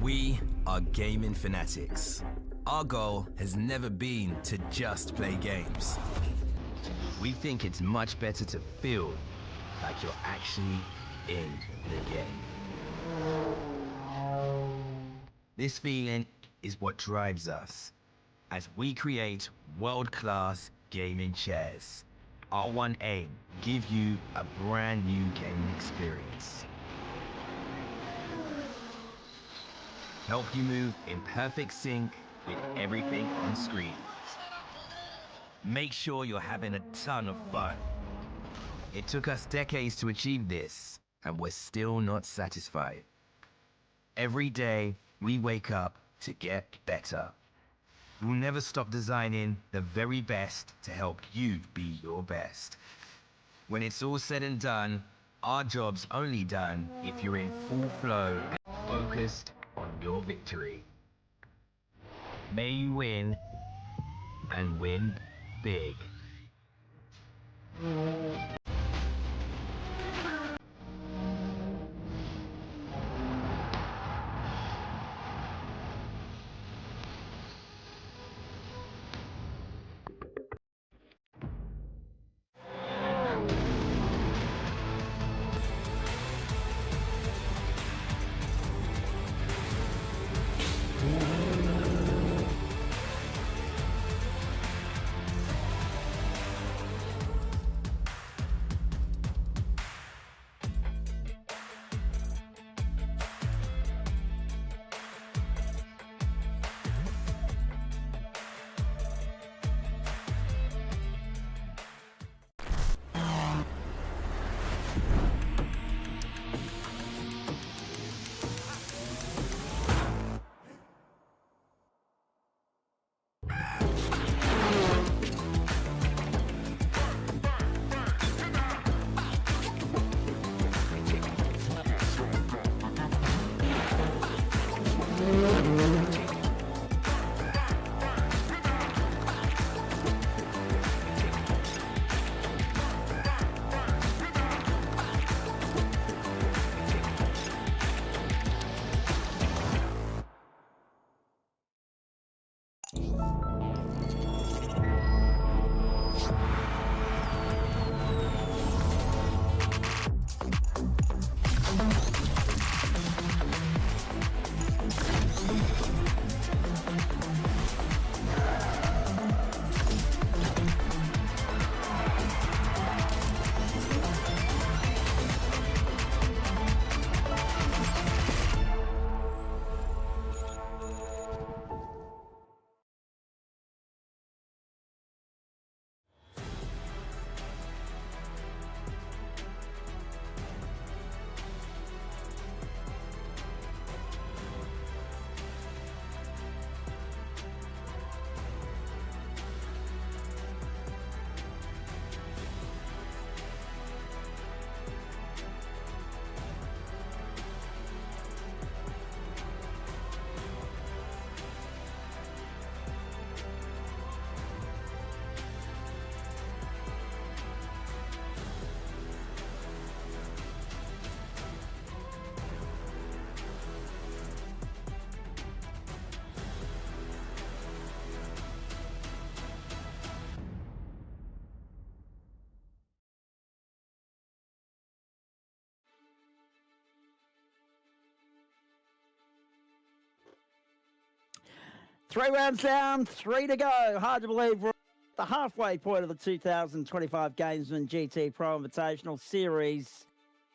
We are gaming fanatics. Our goal has never been to just play games. We think it's much better to feel like you're actually in the game. This feeling is what drives us as we create world-class gaming chairs. Our one aim, give you a brand new gaming experience. Help you move in perfect sync with everything on screen. Make sure you're having a ton of fun. It took us decades to achieve this, and we're still not satisfied. Every day, we wake up to get better. We'll never stop designing the very best to help you be your best. When it's all said and done, our job's only done if you're in full flow and focused on your victory. May you win, and win big. Three rounds down, 3 to go. Hard to believe we're at the halfway point of the 2025 Gamesman GTPRO Invitational Series.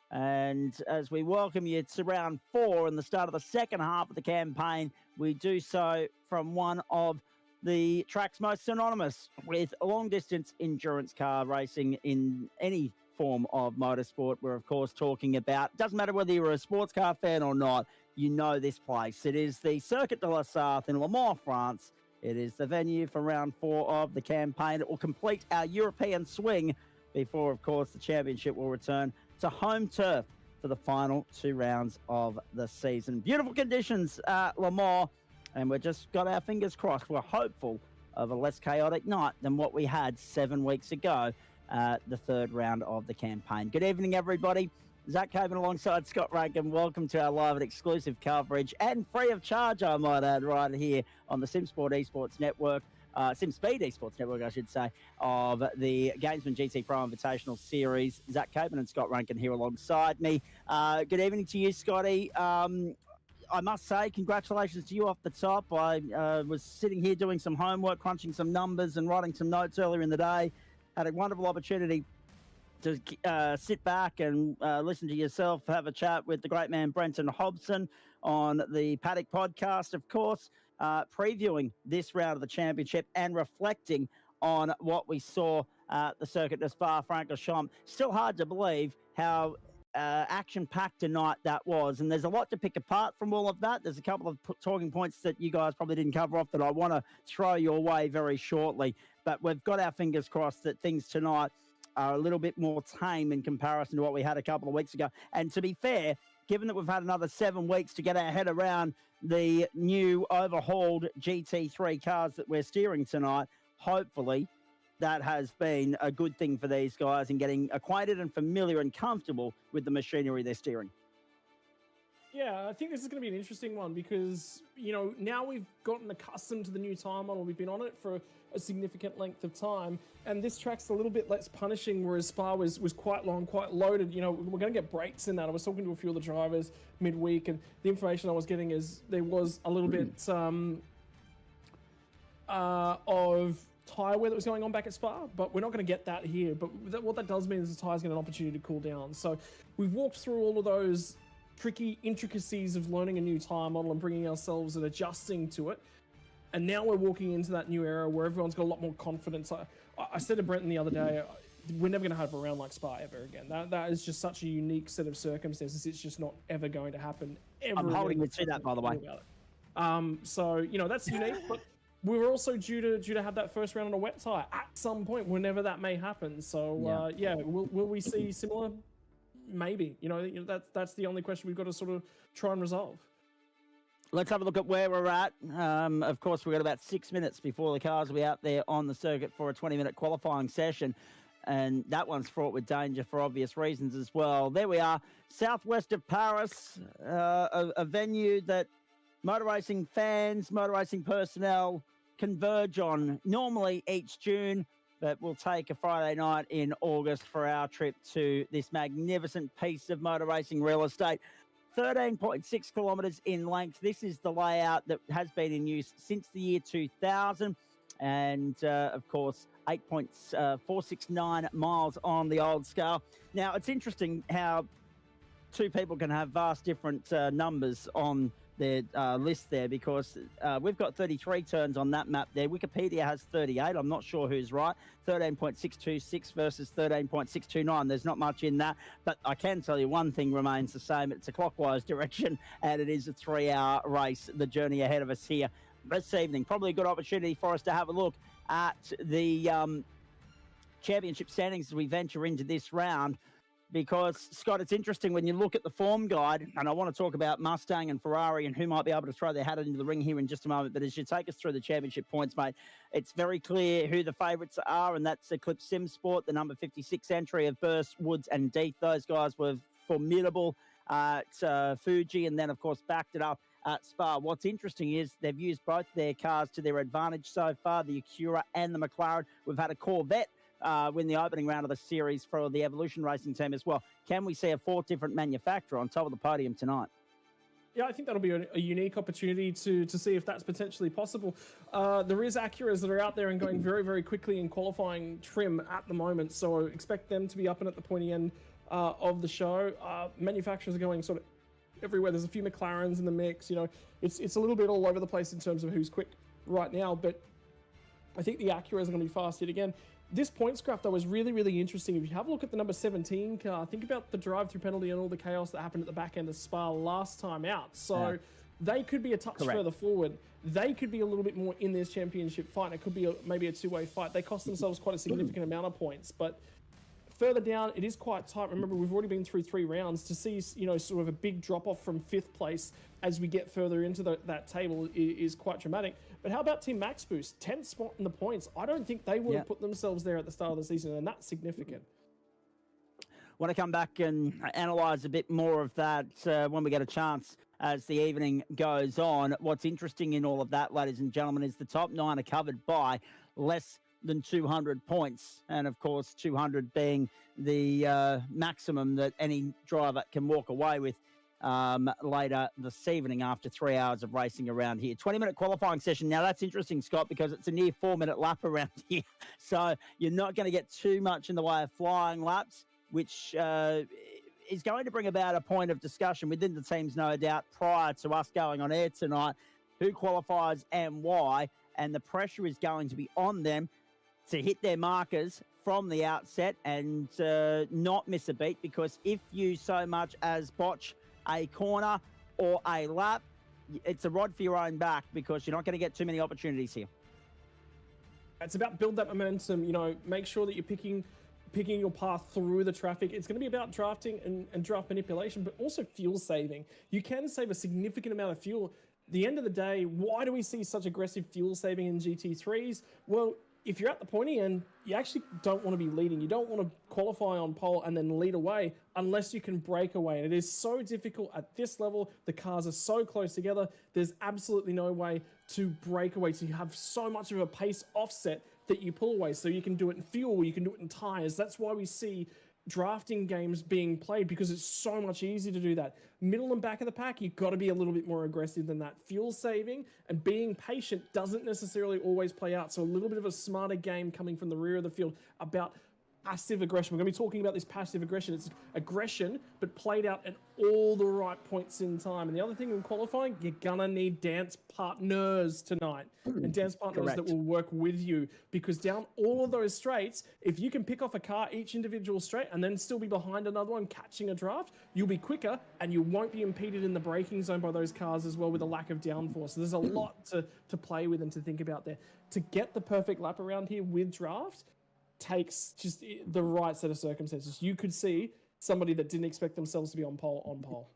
And as we welcome you to round 4 and the start of the second half of the campaign, we do so from one of the tracks most synonymous with long-distance endurance car racing in any form of motorsport. We're, of course, talking about, doesn't matter whether you're a sports car fan or not, you know this place. It is the Circuit de la Sarthe in Le Mans, France. It is the venue for round 4 of the campaign. It will complete our European swing before, of course, the championship will return to home turf for the final 2 rounds of the season. Beautiful conditions at Le Mans, and we've just got our fingers crossed. We're hopeful of a less chaotic night than what we had 7 weeks ago, the 3rd round of the campaign. Good evening, everybody. Zach Coben alongside Scott Rankin. Welcome to our live and exclusive coverage and free of charge, I might add, right here on the SimSport Esports Network, SimSpeed Esports Network, I should say, of the Gamesman GT Pro Invitational Series. Zach Coben and Scott Rankin here alongside me. Good evening to you, Scotty. I must say, congratulations to you off the top. I was sitting here doing some homework, crunching some numbers and writing some notes earlier in the day. Had a wonderful opportunity to sit back and listen to yourself have a chat with the great man Brenton Hobson on the Paddock podcast, of course, previewing this round of the championship and reflecting on what we saw at the Circuit de Spa-Francorchamps. Still hard to believe how action-packed a night that was, and there's a lot to pick apart from all of that. There's a couple of talking points that you guys probably didn't cover off that I want to throw your way very shortly, but we've got our fingers crossed that things tonight are a little bit more tame in comparison to what we had a couple of weeks ago. And to be fair, given that we've had another 7 weeks to get our head around the new overhauled GT3 cars that we're steering tonight, hopefully that has been a good thing for these guys in getting acquainted and familiar and comfortable with the machinery they're steering. Yeah, I think this is going to be an interesting one because, you know, now we've gotten accustomed to the new tire model. We've been on it for a significant length of time, and this track's a little bit less punishing, whereas Spa was quite long, quite loaded. You know, we're going to get breaks in that. I was talking to a few of the drivers midweek, and the information I was getting is there was a little bit of tire wear that was going on back at Spa, but we're not going to get that here. But what that does mean is the tire's get an opportunity to cool down. So we've walked through all of those tricky intricacies of learning a new tire model and bringing ourselves and adjusting to it. And now we're walking into that new era where everyone's got a lot more confidence. I said to Brenton the other day, we're never going to have a round like Spa ever again. That is just such a unique set of circumstances. It's just not ever going to happen ever. I'm holding you to that, by the way. So, you know, that's unique, but we were also due to have that first round on a wet tire at some point, whenever that may happen. So, will we see similar? Maybe. You know, that's the only question we've got to sort of try and resolve. Let's have a look at where we're at. Of course, we've got about 6 minutes before the cars will be out there on the circuit for a 20-minute qualifying session. And that one's fraught with danger for obvious reasons as well. There we are, southwest of Paris, a venue that motor racing fans, motor racing personnel converge on normally each June, but we'll take a Friday night in August for our trip to this magnificent piece of motor racing real estate. 13.6 kilometres in length. This is the layout that has been in use since the year 2000. And, of course, 8.469 miles on the old scale. Now, it's interesting how two people can have vast different numbers on their list there, because we've got 33 turns on that map there. Wikipedia has 38. I'm not sure who's right. 13.626 versus 13.629. There's not much in that, but I can tell you one thing remains the same. It's a clockwise direction, and it is a 3-hour race, the journey ahead of us here this evening. Probably a good opportunity for us to have a look at the championship standings as we venture into this round. Because, Scott, it's interesting when you look at the form guide, and I want to talk about Mustang and Ferrari and who might be able to throw their hat into the ring here in just a moment, but as you take us through the championship points, mate, it's very clear who the favourites are, and that's Eclipse SimSport, the number 56 entry of Burst, Woods and Deeth. Those guys were formidable at Fuji, and then, of course, backed it up at Spa. What's interesting is they've used both their cars to their advantage so far, the Acura and the McLaren. We've had a Corvette win the opening round of the series for the Evolution Racing team as well. Can we see a fourth different manufacturer on top of the podium tonight? Yeah, I think that'll be a unique opportunity to see if that's potentially possible. There is Acuras that are out there and going very, very quickly in qualifying trim at the moment, so expect them to be up and at the pointy end of the show. Manufacturers are going sort of everywhere. There's a few McLarens in the mix. You know, it's a little bit all over the place in terms of who's quick right now, but I think the Acuras are going to be fast yet again. This points graph, though, is really, really interesting. If you have a look at the number 17 car, think about the drive-through penalty and all the chaos that happened at the back end of Spa last time out. So they could be a touch further forward. They could be a little bit more in this championship fight. It could be maybe a two-way fight. They cost themselves quite a significant amount of points. But further down, it is quite tight. Remember, we've already been through 3 rounds. To see, you know, sort of a big drop-off from 5th place as we get further into that table is quite dramatic. But how about Team Max Boost? 10th spot in the points. I don't think they would have put themselves there at the start of the season, and that's significant. Want to come back and analyse a bit more of that when we get a chance as the evening goes on. What's interesting in all of that, ladies and gentlemen, is the top 9 are covered by less than 200 points. And, of course, 200 being the maximum that any driver can walk away with later this evening after 3 hours of racing around here. 20-minute qualifying session. Now, that's interesting, Scott, because it's a near 4-minute lap around here. So you're not going to get too much in the way of flying laps, which is going to bring about a point of discussion within the teams, no doubt, prior to us going on air tonight, who qualifies and why. And the pressure is going to be on them to hit their markers from the outset and not miss a beat, because if you so much as botch a corner or a lap, it's a rod for your own back, because you're not going to get too many opportunities here. It's about build that momentum, you know, make sure that you're picking your path through the traffic. It's going to be about drafting and draft manipulation, but also fuel saving. You can save a significant amount of fuel. At the end of the day, why do we see such aggressive fuel saving in GT3s? Well, if you're at the pointy end, you actually don't want to be leading. You don't want to qualify on pole and then lead away unless you can break away. And it is so difficult at this level. The cars are so close together. There's absolutely no way to break away. So you have so much of a pace offset that you pull away. So you can do it in fuel, you can do it in tires. That's why we see drafting games being played, because it's so much easier to do that. Middle and back of the pack, you've got to be a little bit more aggressive than that. Fuel saving and being patient doesn't necessarily always play out. So a little bit of a smarter game coming from the rear of the field about passive aggression. We're going to be talking about this passive aggression. It's aggression, but played out at all the right points in time. And the other thing in qualifying, you're going to need dance partners tonight. And dance partners Correct. that will work with you, because down all of those straights, if you can pick off a car each individual straight and then still be behind another one catching a draft, you'll be quicker and you won't be impeded in the braking zone by those cars as well with a lack of downforce. So there's a lot to play with and to think about there. To get the perfect lap around here with draft takes just the right set of circumstances. You could see somebody that didn't expect themselves to be on pole.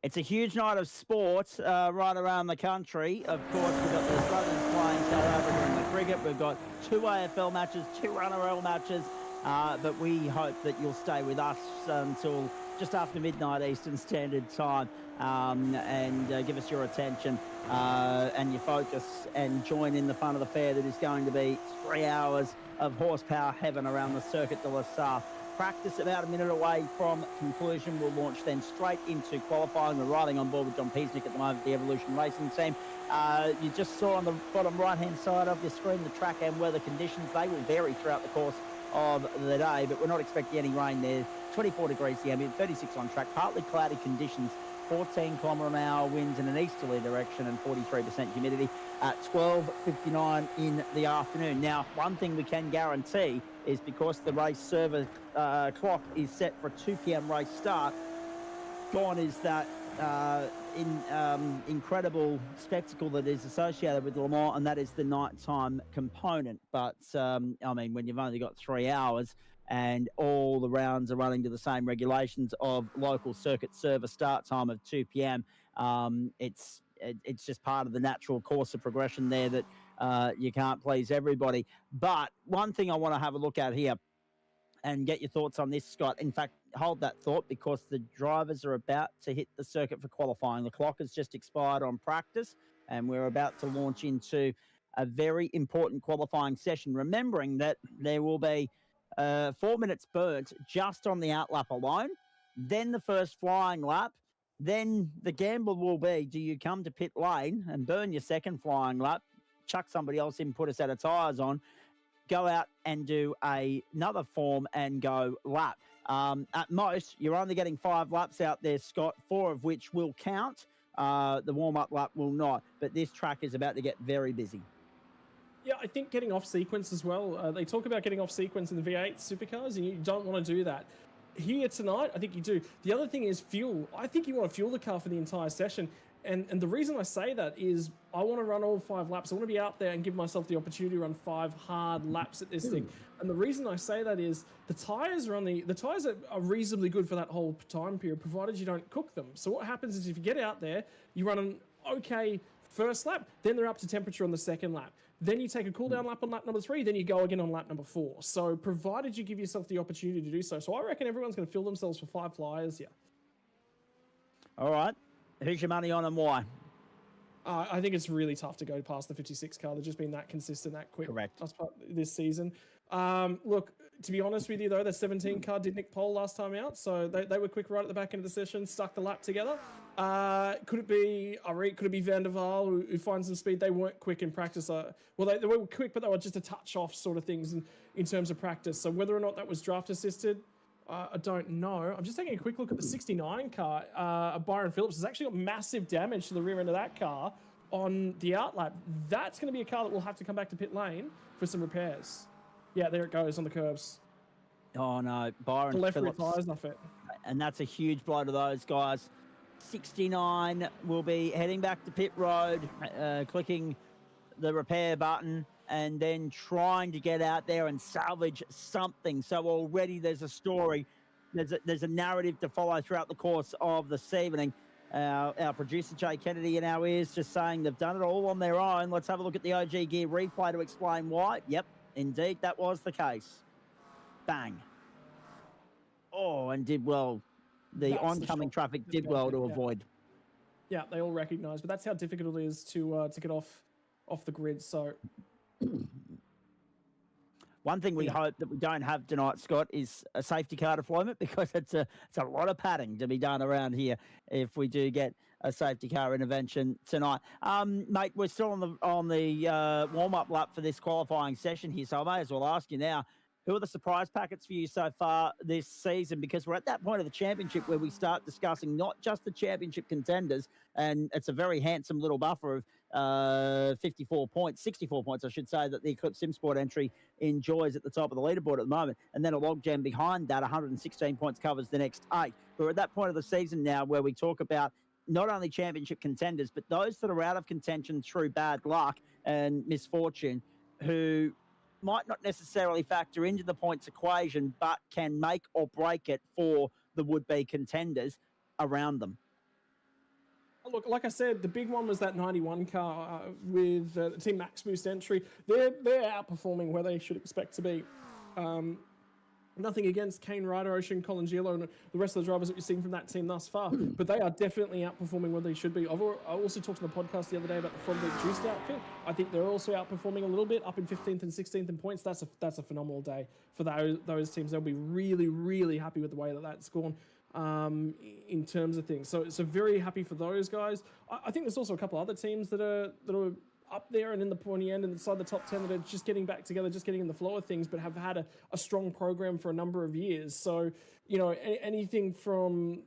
It's a huge night of sport right around the country. Of course, we've got the Australians playing South Africa in the cricket. We've got 2 AFL matches, 2 NRL matches. But we hope that you'll stay with us until just after midnight Eastern Standard Time and give us your attention and your focus and join in the fun of the fair that is going to be 3 hours of horsepower heaven around the Circuit de la Sarthe. Practice about a minute away from conclusion. We'll launch then straight into qualifying. We're riding on board with John Peasnick at the moment, the Evolution Racing team. You just saw on the bottom right-hand side of your screen the track and weather conditions. They will vary throughout the course of the day, but we're not expecting any rain there. 24 degrees the ambient, 36 on track, partly cloudy conditions, 14 km/h winds in an easterly direction and 43% humidity at 12:59 in the afternoon. Now, one thing we can guarantee is because the race server clock is set for a 2 p.m. race start, gone is that incredible spectacle that is associated with Le Mans, and that is the nighttime component. But, I mean, when you've only got 3 hours and all the rounds are running to the same regulations of local circuit server start time of 2 p.m., it's just part of the natural course of progression there that you can't please everybody. But one thing I want to have a look at here and get your thoughts on this, Scott. In fact, hold that thought, because the drivers are about to hit the circuit for qualifying. The clock has just expired on practice, and we're about to launch into a very important qualifying session, remembering that there will be 4 minutes burnt just on the outlap alone, then the first flying lap. Then the gamble will be, do you come to pit lane and burn your second flying lap, chuck somebody else in, put a set of tyres on, go out and do another form and go lap. At most, you're only getting 5 laps out there, Scott, 4 of which will count. The warm-up lap will not. But this track is about to get very busy. Yeah, I think getting off sequence as well. They talk about getting off sequence in the V8 supercars, and you don't want to do that. Here tonight, I think you do. The other thing is fuel. I think you want to fuel the car for the entire session. And the reason I say that is I want to run all 5 laps. I want to be out there and give myself the opportunity to run 5 hard laps at this thing. And the reason I say that is the tires are reasonably good for that whole time period, provided you don't cook them. So what happens is if you get out there, you run an okay first lap, then they're up to temperature on the second lap. then you take a cool down lap on lap number 3, then you go again on lap number 4. So provided you give yourself the opportunity to do so. So I reckon everyone's going to fill themselves for 5 flyers here. All right. Who's your money on and why? I think it's really tough to go past the 56 car. They've just been that consistent, that quick. Correct. This season. Look, to be honest with you, though, the 17 car did nick pole last time out, so they were quick right at the back end of the session, stuck the lap together. Could it be Arik? Could it be Van der Waal who finds some speed? They weren't quick in practice. Well, they were quick, but they were just a touch off sort of things in terms of practice. So whether or not that was draft assisted, I don't know. I'm just taking a quick look at the 69 car. Byron Phillips has actually got massive damage to the rear end of that car on the outlap. That's going to be a car that will have to come back to pit lane for some repairs. Yeah, there it goes on the curbs. Oh, no. Byron The left rear Phillips. tyres off it. And that's a huge blow to those guys. 69 will be heading back to pit road, clicking the repair button, and then trying to get out there and salvage something. So already there's a story, there's a narrative to follow throughout the course of this evening. Our producer Jay Kennedy in our ears just saying they've done it all on their own. Let's have a look at the OG Gear replay to explain why. Yep, indeed, that was the case. Bang. Oh, and did well. The oncoming traffic did well to avoid. Yeah, they all recognise, but that's how difficult it is to get off the grid. So one thing we hope that we don't have tonight, Scott, is a safety car deployment, because it's a lot of padding to be done around here if we do get a safety car intervention tonight. Mate, we're still on the warm-up lap for this qualifying session here, so I may as well ask you now, who are the surprise packets for you so far this season? Because we're at that point of the championship where we start discussing not just the championship contenders, and it's a very handsome little buffer of 64 points, I should say, that the Eclipse SimSport entry enjoys at the top of the leaderboard at the moment. And then a logjam behind that, 116 points covers the next 8. We're at that point of the season now where we talk about not only championship contenders, but those that are out of contention through bad luck and misfortune, who might not necessarily factor into the points equation, but can make or break it for the would-be contenders around them. Look, like I said, the big one was that 91 car with the Team Max Boost entry. They're outperforming where they should expect to be. Nothing against Kane Ryder, Ocean, Colin Gilo, and the rest of the drivers that we've seen from that team thus far, but they are definitely outperforming where they should be. I also talked on the podcast the other day about the From Beat Juiced outfit. I think they're also outperforming a little bit, up in 15th and 16th in points. That's a phenomenal day for those teams. They'll be really, really happy with the way that's gone in terms of things. So very happy for those guys. I think there's also a couple other teams that are up there and in the pointy end and inside the top 10 that are just getting back together, just getting in the flow of things, but have had a strong program for a number of years. So, anything from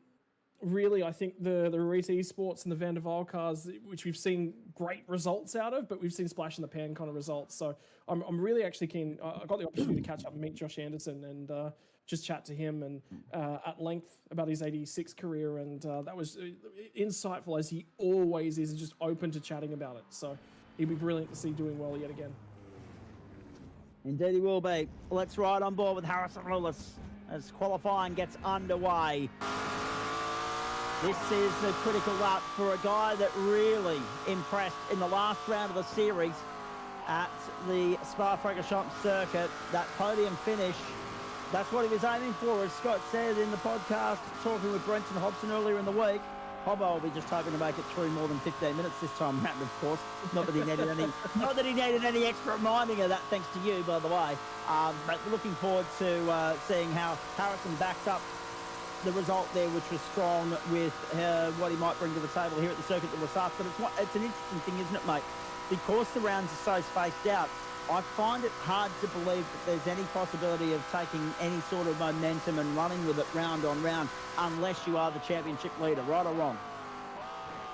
really, I think the Rarita Esports and the Van der Waal cars, which we've seen great results out of, but we've seen splash in the pan kind of results. So I'm really actually keen. I got the opportunity to catch up and meet Josh Anderson and just chat to him and at length about his 86 career. And that was insightful, as he always is, and just open to chatting about it. So he'd be brilliant to see doing well yet again. Indeed he will be. Let's ride on board with Harrison Lewis as qualifying gets underway. This is a critical lap for a guy that really impressed in the last round of the series at the Spa-Francorchamps circuit. That podium finish, that's what he was aiming for, as Scott said in the podcast, talking with Brenton Hobson earlier in the week. Hobbo will be just hoping to make it through more than 15 minutes this time round, of course. Not that he needed any extra reminding of that, thanks to you, by the way. But looking forward to seeing how Harrison backs up the result there, which was strong, with what he might bring to the table here at the circuit that was up. But it's an interesting thing, isn't it, mate? Because the rounds are so spaced out, I find it hard to believe that there's any possibility of taking any sort of momentum and running with it round on round, unless you are the championship leader, right or wrong?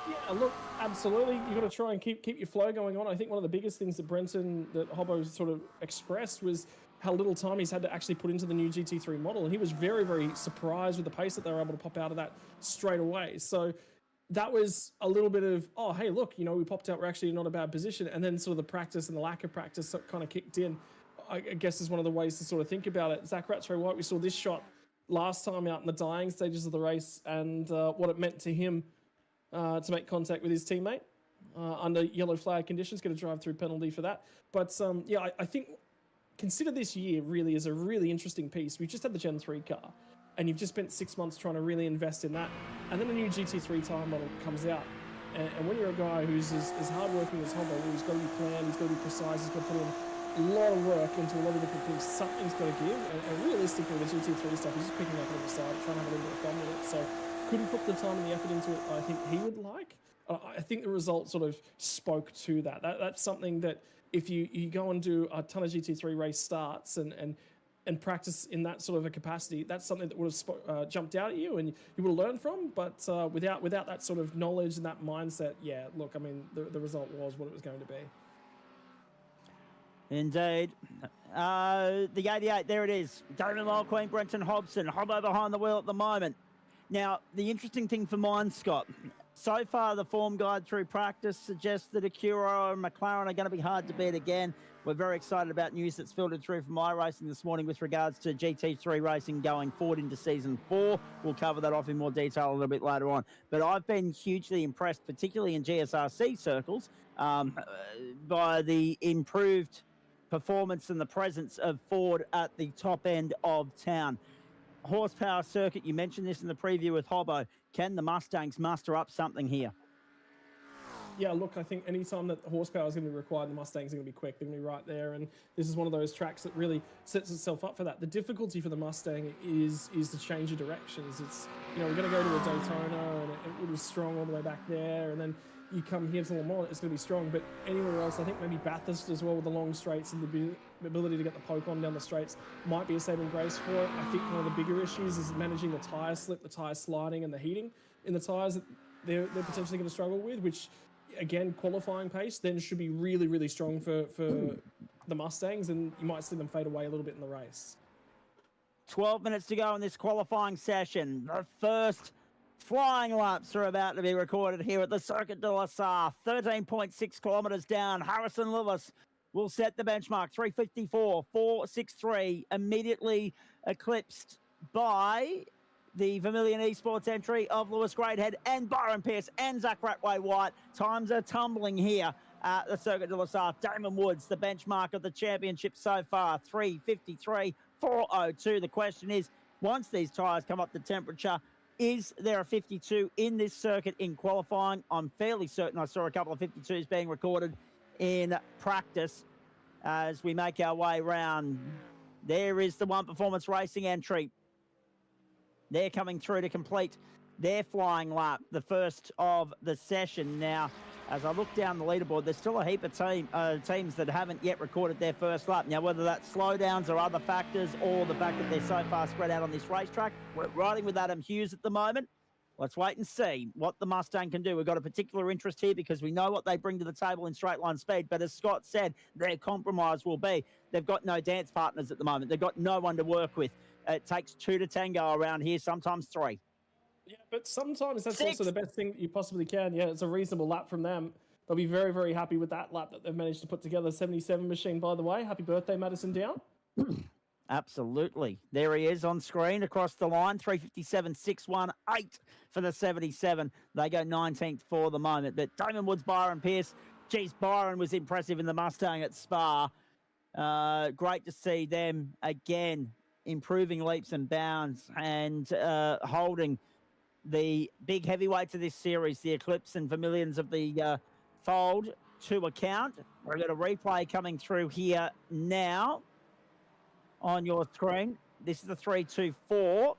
Yeah, look, absolutely. You've got to try and keep your flow going on. I think one of the biggest things that Hobbo sort of expressed was how little time he's had to actually put into the new GT3 model. And he was very, very surprised with the pace that they were able to pop out of that straight away. So that was a little bit of, oh, hey, look, we popped out, we're actually not a bad position. And then sort of the practice and the lack of practice kind of kicked in, I guess, is one of the ways to sort of think about it. Zach Rattray White, we saw this shot last time out in the dying stages of the race, and what it meant to him to make contact with his teammate. under yellow flag conditions, get a drive-through penalty for that. But yeah, I think consider this year really as a really interesting piece. We've just had the Gen 3 car, and you've just spent 6 months trying to really invest in that, and then a new GT3 tire model comes out. And when you're a guy who's as hardworking as Hobo, who's got to be planned, he's got to be precise, he's got to put in a lot of work into a lot of different things, something's got to give. And realistically, the GT3 stuff, he's just picking up on the side, trying to have a little bit of fun with it. So couldn't put the time and the effort into it I think he would like. I think the result sort of spoke to that. That's something that if you go and do a ton of GT3 race starts and practice in that sort of a capacity, that's something that would have jumped out at you and you would have learned from. But without that sort of knowledge and that mindset, yeah, look, I mean, the result was what it was going to be. Indeed. The 88, there it is. Damon Mulqueen, Brenton Hobson, Hobbo behind the wheel at the moment. Now, the interesting thing for mine, Scott, so far the form guide through practice suggests that Acura and McLaren are going to be hard to beat again. We're very excited about news that's filtered through from iRacing this morning with regards to GT3 racing going forward into Season 4. We'll cover that off in more detail a little bit later on. But I've been hugely impressed, particularly in GSRC circles, by the improved performance and the presence of Ford at the top end of town. Horsepower circuit, you mentioned this in the preview with Hobbo. Can the Mustangs muster up something here? Yeah, look, I think anytime that horsepower is going to be required, the Mustangs are going to be quick. They're going to be right there, and this is one of those tracks that really sets itself up for that. The difficulty for the Mustang is the change of directions. It's, we're going to go to a Daytona, and it was strong all the way back there, and then you come here to Le Mans, it's going to be strong. But anywhere else, I think maybe Bathurst as well with the long straights and the ability to get the poke on down the straights might be a saving grace for it. I think one of the bigger issues is managing the tyre slip, the tyre sliding, and the heating in the tyres that they're potentially going to struggle with, which, again, qualifying pace then should be really, really strong for the Mustangs, and you might see them fade away a little bit in the race. 12 minutes to go in this qualifying session. The first flying laps are about to be recorded here at the Circuit de la Sarre. 13.6 kilometres down. Harrison Lewis will set the benchmark. 3:54, 4:63, immediately eclipsed by the Vermilion Esports entry of Lewis Greathead and Byron Pierce and Zach Ratway-White. Times are tumbling here at the Circuit de la Sarre. Damon Woods, the benchmark of the championship so far, 3:53, 4:02. The question is, once these tyres come up to temperature, is there a 52 in this circuit in qualifying? I'm fairly certain I saw a couple of 52s being recorded in practice as we make our way round. There is the One Performance Racing entry. They're coming through to complete their flying lap, the first of the session. Now, as I look down the leaderboard, there's still a heap of teams that haven't yet recorded their first lap. Now, whether that's slowdowns or other factors, or the fact that they're so far spread out on this racetrack, we're riding with Adam Hughes at the moment. Let's wait and see what the Mustang can do. We've got a particular interest here because we know what they bring to the table in straight line speed. But as Scott said, their compromise will be they've got no dance partners at the moment. They've got no one to work with. It takes 2 to tango around here, sometimes 3. Yeah, but sometimes that's 6. also the best thing that you possibly can. Yeah, it's a reasonable lap from them. They'll be very, very happy with that lap that they've managed to put together. 77 machine, by the way. Happy birthday, Madison Down. Absolutely. There he is on screen across the line. 3:57.618 for the 77. They go 19th for the moment. But Damon Woods, Byron Pierce. Geez, Byron was impressive in the Mustang at Spa. Great to see them again improving leaps and bounds and holding the big heavyweights of this series, the Eclipse and Vermilions of the fold, to account. We've got a replay coming through here now on your screen. This is the 3-2-4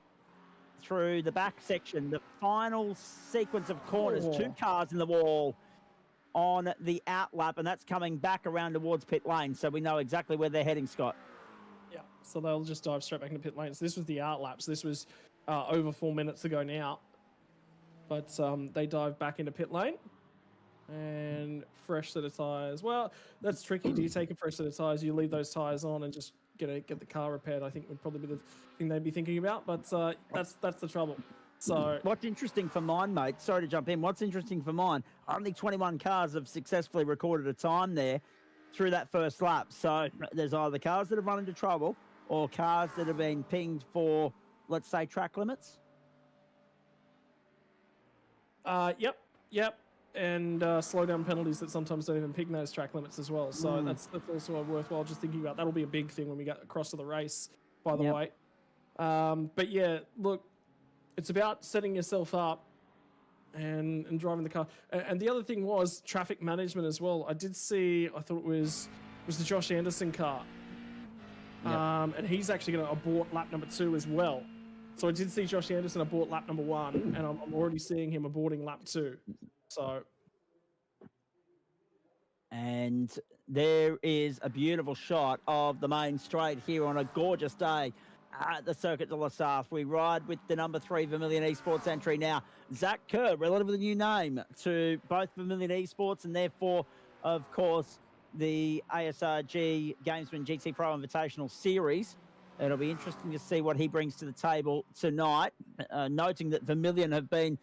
through the back section. The final sequence of corners, 2 cars in the wall on the outlap, and that's coming back around towards pit lane. So we know exactly where they're heading, Scott. Yeah, so they'll just dive straight back into pit lane. So this was the outlap. So this was over 4 minutes ago now. But they dive back into pit lane. And fresh set of tyres. Well, that's tricky. Do you take a fresh set of tyres? You leave those tyres on and just get the car repaired, I think would probably be the thing they'd be thinking about. But that's the trouble. So what's interesting for mine, mate, sorry to jump in. What's interesting for mine, only 21 cars have successfully recorded a time there through that first lap. So there's either cars that have run into trouble or cars that have been pinged for, let's say, track limits. Yep. and slow down penalties that sometimes don't even ping those track limits as well. So that's also a worthwhile just thinking about. That'll be a big thing when we get across to the race, by the way. But yeah, look, it's about setting yourself up and driving the car. And the other thing was traffic management as well. I did see, I thought it was the Josh Anderson car. And he's actually going to abort lap number 2 as well. So I did see Josh Anderson abort lap number 1, and I'm already seeing him aborting lap 2. So, and there is a beautiful shot of the main straight here on a gorgeous day at the Circuit de la Sarthe. We ride with the number 3 Vermilion Esports entry now. Zach Kerr, relatively new name to both Vermilion Esports, and therefore, of course, the ASRG Gamesman GT Pro Invitational Series. It'll be interesting to see what he brings to the table tonight, noting that Vermilion have been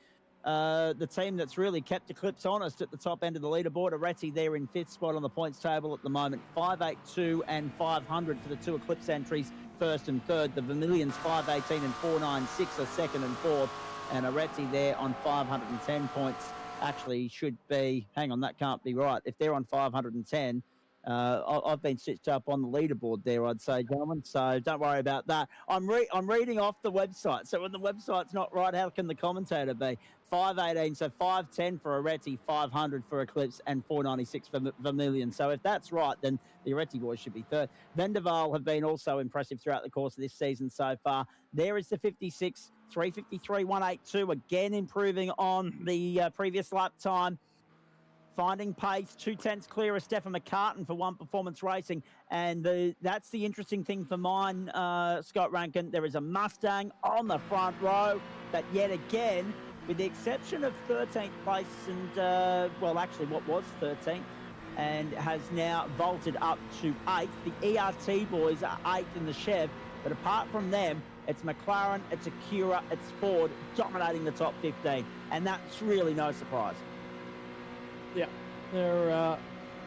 the team that's really kept Eclipse honest at the top end of the leaderboard. Areti there in 5th spot on the points table at the moment. 582 and 500 for the 2 Eclipse entries, 1st and 3rd. The Vermilions 518 and 496 are 2nd and 4th. And Areti there on 510 points. Actually should be, hang on, that can't be right. If they're on 510, I've been stitched up on the leaderboard there, I'd say, gentlemen. So don't worry about that. I'm reading off the website. So when the website's not right, how can the commentator be? 518, so 510 for Areti, 500 for Eclipse, and 496 for Vermilion. So if that's right, then the Areti boys should be 3rd. Vendaval have been also impressive throughout the course of this season so far. There is the 56, 353, 182, again improving on the previous lap time. Finding pace, 2/10 clear of Stefan McCartan for One Performance Racing. And that's the interesting thing for mine, Scott Rankin. There is a Mustang on the front row that yet again, with the exception of 13th place and, well, actually what was 13th, and has now vaulted up to 8th. The ERT boys are 8th in the Chev, but apart from them, it's McLaren, it's Acura, it's Ford dominating the top 15. And that's really no surprise. Yeah, they're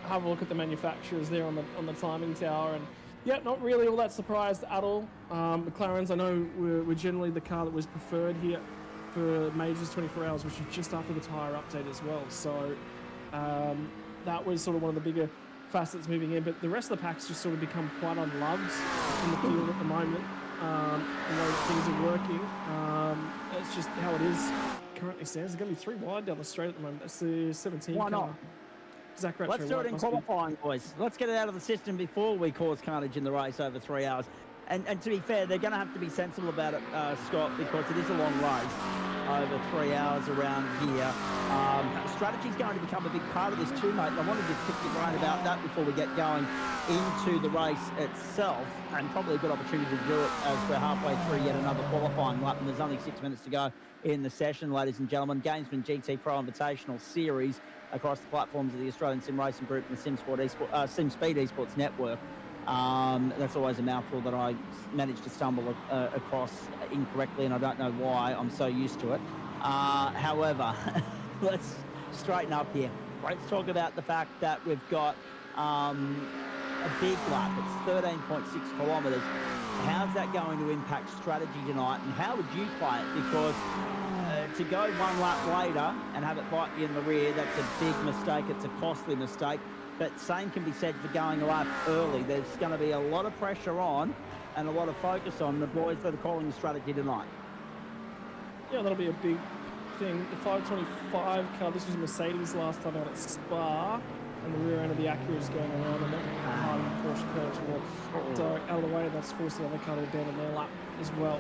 have a look at the manufacturers there on the timing tower, and yeah, not really all that surprised at all. McLarens, I know, were generally the car that was preferred here for Majors 24 Hours, which was just after the tyre update as well. So that was sort of one of the bigger facets moving in, but the rest of the pack's just sort of become quite unloved in the field at the moment. The way that things are working, it's just how it is. Currently stands. There's going to be 3 wide down the straight at the moment. That's the 17 Why car. not? Zach Let's do it in qualifying, boys. Let's get it out of the system before we cause carnage in the race over 3 hours. And to be fair, they're going to have to be sensible about it, Scott, because it is a long race over 3 hours around here. Strategy's going to become a big part of this too, mate. I wanted to pick your brain about that before we get going into the race itself, and probably a good opportunity to do it as we're halfway through yet another qualifying lap, and there's only 6 minutes to go in the session, ladies and gentlemen. Gamesman GT Pro Invitational Series across the platforms of the Australian Sim Racing Group and the Sim Speed Esports Network. That's always a mouthful that I managed to stumble across incorrectly, and I don't know why. I'm so used to it. However, let's straighten up here. Let's talk about the fact that we've got a big lap. It's 13.6 kilometres. How's that going to impact strategy tonight, and how would you play it? Because to go 1 lap later and have it bite you in the rear, that's a big mistake. It's a costly mistake. But same can be said for going a lap early. There's going to be a lot of pressure on and a lot of focus on the boys that are calling the strategy tonight. Yeah, that'll be a big thing. The 525 car, this was a Mercedes last time out at Spa, and the rear end of the Acura is going around and behind the Porsche car as well. So out of the way, that's forced the other car to abandon their lap as well.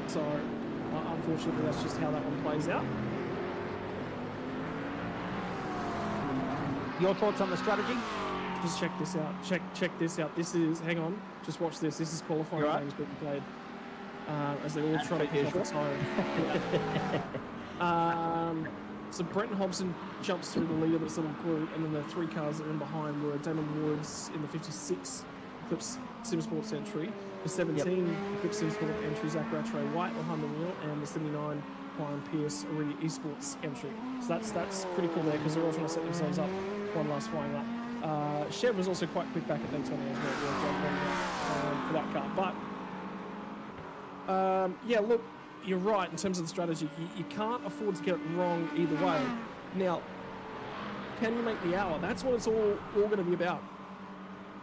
So unfortunately, that's just how that one plays out. Your thoughts on the strategy? Just check this out. Check this out. This is, hang on, just watch this. This is qualifying games being played as they're all trying to pick off the tire. So Brenton Hobson jumps through the lead of this little group, and then the 3 cars that are in behind were Damon Woods in the 56 Eclipse Sim Sports entry, the 17 Eclipse Sim Sports entry, Zach Rattray White behind the wheel, and the 79 Brian Pierce Arena Esports entry. So that's pretty cool there, because they're all trying to set themselves up one last flying lap. Chev was also quite quick back at Daytona as well for that car. But yeah, look, you're right in terms of the strategy. You can't afford to get it wrong either way. Now, can you make the hour? That's what it's all going to be about.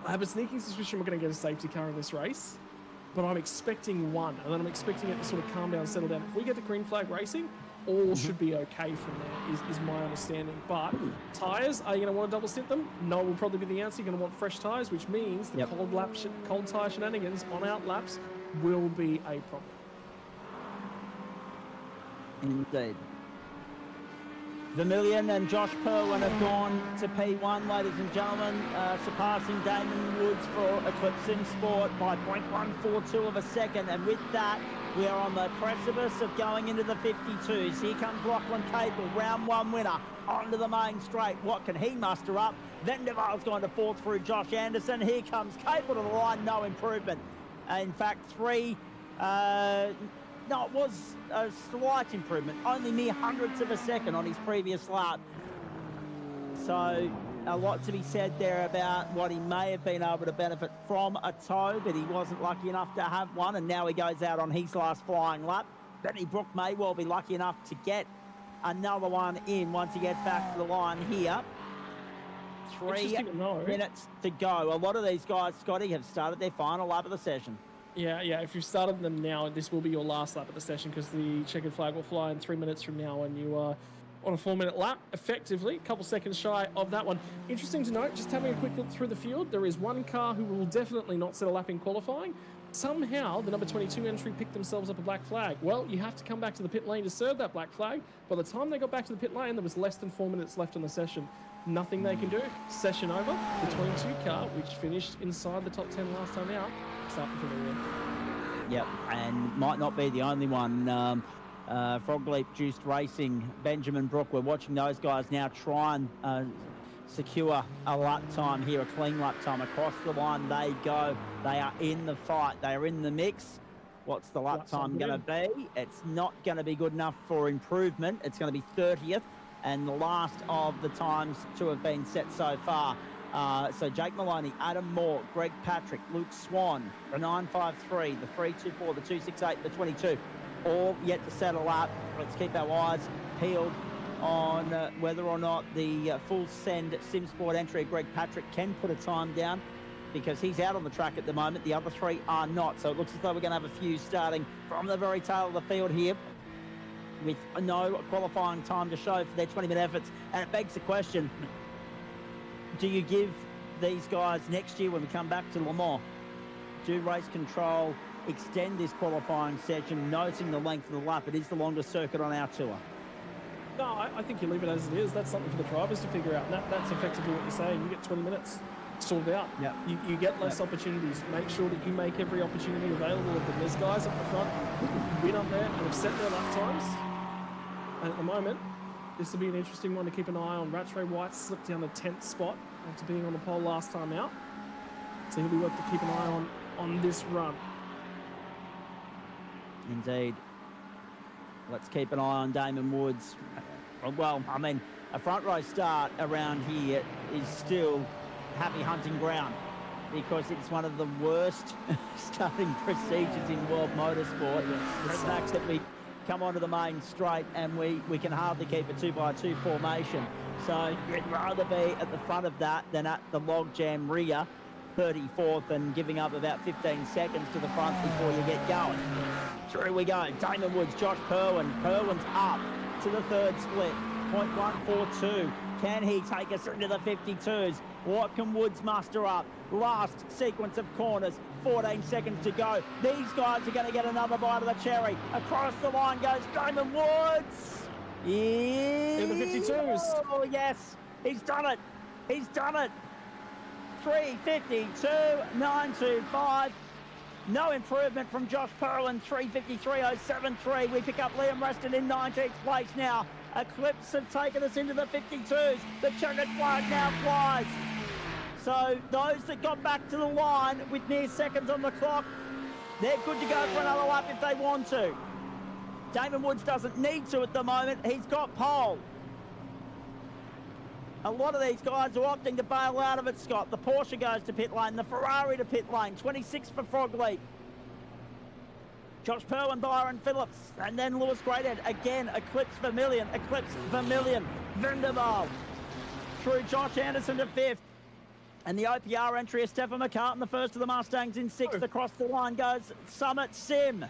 I have a sneaking suspicion we're going to get a safety car in this race, but I'm expecting one, and then I'm expecting it to sort of calm down, settle down. If we get to green flag racing, all should be okay from there, is my understanding. But tyres, are you going to want to double stint them? No, will probably be the answer. You're going to want fresh tyres, which means the cold tyre shenanigans on out laps will be a problem. Indeed. Vermillion and Josh Perwin have gone to P1, ladies and gentlemen, surpassing Damon Woods for Eclipse Sim Sport by 0.142 of a second. And with that, we are on the precipice of going into the 52s. Here comes Lachlan Capel, round one winner, onto the main straight. What can he muster up? Vendaval's going to fall through Josh Anderson. Here comes Capel to the line, no improvement. In fact, no, it was a slight improvement, only mere hundredths of a second on his previous lap. So a lot to be said there about what he may have been able to benefit from a tow, but he wasn't lucky enough to have one, and now he goes out on his last flying lap. Benny Brook may well be lucky enough to get another one in once he gets back to the line here. 3 minutes to go. A lot of these guys, Scotty, have started their final lap of the session. Yeah, if you've started them now, this will be your last lap of the session because the checkered flag will fly in 3 minutes from now and you are on a 4-minute lap, effectively, a couple seconds shy of that one. Interesting to note, just having a quick look through the field, there is one car who will definitely not set a lap in qualifying. Somehow, the number 22 entry picked themselves up a black flag. Well, you have to come back to the pit lane to serve that black flag. By the time they got back to the pit lane, there was less than 4 minutes left on the session. Nothing they can do. Session over. The 22 car, which finished inside the top 10 last time out, starting for the win. Yep, and might not be the only one. Frog Leap Juiced Racing, Benjamin Brook, we're watching those guys now try and secure a lap time here, a clean lap time. Across the line they go. They are in the fight. They are in the mix. What's the lap time going to be? It's not going to be good enough for improvement. It's going to be 30th, and the last of the times to have been set so far. So Jake Maloney, Adam Moore, Greg Patrick, Luke Swan, the 953, the 324, the 268, the 22, all yet to settle up. Let's keep our eyes peeled on whether or not the full send SimSport entry Greg Patrick can put a time down, because he's out on the track at the moment. The other three are not. So it looks as though we're going to have a few starting from the very tail of the field here with no qualifying time to show for their 20-minute efforts. And it begs the question, do you give these guys next year when we come back to Le Mans, do race control extend this qualifying session, noting the length of the lap? It is the longest circuit on our tour. No, I think you leave it as it is. That's something for the drivers to figure out. And that's effectively what you're saying. You get 20 minutes sorted out. Yep. You get less opportunities. Make sure that you make every opportunity available of them. There's guys up the front who can win up there and have set their lap times. And at the moment, this will be an interesting one to keep an eye on. Rattray White slipped down the 10th spot after being on the pole last time out. So he'll be worth to keep an eye on this run. Indeed. Let's keep an eye on Damon Woods. Well, I mean, a front row start around here is still happy hunting ground, because it's one of the worst starting procedures in world motorsport. The fact that we come onto the main straight and we can hardly keep a 2x2 formation. So you'd rather be at the front of that than at the logjam rear, 34th, and giving up about 15 seconds to the front before you get going. Through we go. Damon Woods, Josh Perwin. Perwin's up to the third split. 0.142. Can he take us into the 52s? What can Woods muster up? Last sequence of corners. 14 seconds to go. These guys are going to get another bite of the cherry. Across the line goes Damon Woods. In the 52s. Oh, yes. He's done it. He's done it. 3:52.925. No improvement from Josh Perwin. 3:53.073. We pick up Liam Reston in 19th place now. Eclipse have taken us into the 52s. The checkered flag now flies. So those that got back to the line with mere seconds on the clock, they're good to go for another lap if they want to. Damon Woods doesn't need to at the moment. He's got pole. A lot of these guys are opting to bail out of it, Scott. The Porsche goes to pit lane, the Ferrari to pit lane. 26 for Frog Leap. Josh Perwin, Byron Phillips, and then Lewis Greathead. Again, Eclipse Vermillion, Eclipse Vermillion. Vanderbilt. through. Josh Anderson to 5th. And the OPR entry is Stefan McCartan, the first of the Mustangs in 6th. Across the line goes Summit Sim.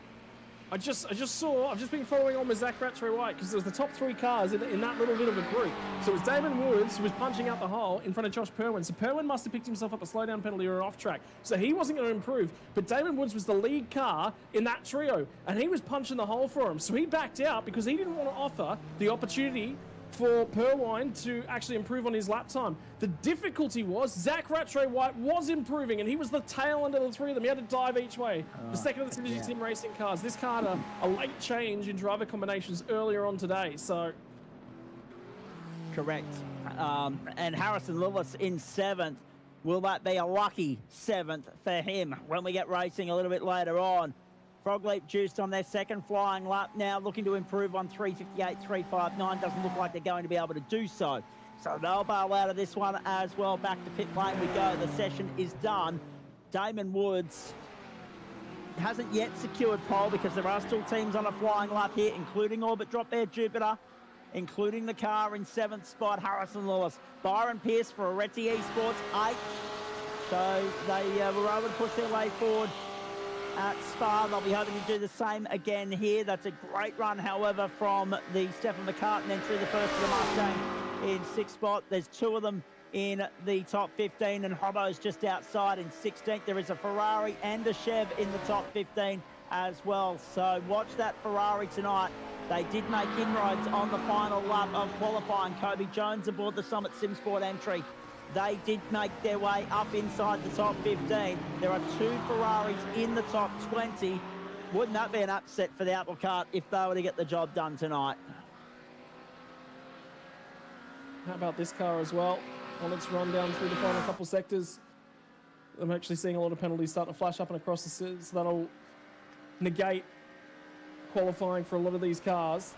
I've just been following on with Zach Rattray-White because there's the top 3 cars in that little bit of a group. So it was Damon Woods who was punching out the hole in front of Josh Purwin. So Purwin must have picked himself up a slowdown penalty or an off track. So he wasn't going to improve. But Damon Woods was the lead car in that trio and he was punching the hole for him. So he backed out because he didn't want to offer the opportunity for Purwine to actually improve on his lap time. The difficulty was Zach Rattray-White was improving and he was the tail end of the 3 of them. He had to dive each way. The second of the Synergy Team Racing cars. This car had a late change in driver combinations earlier on today, so... Correct. And Harrison Lewis in 7th. Will that be a lucky 7th for him when we get racing a little bit later on? Frog Leap juiced on their second flying lap now, looking to improve on 3:58, 3:59. Doesn't look like they're going to be able to do so. So they'll bail out of this one as well. Back to pit lane we go. The session is done. Damon Woods hasn't yet secured pole because there are still teams on a flying lap here, including Orbit Drop Air Jupiter, including the car in 7th spot, Harrison Lewis. Byron Pierce for Areti Esports, 8th. So they were able to push their way forward at Spa. They'll be hoping to do the same again here. That's a great run, however, from the Stefan McCartan entry, the first of the Mustangs in 6th spot. There's 2 of them in the top 15, and Hobbo's just outside in 16th. There is a Ferrari and a Chev in the top 15 as well. So watch that Ferrari tonight. They did make inroads on the final lap of qualifying. Kobe Jones aboard the Summit SimSport entry. They did make their way up inside the top 15. There are 2 Ferraris in the top 20. Wouldn't that be an upset for the Apple Cart if they were to get the job done tonight? How about this car as well? On its run down through the final couple sectors. I'm actually seeing a lot of penalties starting to flash up and across the city, so that'll negate qualifying for a lot of these cars.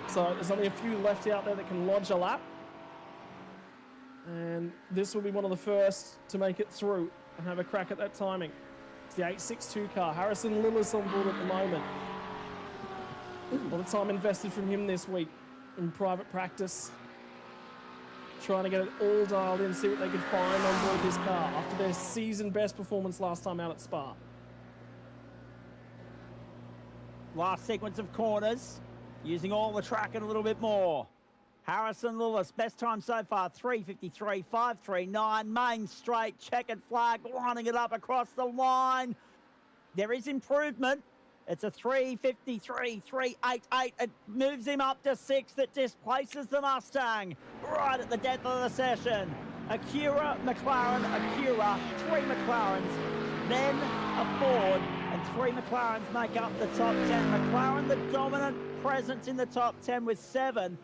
So there's only a few left out there that can lodge a lap. And this will be one of the first to make it through and have a crack at that timing. It's the 862 car. Harrison Lillis on board at the moment. A lot of time invested from him this week in private practice. Trying to get it all dialed in, see what they could find on board this car after their season best performance last time out at Spa. Last sequence of corners, using all the track and a little bit more. Harrison Lewis, best time so far, 3:53, 5:39, main straight, checkered flag, lining it up across the line. There is improvement. It's a 3:53, 3:88. It moves him up to 6th. It displaces the Mustang right at the death of the session. Acura, McLaren, Acura, 3 McLarens, then a Ford, and 3 McLarens make up the top 10. McLaren, the dominant presence in the top 10 with 7.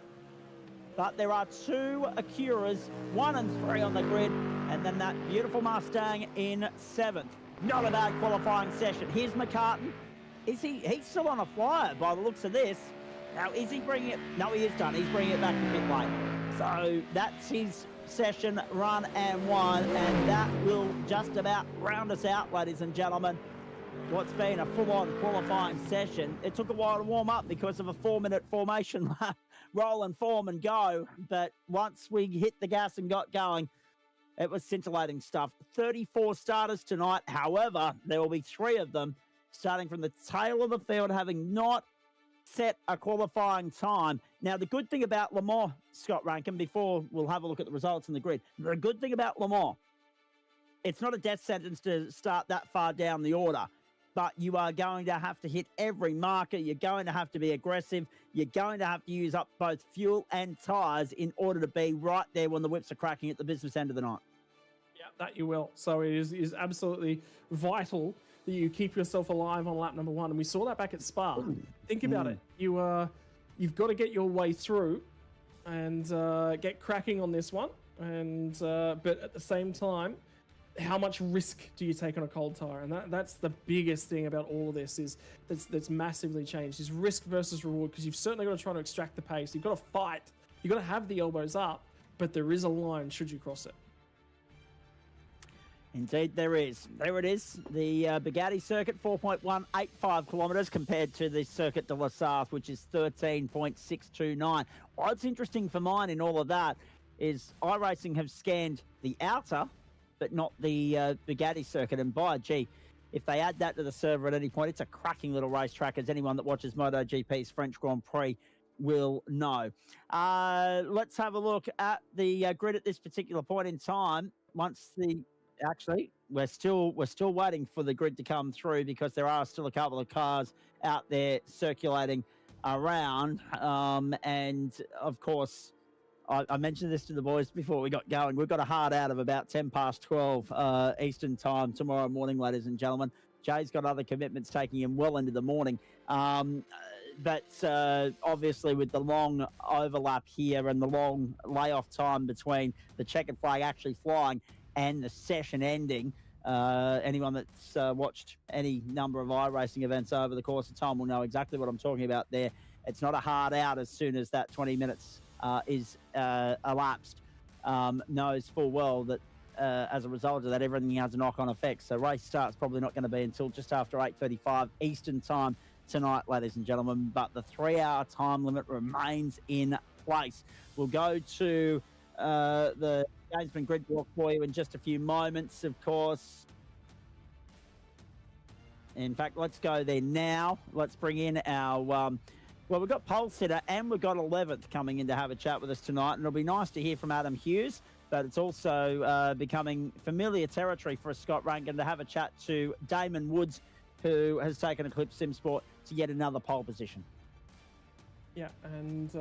But there are 2 Acuras, 1 and 3 on the grid, and then that beautiful Mustang in 7th. Not a bad qualifying session. Here's McCartan. He's still on a flyer by the looks of this. Now, is he bringing it? No, he is done. He's bringing it back to pit lane. So that's his session run and won, and that will just about round us out, ladies and gentlemen. What's been a full-on qualifying session. It took a while to warm up because of a 4-minute formation lap. Roll and form and go. But once we hit the gas and got going, it was scintillating stuff. 34 starters tonight. However, there will be 3 of them starting from the tail of the field, having not set a qualifying time. Now, the good thing about Le Mans, Scott Rankin, before we'll have a look at the results in the grid, the good thing about Le Mans, it's not a death sentence to start that far down the order. But you are going to have to hit every marker. You're going to have to be aggressive. You're going to have to use up both fuel and tyres in order to be right there when the whips are cracking at the business end of the night. Yeah, that you will. So it is absolutely vital that you keep yourself alive on lap number 1. And we saw that back at Spa. Think about it. You've got to get your way through and get cracking on this one. And but at the same time, how much risk do you take on a cold tire? And that's the biggest thing about all of this is that's massively changed is risk versus reward, because you've certainly got to try to extract the pace. You've got to fight. You've got to have the elbows up, but there is a line should you cross it. Indeed, there is. There it is. The Bugatti circuit, 4.185 kilometres compared to the Circuit de la Sarthe, which is 13.629. What's interesting for mine in all of that is iRacing have scanned the outer, but not the Bugatti circuit. And by gee, if they add that to the server at any point, it's a cracking little racetrack, as anyone that watches MotoGP's French Grand Prix will know. Let's have a look at the grid at this particular point in time. Actually, we're still waiting for the grid to come through because there are still a couple of cars out there circulating around. And of course, I mentioned this to the boys before we got going. We've got a hard out of about 10 past 12 Eastern time tomorrow morning, ladies and gentlemen. Jay's got other commitments taking him well into the morning. But obviously with the long overlap here and the long layoff time between the checkered flag actually flying and the session ending, anyone that's watched any number of iRacing events over the course of time will know exactly what I'm talking about there. It's not a hard out as soon as that 20 minutes is elapsed. Knows full well that as a result of that, everything has a knock-on effect. So race start's probably not going to be until just after 8:35 Eastern time tonight, ladies and gentlemen. But the 3-hour time limit remains in place. We'll go to the Gamesman grid walk for you in just a few moments, of course. In fact, let's go there now. Let's bring in our, well, we've got pole sitter and we've got 11th coming in to have a chat with us tonight. And it'll be nice to hear from Adam Hughes, but it's also becoming familiar territory for Scott Rankin to have a chat to Damon Woods, who has taken Eclipse Sim Sport to yet another pole position. Yeah, and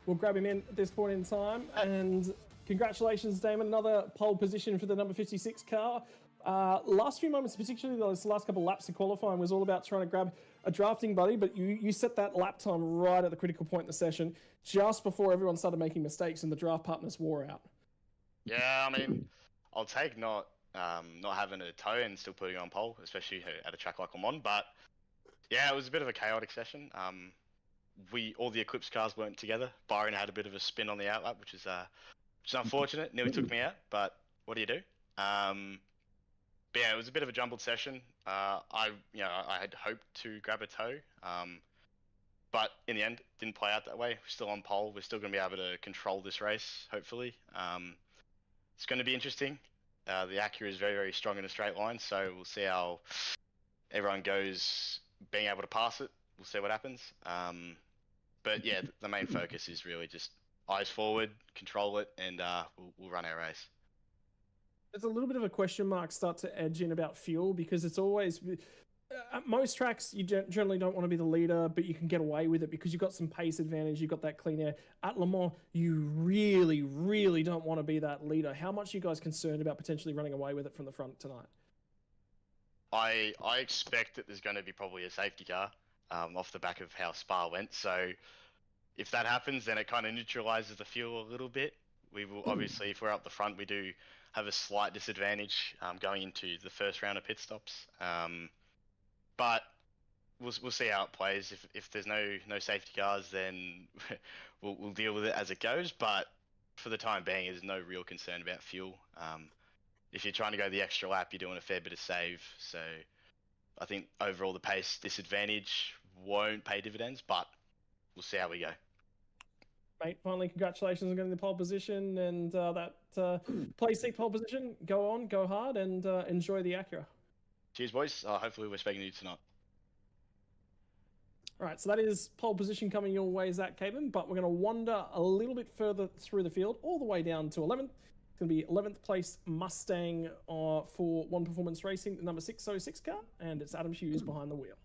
we'll grab him in at this point in time. And congratulations, Damon, another pole position for the number 56 car. Last few moments, particularly those last couple of laps of qualifying, was all about trying to grab a drafting buddy, but you set that lap time right at the critical point in the session, just before everyone started making mistakes and the draft partners wore out. Yeah, I mean, I'll take not having a toe and still putting on pole, especially at a track like I'm on. But yeah, it was a bit of a chaotic session. All the Eclipse cars weren't together. Byron had a bit of a spin on the outlap, which is unfortunate. Nearly took me out, but what do you do? But yeah, it was a bit of a jumbled session. I had hoped to grab a toe, but in the end, didn't play out that way. We're still on pole. We're still going to be able to control this race, hopefully. It's going to be interesting. The Acura is very, very strong in a straight line, so we'll see how everyone goes being able to pass it. We'll see what happens. But yeah, the main focus is really just eyes forward, control it, and we'll run our race. There's a little bit of a question mark start to edge in about fuel, because it's always, at most tracks, you generally don't want to be the leader, but you can get away with it because you've got some pace advantage, you've got that clean air. At Le Mans, you really, really don't want to be that leader. How much are you guys concerned about potentially running away with it from the front tonight? I expect that there's going to be probably a safety car off the back of how Spa went. So if that happens, then it kind of neutralizes the fuel a little bit. We will obviously, if we're up the front, we do have a slight disadvantage going into the first round of pit stops. But we'll see how it plays. If there's no safety cars, then we'll deal with it as it goes. But for the time being, there's no real concern about fuel. If you're trying to go the extra lap, you're doing a fair bit of save. So I think overall the pace disadvantage won't pay dividends, but we'll see how we go. Mate, finally, congratulations on getting the pole position and that place seat pole position. Go on, go hard, and enjoy the Acura. Cheers, boys. Hopefully we're speaking to you tonight. All right, so that is pole position coming your way, Zach Caban, but we're going to wander a little bit further through the field, all the way down to 11th. It's going to be 11th place Mustang for One Performance Racing, the number 606 car, and it's Adam Hughes behind the wheel.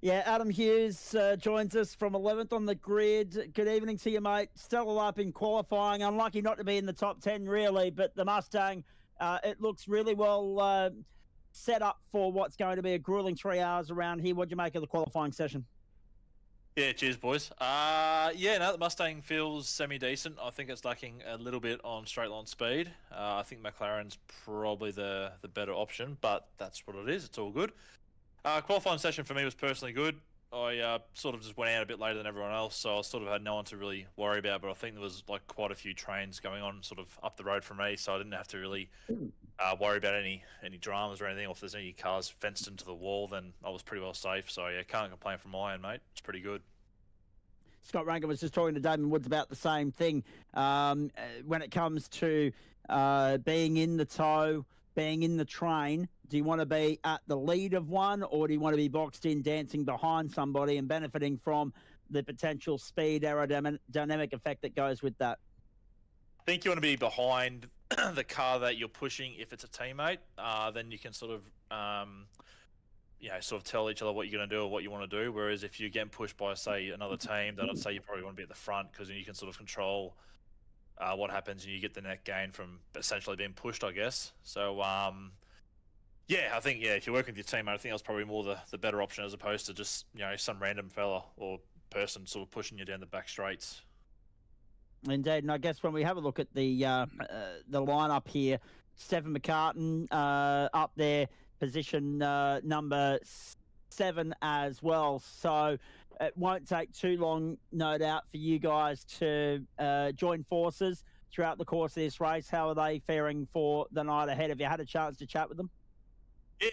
Yeah, Adam Hughes joins us from 11th on the grid. Good evening to you, mate. Stellar up in qualifying. Unlucky not to be in the top 10, really, but the Mustang, it looks really well set up for what's going to be a grueling 3 hours around here. What'd you make of the qualifying session? Yeah, cheers, boys. The Mustang feels semi-decent. I think it's lacking a little bit on straight line speed. I think McLaren's probably the better option, but that's what it is. It's all good. Qualifying session for me was personally good. I sort of just went out a bit later than everyone else, so I sort of had no one to really worry about. But I think there was like quite a few trains going on sort of up the road from me, so I didn't have to really worry about any dramas or anything. Or if there's any cars fenced into the wall, then I was pretty well safe. So yeah, can't complain from my end, mate. It's pretty good. Scott Rankin was just talking to Damon Woods about the same thing. When it comes to being in the tow, being in the train, do you want to be at the lead of one, or do you want to be boxed in dancing behind somebody and benefiting from the potential speed aerodynamic effect that goes with that? I think you want to be behind the car that you're pushing if it's a teammate. Then you can sort of sort of tell each other what you're going to do or what you want to do. Whereas if you're getting pushed by, say, another team, then I'd say you probably want to be at the front, because then you can sort of control what happens and you get the net gain from essentially being pushed, I guess. So, I think, if you're working with your teammate, I think that's probably more the better option, as opposed to just, some random fella or person sort of pushing you down the back straights. Indeed, and I guess when we have a look at the lineup here, Stephen McCartan up there, position number 7 as well. So it won't take too long, no doubt, for you guys to join forces throughout the course of this race. How are they faring for the night ahead? Have you had a chance to chat with them? Yeah,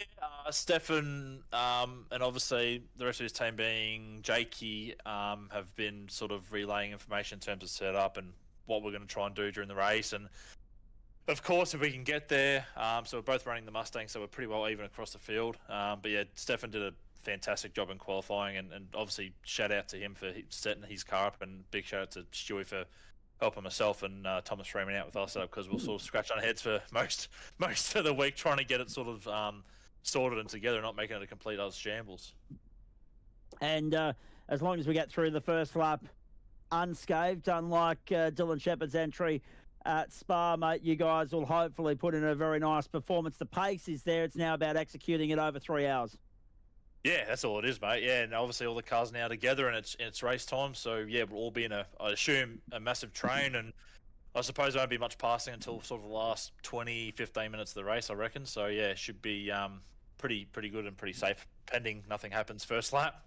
Stefan and obviously the rest of his team, being Jakey, have been sort of relaying information in terms of setup and what we're going to try and do during the race. And of course, if we can get there, so we're both running the Mustang, so we're pretty well even across the field. But yeah, Stefan did a fantastic job in qualifying, and obviously shout out to him for setting his car up, and big shout out to Stewie for helping myself and Thomas Freeman out with us, because we'll sort of scratch our heads for most of the week trying to get it sort of sorted and together, not making it a complete other shambles. And as long as we get through the first lap unscathed, unlike Dylan Shepherd's entry at Spa, mate, you guys will hopefully put in a very nice performance. The pace is there. It's now about executing it over 3 hours. Yeah, that's all it is, mate. Yeah, and obviously all the cars now together, and it's race time. So yeah, we'll all be in I assume, a massive train, and I suppose there won't be much passing until sort of the last 20, 15 minutes of the race, I reckon. So yeah, it should be pretty good and pretty safe, pending nothing happens first lap.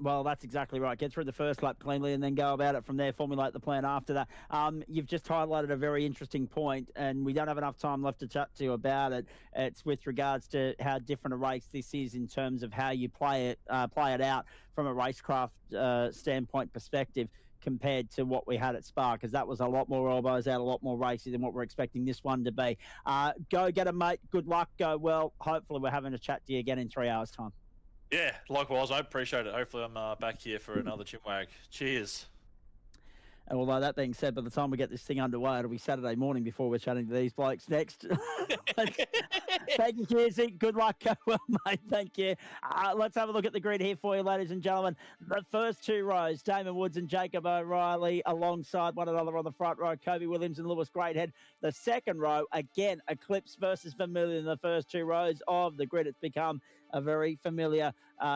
Well, that's exactly right. Get through the first lap cleanly and then go about it from there, formulate the plan after that. You've just highlighted a very interesting point, and we don't have enough time left to chat to you about it. It's with regards to how different a race this is in terms of how you play it out from a racecraft standpoint perspective compared to what we had at Spa, because that was a lot more elbows out, a lot more racy than what we're expecting this one to be. Go get 'em, mate. Good luck. Go well. Hopefully we're having a chat to you again in 3 hours' time. Yeah, likewise. I appreciate it. Hopefully I'm back here for another Chimwag. Cheers. And although that being said, by the time we get this thing underway, it'll be Saturday morning before we're chatting to these blokes next. Thank you, Kiersey. Good luck. Well, mate, thank you. Let's have a look at the grid here for you, ladies and gentlemen. The first 2 rows, Damon Woods and Jacob O'Reilly alongside one another on the front row, Kobe Williams and Lewis Greathead. The second row, again, Eclipse versus Familiar in the first 2 rows of the grid. It's become a very familiar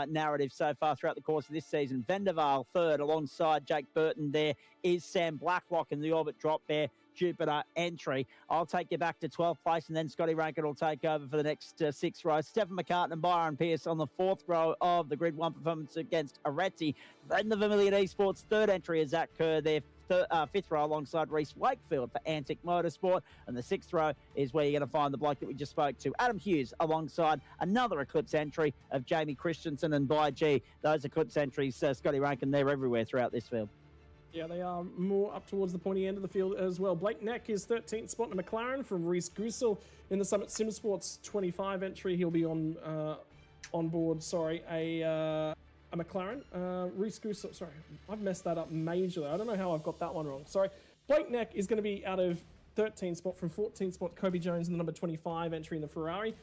narrative so far throughout the course of this season. Vendaval third alongside Jake Burton. There is Sam Blacklock in the orbit drop there. Jupiter entry. I'll take you back to 12th place, and then Scotty Rankin will take over for the next 6 rows. Stephen McCartan and Byron Pearce on the 4th row of the grid. 1 performance against Aretti. Then the Vermilion Esports third entry is Zach Kerr there. 5th row alongside Reese Wakefield for Antic Motorsport, and the 6th row is where you're going to find the bloke that we just spoke to, Adam Hughes, alongside another Eclipse entry of Jamie Christensen and By G. Those Eclipse entries, Scotty Rankin, they're everywhere throughout this field. Yeah, they are more up towards the pointy end of the field as well. Blake Neck is 13th spot in a McLaren from Reese Goosel in the Summit Simsports 25 entry. He'll be on board, a McLaren. Reese Goosel, sorry, I've messed that up majorly. I don't know how I've got that one wrong. Sorry. Blake Neck is going to be out of 13th spot from 14th spot. Kobe Jones in the number 25 entry in the Ferrari.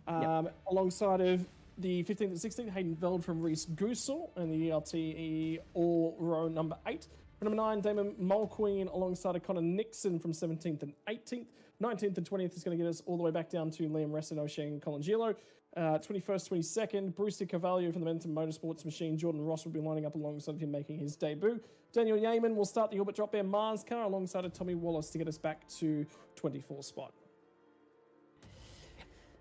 Alongside of the 15th and 16th, Hayden Veld from Reese Goosel and the ELTE all row number 8. For number 9, Damon Mulqueen alongside Connor Nixon from 17th and 18th. 19th and 20th is going to get us all the way back down to Liam Reston, O'Shea and Colin Gilo. 21st, 22nd, Brewster Carvalho from the Momentum Motorsports machine. Jordan Ross will be lining up alongside him making his debut. Daniel Yeaman will start the orbit drop there. Mars car alongside of Tommy Wallace to get us back to 24th spot.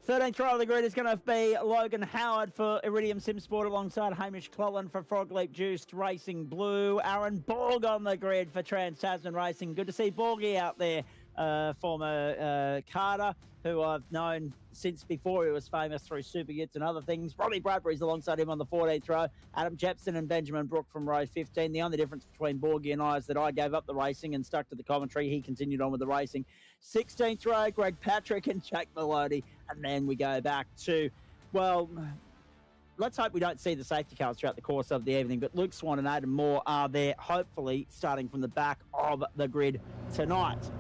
13th row of the grid is going to be Logan Howard for Iridium Sim Sport alongside Hamish Clellan for Frog Leap Juiced Racing Blue. Aaron Borg on the grid for Trans Tasman Racing. Good to see Borgie out there, former Carter, who I've known since before he was famous through Super Utes and other things. Robbie Bradbury's alongside him on the 14th row. Adam Jepson and Benjamin Brook from row 15. The only difference between Borgie and I is that I gave up the racing and stuck to the commentary. He continued on with the racing. 16th row, Greg Patrick and Jack Maloney. And then we go back to, well, let's hope we don't see the safety cars throughout the course of the evening. But Luke Swan and Adam Moore are there, hopefully starting from the back of the grid tonight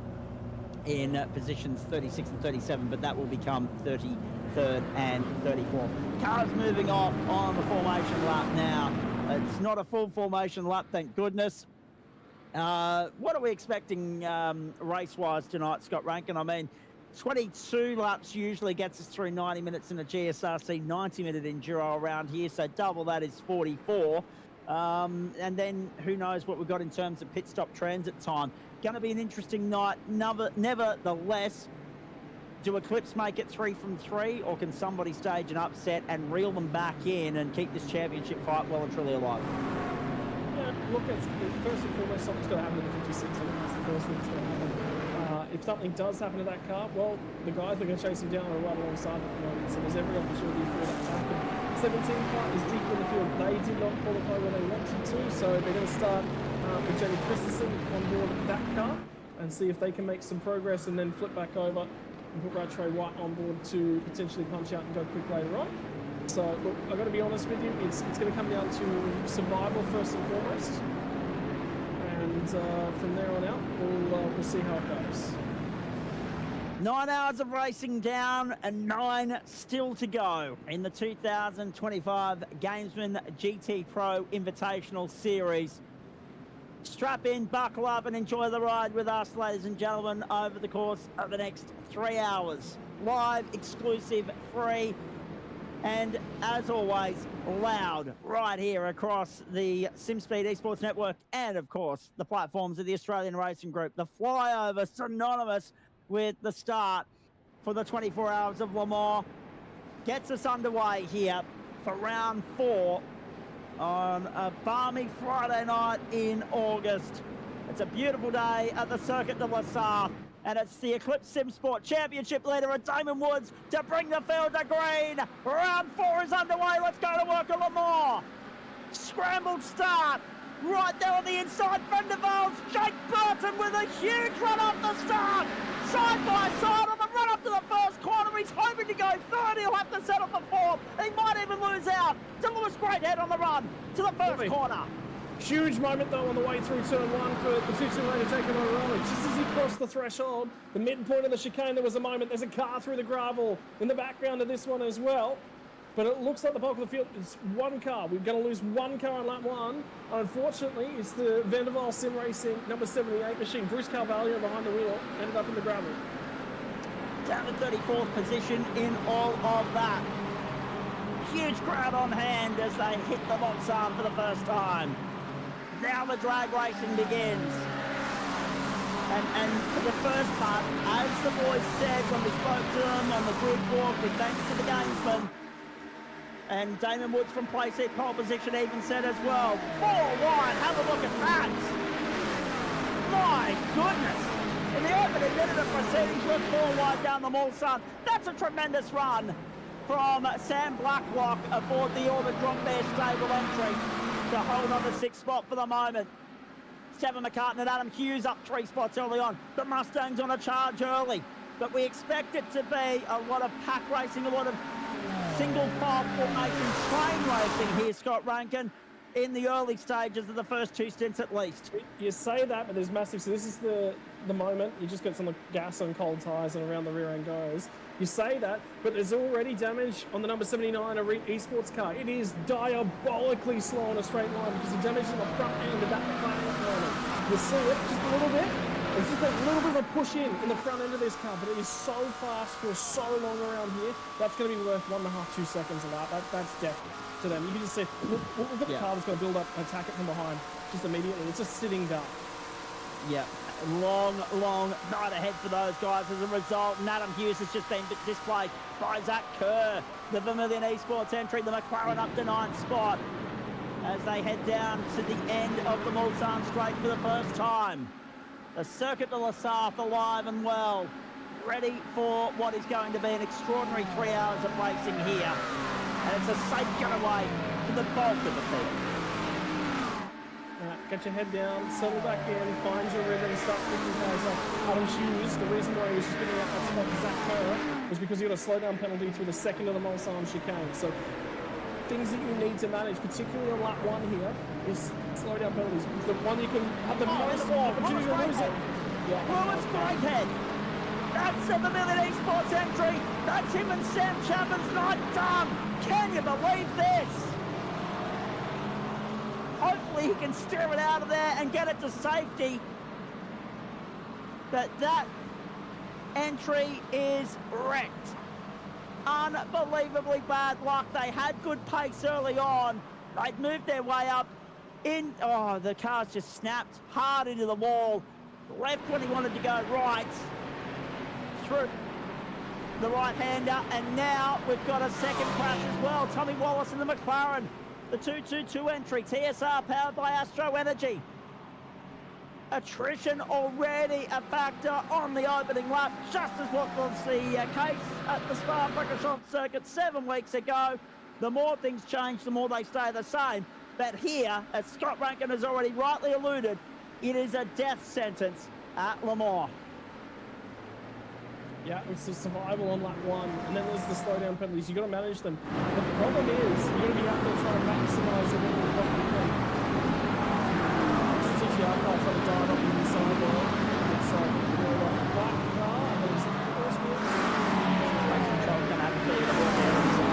in positions 36 and 37, but that will become 33rd and 34th. Cars moving off on the formation lap now. It's not a full formation lap, thank goodness. What are we expecting race-wise tonight, Scott Rankin? I mean, 22 laps usually gets us through 90 minutes in a GSRC 90-minute enduro around here, so double that is 44. And then who knows what we've got in terms of pit stop transit time. Going to be an interesting night. Nevertheless, do Eclipse make it 3 from 3, or can somebody stage an upset and reel them back in and keep this championship fight well and truly alive? Yeah, look, first and foremost, something's going to happen in the 56. I think that's the first thing that's going to happen. If something does happen to that car, well, the guys that are going to chase him down are right alongside him at the moment, so there's every opportunity for that to happen. 17 car is deep in the field. They did not qualify where they wanted to, so they're going to start with Jenny Christensen on board that car and see if they can make some progress and then flip back over and put Rattray White on board to potentially punch out and go quick later on. So, look, I've got to be honest with you, it's going to come down to survival first and foremost. And from there on out, we'll see how it goes. 9 hours of racing down and 9 still to go in the 2025 Gamesman GTPRO Invitational Series. Strap in, buckle up and enjoy the ride with us, ladies and gentlemen, over the course of the next 3 hours. Live, exclusive, free, and as always, loud right here across the SimSpeed Esports Network and, of course, the platforms of the Australian Racing Group. The flyover synonymous with the start for the 24 Hours of Le Mans gets us underway here for round 4 on a balmy Friday night in August. It's a beautiful day at the Circuit de la Sarthe, and it's the Eclipse Sim Sport Championship leader at Damon Woods to bring the field to green. Round 4 is underway. Let's go to work at Le Mans. Scrambled start. Right there on the inside, Van der Waals, Jake Burton with a huge run off the start. Side by side on the run up to the first corner. He's hoping to go third. He'll have to settle for 4th. He might even lose out to Lewis Greathead on the run to the first corner. Huge moment though on the way through turn 1 for the 2-2 to take him over. Just as he crossed the threshold, the midpoint of the chicane, there was a moment. There's a car through the gravel in the background of this one as well. But it looks like the bulk of the field is one car. We're going to lose one car on lap 1. Unfortunately, it's the Van der Waals Sim Racing number 78 machine. Bruce Carvalho behind the wheel ended up in the gravel. Down to 34th position in all of that. Huge crowd on hand as they hit the box arm for the first time. Now the drag racing begins. And for the first part, as the boys said when we spoke to them on the grid walk, with thanks to the gamesman, and Damon Woods from playseat pole position even said as well, 4 wide, have a look at that. My goodness. In the opening minute of proceedings, we're 4 wide down the Mulsanne. That's a tremendous run from Sam Blacklock aboard the Orbit Rock Bear stable entry to hold on the 6th spot for the moment. Stephen McCartan and Adam Hughes up 3 spots early on. The Mustangs on a charge early. But we expect it to be a lot of pack racing, a lot of single file formation train racing here, Scott Rankin, in the early stages of the first 2 stints at least. You say that, but there's massive. So this is the moment. You just got some gas on cold tyres and around the rear end goes. You say that, but there's already damage on the number 79 Elite Esports car. It is diabolically slow on a straight line because the damage on the front end of that McLaren. You see it just a little bit. It's just a little bit of a push in the front end of this car, but it is so fast for so long around here. That's going to be worth 1.5, 2 seconds a lap. That's death to them. You can just see, look at the car that's going to build up and attack it from behind just immediately. It's just sitting down. Yeah, long night ahead for those guys as a result. And Adam Hughes has just been displaced by Zach Kerr. The Vermilion Esports entry, the McLaren up to 9th spot as they head down to the end of the Mulsanne Straight for the first time. The Circuit de la Sarthe alive and well, ready for what is going to be an extraordinary 3 hours of racing here. And it's a safe getaway for the bulk of the field. Get your head down, settle back in, find your rhythm, start picking guys up. Adam Hughes, the reason why he was just giving up that spot to Zach Kerr was because he got a slowdown penalty through the second of the Mulsanne chicane. So things that you need to manage, particularly on lap 1 here, is slowdown penalties. The one you can have the most opportunity to lose it. Lewis Greathead. That's the Vermilion Esports entry. That's him and Sam Chapman's night done. Can you believe this? Hopefully he can steer it out of there and get it to safety. But that entry is wrecked. Unbelievably bad luck. They had good pace early on. They'd moved their way up in. Oh, the car's just snapped hard into the wall. Left when he wanted to go right. Through the right-hander. And now we've got a second crash as well. Tommy Wallace in the McLaren. The 222 entry. TSR powered by Astro Energy. Attrition already a factor on the opening lap, just as what was the case at the Spa-Francorchamps circuit 7 weeks ago. The more things change, the more they stay the same. But here, as Scott Rankin has already rightly alluded, it is a death sentence at Le Mans. Yeah, it's the survival on lap 1, and then there's the slowdown penalties. You've got to manage them. But the problem is, you've got to be out there trying to maximise everything you possibly can. It's the TTR car trying to dive up the inside there. It's going off the black car, and then it's the first wheel. Race control going to have to be the ball there.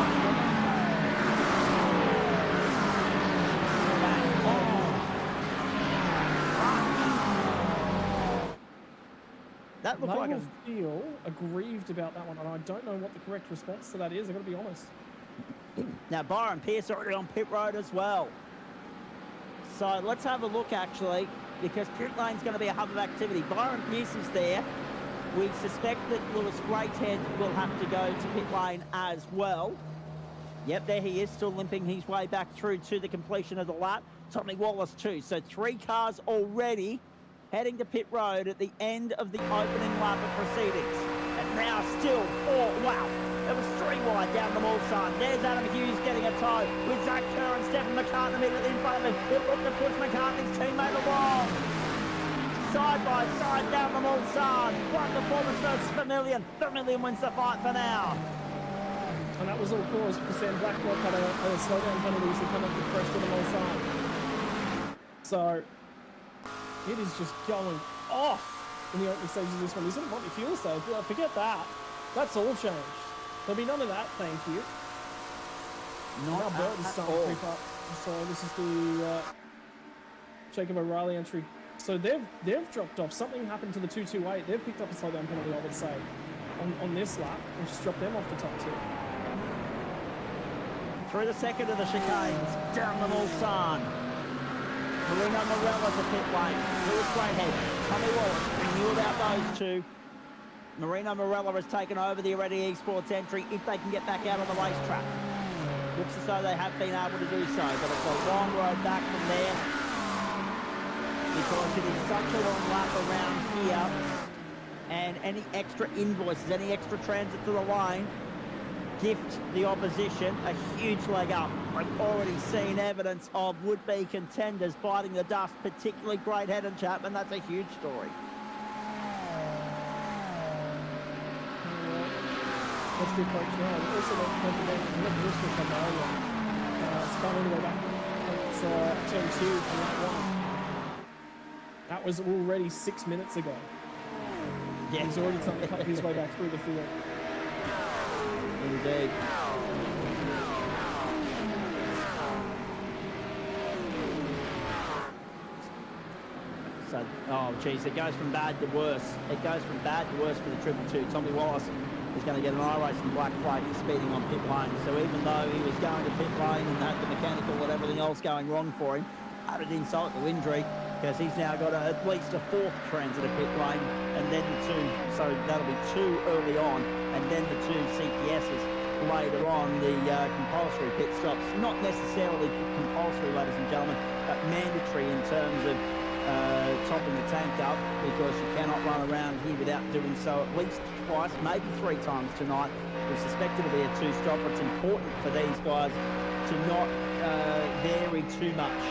That looked like I feel aggrieved about that one, and I don't know what the correct response to that is, I've got to be honest. Now, Byron Pierce already on pit road as well. So let's have a look, actually, because pit lane's going to be a hub of activity. Byron Pierce is there. We suspect that Lewis Greathead will have to go to pit lane as well. Yep, there he is, still limping his way back through to the completion of the lap. Tommy Wallace too. So 3 cars already heading to pit road at the end of the opening lap of proceedings. And now still 4, wow, it was 3 wide down the Mulsanne. There's Adam Hughes getting a tow with Zach Kerr and Stephen McCartney immediately in front of him. It looked to push McCartney's teammate along. Side by side down the Mulsanne. What performance versus Vermilion. Vermilion wins the fight for now. And that was all caused because Sam Blacklock had a slowdown penalty to come off the crest of the Mulsanne. So it is just going off in the opening stages of this one. Isn't what it feels though. Forget that. That's all changed. There'll be none of that, thank you. Not now Burton's starting to creep up. So this is the Jacob O'Reilly entry. So they've dropped off. Something happened to the 228. They've picked up a slowdown penalty, I would say, on this lap, and just dropped them off the top 2. Through the second of the chicanes, down the Mulsanne. Marino Morella to pit lane. Lewis Greathead, Tommy Wallace. We knew about those two. Marino Morella has taken over the Already Esports entry if they can get back out on the racetrack. Looks as though they have been able to do so, but it's a long road back from there because it is such a long lap around here, and any extra invoices, any extra transit to the line gift the opposition a huge leg up. I've already seen evidence of would-be contenders biting the dust, particularly Greathead and Chapman. That's a huge story. What's the approach now? Also, don't forget, look at this one come over. Spun all the way back. It's turn 2 on lap 1. That was already 6 minutes ago. Yeah. He's already trying to cut his way back through the field. Indeed. So, oh geez, it goes from bad to worse. It goes from bad to worse for the 222. Tommy Wallace is going to get an iRacing black flag for speeding on pit lane. So even though he was going to pit lane and had the mechanical and everything else going wrong for him, added insult to injury, because he's now got at least a fourth transit pit lane, and then the two, so that'll be two early on, and then the two CPSs later on, the compulsory pit stops. Not necessarily compulsory, ladies and gentlemen, but mandatory in terms of topping the tank up, because you cannot run around here without doing so at least twice, maybe three times tonight. We suspect it'll be a two-stopper. It's important for these guys to not vary too much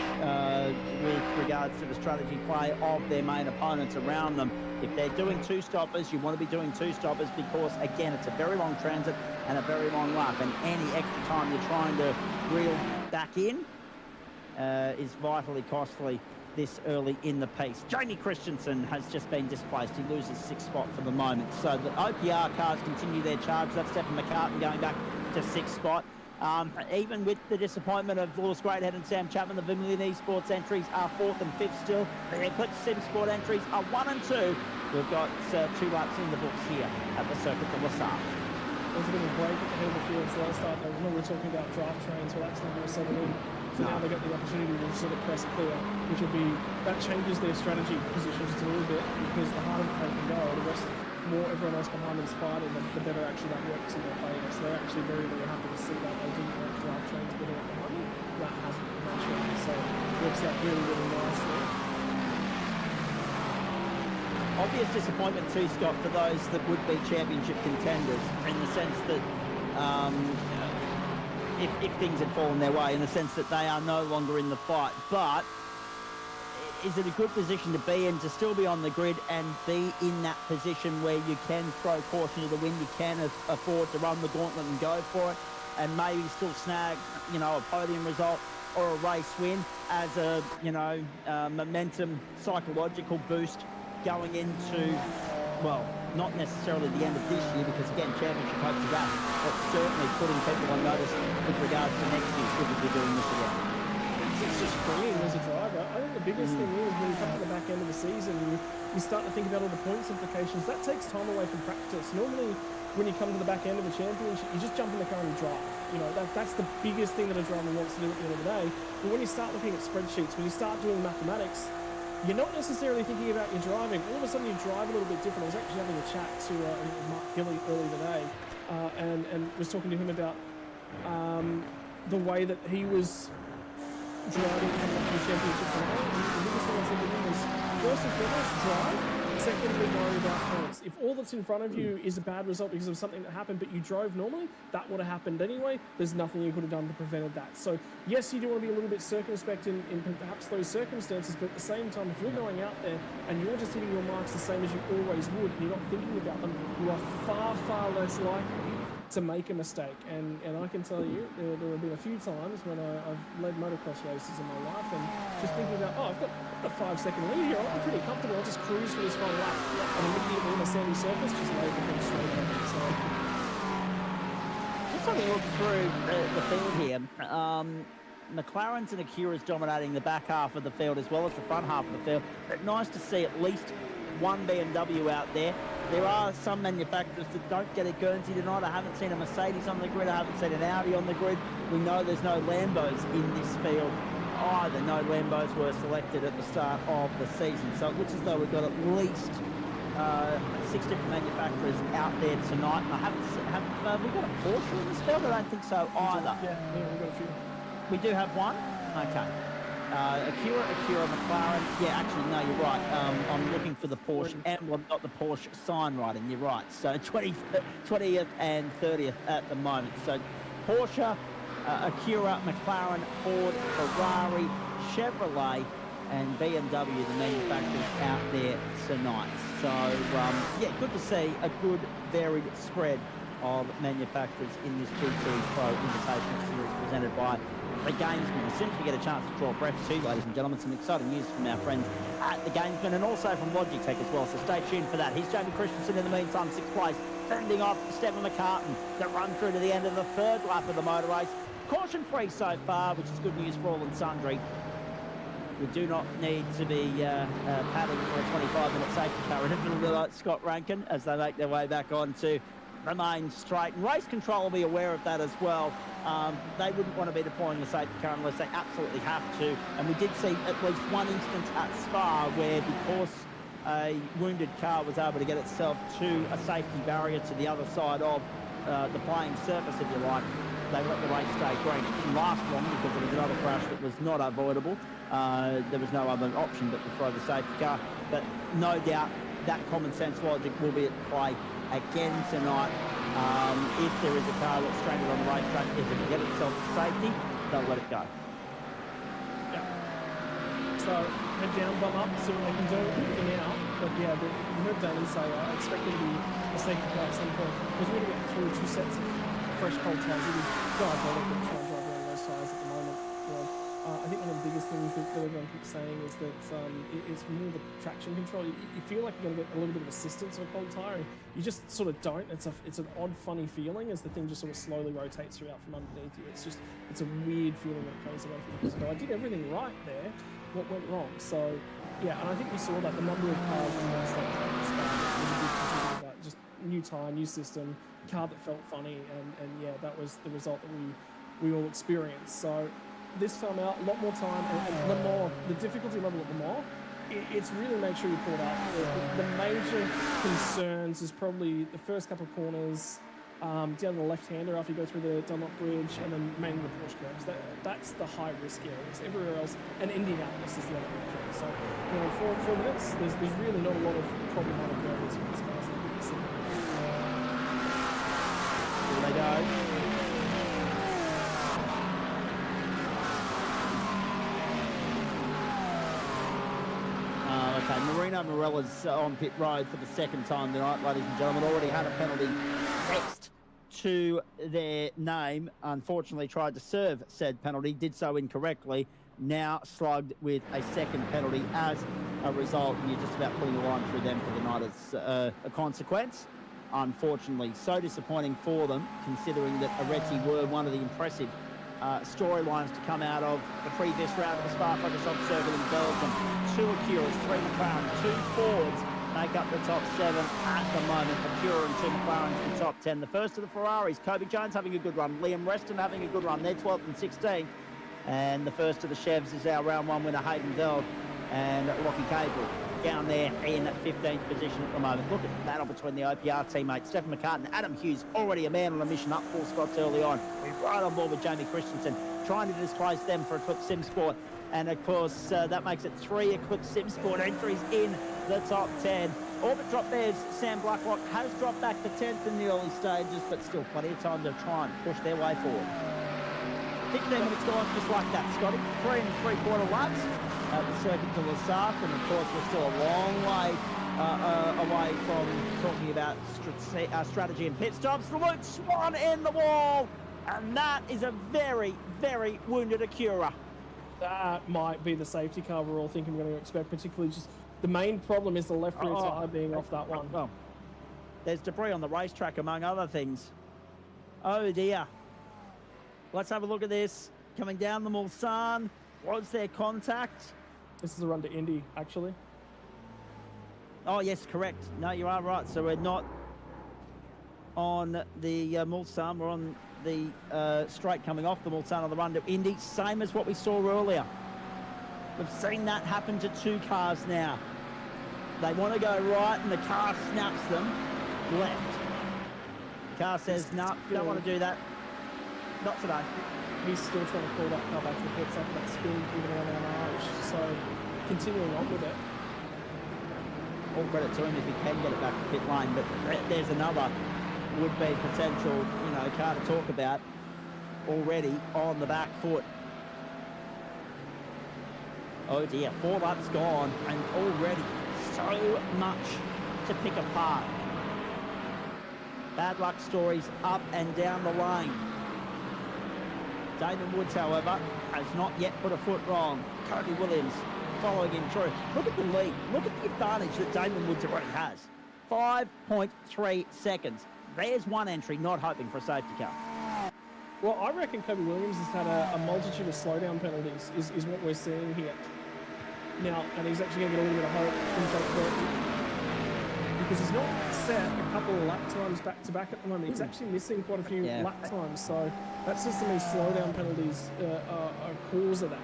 with regards to the strategy play of their main opponents around them. If they're doing two-stoppers, you want to be doing two-stoppers because, again, it's a very long transit and a very long lap, and any extra time you're trying to reel back in is vitally costly this early in the piece. Jamie Christensen has just been displaced. He loses sixth spot for the moment. So the OPR cars continue their charge. That's Stephen McCartan going back to sixth spot. Even with the disappointment of Lewis Greathead and Sam Chapman, the Vermilion Esports entries are fourth and fifth still. The Eclipse Sim Sport entries are 1 and 2. We've got 2 laps in the books here at the Circuit de la Sarthe. There's a bit of a break at the head of the field, so I'll start there. Remember, we're talking about draft trains, well, that's not going to settle in. So now they get the opportunity to sort of press clear, which will be, that changes their strategy positions just a little bit, because the harder they can go, the rest, more everyone else behind them's fighting, the better actually that works in their favour. So they're actually very, very happy to see that. They didn't want draft trains getting up behind them. That hasn't eventually, so it works out really, really nicely. Obvious disappointment too, Scott, for those that would be championship contenders, in the sense that if things had fallen their way, in the sense that they are no longer in the fight. But is it a good position to be in, to still be on the grid and be in that position where you can throw caution to the wind, you can afford to run the gauntlet and go for it, and maybe still snag, you know, a podium result or a race win as a, you know, momentum psychological boost going into, well, not necessarily the end of this year, because again, championship hopes are up, but certainly putting people on notice with regards to next year, should we be doing this again. It's just freeing as a driver. I think the biggest thing is when you come to the back end of the season, you start to think about all the points implications. That takes time away from practice. Normally, when you come to the back end of a championship, you just jump in the car and drive. You know, that's the biggest thing that a driver wants to do at the end of the day. But when you start looking at spreadsheets, when you start doing mathematics, you're not necessarily thinking about your driving. All of a sudden, you drive a little bit different. I was actually having a chat to Mark Gilly early today, and was talking to him about the way that he was driving coming up to the championship finale. The biggest thing I said to him was, first and foremost, drive. Secondly, worry about points. If all that's in front of you is a bad result because of something that happened, but you drove normally, that would have happened anyway. There's nothing you could have done to prevent that. So yes, you do want to be a little bit circumspect in perhaps those circumstances, but at the same time, if you're going out there and you're just hitting your marks the same as you always would, and you're not thinking about them, you are far, far less likely to make a mistake. And I can tell you, there have been a few times when I've led motocross races in my life, and just thinking about, oh, I've got a 5-second lead here, I'm pretty comfortable, I'll just cruise for this final lap, and immediately on a sandy surface, just lay the thing straight on. So just having a look through the field here, McLaren's and Acura's dominating the back half of the field as well as the front half of the field, but nice to see at least one BMW out there. There are some manufacturers that don't get a Guernsey tonight. I haven't seen a Mercedes on the grid. I haven't seen an Audi on the grid. We know there's no Lambos in this field either. No Lambos were selected at the start of the season. So it looks as though we've got at least 6 different manufacturers out there tonight. And I have we got a Porsche in this field? I don't think so either. Yeah, we've got a few. We do have one? Okay. Acura, McLaren. Yeah, actually, no, you're right. I'm looking for the Porsche emblem, not the Porsche sign writing. You're right. So 20th and 30th at the moment. So Porsche, Acura, McLaren, Ford, Ferrari, Chevrolet, and BMW, the manufacturers out there tonight. So, yeah, good to see a good, varied spread of manufacturers in this GTPRO Invitational Series presented by the Gamesman. As soon as we get a chance to draw breath too, ladies and gentlemen, some exciting news from our friends at the Gamesman and also from Logitech as well, so stay tuned for that. Here's Jamie Christensen in the meantime, 6th place, fending off Stephen McCartan that run through to the end of the 3rd lap of the motor race. Caution free so far, which is good news for all and sundry. We do not need to be padding for a 25-minute safety car, and like Scott Rankin as they make their way back onto the main straight. And race control will be aware of that as well. They wouldn't want to be deploying a safety car unless they absolutely have to. And we did see at least one instance at Spa where, because a wounded car was able to get itself to a safety barrier to the other side of the playing surface, if you like, they let the race stay green. It didn't last long because there was another crash that was not avoidable. There was no other option but to throw the safety car. But no doubt that common sense logic will be at play again tonight. If there is a car that's stranded on the racetrack, if it can get itself to safety, they'll let it go. Yeah. So head down, bum up, see what they can do for now. But yeah, you heard Damon say, I expect there to be a safety car at some point, because we're going to get through 2 sets of fresh cold tyres. It is diabolical to try and drive around those tyres at the moment. You know, I think one of the biggest things that everyone keeps saying is that it's more the traction control. You feel like you're going to get a little bit of assistance on a cold tyre, and you just sort of don't. It's an odd, funny feeling as the thing just sort of slowly rotates throughout from underneath you. It's a weird feeling when it comes away from the physical. I did everything right there. What went wrong? So yeah, and I think we saw that the number of cars in the States like this was a big contributor to that. Just new tyre, new system, car that felt funny, and yeah, that was the result that we all experienced. So this time out, a lot more time, and Le Mans, the difficulty level at Le Mans, it's really make sure you pull it up. The major concerns is probably the first couple of corners, down the left-hander after you go through the Dunlop Bridge, and then mainly the Porsche curves. That's the high-risk areas. Everywhere else, and Indianapolis is the other big curve. So, you know, 4 minutes, there's really not a lot of problematic areas for these cars that we can see. Here they go. Okay, Marino Morella's on pit road for the second time tonight, ladies and gentlemen. Already had a penalty next to their name. Unfortunately, tried to serve said penalty, did so incorrectly. Now slugged with a second penalty as a result. And you're just about pulling the line through them for the night as a consequence. Unfortunately, so disappointing for them, considering that Areti were one of the impressive storylines to come out of the previous round of the Spa-Francorchamps circuit in Belgium. 2 Acuras, 3 McLaren, 2 Fords make up the top 7 at the moment. Acura and 2 McLarens the top 10. The first of the Ferraris, Kobe Jones having a good run, Liam Reston having a good run. They're 12th and 16th. And the first of the Chevs is our round 1 winner, Hayden Veld, and Rocky Cable down there in 15th position at the moment. Look at the battle between the OPR teammates, Stephen McCartan, Adam Hughes, already a man on a mission up 4 spots early on. We're right on board with Jamie Christensen, trying to displace them for Eclipse Sim Sport. And of course, that makes it 3 Eclipse Sim Sport entries in the top 10. Orbit drop there's Sam Blacklock, has dropped back to 10th in the early stages, but still plenty of time to try and push their way forward. 15 minutes gone just like that, Scotty. 3 3/4 laps at the Circuit de la Sarthe, and of course we're still a long way away from talking about strategy and pit stops. The Luke Swan in the wall, and that is a very, very wounded Acura. That might be the safety car we're all thinking we're going to expect, particularly just the main problem is the left rear tyre being off that one. Well, there's debris on the racetrack, among other things. Oh dear. Let's have a look at this. Coming down the Mulsanne. Was there contact? This is a run to Indy, actually. Oh, yes, correct. No, you are right. So we're not on the Mulsanne. We're on the straight coming off the Mulsanne on the run to Indy. Same as what we saw earlier. We've seen that happen to 2 cars now. They want to go right, and the car snaps them left. The car says, no, you don't want to do that. Not today. He's still trying to pull that car back to the pits after that spin, even around an arch. So, continuing on with it. All credit to him if he can get it back to pit lane, but there's another would-be potential, car to talk about already on the back foot. Oh dear, 4 laps gone, and already so much to pick apart. Bad luck stories up and down the lane. Damon Woods, however, has not yet put a foot wrong. Cody Williams following him through. Look at the lead. Look at the advantage that Damon Woods already has. 5.3 seconds. There's one entry, not hoping for a safety car. Well, I reckon Kobe Williams has had a multitude of slowdown penalties, is what we're seeing here. Now, and he's actually going to get a little bit of hope from Jake Burton, because he's not set a couple of lap times back to back at the moment. He's actually missing quite a few lap times, so that says to me slowdown penalties are a cause of that,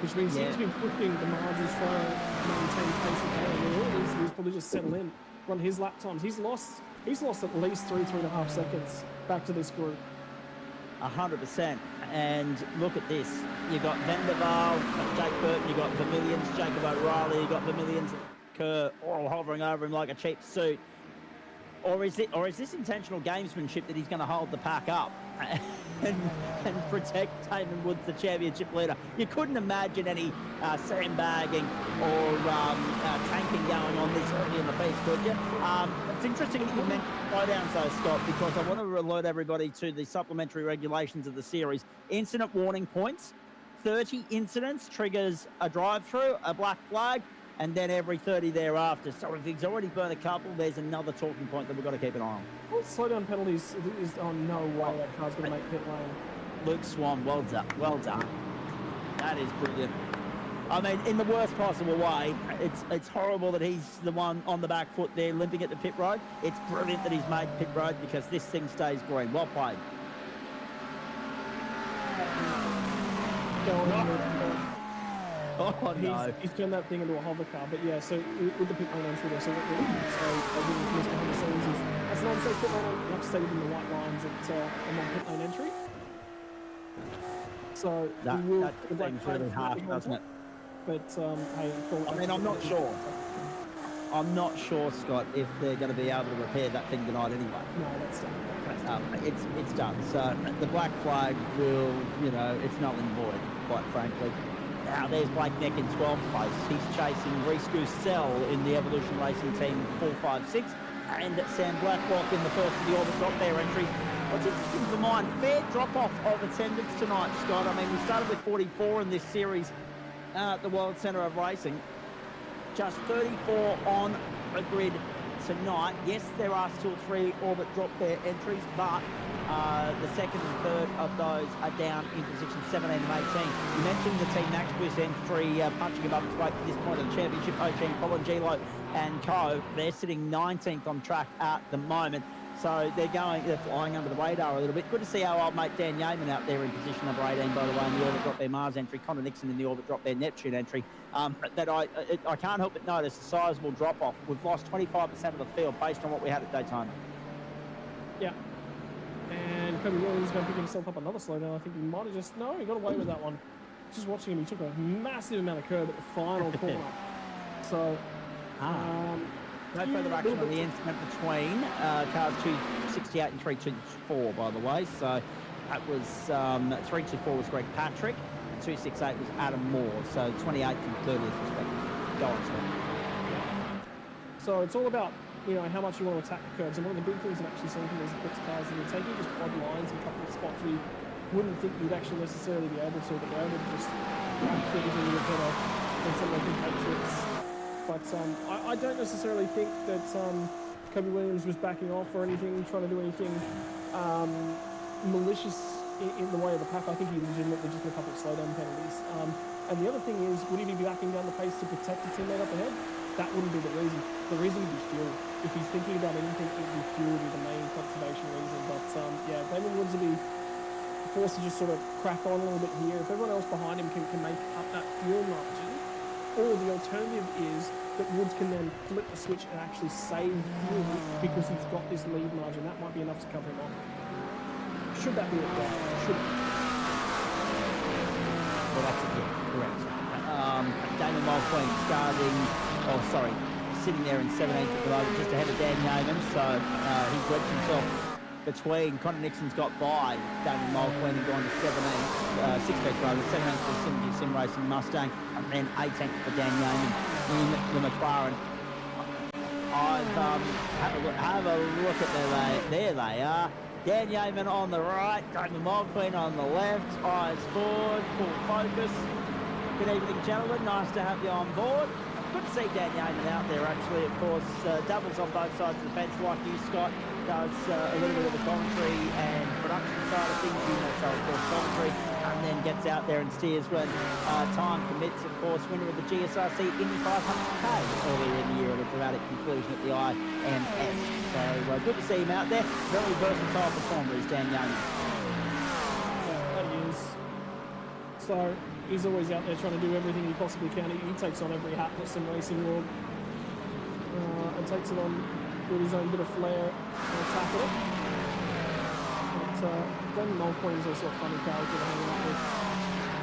which means he's been pushing the margins trying to maintain pace and power. And all he's probably just settle in, run his lap times. He's lost at least 3.5 seconds back to this group. 100%. And look at this. You got Vandervaal, Jake Burton, you got Vermillions, Jacob O'Reilly, you got Vermillions, Kerr, all hovering over him like a cheap suit. Or is this intentional gamesmanship that he's going to hold the pack up and protect Damon Woods, the championship leader? You couldn't imagine any sandbagging or tanking going on this early in the piece, could you? It's interesting that you mentioned slowdowns though, Scott, because I want to alert everybody to the supplementary regulations of the series. Incident warning points. 30 incidents triggers a drive-through, a black flag, and then every 30 thereafter. So if he's already burned a couple, there's another talking point that we've got to keep an eye on. Well, slowdown penalties is, oh no way that car's going to make pit lane. Luke Swan, well done, well done. That is brilliant. I mean, in the worst possible way, it's horrible that he's the one on the back foot there limping at the pit road. It's brilliant that he's made pit road because this thing stays green. Well played. Oh, no. He's turned that thing into a hover car, but yeah, so with the pit lane entry there, so Williams missed behind the scenes is, as an unsafe pit lane, you have to stay within the white lines at a pit lane entry. So that thing's really harsh, doesn't it? But hey, I mean, I'm not sure. I'm not sure, Scott, if they're going to be able to repair that thing tonight anyway. No, that's done. It's done. So the black flag will, it's null and void, quite frankly. Now there's Blake Neck in 12th place. He's chasing Reese Goosell in the Evolution Racing Team 456, and Sam Blacklock in the first of the Orbit Drop Bear entries. What's interesting for mine, fair drop-off of attendance tonight, Scott. I mean, we started with 44 in this series at the World Centre of Racing. Just 34 on the grid tonight. Yes, there are still 3 Orbit Drop Bear entries, but the second and third of those are down in position 17 and 18. You mentioned the Team Max Boost entry punching above its weight to this point of the championship. O'Sheen, Colangelo and Co. They're sitting 19th on track at the moment. So they're flying under the radar a little bit. Good to see our old mate Dan Yeaman out there in position number 18, by the way, in the Orbit Drop Bear Mars entry. Connor Nixon in the Orbit Drop Bear Neptune entry. That I can't help but notice a sizable drop-off. We've lost 25% of the field based on what we had at Daytona. Yeah. And Kobe Williams is going to pick himself up another slowdown. I think he might have he got away with that one. Just watching him, he took a massive amount of curb at the final corner. So, no further action on the incident between cars 268 and 324, by the way. So that was 324 was Greg Patrick, and 268 was Adam Moore. So 28th and 30th respectively. Go on, Scott. So it's all about how much you want to attack the curbs. And one of the big things I've actually seen from these Eclipse cars is they're taking just odd lines in a couple of spots where you wouldn't think you'd actually necessarily be able to, but they're able to just fit into a little better than some of the compatriots. But I don't necessarily think that Kobe Williams was backing off or anything, trying to do anything malicious in the way of the pack. I think he legitimately just got a couple of slowdown penalties. And the other thing is, would he be backing down the pace to protect the teammate up ahead? That wouldn't be the reason. The reason would be fuel. If he's thinking about anything, it would be fuel would be the main conservation reason. But yeah, Damon Woods will be forced to just sort of crack on a little bit here. If everyone else behind him can make up that fuel margin, or the alternative is that Woods can then flip the switch and actually save fuel because he's got this lead margin. That might be enough to cover him off. Should that be required? Should it? Well, that's correct. Damon Mulqueen sitting there in 17th at the moment, just ahead of Dan Yeaman. So he's wedged himself between. Connor Nixon's got by Damon Mulqueen and gone to 17th, 16th rather, 17th for Synergy Sim Racing Mustang, and then 18th for Dan Yeaman in the McLaren. Have a look at there they are. Dan Yeaman on the right, Damon Mulqueen on the left, eyes forward, full focus. Good evening, gentlemen. Nice to have you on board. good to see Dan Yeaman out there, actually. Of course, doubles on both sides of the fence, like you, Scott. Does a little bit of the commentary and production side of things, you know, so of course commentary, and then gets out there and steers when time permits. Of course, winner of the GSRC Indy 500K earlier in the year at a dramatic conclusion at the IMS. So good to see him out there. Very versatile performer is Dan Yeaman. That he is. So he's always out there trying to do everything he possibly can. He takes on every hat in the sim racing world and takes it on with his own bit of flair and attack it. But Brendan Mulqueen is also a funny character to hang out with.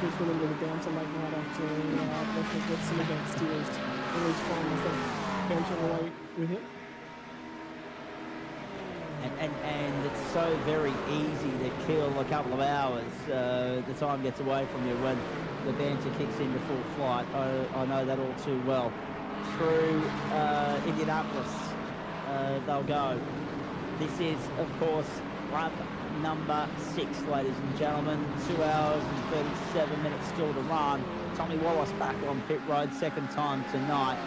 Good for them to the banter late night after they get some events to his. Always find myself bantering away with him. And it's so very easy to kill a couple of hours. The time gets away from you when the banter kicks into full flight. I know that all too well. Through Indianapolis, they'll go. This is, of course, lap number 6, ladies and gentlemen. 2 hours and 37 minutes still to run. Tommy Wallace back on pit road, second time tonight.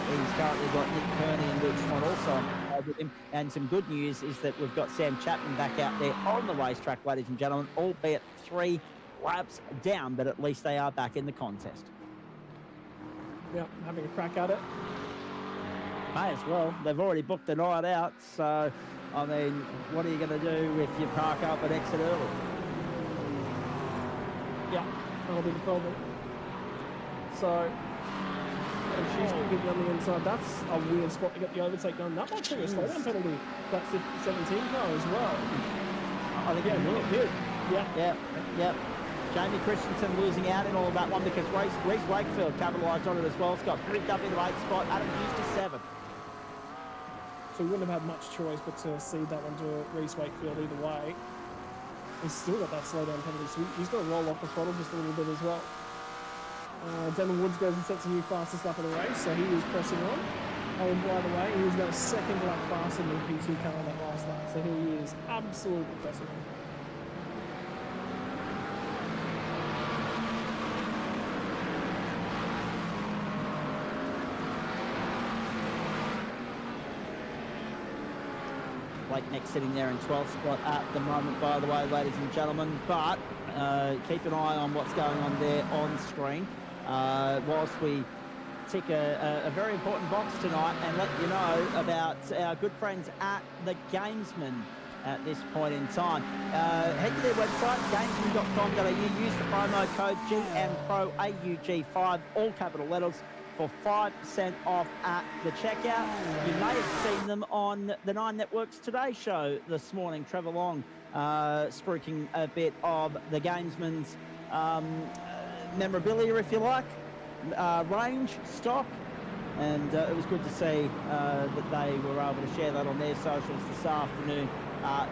He's currently got Nick Kearney and Luke Swan also on with him. And some good news is that we've got Sam Chapman back out there on the racetrack, ladies and gentlemen, albeit 3 laps down, but at least they are back in the contest. Yeah, having a crack at it. May as well. They've already booked the night out, so, I mean, what are you going to do if you park up and exit early? Yeah, that'll be the problem. So, if she's going to get on the inside, that's a weird spot to get the overtake done. That might trigger a slowdown penalty. That's the 17 car as well. I think it will. Yeah. Yep. Jamie Christensen losing out in all of that one because Reece Wakefield capitalised on it as well. Scott picked up into 8th spot. Adam Hughes to 7th. So we wouldn't have had much choice but to cede that one to Reece Wakefield either way. He's still got that slowdown penalty, so he's got to roll off the throttle just a little bit as well. Damon Woods goes and sets a new fastest lap of the race, so he was pressing on. Oh, and by the way, he was now second lap faster than the P2 car on that last lap, so here he is, absolutely pressing on. Blake Neck sitting there in 12th spot at the moment, by the way, ladies and gentlemen. But keep an eye on what's going on there on screen. Whilst we tick a very important box tonight and let you know about our good friends at the Gamesman at this point in time. Head to their website, gamesman.com.au. Use the promo code GMPROAUG5, all capital letters, for 5% off at the checkout. You may have seen them on the 9 Networks Today show this morning. Trevor Long spruiking a bit of the Gamesman's memorabilia, if you like, range, stock. And it was good to see that they were able to share that on their socials this afternoon.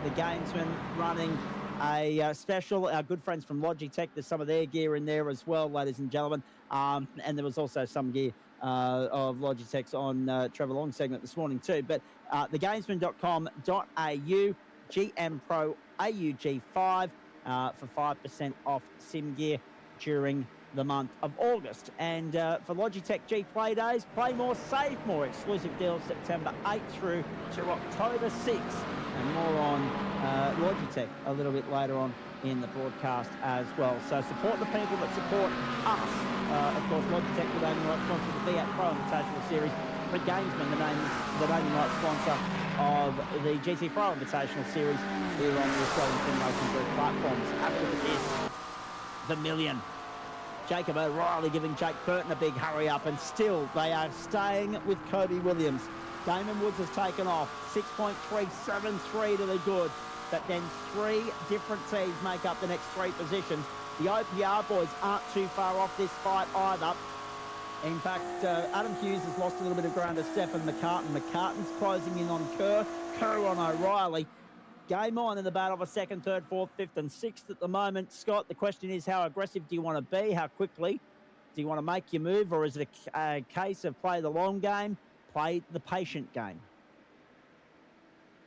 The Gamesman running a special. Our good friends from Logitech, there's some of their gear in there as well, ladies and gentlemen. And there was also some gear of Logitech's on Trevor Long's segment this morning too. But thegamesman.com.au, GMPRO AUG5 for 5% off sim gear during the month of August. And for Logitech G Play Days, play more, save more. Exclusive deals September 8th through to October 6th. And more on Logitech a little bit later on in the broadcast as well. So support the people that support us. Of course, Logitech, the naming rights sponsor of the GTPRO Invitational Series. The Gamesman, the naming rights sponsor of the GTPRO Invitational Series here on the Australian Sim Racing Group platforms. Have a look at this. Vermilion. Jacob O'Reilly giving Jake Burton a big hurry up, and still they are staying with Kobe Williams. Damon Woods has taken off, 6.373 to the good, but then 3 different teams make up the next 3 positions. The OPR boys aren't too far off this fight either. In fact, Adam Hughes has lost a little bit of ground to Stefan McCartan. McCartan's closing in on Kerr on O'Reilly. Game on in the battle for 2nd, 3rd, 4th, 5th and 6th at the moment. Scott, the question is, how aggressive do you want to be? How quickly do you want to make your move? Or is it a case of play the long game, play the patient game?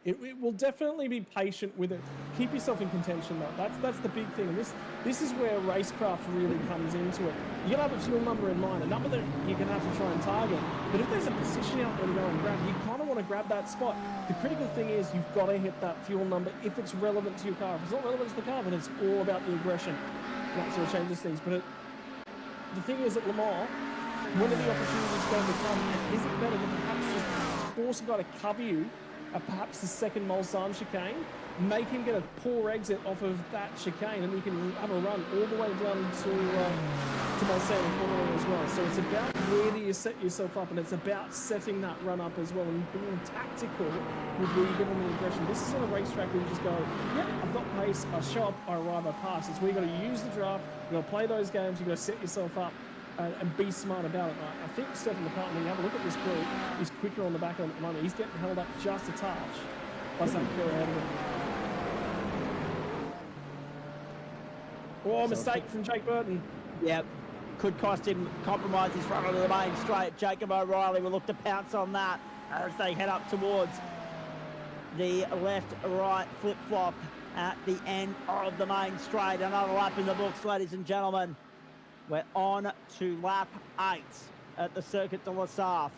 It will definitely be patient with it. Keep yourself in contention though. That's the big thing. And this is where racecraft really comes into it. You're gonna have a fuel number in mind, a number that you're gonna have to try and target. But if there's a position out there to go and grab, you kind of want to grab that spot. The critical thing is you've got to hit that fuel number if it's relevant to your car. If it's not relevant to the car, then it's all about the aggression. That sort of changes things. But the thing is at Le Mans, when are the opportunities going to come? And is it better to perhaps just force a guy to cover you at perhaps the second Mulsanne chicane, make him get a poor exit off of that chicane, and you can have a run all the way down to Mulsanne corner as well. So it's about where do you set yourself up, and it's about setting that run up as well and being tactical with where you get on the aggression. This is on a racetrack where you just go, yeah, I've got pace, I show up, I arrive, I pass. It's where you've got to use the draft, you've got to play those games, you've got to set yourself up and be smart about it. I think Stefan McCartney, when you have a look at this crew, he's quicker on the back end at the moment. He's getting held up just a touch by some crew ahead of him. Oh, mistake from Jake Burton. Yep. Could cost him, compromise his run onto the main straight. Jacob O'Reilly will look to pounce on that as they head up towards the left-right flip-flop at the end of the main straight. Another lap in the books, ladies and gentlemen. We're on to lap 8 at the Circuit de la Sarthe.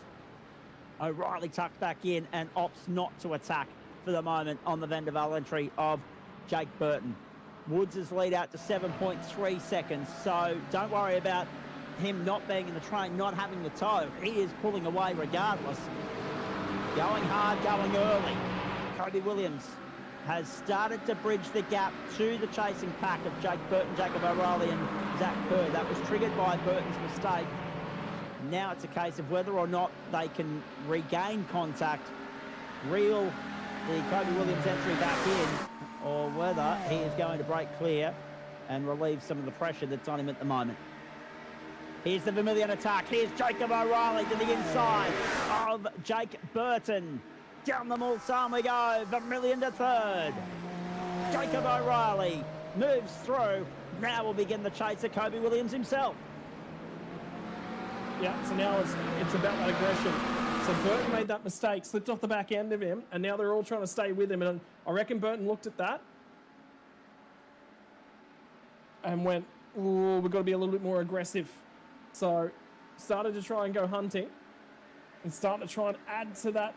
O'Reilly tucked back in and opts not to attack for the moment on the Vendaval entry of Jake Burton. Woods' lead out to 7.3 seconds, so don't worry about him not being in the train, not having the tow. He is pulling away regardless. Going hard, going early. Cody Williams has started to bridge the gap to the chasing pack of Jake Burton, Jacob O'Reilly and Zach Kerr. That was triggered by Burton's mistake. Now it's a case of whether or not they can regain contact, reel the Cody Williams entry back in, or whether he is going to break clear and relieve some of the pressure that's on him at the moment. Here's the Vermilion attack. Here's Jacob O'Reilly to the inside of Jake Burton. Down the Mulsanne we go. Vermilion to third. Jacob O'Reilly moves through. Now will begin the chase of Kobe Williams himself. Yeah, so now it's about that aggression. So Burton made that mistake, slipped off the back end of him, and now they're all trying to stay with him. And I reckon Burton looked at that and went, "Ooh, we've got to be a little bit more aggressive." So started to try and go hunting and starting to try and add to that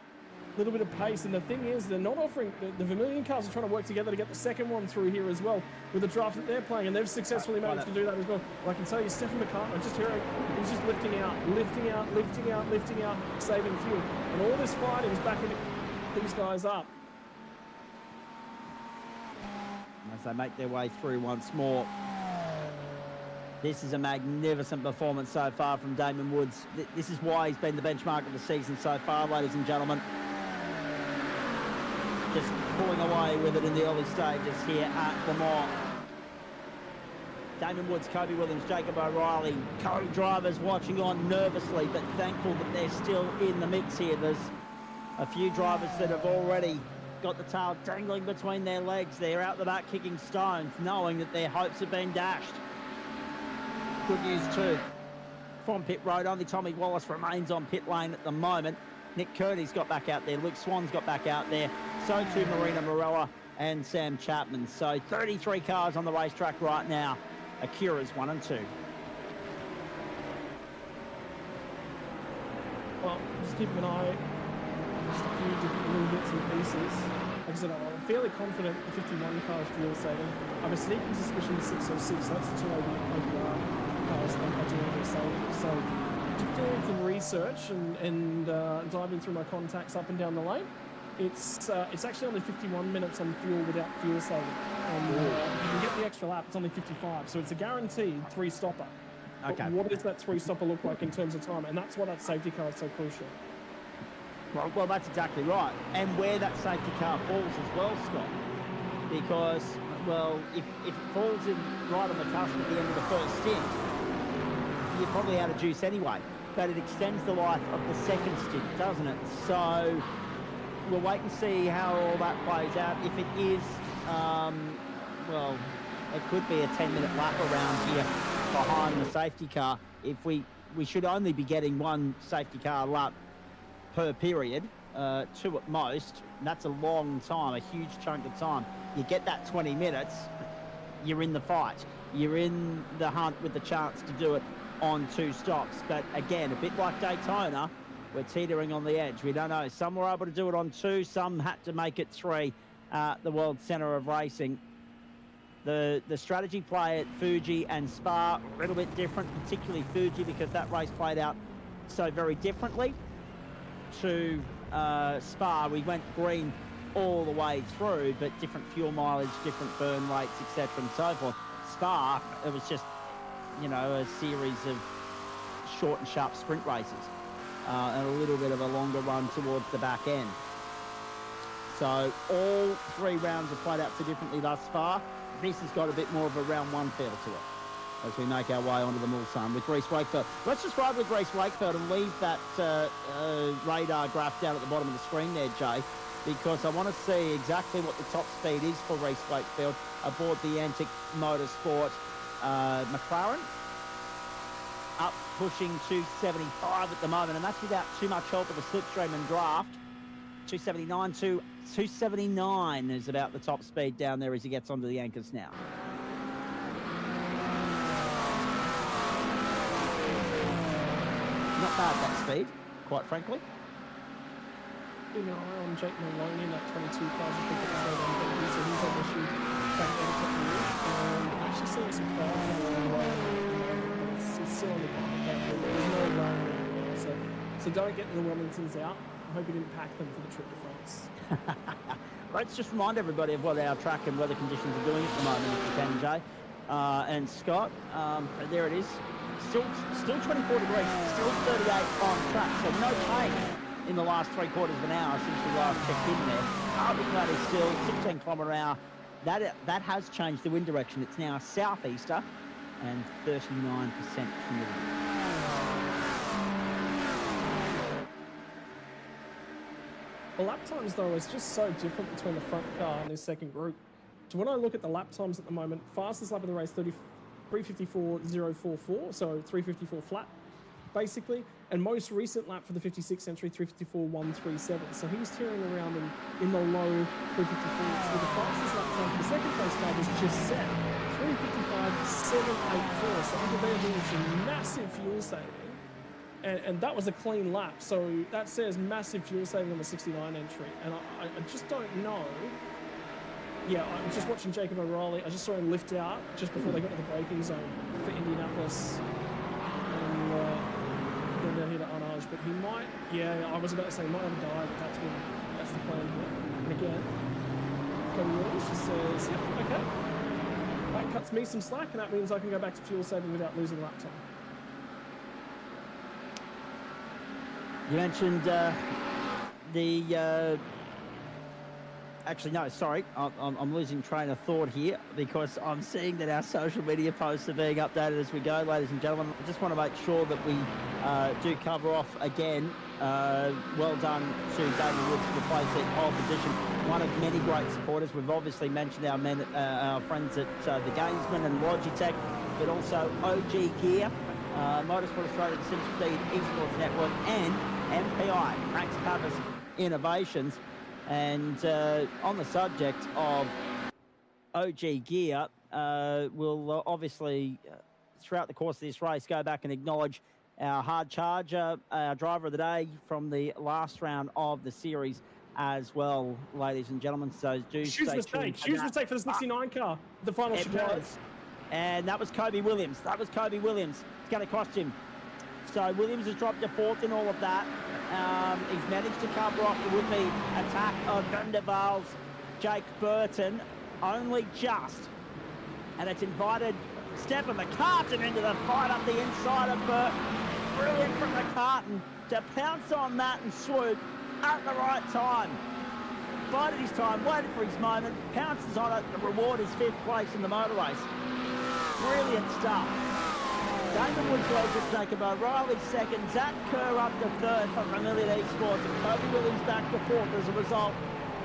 little bit of pace. And the thing is, they're not offering, the Vermilion cars are trying to work together to get the second one through here as well with the draft that they're playing, and they've successfully managed to do that as well. And I can tell you, Stefan McCartney, just hearing, he's just lifting out, saving fuel. And all this fighting is backing these guys up. As they make their way through once more. This is a magnificent performance so far from Damon Woods. This is why he's been the benchmark of the season so far, ladies and gentlemen. Just pulling away with it in the early stages here at Le Mans. Damon Woods, Kobe Williams, Jacob O'Reilly, co-drivers watching on nervously, but thankful that they're still in the mix here. There's a few drivers that have already got the tail dangling between their legs. They're out the back kicking stones, knowing that their hopes have been dashed. Good news too. From pit road, only Tommy Wallace remains on pit lane at the moment. Nick Curdy's got back out there. Luke Swan's got back out there. So too Marina Morella and Sam Chapman. So 33 cars on the racetrack right now. Akira's 1 and 2. Well, just keeping an eye, just a few different little bits and pieces. Like I said, I'm fairly confident the 51 car is fuel saving. I have a sneaking suspicion the 606, that's the 280 cars are doing their saving. So just doing some research and diving through my contacts up and down the lane. It's actually only 51 minutes on fuel without fuel saving. And you can get the extra lap, it's only 55. So it's a guaranteed 3-stopper. Okay. But what does that 3-stopper look like in terms of time? And that's why that safety car is so crucial. Well, that's exactly right. And where that safety car falls as well, Scott. Because, well, if it falls in right on the cusp at the end of the first stint, you're probably out of juice anyway. But it extends the life of the second stint, doesn't it? So we'll wait and see how all that plays out. If it is, well, it could be a 10-minute lap around here behind the safety car. If we should only be getting one safety car lap per period, 2 at most, And that's a long time, a huge chunk of time. You get that 20 minutes, you're in the fight. You're in the hunt with the chance to do it on 2 stops. But again, a bit like Daytona, we're teetering on the edge. We don't know. Some were able to do it on 2. Some had to make it 3. The World Centre of Racing. The strategy play at Fuji and Spa, a little bit different, particularly Fuji, because that race played out so very differently to Spa. We went green all the way through, but different fuel mileage, different burn rates, etc. and so forth. Spa, it was just, you know, a series of short and sharp sprint races and a little bit of a longer run towards the back end. So all 3 rounds have played out so differently thus far. This has got a bit more of a round 1 feel to it as we make our way onto the Mulsanne with Reece Wakefield. Let's just ride with Reece Wakefield and leave that radar graph down at the bottom of the screen there, Jay, because I want to see exactly what the top speed is for Reece Wakefield aboard the Antic Motorsport McLaren. Up pushing 275 at the moment, and that's without too much help of the slipstream and draft. 279 to 279 is about the top speed down there as he gets onto the anchors now. Not bad, that speed, quite frankly. Keeping an eye on Jake Maloney in that 22 car. Just picked up the slow down penalty, so he's on issue back there at the top of the roof. Actually seeing some crowd on the road, but it's still on the bike. There's no run there, so don't get the Wilmingtons out. I hope you didn't pack them for the trip to France. Let's just remind everybody of what our track and weather conditions are doing at the moment, if you can, Jay. And Scott, there it is. Still 24 degrees, still 38 on track, so no change in the last 3/4 of an hour since we last checked in there. Partly cloudy still, 16 km/h. That has changed the wind direction. It's now a southeaster and 39% humidity. The lap times, though, is just so different between the front car and this second group. So when I look at the lap times at the moment, fastest lap of the race, 3:54.044, so 3:54 flat, basically. And most recent lap for the 56th entry, 3:54.137. So he's tearing around in the low 3:54s. So the fastest lap time for the second place car was just set, 3:55.784. So under there doing some massive fuel saving. And that was a clean lap, so that says massive fuel saving on the 69 entry. And I just don't know. Yeah, I'm just watching Jacob O'Reilly. I just saw him lift out just before they got to the braking zone for Indianapolis. And then down here to Arnage. But he might, yeah, I was about to say he might have a dive, but that's the plan here. And again, Cody Williams just says, yep, okay. That cuts me some slack, and that means I can go back to fuel saving without losing lap time. You mentioned actually, no, sorry. I'm losing train of thought here because I'm seeing that our social media posts are being updated as we go, ladies and gentlemen. I just want to make sure that we do cover off again. Well done to David Woods for the playset pole position. One of many great supporters. We've obviously mentioned our friends at the Gamesman and Logitech, but also OG Gear, Motorsport Australia, the SimSpeed Esports Network, and MPI, Max Pappas Innovations. And on the subject of OG Gear, we'll obviously, throughout the course of this race, go back and acknowledge our hard charger, our driver of the day from the last round of the series as well, ladies and gentlemen. So do Huge mistake for the 69 car, the final chicane. And that was Kobe Williams. It's going to cost him. So Williams has dropped to 4th in all of that. He's managed to cover off the would-be attack of Van der Waals, Jake Burton, only just. And it's invited Stefan McCartan into the fight up the inside of Burton. Brilliant from McCartan to pounce on that and swoop at the right time. Bided his time, waited for his moment, pounces on it to reward his 5th place in the motor race. Brilliant stuff. Damon Woods leads at Jacob O'Reilly 2nd, Zach Kerr up to 3rd for Vermilion Esports, and Kobe Williams back to 4th as a result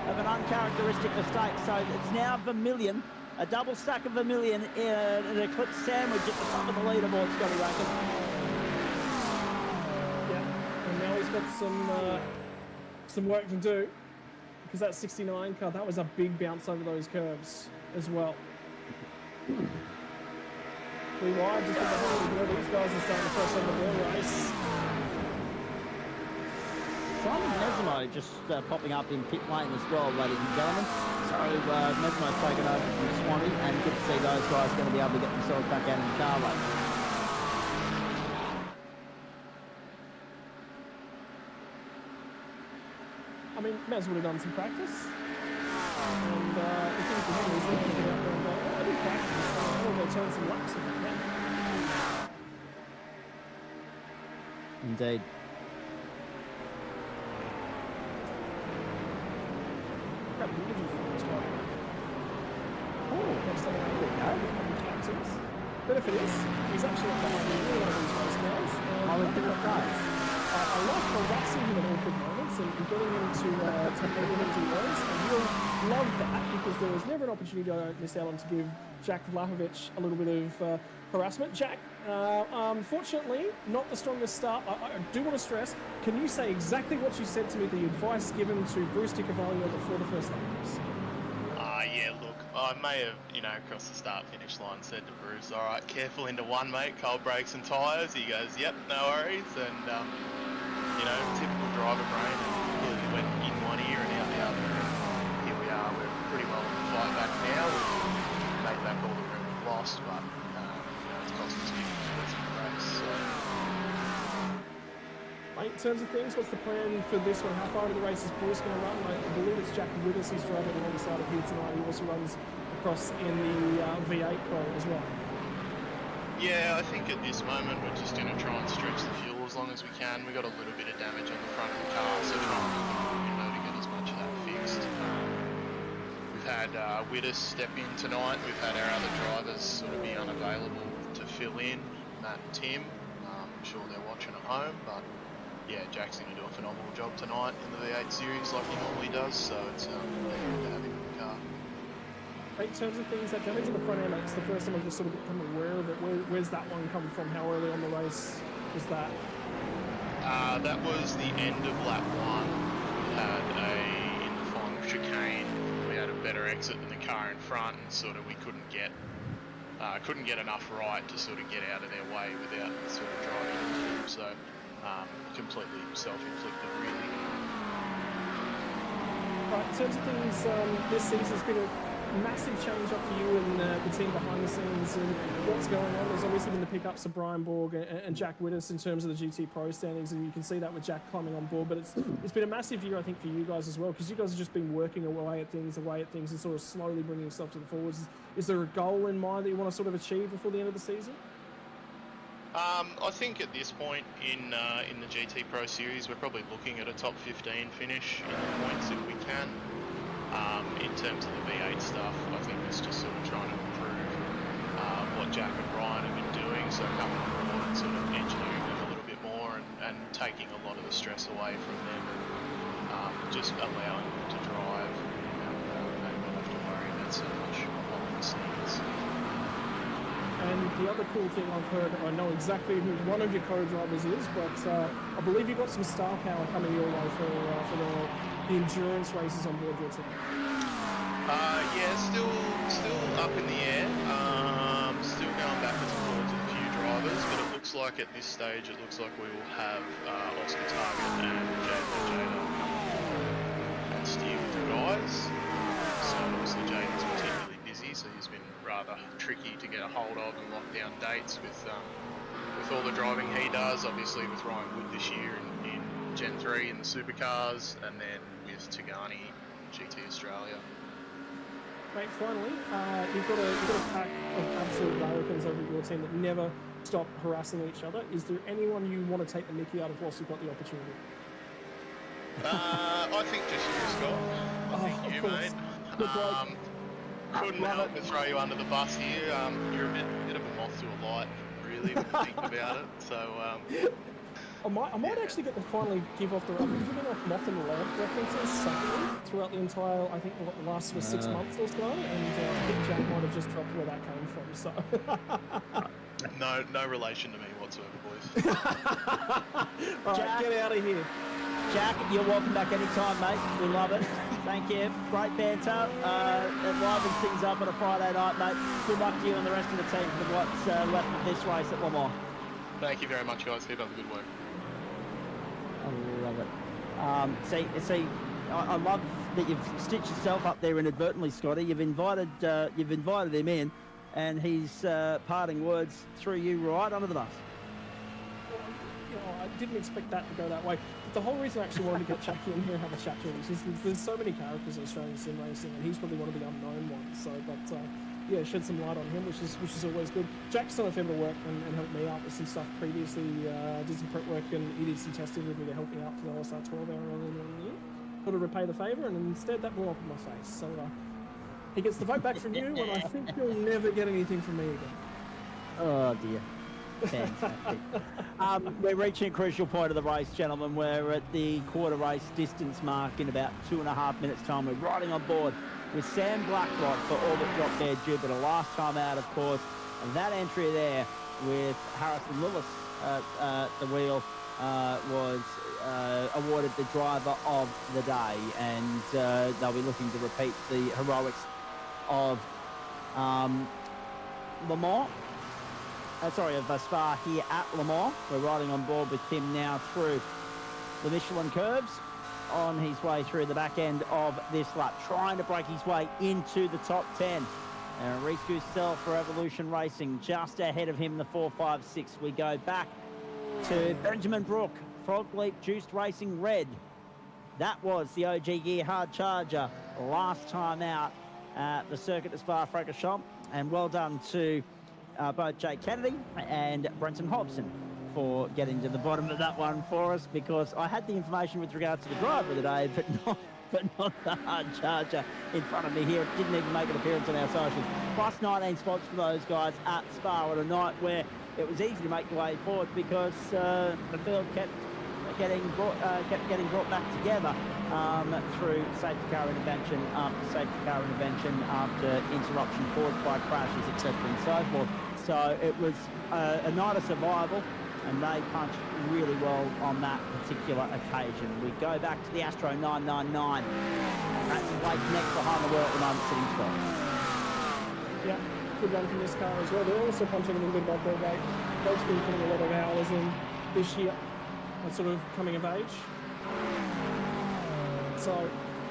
of an uncharacteristic mistake. So it's now Vermilion, a double stack of Vermilion in an Eclipse sandwich at the top of the leaderboard, Scotty Rankin. Yeah, and now he's got some work to do because that 69 car, that was a big bounce over those curves as well. 3 wide, just about these guys are starting to press on the ball race. Simon Mesmo just popping up in pit lane as well, ladies and gentlemen. So Mesmo's taken over from Swanee, and good to see those guys going to be able to get themselves back out in the car race. I mean, Mez would have done some practice. And the thing for him is they're going to get out there and go, oh, I did practice, so I'll go turn some laps if I can. Indeed. Grab a little for as well. Oh, that's the way to go. Benefit is, he's actually up behind me, one of these race guys. I like harassing him at awkward moments and getting him to move into those, and he'll love that because there is never an opportunity I don't miss out on to give Jack Vlahovic a little bit of harassment. Jack, unfortunately, not the strongest start. I do want to stress, can you say exactly what you said to me, the advice given to Bruce Di Cavallo before the first lap race? Yeah, look, I may have, across the start-finish line said to Bruce, all right, careful into one, mate, cold brakes and tyres. He goes, yep, no worries. And, typical driver brain, clearly went in one ear and out the other. And here we are, we're pretty well on the flight back now. We've made back all the room we've lost, but, it's cost us 50 minutes in the race, so... In terms of things, what's the plan for this one? How far into the race is Bruce going to run? I believe it's Jack Widders who's driving alongside of here tonight. He also runs across in the V8 Pro as well. Yeah, I think at this moment we're just going to try and stretch the fuel as long as we can. We've got a little bit of damage on the front of the car, so try and to get as much of that fixed. We've had Widders step in tonight. We've had our other drivers sort of be unavailable to fill in, Matt and Tim. I'm sure they're watching at home, but yeah, Jack's going to do a phenomenal job tonight in the V8 series like he normally does, so it's good to have him in the car. In terms of things that damage in the front end, it's the first time I've just sort of become aware of it. Where's that one come from? How early on the race was that? That was the end of lap 1. We had in the final chicane, we had a better exit than the car in front, and sort of we couldn't get enough right to sort of get out of their way without sort of driving into them. So completely self-inflicted, really. Right, in terms of things, this season's been a massive change up for you and the team behind the scenes and what's going on. There's obviously been the pickups of Brian Borg and Jack Widders in terms of the GT Pro standings, and you can see that with Jack coming on board. But it's been a massive year, I think, for you guys as well, because you guys have just been working away at things, and sort of slowly bringing yourself to the forwards. Is there a goal in mind that you want to sort of achieve before the end of the season? I think at this point in the GT Pro Series, we're probably looking at a top 15 finish in the points if we can. In terms of the V8 stuff, I think it's just sort of trying to improve what Jack and Ryan have been doing, so coming on board and sort of engineering them a little bit more and taking a lot of the stress away from them and just allowing them to drive and not have to worry about so much behind the scenes. And the other cool thing I've heard, I know exactly who one of your co-drivers is, but I believe you've got some star power coming your way for the endurance races on board your team. Yeah, still up in the air. Still going backwards and forwards with a few drivers, but it looks like at this stage, we will have Oscar Target and Jada and steer with the guys. So obviously Jada's particularly busy, so he's been rather tricky to get a hold of and lock down dates with all the driving he does. Obviously with Ryan Wood this year in Gen 3 in the supercars, and then with Tigani GT Australia. Mate, finally, you've got a pack of absolute Americans over at your team that never stop harassing each other. Is there anyone you want to take the mickey out of whilst you've got the opportunity? I think just you, Scott. I think you, mate. Couldn't help but throw you under the bus here. You're a bit of a moth to a light, really, when you think about it. So, I might actually get to finally give off I've been giving off moth and lamp references subtly throughout the entire, I think, the last 6 months or so, and I think Jack might have just dropped where that came from. So No relation to me whatsoever, boys. All Jack. right, get out of here. Jack, you're welcome back anytime, mate. We love it. Thank you. Great banter. It livens things up on a Friday night, mate. Good luck to you and the rest of the team for what's left of this race at Le Mans. Thank you very much, guys. Keep up the good work. I love it. See, I love that you've stitched yourself up there inadvertently, Scotty. You've invited him in, and he's parting words threw you right under the bus. You know, I didn't expect that to go that way. But the whole reason I actually wanted to get Jackie in here and have a chat to him is just there's so many characters in Australian sim racing, and he's probably one of the unknown ones. So, yeah, shed some light on him, which is always good. Jack's done a fair bit of work and helped me out with some stuff previously. Did some prep work, and he did some testing with me to help me out for the LSR 12 hour earlier in the year. Got to repay the favour, and instead that blew up in my face. So he gets the vote back from you, and I think you'll never get anything from me again. Oh dear. Fantastic. We're reaching a crucial point of the race, gentlemen. We're at the quarter race distance mark in about 2.5 minutes' time. We're riding on board with Sam Blacklock for Orbit Drop Dead Jupiter. Last time out, of course, and that entry there with Harrison Lewis at the wheel was awarded the driver of the day, and they'll be looking to repeat the heroics of Le Mans. Of Spa here at Le Mans. We're riding on board with him now through the Michelin curves on his way through the back end of this lap, trying to break his way into the top 10. And Reese Gusell for Evolution Racing just ahead of him, the 4.56. We go back to Benjamin Brook, Frog Leap Juiced Racing Red. That was the OG Gear Hard Charger last time out at the circuit at Spa-Francorchamps. And well done to both Jake Kennedy and Brenton Hobson for getting to the bottom of that one for us, because I had the information with regards to the driver today, but not the hard charger in front of me here. It didn't even make an appearance on our socials. Plus 19 spots for those guys at Spa on a night where it was easy to make the way forward, because the field kept getting brought back together through safety car intervention after interruption caused by crashes, etc. and so forth. So it was a night of survival, and they punched really well on that particular occasion. We go back to the Astro 999. That's Blake next behind the wheel at the moment, sitting 12. Yeah, good run from this car as well. They're also punching a little bit above their weight. Blake's been putting a lot of hours in this year, sort of coming of age. So,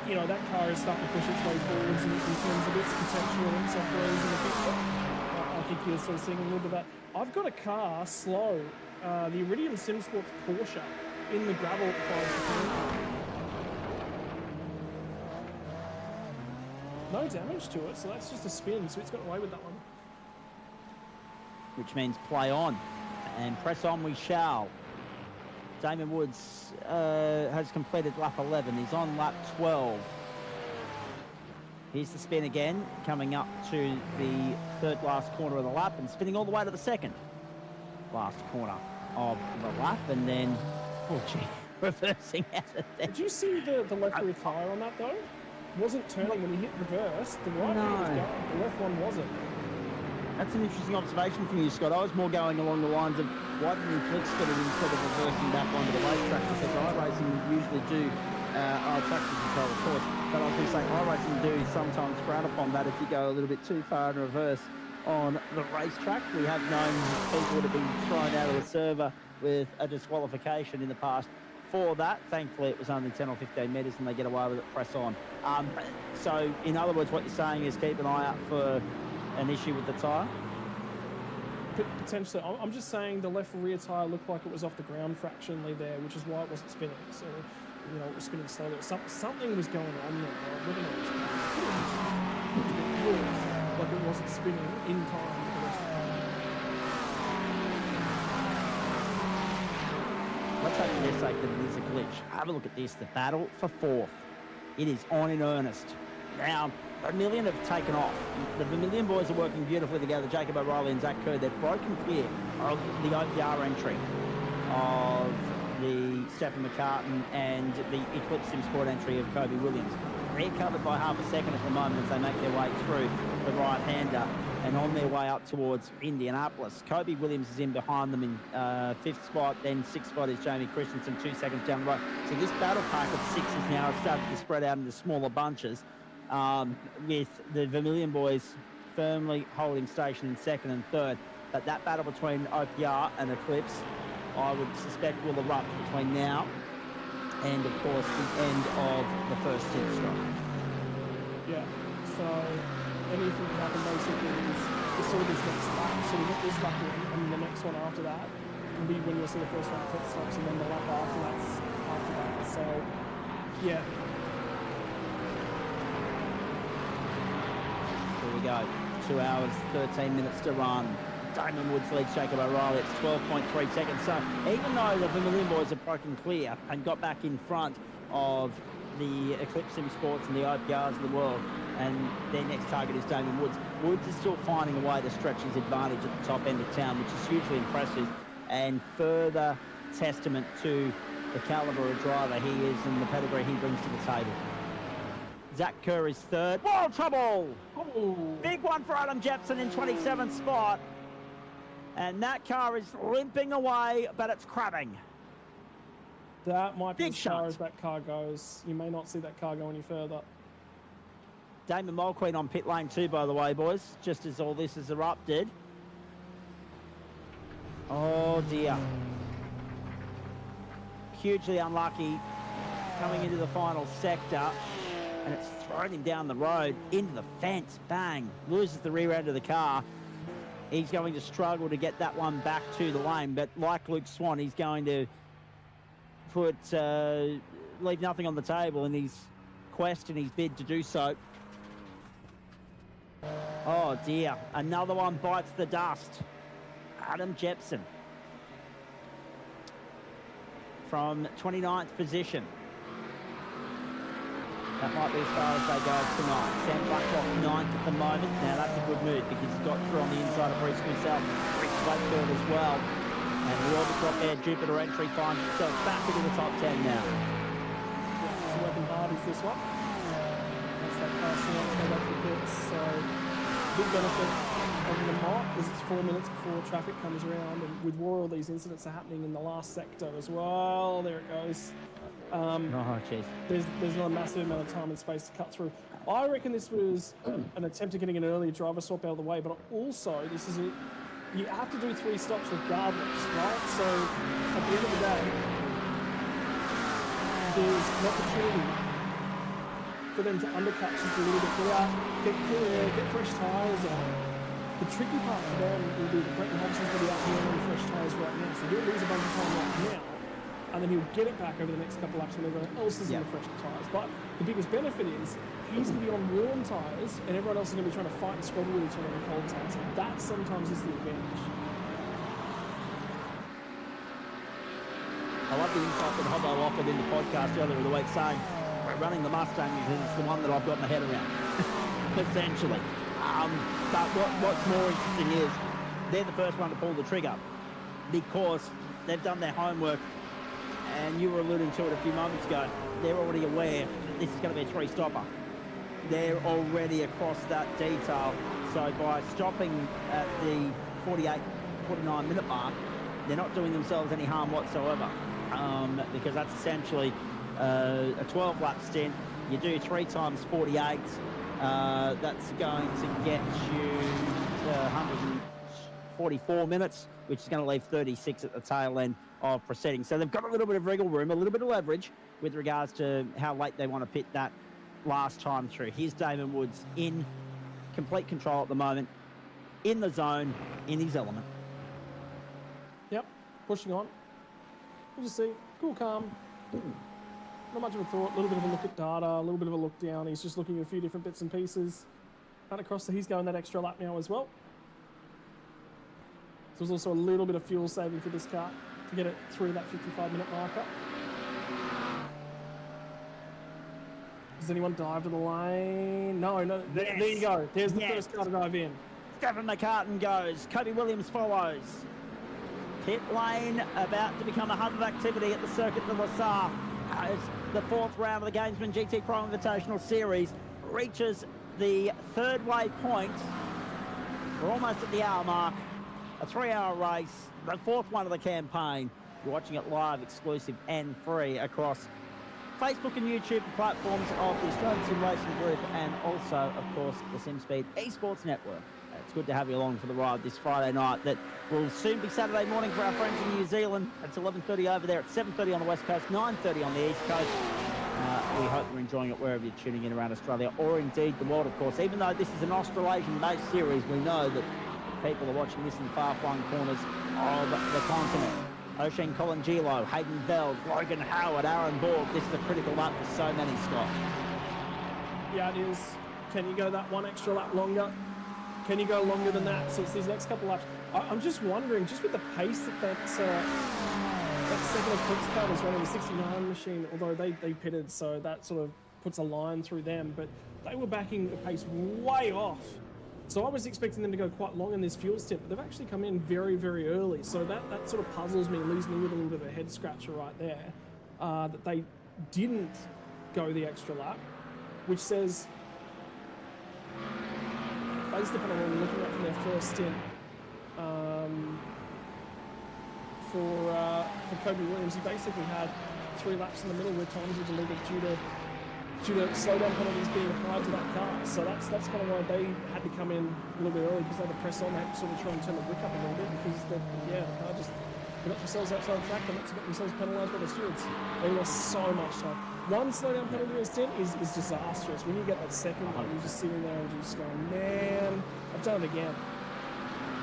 you know, that car is starting to push its way forwards in terms of its potential and its offerings in the future. I think you're sort of seeing a little bit of that. I've got a car, slow, the Iridium Sim Sports Porsche, in the gravel at the no damage to it, so that's just a spin, so it's got away with that one. Which means play on, and press on we shall. Damon Woods has completed lap 11. He's on lap 12. Here's the spin again, coming up to the third last corner of the lap and spinning all the way to the second last corner of the lap, and then, oh gee, reversing out of there. Did you see the left rear tyre on that though? Wasn't turning when he hit reverse. The right one was going, the left one wasn't. That's an interesting observation from you, Scott. I was more going along the lines of why didn't he flick spin it instead of reversing back onto the racetrack, because iRacing usually do traction control, of course, but I was going to say iRacing do sometimes frown upon that if you go a little bit too far in reverse on the racetrack. We have known people to be thrown out of the server with a disqualification in the past for that. Thankfully, it was only 10 or 15 metres and they get away with it, press on. So, in other words, what you're saying is keep an eye out for an issue with the tyre? Potentially. I'm just saying the left rear tyre looked like it was off the ground fractionally there, which is why it wasn't spinning. So, you know, it was spinning slowly. Something was going on there. I don't know. It was like it wasn't spinning in time with the rest of the car. Let's hope for their sake that it is a glitch. Have a look at this. The battle for fourth. It is on in earnest. Now, Vermilion have taken off. The Vermilion boys are working beautifully together. Jacob O'Reilly and Zach Kerr, they've broken clear of the OPR entry of the Stephen McCartan and the Eclipse Sim Sport entry of Kobe Williams. They're covered by half a second at the moment as they make their way through the right-hander. and on their way up towards Indianapolis. Kobe Williams is in behind them in 5th spot, then 6th spot is Jamie Christensen, 2 seconds down the road. So this battle pack of 6 is now started to spread out into smaller bunches, with the Vermilion boys firmly holding station in 2nd and 3rd. But that battle between OPR and Eclipse, I would suspect, will erupt between now and, of course, the end of the first hit stop. Yeah, so anything can happen basically is sort of this next lap. So we got this lap in, and then the next one after that will be when you'll see the first one pit stops, and then the lap after that. So, yeah. Here we go. 2 hours, 13 minutes to run. Damon Woods leads Jacob O'Reilly. It's 12.3 seconds. So even though the Vermilion boys have broken clear and got back in front of the Eclipse Sim Sports and the OPRs of the world, and their next target is Damon Woods, Woods is still finding a way to stretch his advantage at the top end of town, which is hugely impressive and further testament to the calibre of driver he is and the pedigree he brings to the table. Zach Kerr is 3rd. Whoa, trouble! Oh. Big one for Adam Jepson in 27th spot. And that car is limping away, but it's crabbing. That might be Big as far shot. as that car goes. You may not see that car go any further. Damon Mulqueen on pit lane 2, by the way, boys, just as all this has erupted. Oh, dear. Hugely unlucky coming into the final sector, and it's thrown him down the road into the fence. Bang. Loses the rear end of the car. He's going to struggle to get that one back to the lane, but like Luke Swan, he's going to leave nothing on the table in his quest and his bid to do so. Oh dear, another one bites the dust. Adam Jepson from 29th position. That might be as far as they go tonight. Sam Blacklock 9th at the moment. Now that's a good move because he's got through on the inside of Reese himself. Reese Wakefield as well. And the orbit drop there, Jupiter entry finds itself back into the top 10 now. So working hard is this one. That's that car still on the local pits. So big benefit of the mod is it's 4 minutes before traffic comes around, and with war, all these incidents are happening in the last sector as well. There it goes. Oh, jeez. There's not a massive amount of time and space to cut through. I reckon this was an attempt at getting an early driver swap out of the way, but also this is you have to do 3 stops regardless, right? So at the end of the day, there's an opportunity for them to undercut just a little bit, get out, get cool air, get fresh tyres on. The tricky part for them will be that Brenton Hobson's going to be out here on fresh tyres right now, so he'll lose a bunch of time right now. And then he'll get it back over the next couple laps when everyone else is in the fresh tyres. But the biggest benefit is he's going to be on warm tyres and everyone else is going to be trying to fight and struggle with each other on cold tyres. And that sometimes is the advantage. I love the insight that Hobbo offered in the podcast earlier in the week saying, we're running the Mustang because it's the one that I've got my head around, essentially. But what's more interesting is they're the first one to pull the trigger because they've done their homework. And you were alluding to it a few moments ago. They're already aware that this is going to be a 3-stopper. They're already across that detail. So by stopping at the 48, 49-minute mark, they're not doing themselves any harm whatsoever. Because that's essentially a 12-lap stint. You do 3 times 48. That's going to get you 144 minutes, which is going to leave 36 at the tail end of proceedings. So they've got a little bit of wriggle room, a little bit of leverage with regards to how late they want to pit that last time through. Here's Damon Woods in complete control at the moment, in the zone, in his element. Yep, pushing on. We'll just see. Cool, calm. Not much of a thought. A little bit of a look at data, a little bit of a look down. He's just looking at a few different bits and pieces. And across, so he's going that extra lap now as well. So there's also a little bit of fuel saving for this car to get it through that 55-minute marker. Does anyone dive to the lane? No. There you go. There's the first car to dive in. Stephen McCartan goes. Kobe Williams follows. Pit lane about to become a hub of activity at the Circuit de la Sarre as the 4th round of the Gamesman GTPRO Invitational Series reaches the 3rd waypoint. We're almost at the hour mark. A 3-hour race, the 4th one of the campaign. You're watching it live, exclusive and free across Facebook and YouTube, the platforms of the Australian Sim Racing Group, and also, of course, the SimSpeed Esports Network. It's good to have you along for the ride this Friday night that will soon be Saturday morning for our friends in New Zealand. It's 11:30 over there, at 7:30 on the West Coast, 9:30 on the East Coast. We hope you're enjoying it wherever you're tuning in around Australia, or indeed the world, of course. Even though this is an Australasian-based series, we know that people are watching this in far-flung corners of the continent. Oisin Colangelo, Hayden Veld, Logan Howard, Aaron Borg. This is a critical lap for so many, Scott. Yeah, it is. Can you go that one extra lap longer? Can you go longer than that? So it's these next couple laps. I'm just wondering, just with the pace that second Eclipse car was running, the 69 machine, although they pitted, so that sort of puts a line through them, but they were backing the pace way off. So I was expecting them to go quite long in this fuel stint, but they've actually come in very, very early. So that sort of puzzles me and leaves me with a little bit of a head scratcher right there, that they didn't go the extra lap, which says, based upon what we're looking at from their first stint, for Kobe Williams, he basically had 3 laps in the middle where times were deleted due to slowdown penalties being applied to that car. So that's kind of why they had to come in a little bit early, because they had to press on. They had to sort of try and turn the wick up a little bit, because the car just got themselves outside the track and got themselves penalised by the stewards. They lost so much time. One slowdown penalty in a stint is disastrous. When you get that second one, you're just sitting there and you're just going, man, I've done it again.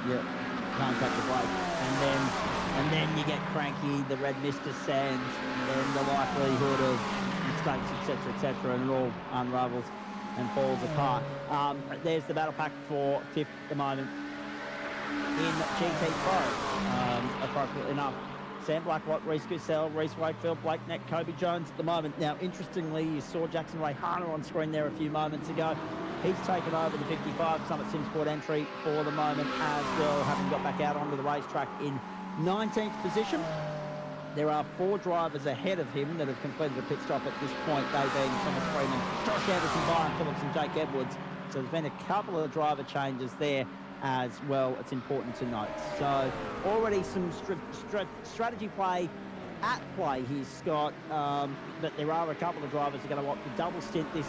Yeah, can't touch the brake. And then you get cranky, the red mist descends, and then the likelihood of mistakes, etc., and it all unravels and falls apart. There's the battle pack for 5th at the moment in GTPRO, appropriately enough. Sam Blackwell, Reese Gusell, Reese Wakefield, Blake Neck, Kobe Jones at the moment. Now, interestingly, you saw Jackson Ray Harner on screen there a few moments ago. He's taken over the 55 Summit SimSport entry for the moment as well, having got back out onto the racetrack in 19th position. There are 4 drivers ahead of him that have completed a pit stop at this point, they being Thomas Freeman, Josh Anderson, Byron Phillips and Jake Edwards. So there's been a couple of driver changes there as well, it's important to note. So already some strategy play at play here, Scott, but there are a couple of drivers who are going to want to double stint this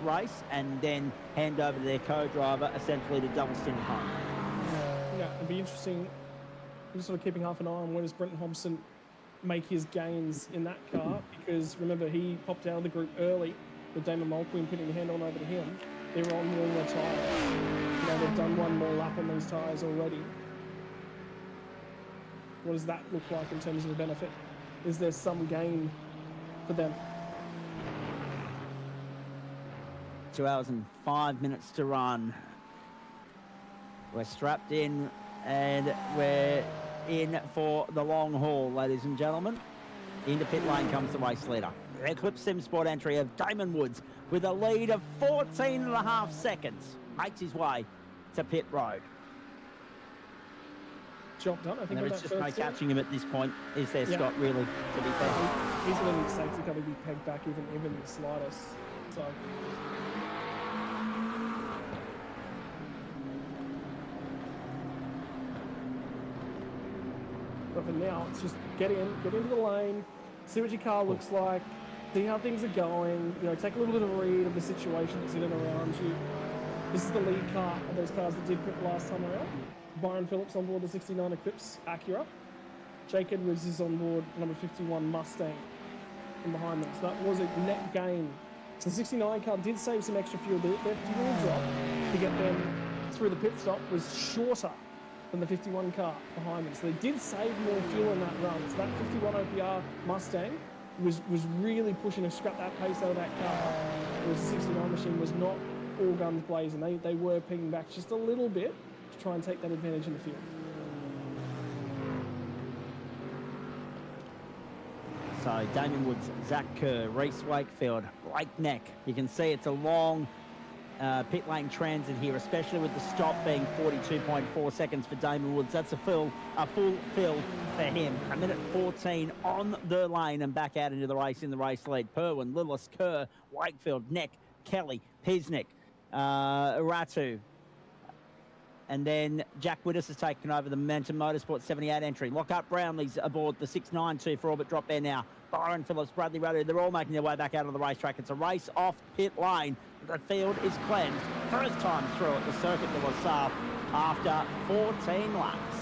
race and then hand over to their co-driver, essentially to double stint home. Yeah, it'd be interesting. I'm just sort of keeping half an eye on when does Brenton Hobson make his gains in that car, because remember, he popped out of the group early with Damon Mulqueen putting the hand on over to him. They were on longer tyres. Now they've done one more lap on these tyres already. What does that look like in terms of a benefit? Is there some gain for them? 2 hours and 5 minutes to run. We're strapped in and we're in for the long haul, ladies and gentlemen. Into pit lane comes the race leader. Eclipse SimSport entry of Damon Woods with a lead of 14.5 seconds. Makes his way to pit road. Job done, I think. There is just no catching him at this point, is there, Yeah. Scott, really, to be fair? He's going to need safety car to be pegged back even the slightest. So but for now, it's just get into the lane, see what your car looks like, see how things are going, take a little bit of a read of the situation that's in and around you. This is the lead car of those cars that did pit last time around. Byron Phillips on board the 69 Eclipse Acura. Jake Edwards is on board number 51 Mustang from behind them. So that was a net gain. So the 69 car did save some extra fuel. Their fuel drop to get them through the pit stop was shorter than the 51 car behind them. So they did save more fuel in that run. So that 51 OPR Mustang was really pushing to scrap that pace out of that car. Whereas the 69 machine was not all guns blazing. They were pegging back just a little bit to try and take that advantage in the field. So Damon Woods, Zach Kerr, Reese Wakefield, Blake Neck. You can see it's a long pit lane transit here, especially with the stop being 42.4 seconds for Damon Woods. That's a full fill for him. 1:14 on the lane and back out into the race in the race lead. Perwin, Lillis, Kerr, Wakefield, Neck, Kelly, Pisnik, Ratu, And then Jack Widders has taken over the Momentum Motorsport 78 entry. Lockhart Brownlee's aboard the 692 for orbit drop there now. Byron Phillips, Bradley Rudder, they're all making their way back out of the racetrack. It's a race off pit lane. The field is cleansed. First time through at the Circuit de la Sarre after 14 laps.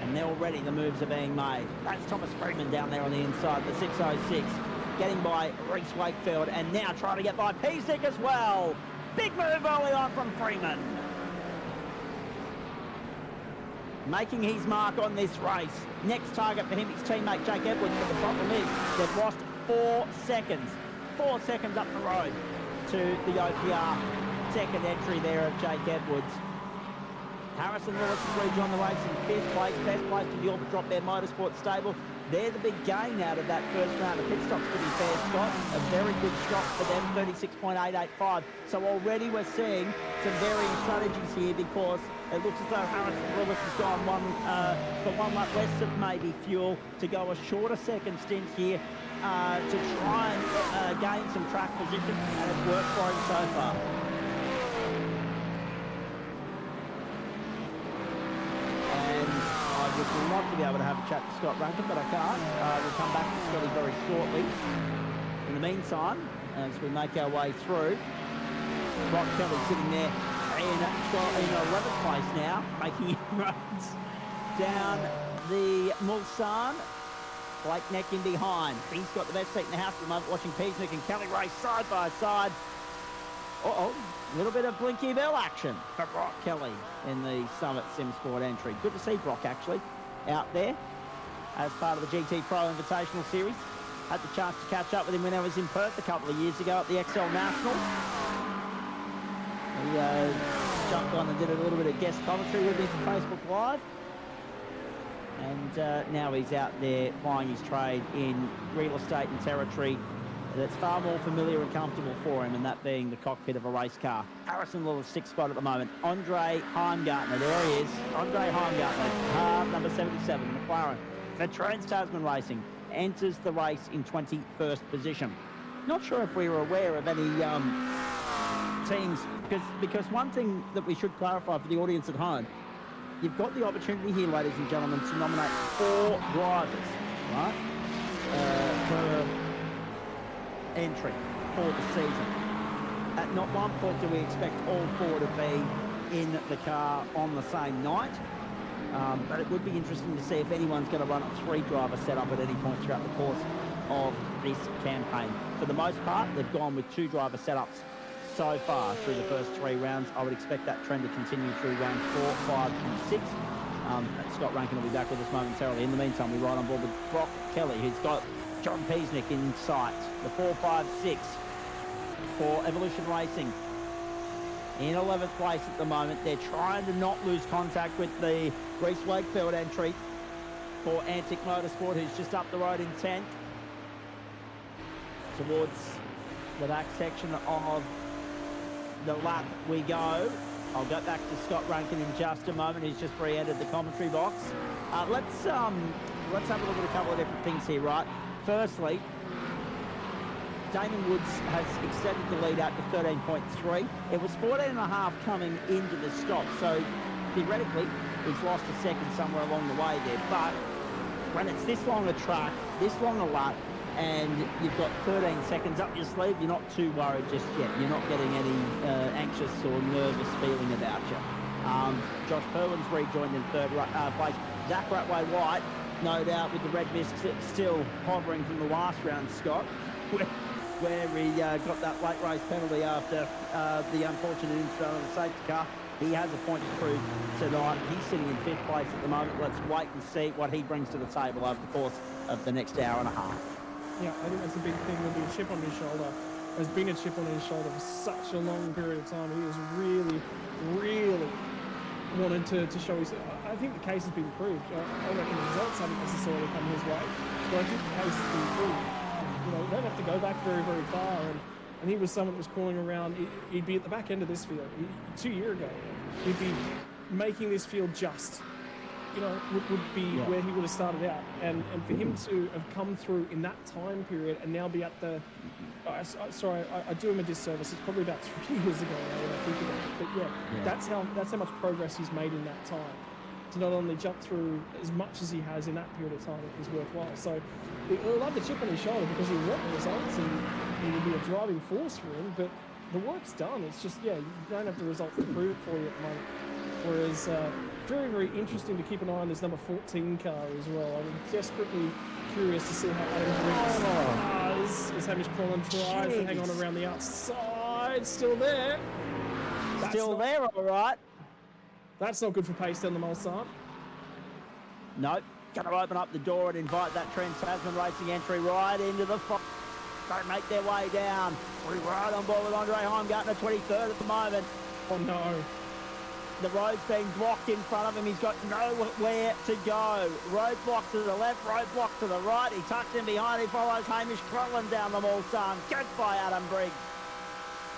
And already the moves are being made. That's Thomas Freeman down there on the inside, the 606, getting by Reese Wakefield, and now trying to get by Peasick as well. Big move early on from Freeman. Making his mark on this race. Next target for him, his teammate Jake Edwards, but the problem is they've lost 4 seconds. 4 seconds up the road to the OPR second entry there of Jake Edwards. Harrison Lewis has rejoined the race in 5th place, best place to the Orbit Drop Bear Motorsport stable. They're the big gain out of that first round of pit stops, to be fair, Scott. A very good stop for them, 36.885. So already we're seeing some varying strategies here, because it looks as though Harrison Lewis has gone for 1 lap less of maybe fuel to go a shorter second stint here to try and gain some track position, and it's worked for him so far. I would love to be able to have a chat to Scott Rankin, but I can't. We'll come back to Scotty very shortly. In the meantime, as we make our way through, Brock Kelly sitting there in 11th place now, making runs down the Mulsanne. Blake neck in behind. He's got the best seat in the house at the moment, watching Peasnick and Kelly race side by side. Uh-oh, a little bit of Blinky Bell action for Brock Kelly in the Summit Sim Sport entry. Good to see Brock actually out there as part of the GTPRO Invitational Series. Had the chance to catch up with him when I was in Perth a couple of years ago at the XL Nationals. He jumped on and did a little bit of guest commentary with me for Facebook Live. And now he's out there plying his trade in real estate and territory that's far more familiar and comfortable for him, and that being the cockpit of a race car. Harrison Lewis, 6th spot at the moment. Andre Heimgartner, there he is. Andre Heimgartner, car number 77, the McLaren. For Trans-Tasman Racing, enters the race in 21st position. Not sure if we were aware of any teams, because one thing that we should clarify for the audience at home, you've got the opportunity here, ladies and gentlemen, to nominate 4 drivers, right, per entry for the season. At not one point do we expect all 4 to be in the car on the same night, but it would be interesting to see if anyone's going to run a 3-driver setup at any point throughout the course of this campaign. For the most part, they've gone with 2-driver setups so far through the first 3 rounds. I would expect that trend to continue through rounds 4, 5 and 6. Scott Rankin will be back with us momentarily. In the meantime, we ride on board with Brock Kelly, who's got John Peasnick in sight. The 4-5-6 for Evolution Racing in 11th place at the moment. They're trying to not lose contact with the Reese Wakefield entry for Antic Motorsport, who's just up the road in 10th. Towards the back section of the lap we go. I'll go back to Scott Rankin in just a moment. He's just re-entered the commentary box. Let's have a look at a couple of different things here, right? Firstly, Damon Woods has extended the lead out to 13.3. It was 14.5 coming into the stop, so theoretically he's lost a second somewhere along the way there. But when it's this long a track, this long a lap, and you've got 13 seconds up your sleeve, you're not too worried just yet. You're not getting any anxious or nervous feeling about you. Josh Perwin's rejoined in 3rd place. Zach Ratway-White, no doubt, with the red mist still hovering from the last round, Scott, where he got that late race penalty after the unfortunate incident on the safety car. He has a point to prove tonight. He's sitting in 5th place at the moment. Let's wait and see what he brings to the table over the course of the next hour and a half. Yeah, I think that's a big thing. There'll be a chip on his shoulder. There's been a chip on his shoulder for such a long period of time. He has really, really wanted to show his... I think the case has been proved. I reckon the results haven't necessarily come his way, but I think the case has been proved. You know, you don't have to go back very, very far. And he was someone that was crawling around. He'd be at the back end of this field. 2 years ago, he'd be making this field just... you know, would be where he would have started out. And for him to have come through in that time period and now be at the Sorry, I do him a disservice. It's probably about 3 years ago now when I think about it. But yeah, that's how much progress he's made in that time. To not only jump through as much as he has in that period of time is worthwhile. So he'll have the chip on his shoulder because he'll want the results and he will be a driving force for him. But the work's done. It's just, you don't have the results to prove it for you at the moment. Whereas, very, very interesting to keep an eye on this number 14 car as well. I'm desperately curious to see how Adam Briggs does as Hamish Collin tries to hang on around the outside. Still there. Still there, all right. That's not good for pace down the Mulsanne. Nope. Going to open up the door and invite that Trans-Tasman Racing entry right into the fight. Don't make their way down. We're right on board with Andre Heimgartner, 23rd at the moment. Oh, no. The road's been blocked in front of him. He's got nowhere to go. Roadblock to the left, roadblock to the right. He tucks in behind. He follows Hamish Crowland down the Mulsanne. Good by Adam Briggs.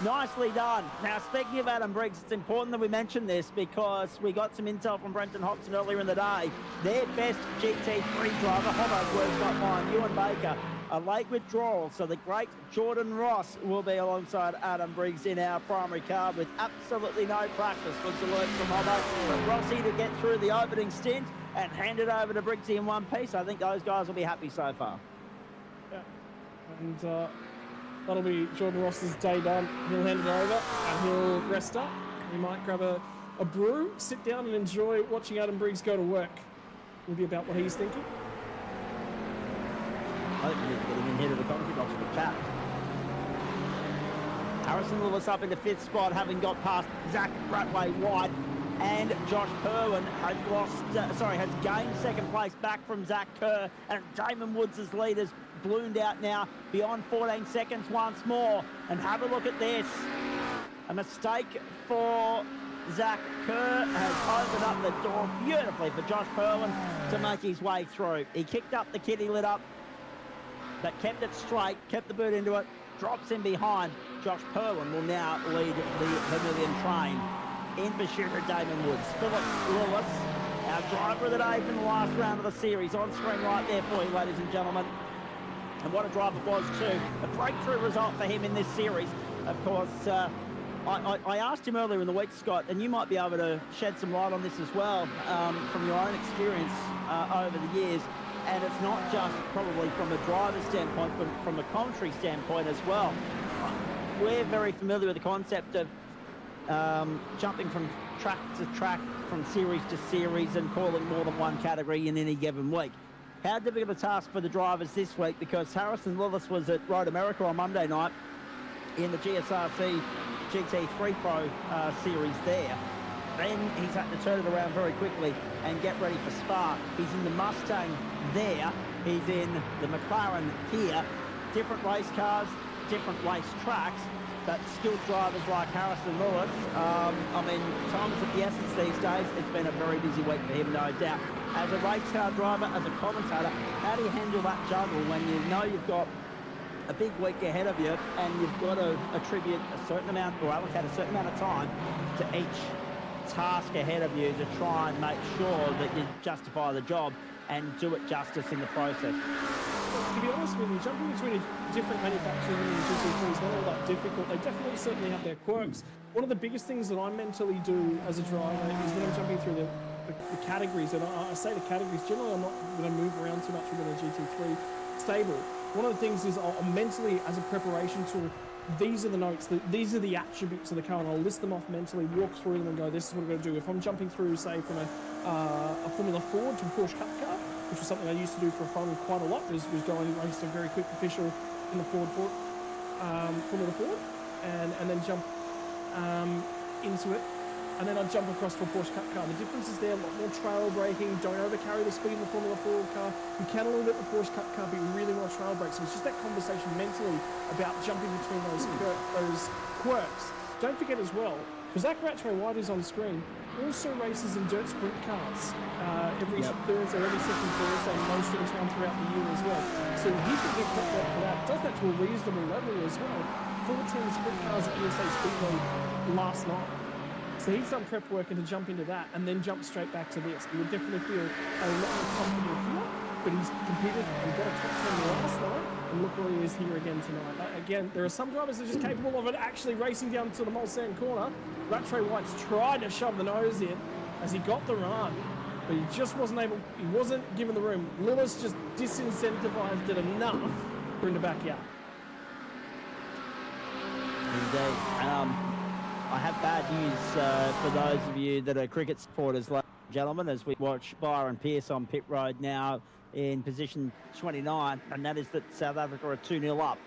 Nicely done. Now, speaking of Adam Briggs, it's important that we mention this because we got some intel from Brenton Hodgson earlier in the day. Their best GT3 driver, Hobo's words, not mine, Ewan Baker, a late withdrawal. So the great Jordan Ross will be alongside Adam Briggs in our primary car with absolutely no practice. Looks alert from Hobo. But Rossi to get through the opening stint and hand it over to Briggsy in one piece. I think those guys will be happy so far. Yeah. And that'll be Jordan Ross's day done. He'll hand it over and he'll rest up. He might grab a brew, sit down and enjoy watching Adam Briggs go to work. Will be about what he's thinking. I think we need to get him in here to the commentary box for the chat. Harrison Lewis up in the 5th spot, having got past Zach Ratway White, and Josh Kerwin has gained 2nd place back from Zach Kerr, and Damon Woods' lead has ballooned out now beyond 14 seconds once more. And have a look at this. A mistake for Zach Kerr has opened up the door beautifully for Josh Kerwin to make his way through. He kicked up the kitty lid up, but kept it straight, kept the boot into it, drops in behind. Josh Kerwin will now lead the Vermilion train in pursuit of Damon Woods. Phillips Lewis, our driver of the day from the last round of the series, on screen right there for you, ladies and gentlemen. And what a drive it was too. A breakthrough result for him in this series. Of course, I asked him earlier in the week, Scott, and you might be able to shed some light on this as well from your own experience over the years. And it's not just probably from a driver's standpoint, but from a commentary standpoint as well. We're very familiar with the concept of jumping from track to track, from series to series, and calling more than one category in any given week. How difficult a task for the drivers this week, because Harrison Lewis was at Road America on Monday night in the GSRC GT3 Pro series there. Then he's had to turn it around very quickly and get ready for Spa. He's in the Mustang there. He's in the McLaren here. Different race cars, different race tracks, but skilled drivers like Harrison Lewis. I mean, time is of the essence these days. It's been a very busy week for him, no doubt. As a race car driver, as a commentator, how do you handle that juggle when you know you've got a big week ahead of you and you've got to attribute a certain amount or allocate a certain amount of time to each task ahead of you to try and make sure that you justify the job and do it justice in the process? To be honest with you, jumping between different manufacturers and GT3 is not all that difficult. They definitely certainly have their quirks. One of the biggest things that I mentally do as a driver is when I'm jumping through the categories, and I say the categories, generally I'm not going to move around too much within a GT3 stable. One of the things is I'll mentally, as a preparation tool, these are the notes, these are the attributes of the car, and I'll list them off mentally, walk through them and go, this is what I'm going to do. If I'm jumping through, say, from a Formula Ford to a Porsche Cup car, which was something I used to do for fun quite a lot, was going against a very quick official in the Formula Ford, and then jump into it, and then I'd jump across to a Porsche Cup car. The difference is there, a lot more trail braking, don't overcarry the speed in the Formula Ford car. You can a little bit the Porsche Cup car, but you really want to trail brake. So it's just that conversation mentally about jumping between those quirks. Don't forget as well, because Zach Ratway White is on screen, also races in dirt sprint cars every Thursday, every second Thursday, most of the time throughout the year as well. So he's going to get prepped up for that. Does that to a reasonable level as well. 14 sprint cars at USA Speedway last night. So he's done prep work and to jump into that and then jump straight back to this. He would definitely feel a lot more comfortable here, but he's competed and got a top 10 last night. And look where he is here again tonight. Again, there are some drivers that are just capable of it, actually racing down to the Mulsanne corner. Rattray White's tried to shove the nose in as he got the run, but he just wasn't able, he wasn't given the room. Lillis just disincentivized it enough for him to back out. Indeed. I have bad news for those of you that are cricket supporters, ladies and gentlemen, as we watch Byron Pearce on pit road now in position 29, and that is that South Africa are 2-0 up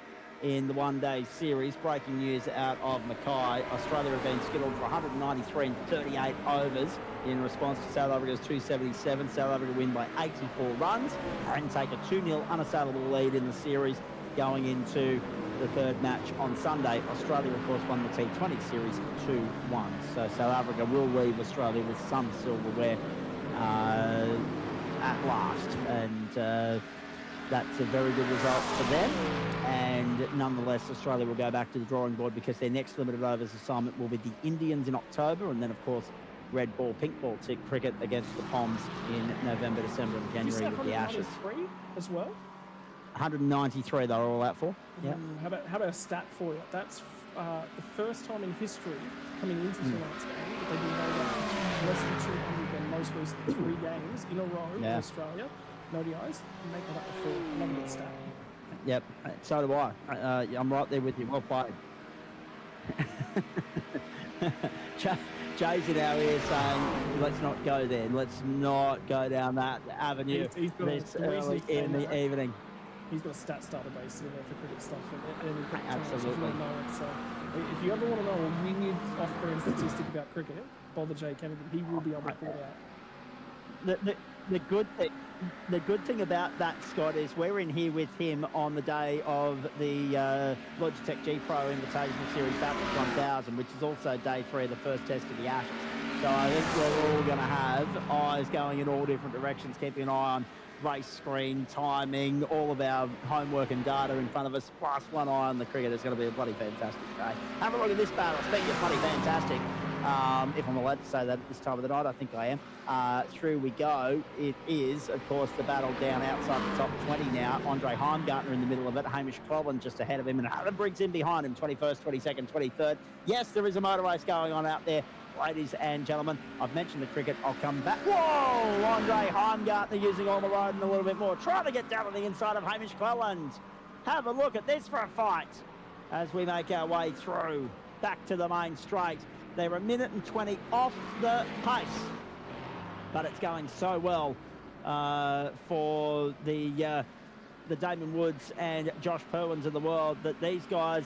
in the one-day series. Breaking news out of Mackay. Australia have been scheduled for 193 and 38 overs in response to South Africa's 277. South Africa win by 84 runs and take a 2-0 unassailable lead in the series going into the third match on Sunday. Australia, of course, won the T20 series 2-1. So South Africa will leave Australia with some silverware at last. And that's a very good result for them. And nonetheless, Australia will go back to the drawing board because their next limited overs assignment will be the Indians in October. And then, of course, red ball, pink ball cricket against the Poms in November, December and January with the Ashes. As well? 193 they're all out for. Yeah. How about a stat for you? That's the first time in history coming into tonight's game that they've been held out for less than 200 in most recent 3 games in a row in Australia. No DIs. Make that up to 4. I love a good stat. Yep, so do I. I'm right there with you. Well played. Jay's in our ear saying, let's not go there. Let's not go down that avenue this early in the evening. He's got a stat database in there for cricket stuff. And absolutely. So if you ever want to know a weird off-brand statistic about cricket, bother Jay Kennedy. He will be able to pull it out. The good thing about that, Scott, is we're in here with him on the day of the Logitech GTPRO Invitational Series Bathurst 1000, which is also day 3 of the first test of the Ashes. So I think we're all going to have eyes going in all different directions, keeping an eye on race screen, timing, all of our homework and data in front of us, plus one eye on the cricket. It's going to be a bloody fantastic day. Have a look at this battle. Speaking of bloody fantastic, if I'm allowed to say that at this time of the night, I think I am. Through we go. It is, of course, the battle down outside the top 20 now. Andre Heimgartner in the middle of it. Hamish Cleland just ahead of him. And Adam Briggs in behind him, 21st, 22nd, 23rd. Yes, there is a motor race going on out there. Ladies and gentlemen, I've mentioned the cricket. I'll come back. Whoa! Andre Heimgartner using all the road and a little bit more. Trying to get down on the inside of Hamish Cleland. Have a look at this for a fight as we make our way through back to the main straight. They're 1:20 off the pace, but it's going so well for the Damon Woods and Josh Perwins of the world that these guys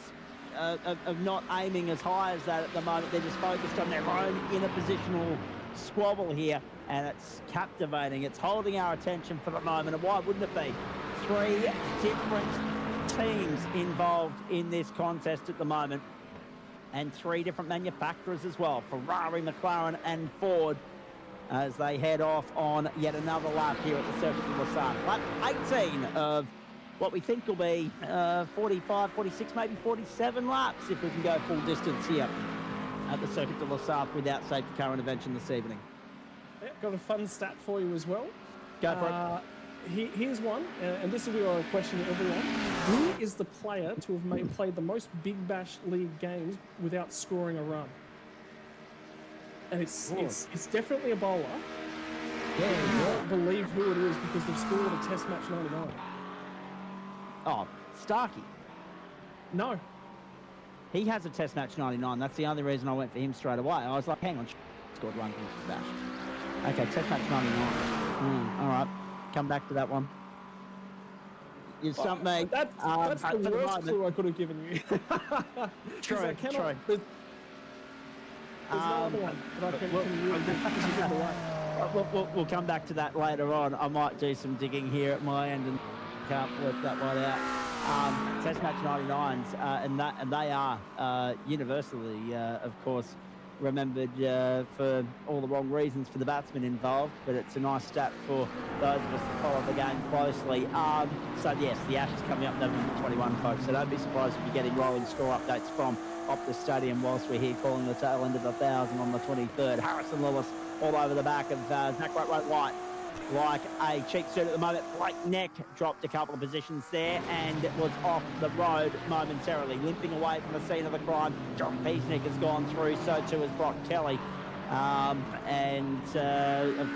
are not aiming as high as that at the moment. They're just focused on their own inner positional squabble here, and it's captivating. It's holding our attention for the moment, and why wouldn't it be? 3 different teams involved in this contest at the moment, and 3 different manufacturers as well, Ferrari, McLaren and Ford, as they head off on yet another lap here at the Circuit de Lausanne. Lap 18 of what we think will be 45, 46, maybe 47 laps if we can go full distance here at the Circuit de Lausanne without safety car intervention this evening. Yeah, got a fun stat for you as well. Go for it. Here's one, and this will be our question to everyone. Who is the player to have played the most Big Bash League games without scoring a run? And it's definitely a bowler. Yeah, you won't believe who it is because they've scored a Test match 99. Oh, Starkey. No. He has a Test match 99. That's the only reason I went for him straight away. I was like, hang on, scored one for the Bash. Okay, Test match 99. All right, come back to that one. You stumped me. That's the worst clue I could have given you. True. There's no other one that I can really give away. We'll come back to that later on. I might do some digging here at my end and can't work that one out. Test match 99s, and they are universally, of course, remembered for all the wrong reasons for the batsmen involved, but it's a nice stat for those of us that follow the game closely. So yes, the Ashes coming up November 21, folks, so don't be surprised if you're getting rolling score updates from Optus Stadium whilst we're here calling the tail end of the 1000 on the 23rd. Harrison Lewis all over the back of Zach White. like a cheap suit at the moment. Blake Neck dropped a couple of positions there and was off the road momentarily, limping away from the scene of the crime. John Peasnick has gone through, so too has Brock Kelly. Of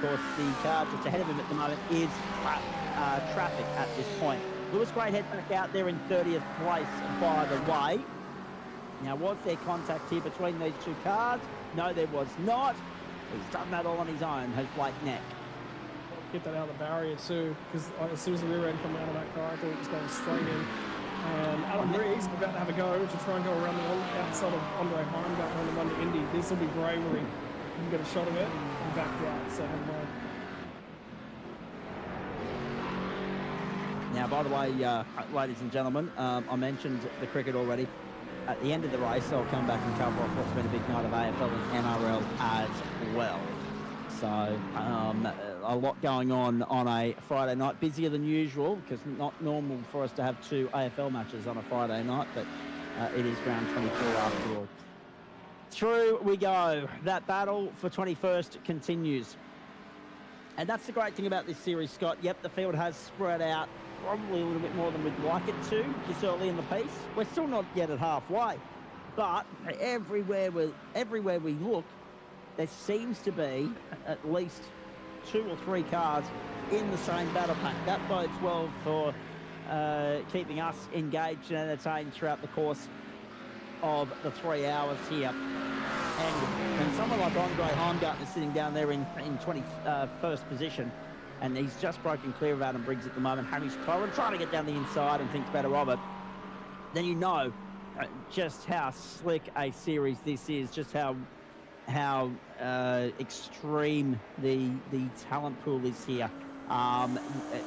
course, the car just ahead of him at the moment is traffic at this point. Lewis Greathead back out there in 30th place, by the way. Now, was there contact here between these two cars? No, there was not. He's done that all on his own, has Blake Neck. Get that out of the barrier too, because as soon as the rear end come out of that car, I thought it was going straight in. And Adam Rees about to have a go to try and go around the outside of Andre Heimgartner on the one to Indy. This will be bravery. You can get a shot of it and back out. So now, by the way, ladies and gentlemen, I mentioned the cricket already. At the end of the race, I'll come back and cover off what's been a big night of AFL and NRL as well. So a lot going on a Friday night, busier than usual, because not normal for us to have 2 AFL matches on a Friday night, but it is round 24 after all. Through we go. That battle for 21st continues. And that's the great thing about this series, Scott. Yep, the field has spread out probably a little bit more than we'd like it to this early in the piece. We're still not yet at halfway, but everywhere we look, there seems to be at least 2 or 3 cars in the same battle pack. That bodes well for keeping us engaged and entertained throughout the course of the 3 hours here. And someone like Andre Heimgartner sitting down there in 21st position, and he's just broken clear of Adam Briggs at the moment. Hamish Cohen trying to get down the inside and thinks better of it. Then you know just how slick a series this is, just how extreme the talent pool is here.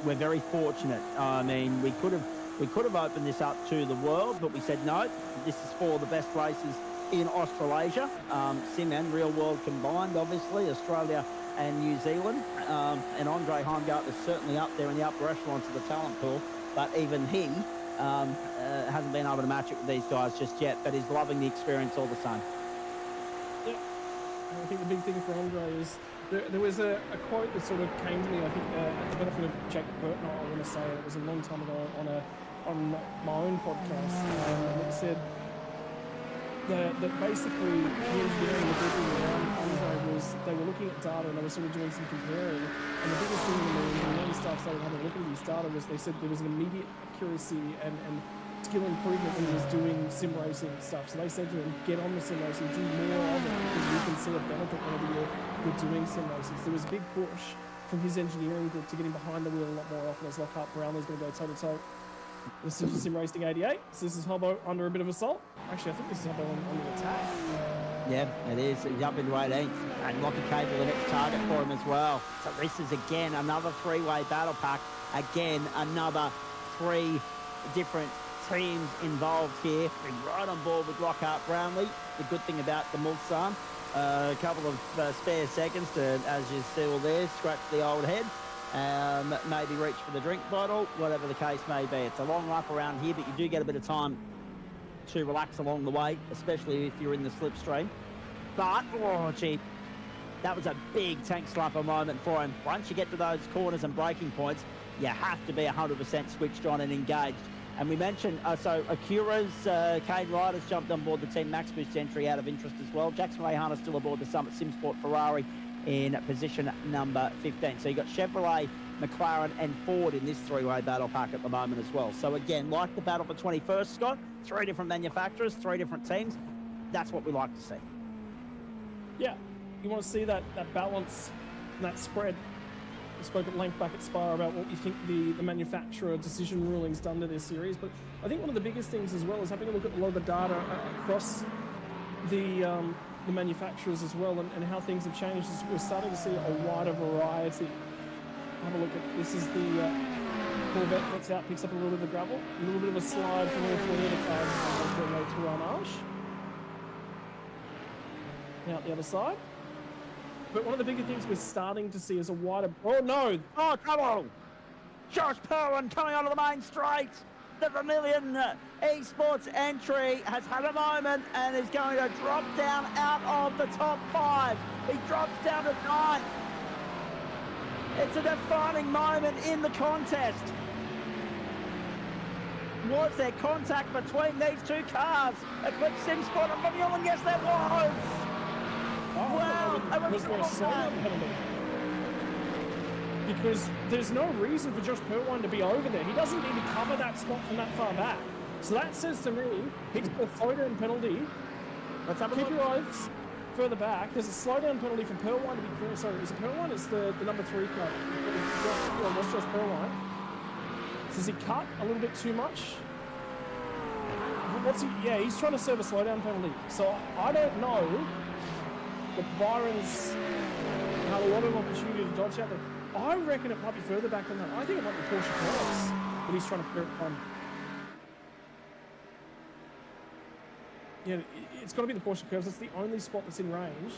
We're very fortunate. I mean, we could have opened this up to the world, but we said no. This is for the best races in Australasia, sim and real world combined, obviously, Australia and New Zealand. And Andre Heimgartner is certainly up there in the upper echelons of the talent pool, but even he hasn't been able to match it with these guys just yet, but he's loving the experience all the same. yeah, I think the big thing for Andre is there was a quote that sort of came to me, I think, at the benefit of Jake Burton, I want to say. It was a long time ago on my own podcast. It said that basically the engineering the people around Andre was, they were looking at data and they were sort of doing some comparing. And the biggest thing when the engineering staff started having a look at these data was they said there was an immediate accuracy and skill improvement when he was doing sim racing stuff. So they said to him, get on the sim racing, do more of it, because you can see a benefit whenever you're doing sim racing. So there was a big push from his engineering group to get him behind the wheel a lot more often, as Lockhart Brownlee's going to go toe-to-toe. This is Sim Racing 88. So this is Hobbo under a bit of assault. Actually, I think this is Hobbo on the attack. Yeah, it is. He's up into 18th. And Lockie Cable, the next target for him as well. So this is, again, another 3-way battle pack. Again, another 3 different teams involved here. Been right on board with Lockhart Brownlee. The good thing about the Mulsanne, a couple of spare seconds to, as you see all there, scratch the old head. Maybe reach for the drink bottle, whatever the case may be. It's a long lap around here, but you do get a bit of time to relax along the way, especially if you're in the slipstream. But, oh gee, that was a big tank slapper moment for him. Once you get to those corners and braking points, you have to be 100% switched on and engaged. And we mentioned, so Acura's Kane Ryder's jumped on board the Team Max Boost entry out of interest as well. Jackson Rayhana still aboard the Summit Simsport Ferrari in position number 15. So you got Chevrolet, McLaren and Ford in this 3-way battle pack at the moment as well. So again, like the battle for 21st, Scott, 3 different manufacturers, 3 different teams. That's what we like to see. Yeah, you want to see that balance and that spread. We spoke at length back at Spa about what you think the manufacturer decision rulings done to this series, but I think one of the biggest things as well is having a look at a lot of the data across the manufacturers as well, and how things have changed. We're starting to see a wider variety. Have a look at this. Is the Corvette gets out, picks up a little bit of the gravel, a little bit of a slide from all 4 of the cars as they make their way through Arnage. Out the other side. But one of the bigger things we're starting to see is a wider... Oh no! Oh, come on! Josh Perrin coming onto the main straight. The Vermilion Esports entry has had a moment and is going to drop down out of the top 5. He drops down to 9th. It's a defining moment in the contest. Was there contact between these two cars? Eclipse Sim Sport and Formula 1, yes there was! Wow, Was there a slowdown penalty? Because there's no reason for Josh Purwine to be over there. He doesn't need to cover that spot from that far back. So that says to me, he's a slowdown penalty. Let's have a Keep look. your eyes further back. There's a slowdown penalty for Purwine to be clear. Sorry, is it Purwine? It's the number 3 car. What's Josh Purwine? Does he cut a little bit too much? What's he? Yeah, he's trying to serve a slowdown penalty. So I don't know. But Byron's had a lot of opportunity to dodge out there. I reckon it might be further back than that. I think it might be Porsche Curves that he's trying to clear it from. Yeah, it's got to be the Porsche Curves. That's the only spot that's in range.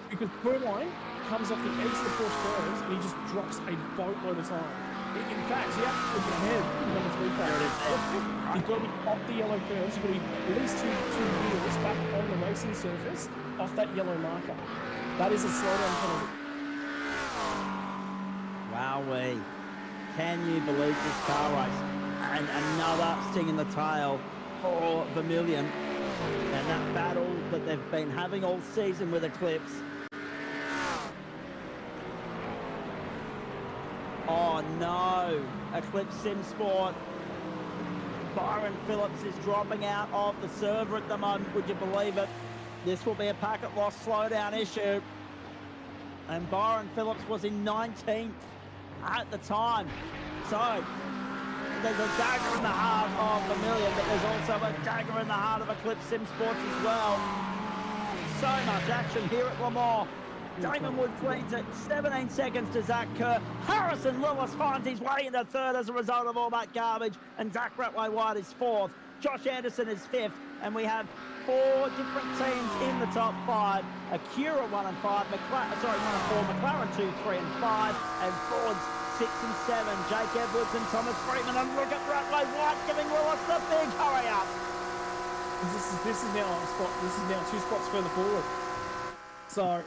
Because Purwine comes off the edge of the Porsche Curves and he just drops a boatload of time. In fact, he actually gets ahead of number 3 car. He's got to be off the yellow curves. You've got to be at least two wheels back on the racing surface off that yellow marker. That is a slowdown penalty. Wowee. Can you believe this car race? And another sting in the tail for Vermilion. And that battle that they've been having all season with Eclipse. Oh no, Eclipse Sim Sport. Byron Phillips is dropping out of the server at the moment, would you believe it? This will be a packet loss slowdown issue. And Byron Phillips was in 19th at the time. So, there's a dagger in the heart of Vermilion, but there's also a dagger in the heart of Eclipse Sim Sports as well. So much action here at Le Mans. Damon Wood leads at 17 seconds to Zach Kerr. Harrison Lewis finds his way into third as a result of all that garbage, and Zach Ratway-White is fourth. Josh Anderson is fifth, and we have 4 different teams in the top 5. Acura 1 and 5, 1 and 4, McLaren 2, 3 and 5, and Ford's 6 and 7. Jake Edwards and Thomas Freeman, and look at Ratway-White giving Lewis the big hurry up. This is now a spot. This is now 2 spots further forward. So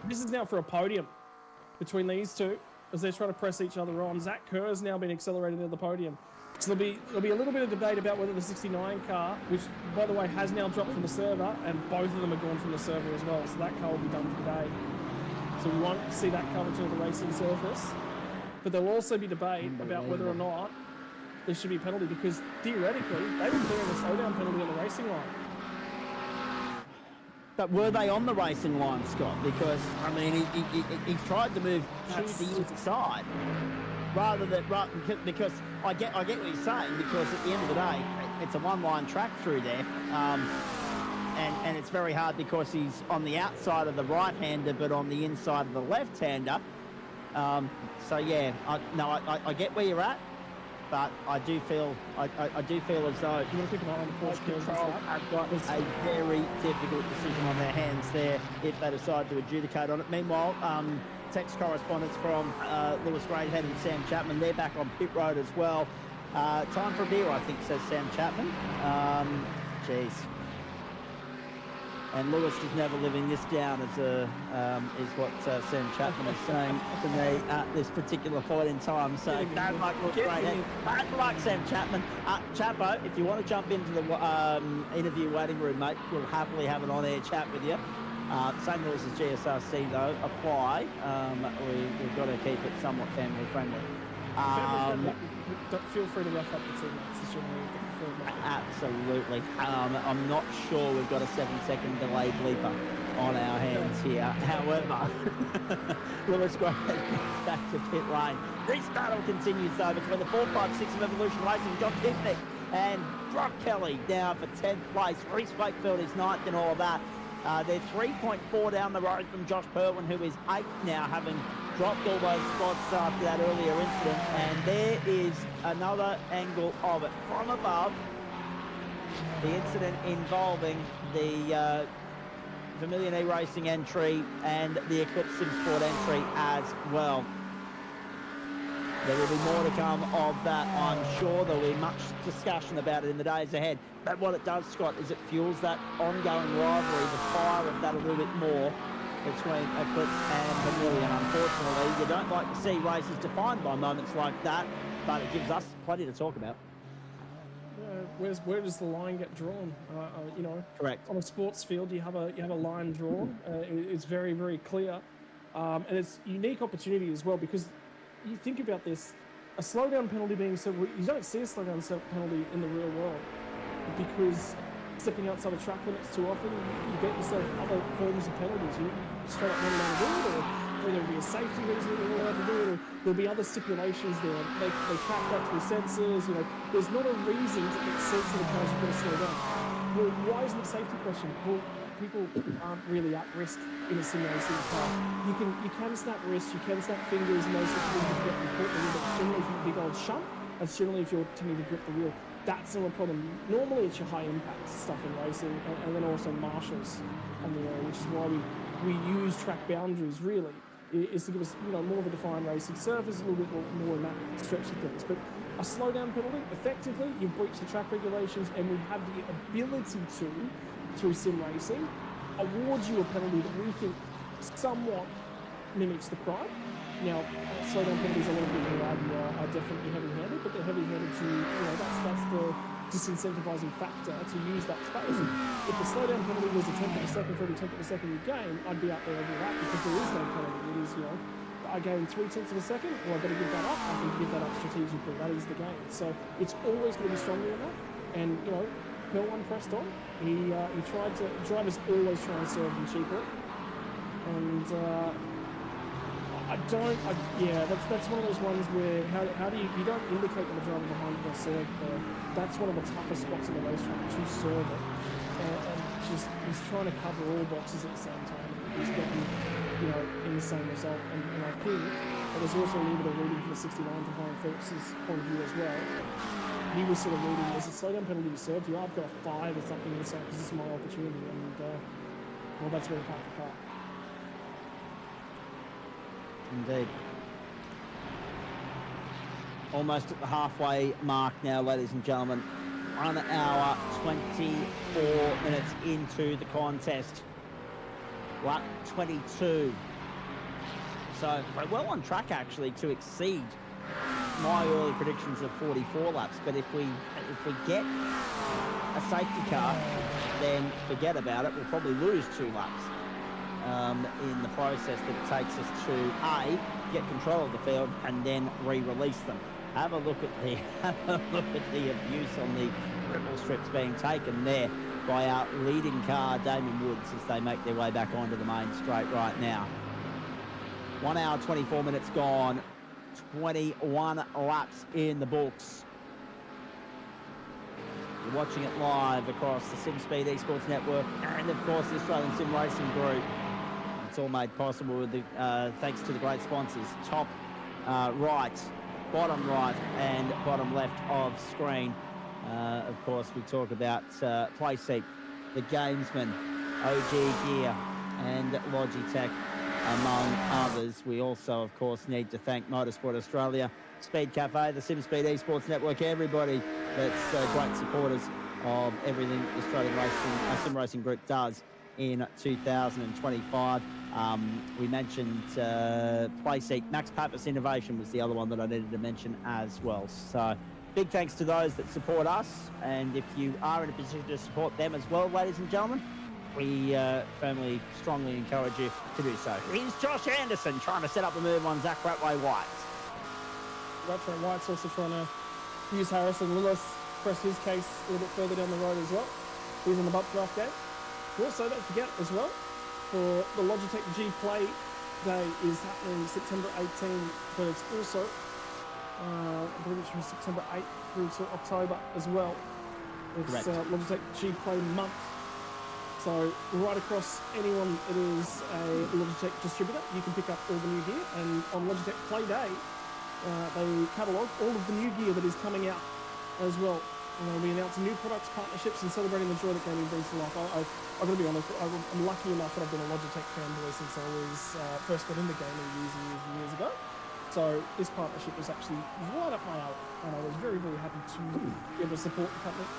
this is now for a podium between these two as they're trying to press each other on. Zach Kerr has now been accelerated into the podium. So there'll be a little bit of debate about whether the 69 car, which by the way has now dropped from the server, and both of them are gone from the server as well. So that car will be done for the day. So we won't see that car return to the racing surface. But there'll also be debate about whether or not there should be a penalty, because theoretically they were clearing a slowdown penalty on the racing line. But were they on the racing line, Scott? Because, I mean, he tried to move to the inside rather than... Because I get what you're saying, because at the end of the day, it's a one-line track through there. And it's very hard because he's on the outside of the right-hander but on the inside of the left-hander. So, yeah, I get where you're at. But I do feel as though You want to keep an eye on the Porsche Control have got a very difficult decision on their hands there if they decide to adjudicate on it. Meanwhile, text correspondence from Lewis Greathead and Sam Chapman, they're back on pit road as well. Time for a beer, I think, says Sam Chapman. Jeez. And Lewis is never living this down, is what Sam Chapman is saying to me at this particular point in time. So bad luck, Lewis Greathead. Bad luck, Sam Chapman. Chapo, if you want to jump into the interview waiting room, mate, we'll happily have an on-air chat with you. Same rules as GSRC, though, apply. We've got to keep it somewhat family-friendly. Feel free to rough up the teammates. It's generally the preferred method. Absolutely. I'm not sure we've got a 7-second delay bleeper on our hands here. However, Lewis Greathead gets back to pit lane. This battle continues, though, between the 4, 5, 6 of Evolution Racing, John Kipnick, and Brock Kelly now for 10th place. Reece Wakefield is 9th in all of that. They're 3.4 down the road from Josh Purwin, who is 8th now, having dropped all those spots after that earlier incident. And there is another angle of it from above. The incident involving the Vermilion E-Racing entry and the Eclipse Sim Sport entry as well. There will be more to come of that, I'm sure. There will be much discussion about it in the days ahead. But what it does, Scott, is it fuels that ongoing rivalry, the fire of that a little bit more between Eclipse and Vermilion. unfortunately. You don't like to see races defined by moments like that, but it gives us plenty to talk about. Where does the line get drawn? You know, Correct. on a sports field, you have a line drawn. It's very, very clear, and it's a unique opportunity as well, because you think about this: a slowdown penalty being so, you don't see a slowdown penalty in the real world, because stepping outside the track limits too often, you get yourself other forms of penalties. You straight up running out of road, or whether it be a safety reason that you're allowed to do it, or there'll be other stipulations there. They track that through sensors. You know, there's not a reason to make sense to the cars you've got to slow down. Well, why isn't it a safety question? Well, people aren't really at risk in a sim racing car. You can snap wrists, you can snap fingers, and those sorts of things get important, but generally from a big old shunt, and generally if you're tending to grip the wheel, that's not a problem. Normally it's your high impact stuff in racing, and then also marshals on the area, which is why we use track boundaries really, is to give us, you know, more of a defined racing surface, a little bit more in that stretch of things. But a slowdown penalty, effectively, you've breached the track regulations, and we have the ability to, through sim racing, award you a penalty that we think somewhat mimics the crime. Now, slowdown penalties, a lot of people argue are definitely heavy-handed, but they're heavy-handed to, you know, that's the disincentivizing factor to use that space. If the slowdown penalty was a tenth of a second for every tenth of a second you gain, I'd be out there every lap, because there is no penalty. It is, you know, I gain 3/10 of a second, well, I've got to give that up. I can give that up strategically. That is the game. So it's always going to be stronger than that. And, you know, Pearl 1 pressed on. He tried to, drivers always try and serve them cheaper. And, that's one of those ones where how do you don't indicate when the driver behind you does serve there. That's one of the toughest spots in the racetrack, to serve it. And just he's trying to cover all boxes at the same time. He's getting, you know, in the same result. And I think there's also a little bit of reading from the 69 from Brian Phillips's point of view as well. He was sort of reading, there's a slowdown penalty to serve you. I've got a 5 or something in the same, because this is my opportunity. And well, that's where we park the car. Indeed. Almost at the halfway mark now, ladies and gentlemen. 1 hour, 24 minutes into the contest. Lap 22. So we're well on track actually to exceed my early predictions of 44 laps. But if we get a safety car, then forget about it. We'll probably lose 2 laps. In the process that it takes us to A, get control of the field, and then re-release them. Have a look at the abuse on the ripple strips being taken there by our leading car, Damien Woods, as they make their way back onto the main straight right now. 1 hour, 24 minutes gone, 21 laps in the books. You're watching it live across the SimSpeed Esports Network and, of course, the Australian Sim Racing Group. It's all made possible with the thanks to the great sponsors. Top right, bottom right, and bottom left of screen. Of course, we talk about Playseat, the Gamesman, OG Gear, and Logitech, among others. We also, of course, need to thank Motorsport Australia, Speed Cafe, the SimSpeed Esports Network, everybody that's great supporters of everything the Australian Sim Racing Group does in 2025. We mentioned Playseat. Max Pappas Innovation was the other one that I needed to mention as well. So big thanks to those that support us. And if you are in a position to support them as well, ladies and gentlemen, we firmly, strongly encourage you to do so. Here's Josh Anderson trying to set up a move on Zach Ratway-White. Ratway-White's also trying to use Harrison Lewis, press his case a little bit further down the road as well. He's in the butt draft game. Also, don't forget as well, for the Logitech G Play Day is happening September 18th, but it's also, I believe it's from September 8th through to October as well. It's Logitech G Play month. So right across anyone that is a Logitech distributor, you can pick up all the new gear. And on Logitech Play Day, they catalogue all of the new gear that is coming out as well. We announcing new products, partnerships, and celebrating the joy that gaming brings to life. I've got to be honest, I'm lucky enough that I've been a Logitech fanboy since I was first got into gaming years ago. So this partnership was actually right up my alley, and I was very, very happy to be able to support the company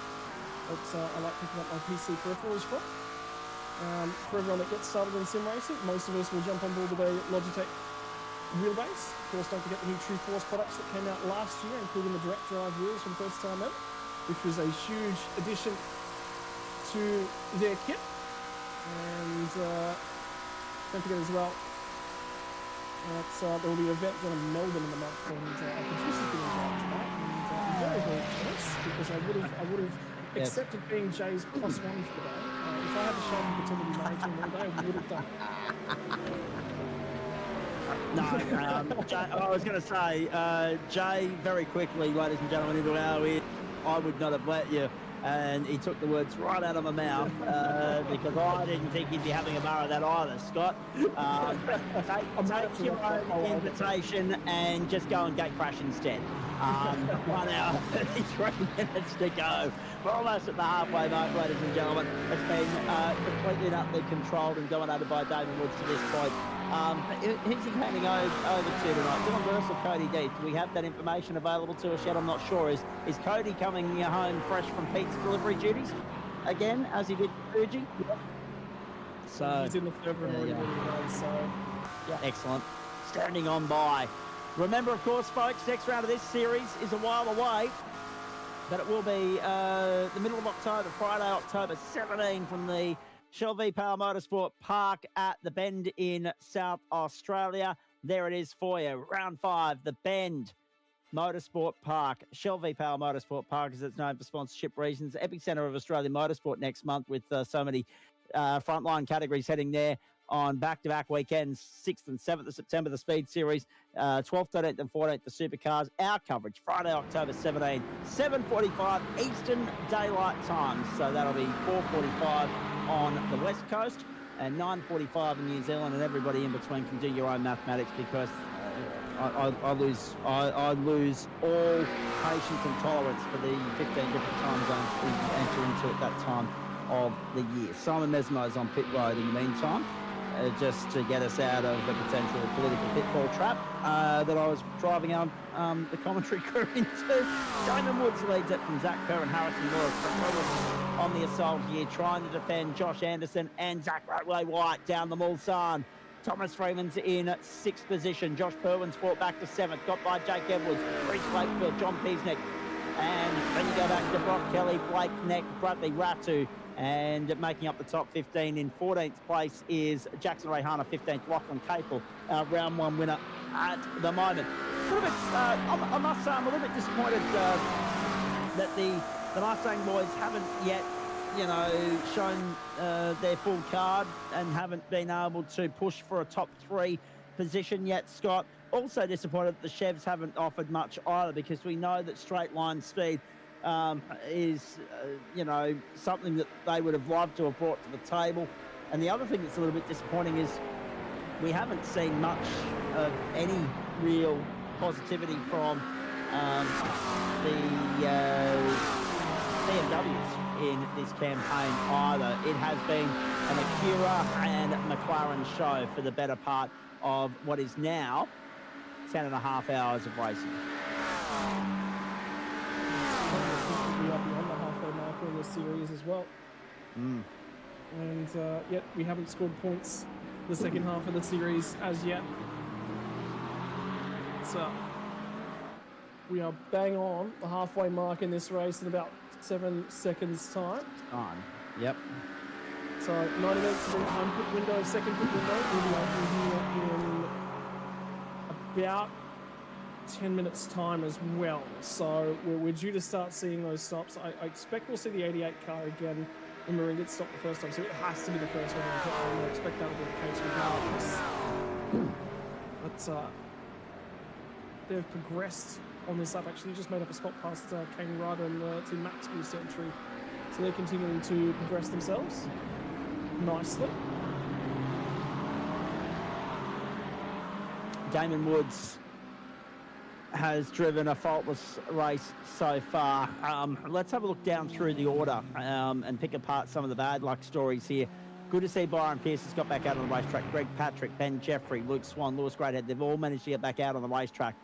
that I like picking up my PC peripherals from. For everyone that gets started in sim racing, most of us will jump on board with a Logitech wheelbase. Of course, don't forget the new True Force products that came out last year, including the direct drive wheels for the first time ever, which was a huge addition to their kit. And don't forget as well that there will be an event down in Melbourne in the month, and our producer's been invited to that. And I'm very, very jealous because I would have accepted being Jay's +1 for the day. If I had to show him pretend to be married to him all day, I would have done it. No, Jay, I was going to say, Jay, very quickly, ladies and gentlemen, into our ear, I would not have let you. And he took the words right out of my mouth because I didn't think he'd be having a bar of that either, Scott. Take your own invitation and just go and gate crash instead. 1 hour, 33 minutes to go. We're almost at the halfway mark, ladies and gentlemen. It's been completely and utterly controlled and dominated by Damon Woods to this point. Who's he handing over to tonight? Dylan Burst or Cody D? Do we have that information available to us yet? I'm not sure. Is Cody coming home fresh from Pete's delivery duties again, as he did Fuji? Yep. So he's in the third room already, so yeah. Excellent. Standing on by. Remember, of course, folks, next round of this series is a while away, but it will be the middle of October, Friday, October 17, from the Shell V-Power Motorsport Park at the Bend in South Australia. There it is for you. Round 5, the Bend Motorsport Park. Shell V-Power Motorsport Park, as it's known for sponsorship reasons. Epicenter of Australian motorsport next month with so many frontline categories heading there on back-to-back weekends, 6th and 7th of September, the Speed Series, 12th, 13th and 14th, the Supercars. Our coverage, Friday, October 17, 7:45 Eastern Daylight Time. So that'll be 4:45 on the West Coast and 9:45 in New Zealand, and everybody in between can do your own mathematics because I lose all patience and tolerance for the 15 different time zones we enter into at that time of the year. Simon Mesmo's on pit road in the meantime, just to get us out of a potential political pitfall trap that I was driving the commentary crew into. Damon Woods leads it from Zach Kerr and Harrison Lewis on the assault here, trying to defend Josh Anderson and Zach Ratway-White down the Mulsanne. Thomas Freeman's in 6th position. Josh Perwin's fought back to 7th, got by Jake Edwards, Reese Wakefield, John Piesnick. And then you go back to Brock Kelly, Blake Neck, Bradley Ratu. And making up the top 15 in 14th place is Jackson Rayhana, 15th, Lachlan Capel, round 1 winner at the moment. A little bit, I must say, I'm a little bit disappointed that the Mustang boys haven't yet, shown their full card and haven't been able to push for a top 3 position yet, Scott. Also disappointed that the Chevs haven't offered much either, because we know that straight line speed is, something that they would have loved to have brought to the table. And the other thing that's a little bit disappointing is we haven't seen much of any real positivity from the BMWs in this campaign either. It has been an Acura and McLaren show for the better part of what is now 10.5 hours of racing. We are beyond the halfway marker in this series as well. And yet we haven't scored points the second half of the series as yet. So we are bang on the halfway mark in this race in about 7 seconds time. Yep. So 90 minutes of one pit window, second pit window. We'll be open here in about 10 minutes time as well. So we're due to start seeing those stops. I expect we'll see the 88 car again when Maringa stopped the first time. So it has to be the first one. I expect that will be the case regardless. But they've progressed on this lap. Actually just made up a spot past Kane Ryder and Tim Maxwell's entry. So they're continuing to progress themselves nicely. Damon Woods has driven a faultless race so far. Let's have a look down through the order and pick apart some of the bad luck stories here. Good to see Byron Pierce has got back out on the racetrack. Greg Patrick, Ben Jeffrey, Luke Swan, Lewis Greathead, they've all managed to get back out on the racetrack.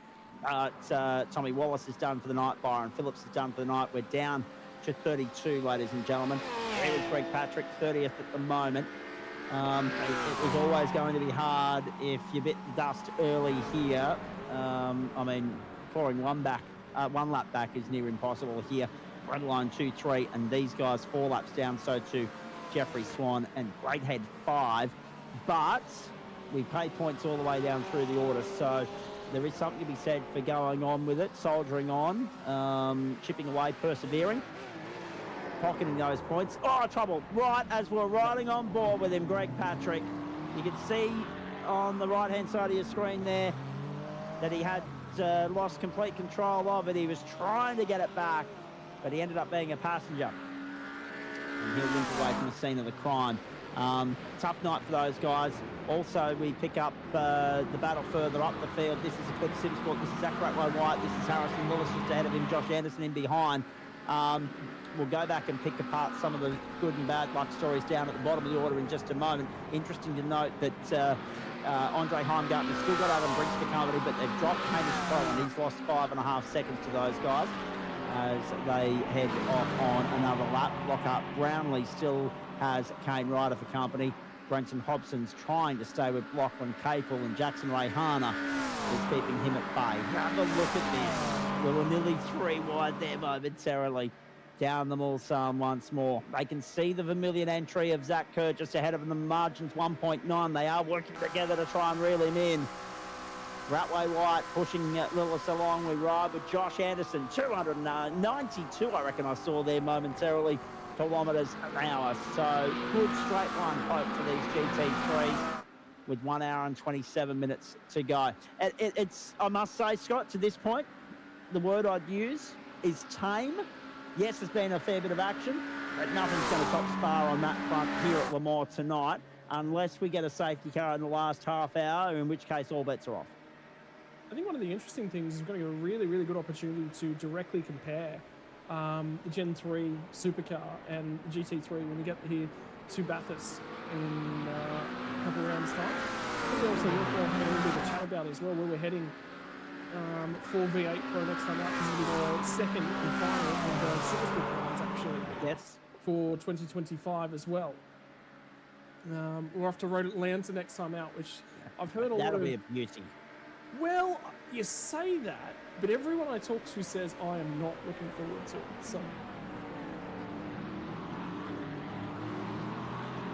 Tommy Wallace is done for the night. Byron Phillips is done for the night. We're down to 32, ladies and gentlemen. Here's Greg Patrick, 30th at the moment. It was always going to be hard if you bit the dust early here. I mean, clawing one lap back is near impossible here, let alone 2, 3, and these guys 4 laps down, so too Jeffrey Swan and Greathead 5. But we pay points all the way down through the order, so there is something to be said for going on with it, soldiering on, chipping away, persevering, pocketing those points. Oh, trouble. Right as we're riding on board with him, Greg Patrick. You can see on the right-hand side of your screen there that he had lost complete control of it. He was trying to get it back, but he ended up being a passenger. And he'll limp away from the scene of the crime. Tough night for those guys. Also, we pick up the battle further up the field. This is Eclipse Simsport. This is Zach Ratlow-White. This is Harrison Lewis just ahead of him. Josh Anderson in behind. We'll go back and pick apart some of the good and bad luck stories down at the bottom of the order in just a moment. Interesting to note that Andre Heimgartner's still got Adam Briggs for company, but they've dropped Hamish Crowe, and he's lost 5.5 seconds to those guys as they head off on another lap. Lockhart Brownlee still has Kane Ryder for company. Brenton Hobson's trying to stay with Lachlan Capel, and Jackson Rayhana is keeping him at bay. Have a look at this. We were nearly 3 wide there momentarily. Down the Mulsanne once more. They can see the Vermilion entry of Zach Kerr just ahead of them. The margin's 1.9. They are working together to try and reel him in. Ratway White pushing Lillis along. We ride with Josh Anderson. 292, I reckon I saw there momentarily, kilometres an hour. So good straight line hope for these GT3s with 1 hour and 27 minutes to go. It's, I must say, Scott, to this point, the word I'd use is tame. Yes, there's been a fair bit of action, but nothing's going to top Spa on that front here at Le Mans tonight, unless we get a safety car in the last half hour, in which case all bets are off. I think one of the interesting things is we're going to get a really, really good opportunity to directly compare the Gen 3 supercar and the GT3 when we get here to Bathurst in a couple of rounds' time. I think also worthwhile having a little bit of a chat about it as well, where we're heading for V8 Pro next time out, because it'll be the second and final of the Supersport rounds actually. Yes. For 2025 as well. We're off to Road Atlanta next time out, which I've heard a lot of... That'll be a beauty. Well, you say that, but everyone I talk to says I am not looking forward to it. So,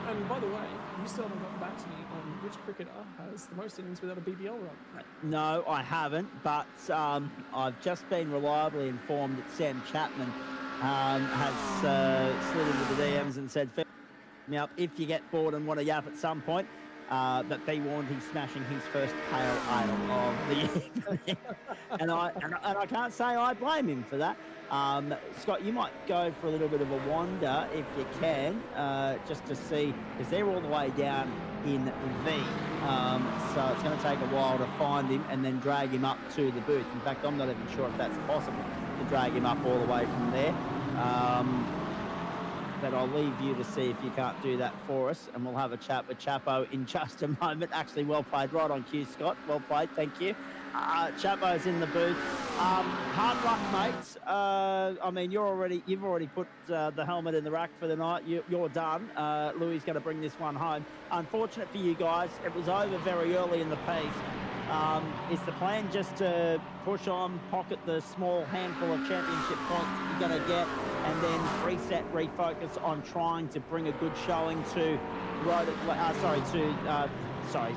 and by the way, you still haven't gotten back to me on which cricketer has the most innings without a BBL run. No, I haven't, but I've just been reliably informed that Sam Chapman has slid into the DMs and said, "Fill me up if you get bored and want to yap at some point." But be warned, he's smashing his first pale ale of the evening. and I can't say I blame him for that. Scott, you might go for a little bit of a wander if you can, just to see, because they're all the way down in V. So it's going to take a while to find him and then drag him up to the booth. In fact, I'm not even sure if that's possible to drag him up all the way from there. But I'll leave you to see if you can't do that for us, and we'll have a chat with Chapo in just a moment. Actually, well played, right on cue, Scott. Well played, thank you. Chapo's in the booth. Hard luck, mates. I mean, you've already put the helmet in the rack for the night. You're done. Louis is going to bring this one home. Unfortunate for you guys, it was over very early in the piece. Is the plan just to push on, pocket the small handful of championship points you're going to get, and then reset, refocus on trying to bring a good showing to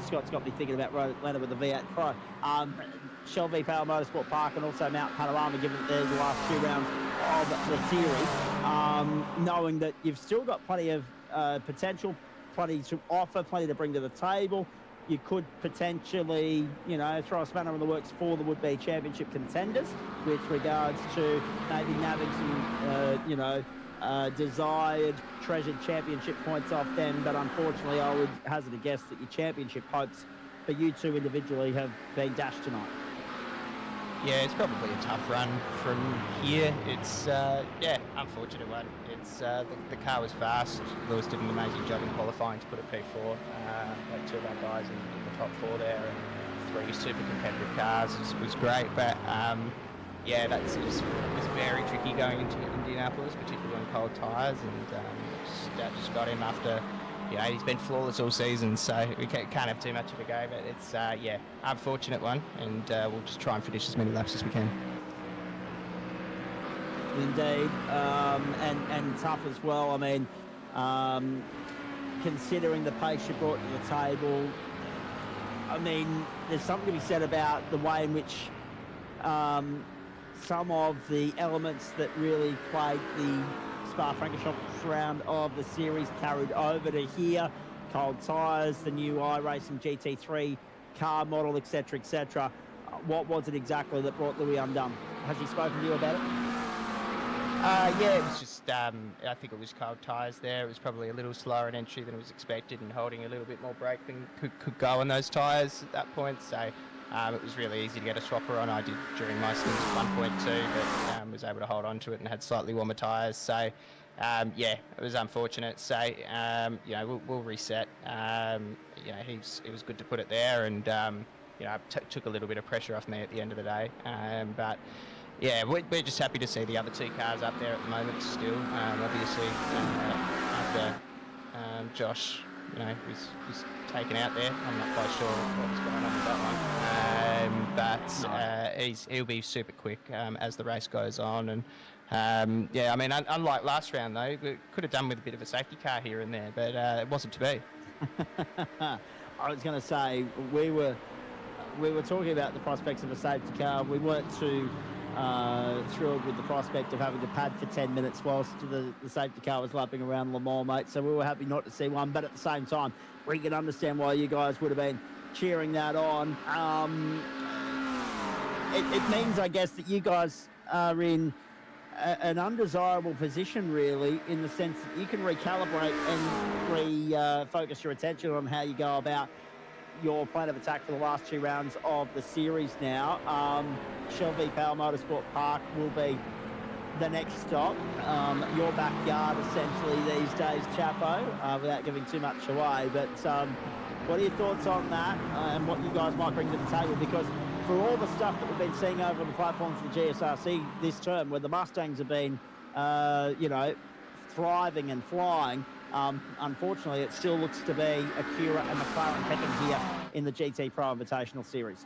Scott's got me thinking about Road Atlanta with the V8 Pro. Shell v Power Motorsport Park and also Mount Panorama, given that they're the last 2 rounds of the series. Knowing that you've still got plenty of potential, plenty to offer, plenty to bring to the table. You could potentially, throw a spanner in the works for the would-be championship contenders with regards to maybe nabbing some, desired, treasured championship points off them. But unfortunately, I would hazard a guess that your championship hopes for you two individually have been dashed tonight. Yeah, it's probably a tough run from here. It's, unfortunate one. It's the car was fast. Lewis did an amazing job in qualifying to put it P4. Like 2 of our guys in the top 4 there, and 3 super competitive cars was great. But it was very tricky going into Indianapolis, particularly on cold tyres, and that just got him after he's been flawless all season, so we can't have too much of a go. But it's unfortunate one, and we'll just try and finish as many laps as we can. Indeed, and tough as well. I mean, considering the pace you brought to the table, I mean, there's something to be said about the way in which some of the elements that really played the Spa-Francorchamps round of the series carried over to here. Cold tyres, the new iRacing GT3 car model, etc., etc. What was it exactly that brought Louis undone? Has he spoken to you about it? Yeah, it was just, I think it was cold tyres there. It was probably a little slower in entry than was expected and holding a little bit more brake than could go on those tyres at that point. So it was really easy to get a swapper on. I did during my stint at 1.2, but was able to hold on to it and had slightly warmer tyres. So, yeah, it was unfortunate. So, we'll reset. It was good to put it there and, took a little bit of pressure off me at the end of the day. But yeah, we're just happy to see the other two cars up there at the moment still. Obviously, after Josh, was taken out there. I'm not quite sure what was going on with that one. He'll be super quick as the race goes on. And I mean, unlike last round though, we could have done with a bit of a safety car here and there, but it wasn't to be. I was going to say we were talking about the prospects of a safety car. We weren't too thrilled with the prospect of having to pad for 10 minutes whilst the safety car was lapping around Le Mans, mate. So we were happy not to see one, but at the same time, we can understand why you guys would have been cheering that on. It means, I guess, that you guys are in an undesirable position, really, in the sense that you can recalibrate and refocus your attention on how you go about your plan of attack for the last two rounds of the series now. Shelby Power Motorsport Park will be the next stop. Your backyard, essentially, these days, Chapo, without giving too much away. But what are your thoughts on that and what you guys might bring to the table? Because for all the stuff that we've been seeing over on the platforms of the GSRC this term, where the Mustangs have been, thriving and flying, unfortunately, it still looks to be Acura and McLaren pecking here in the GTPRO Invitational Series.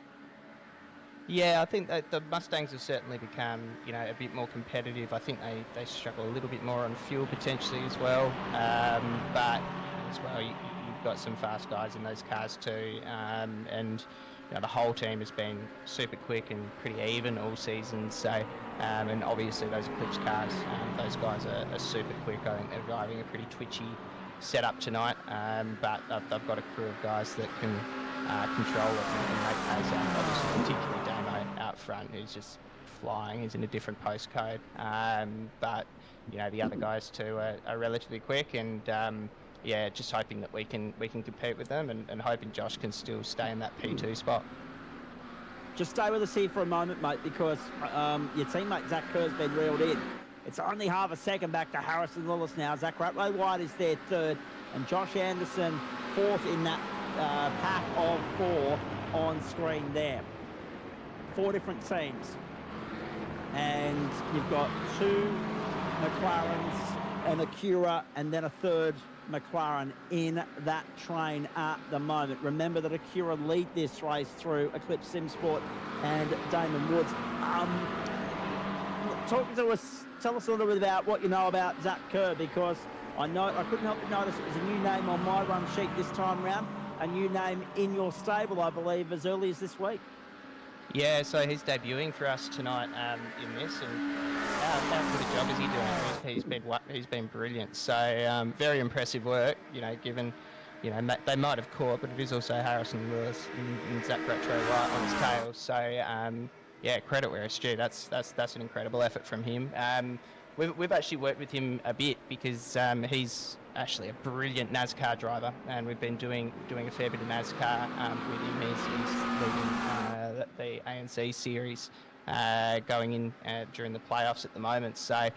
Yeah, I think that the Mustangs have certainly become, a bit more competitive. I think they struggle a little bit more on fuel potentially as well. But as well, you've got some fast guys in those cars too. And the whole team has been super quick and pretty even all season. So, and obviously those Eclipse cars, those guys are super quick. I think they're driving a pretty twitchy setup tonight. But they've got a crew of guys that can control it and make pace out. Obviously, particularly Damo out front, who's just flying. He's in a different postcode. But the other guys too are relatively quick and. Just hoping that we can compete with them and hoping Josh can still stay in that P2 spot. Just stay with us here for a moment, mate, because your teammate Zach Kerr's been reeled in. It's only half a second back to Harrison Lillis now. Zach Ratway White is there third, and Josh Anderson fourth in that pack of four on screen there. Four different teams. And you've got two McLarens, an Acura, and then a third McLaren in that train at the moment. Remember that Acura lead this race through Eclipse Sim Sport and Damon Woods. Talk to us, tell us a little bit about what you know about Zach Kerr, because I couldn't help but notice it was a new name on my run sheet this time round, a new name in your stable, I believe, as early as this week. Yeah, so he's debuting for us tonight in this, and how good a job is he doing? He's been brilliant. So very impressive work, given they might have caught, but it is also Harrison Lewis and Zach Ratway White on his tail. So credit where it's due. That's an incredible effort from him. We've actually worked with him a bit because he's actually a brilliant NASCAR driver, and we've been doing a fair bit of NASCAR with him. He's leading the ANC series going in during the playoffs at the moment. So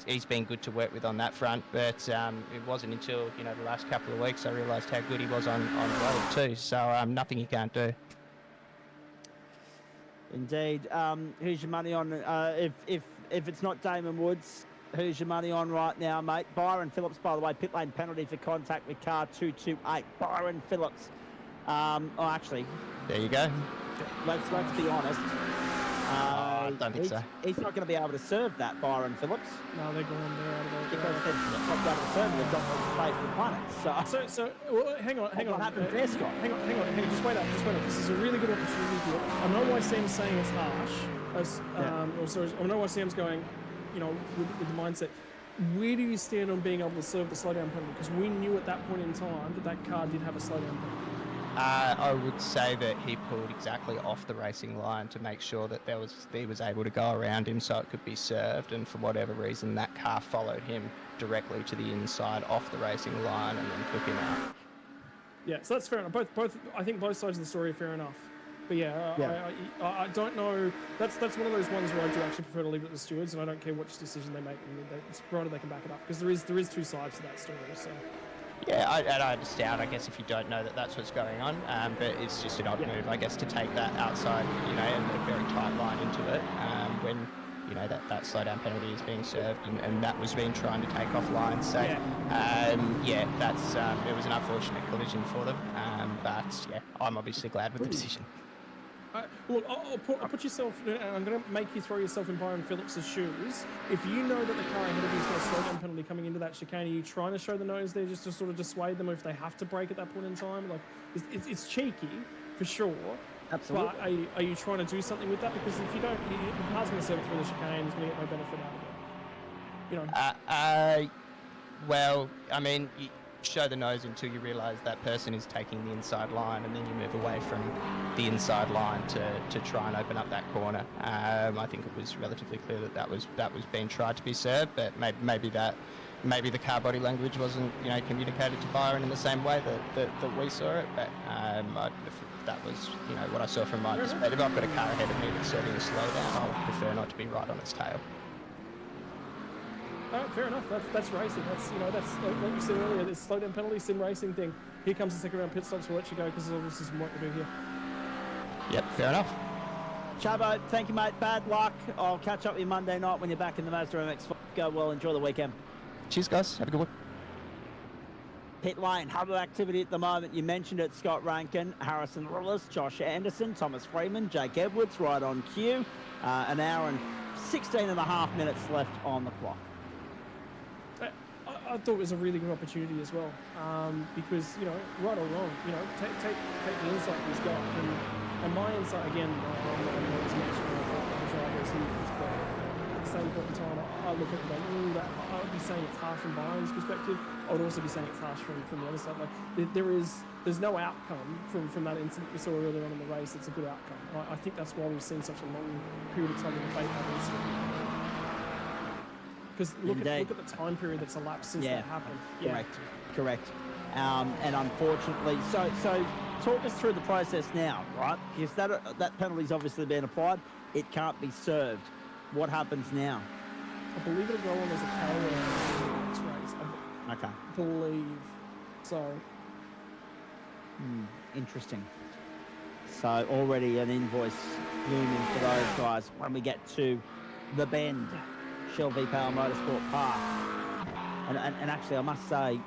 he's been good to work with on that front. But it wasn't until the last couple of weeks I realised how good he was on road too. So nothing he can't do. Indeed. Who's your money on if it's not Damon Woods? who's your money on right now, mate? Byron Phillips, by the way, pit lane penalty for contact with car 228. Byron Phillips. Actually, There you go. let's be honest. I don't think so. He's not going to be able to serve that, Byron Phillips, No, they're going there out of there. because they've not able to serve it. They've got to face the planet. So, Well, hang on. what happened there, Scott? Hang on. Just wait up. This is a really good opportunity here. I know why Sam's saying it's harsh. I know why Sam's going, with the mindset. Where do you stand on being able to serve the slowdown penalty? Because we knew at that point in time that car did have a slowdown penalty. I would say that he pulled exactly off the racing line to make sure that he was able to go around him so it could be served, and for whatever reason that car followed him directly to the inside off the racing line and then took him out. Yeah, so that's fair enough. I think both sides of the story are fair enough. But I don't know. That's one of those ones where I do actually prefer to leave it to the stewards, and I don't care which decision they make, provided they can back it up, because there is two sides to that story. So. Yeah, I understand, I guess, if you don't know that that's what's going on, but it's just an odd move, I guess, to take that outside, and a very tight line into it, when, that slowdown penalty is being served, and that was being trying to take offline. So, that's it was an unfortunate collision for them, but yeah, I'm obviously glad with the decision. Look, I'll put yourself. I'm going to make you throw yourself in Byron Phillips' shoes. If you know that the car ahead of you has got a slowdown penalty coming into that chicane, are you trying to show the nose there just to sort of dissuade them if they have to brake at that point in time? Like, it's cheeky for sure. Absolutely. But are you trying to do something with that? Because if you don't, the car's going to serve it through the chicane. He's going to get no benefit out of it. Well, I mean, you show the nose until you realise that person is taking the inside line, and then you move away from the inside line to try and open up that corner. I think it was relatively clear that was being tried to be served, but maybe the car body language wasn't communicated to Byron in the same way that we saw it. But that was what I saw from my perspective. I've got a car ahead of me that's serving a slowdown. I would prefer not to be right on its tail. Fair enough. That's racing. That's like you said earlier. This slowdown penalty sim racing thing. Here comes the second round pit stops. We'll let you go because there's obviously some work to do here. Yep, fair enough. Chabo, thank you, mate. Bad luck. I'll catch up with you Monday night when you're back in the Mazda MX-5. Go well. Enjoy the weekend. Cheers, guys. Have a good one. Pit lane, hub of activity at the moment. You mentioned it, Scott Rankin, Harrison Lillis, Josh Anderson, Thomas Freeman, Jake Edwards, right on cue. An hour and 16 and a half minutes left on the clock. I thought it was a really good opportunity as well, because right or wrong, take the insight he's got, and my insight again, I'm not as much of a driver as he is, but at the same point in time, I look at it and go, I would be saying it's harsh from Byron's perspective. I would also be saying it's harsh from the other side. Like there's no outcome from that incident we saw earlier on in the race. It's a good outcome. I think that's why we've seen such a long period of time to debate that incident. Because look at the time period that's elapsed since that happened. Correct. And unfortunately, so talk us through the process now, right? Because that penalty's obviously been applied. It can't be served. What happens now? I believe it'll go on as a carry in the next race. Okay. I believe so. Interesting. So already an invoice looming for those guys when we get to the Bend. Shell v Power Motorsport Park, and actually I must say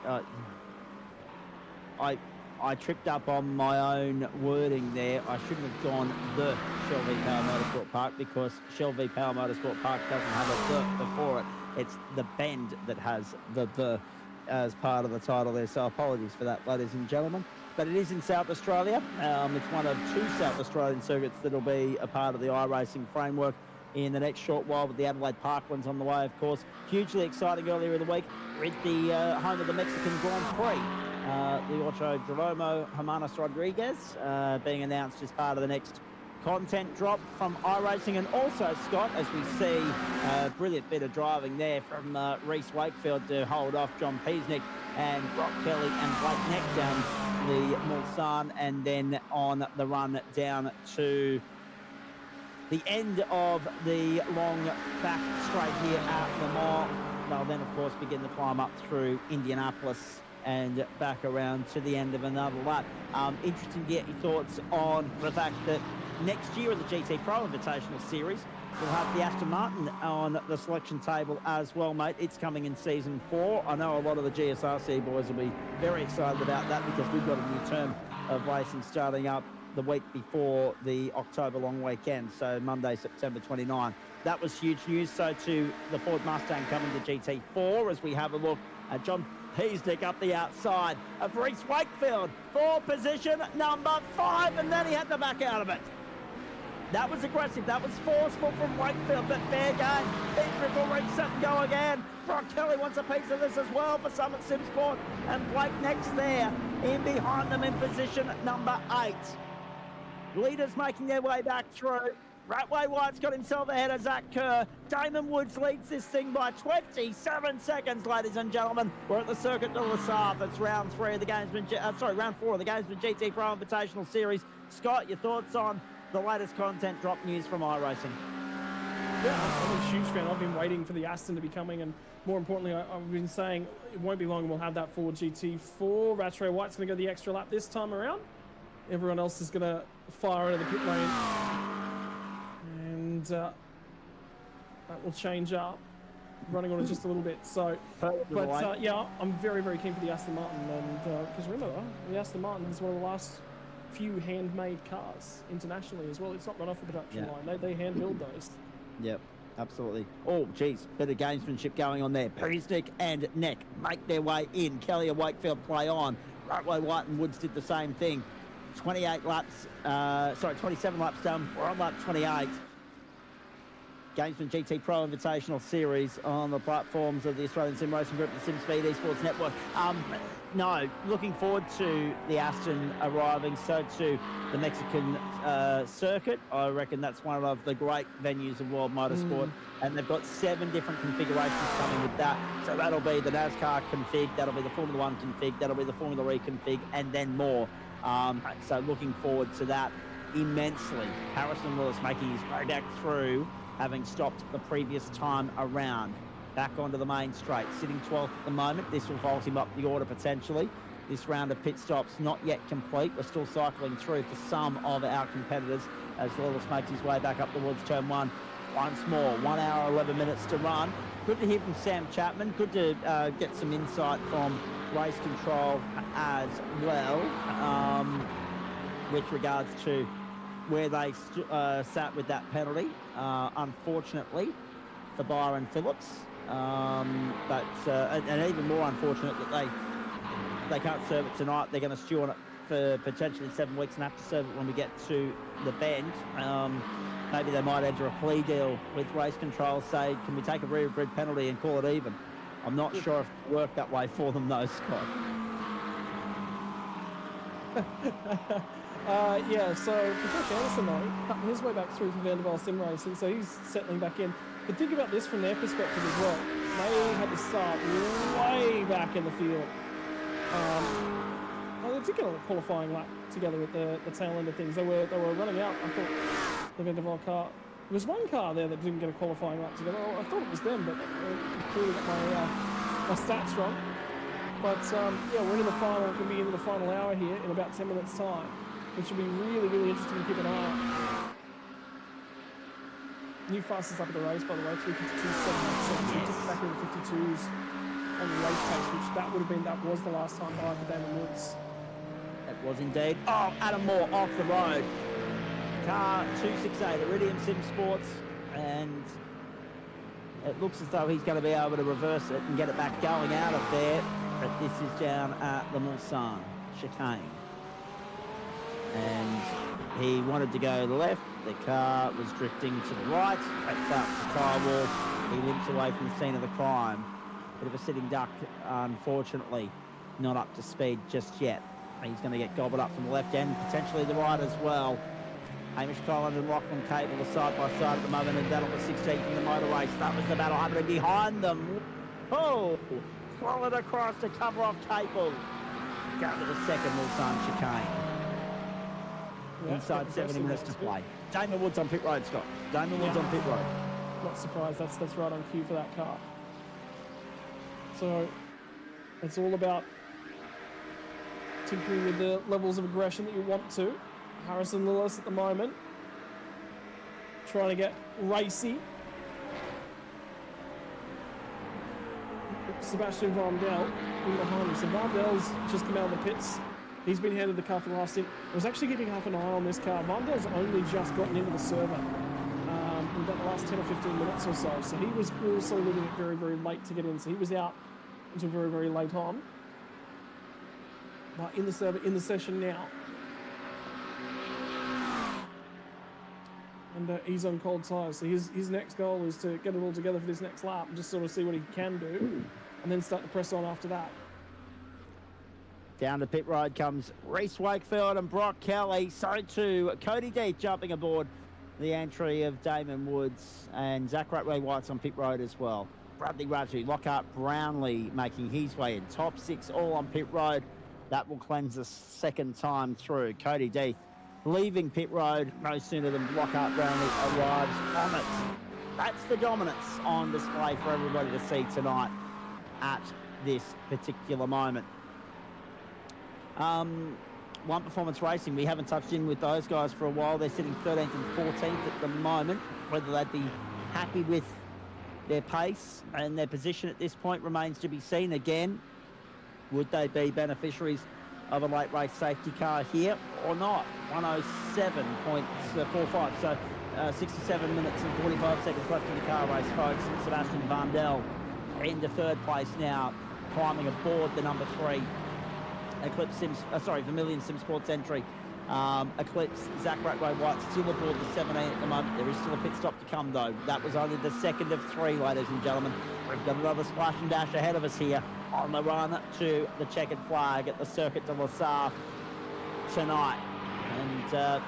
I tripped up on my own wording there. I shouldn't have gone the Shell v Power Motorsport Park, because Shell v Power Motorsport Park doesn't have a the before it. It's the Bend that has the as part of the title there, so apologies for that, ladies and gentlemen. But it is in South Australia. It's one of two South Australian circuits that'll be a part of the iRacing framework in the next short while, with the Adelaide Parklands on the way, of course. Hugely exciting earlier in the week. We're at the home of the Mexican Grand Prix. The Ocho Jeromo Hermanos Rodriguez being announced as part of the next content drop from iRacing. And also, Scott, as we see a brilliant bit of driving there from Reece Wakefield to hold off John Peasnick and Brock Kelly and Blake Neck down the Mulsanne, and then on the run down to the end of the long back straight here at Le Mans. They'll then, of course, begin the climb up through Indianapolis and back around to the end of another lap. Interesting to get your thoughts on the fact that next year in the GTPRO Invitational Series, We'll have the Aston Martin on the selection table as well, mate. It's coming in season 4. I know a lot of the GSRC boys will be very excited about that because we've got a new term of racing starting up the week before the October long weekend, so Monday, September 29. That was huge news. So to the Ford Mustang coming to GT4 as we have a look at John Peasnick up the outside of Reese Wakefield for position number 5, and then he had to back out of it. That was aggressive. That was forceful from Wakefield, but fair game. Peasnick will reset and go again. Brock Kelly wants a piece of this as well for Summit Simsport, and Blake next there in behind them in position number 8. Leaders making their way back through. Ratway White's got himself ahead of Zach Kerr. Damon Woods leads this thing by 27 seconds, ladies and gentlemen. We're at the Circuit de la Sarthe. It's round 3 of the Gamesman, round 4 of the Gamesman GTPRO Invitational Series. Scott, your thoughts on the latest content drop news from iRacing? Yeah, I'm a huge fan. I've been waiting for the Aston to be coming, and more importantly, I've been saying it won't be long. We'll have that Ford GT4. Rattray White's going to go the extra lap this time around. Everyone else is going to fire into the pit lane, and that will change up, running on it just a little bit. So, but yeah, I'm very, very keen for the Aston Martin, and because remember, the Aston Martin is one of the last few handmade cars internationally as well. It's not run off the production line. They hand build those. Yep, absolutely. Oh, geez, bit of gamesmanship going on there. Peasnick and Neck make their way in. Kelly and Wakefield play on. Ratway White and Woods did the same thing. 27 laps done. We're on lap 28. Gamesman GTPRO Invitational Series on the platforms of the Australian Sim Racing Group, the SimSpeed Esports Network. No, looking forward to the Aston arriving, so too the Mexican circuit. I reckon that's one of the great venues of world motorsport, and they've got 7 different configurations coming with that. So that'll be the NASCAR config, that'll be the Formula 1 config, that'll be the Formula E config, and then more. So looking forward to that immensely. Harrison Lewis making his way back through, having stopped the previous time around. Back onto the main straight, sitting 12th at the moment. This will vault him up the order potentially. This round of pit stops not yet complete. We're still cycling through for some of our competitors as Lewis makes his way back up towards turn 1. Once more, 1 hour, 11 minutes to run. Good to hear from Sam Chapman. Good to get some insight from race control as well, with regards to where they sat with that penalty. Unfortunately for Byron Phillips, and even more unfortunate that they can't serve it tonight. They're going to stew on it for potentially 7 weeks and have to serve it when we get to the bend. Maybe they might enter a plea deal with race control, say, can we take a rear grid penalty and call it even? I'm not sure if it worked that way for them though, Scott. Yeah, so for Josh Anderson though, cutting his way back through for Vanderbilt Sim Racing, so he's settling back in. But think about this from their perspective as well. They had to start way back in the field. They did get a qualifying lap together at the tail end of things. They were running out. I thought the Vanderbilt car. There was one car there that didn't get a qualifying lap together. I thought it was them, but clearly got my stats wrong. But yeah, we're into the final. We're going to be into the final hour here in about 10 minutes' time, which will be really, really interesting to keep an eye on. New fastest up of the race, by the way, 3:52.7. Just back in the 52s on the race pace, which that was the last time by for Damon Woods. It was indeed. Oh, Adam Moore off the road. Car 268, Iridium Sim Sports, and it looks as though he's going to be able to reverse it and get it back going out of there. But this is down at the Mulsanne chicane. And he wanted to go to the left. The car was drifting to the right. Backed up the tyre wall. He limps away from the scene of the crime. Bit of a sitting duck, unfortunately, not up to speed just yet. He's going to get gobbled up from the left end, potentially the right as well. Hamish Collins and Lachlan Cable are side by side at the moment, and battle for 16th in the motor race. That was the battle happening behind them. Oh, followed across to cover off Cable. Go to the second Mulsanne chicane. Yeah, Inside 70 minutes to play. Damon Woods on pit road, Scott. Damon Woods on pit road. Not surprised. That's right on cue for that car. So it's all about tinkering with the levels of aggression that you want to. Harrison Lewis at the moment trying to get racy. Sebastian Vandel in behind him. So Vandel's just come out of the pits. He's been handed the car for the last stint. I was actually keeping half an eye on this car. Vandel's only just gotten into the server in about the last 10 or 15 minutes or so. So he was also leaving it very, very late to get in. So he was out until very, very late on. But in the server, in the session now. And he's on cold tyres. So his next goal is to get it all together for this next lap and just sort of see what he can do. And then start to press on after that. Down the pit road comes Reese Wakefield and Brock Kelly. So too, Cody Deeth jumping aboard the entry of Damon Woods, and Zach Ratway White's on pit road as well. Bradley Raju, Lockhart Brownlee making his way in. Top 6 all on pit road. That will cleanse the second time through. Cody Deeth leaving pit road no sooner than Lockhart Brownlee arrives on it. That's the dominance on display for everybody to see tonight at this particular moment. One Performance Racing, we haven't touched in with those guys for a while. They're sitting 13th and 14th at the moment. Whether they'd be happy with their pace and their position at this point remains to be seen again. Would they be beneficiaries of a late race safety car here or not? 107.45, so 67 minutes and 45 seconds left in the car race, folks. Sebastian Vandel into third place now, climbing aboard the number 3 Eclipse Vermilion Sim Sports entry. Eclipse, Zach Ratway White still aboard the 17 at the moment. There is still a pit stop to come though. That was only the second of 3, ladies and gentlemen. We've got another splash and dash ahead of us here on the run to the checkered flag at the Circuit de la Sarthe tonight. And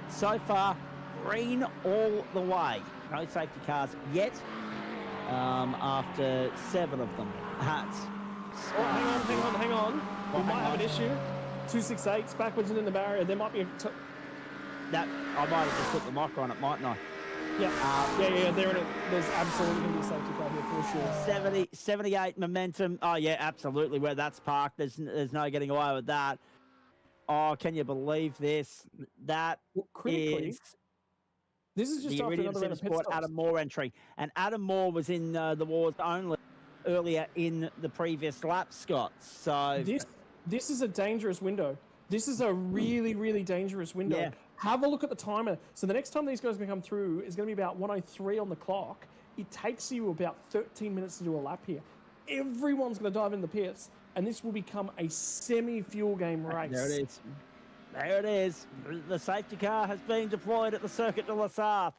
so far, green all the way. No safety cars yet, after 7 of them at Hang on. We might have an issue. 268's backwards and in the barrier. There might be that I might have just put the mic on it, mightn't I? Yeah. They're in it. There's absolutely going to be a safety car here for sure. 78 momentum. Oh yeah, absolutely. Where that's parked, there's no getting away with that. Oh, can you believe this? That critically, this is just the after Iridium another round of pit Sport stops. Adam Moore entry, and Adam Moore was in the wars only earlier in the previous lap, Scott. So this is a dangerous window. This is a really, really dangerous window. Yeah. Have a look at the timer. So the next time these guys are going to come through is going to be about 1:03 on the clock. It takes you about 13 minutes to do a lap here. Everyone's going to dive in the pits, and this will become a semi-fuel game race. There it is. There it is. The safety car has been deployed at the Circuit de la Sarthe.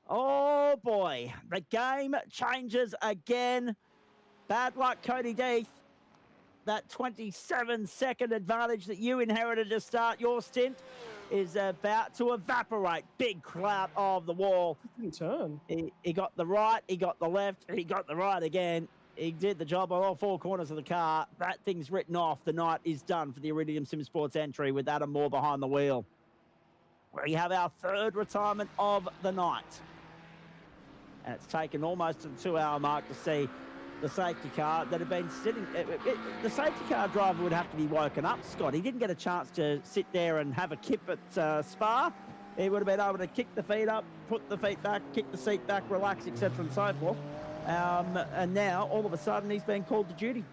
Oh boy, the game changes again. Bad luck, Cody Deeth. That 27-second advantage that you inherited to start your stint is about to evaporate. Big clout of the wall. Turn. He got the right, he got the left, he got the right again. He did the job on all 4 corners of the car. That thing's written off. The night is done for the Iridium Sim Sports entry with Adam Moore behind the wheel. We have our 3rd retirement of the night. And it's taken almost to the 2-hour mark to see the safety car that had been sitting. The safety car driver would have to be woken up, Scott. He didn't get a chance to sit there and have a kip at Spa. He would have been able to kick the feet up, put the feet back, kick the seat back, relax, etc. and so forth. And now, all of a sudden, he's been called to duty.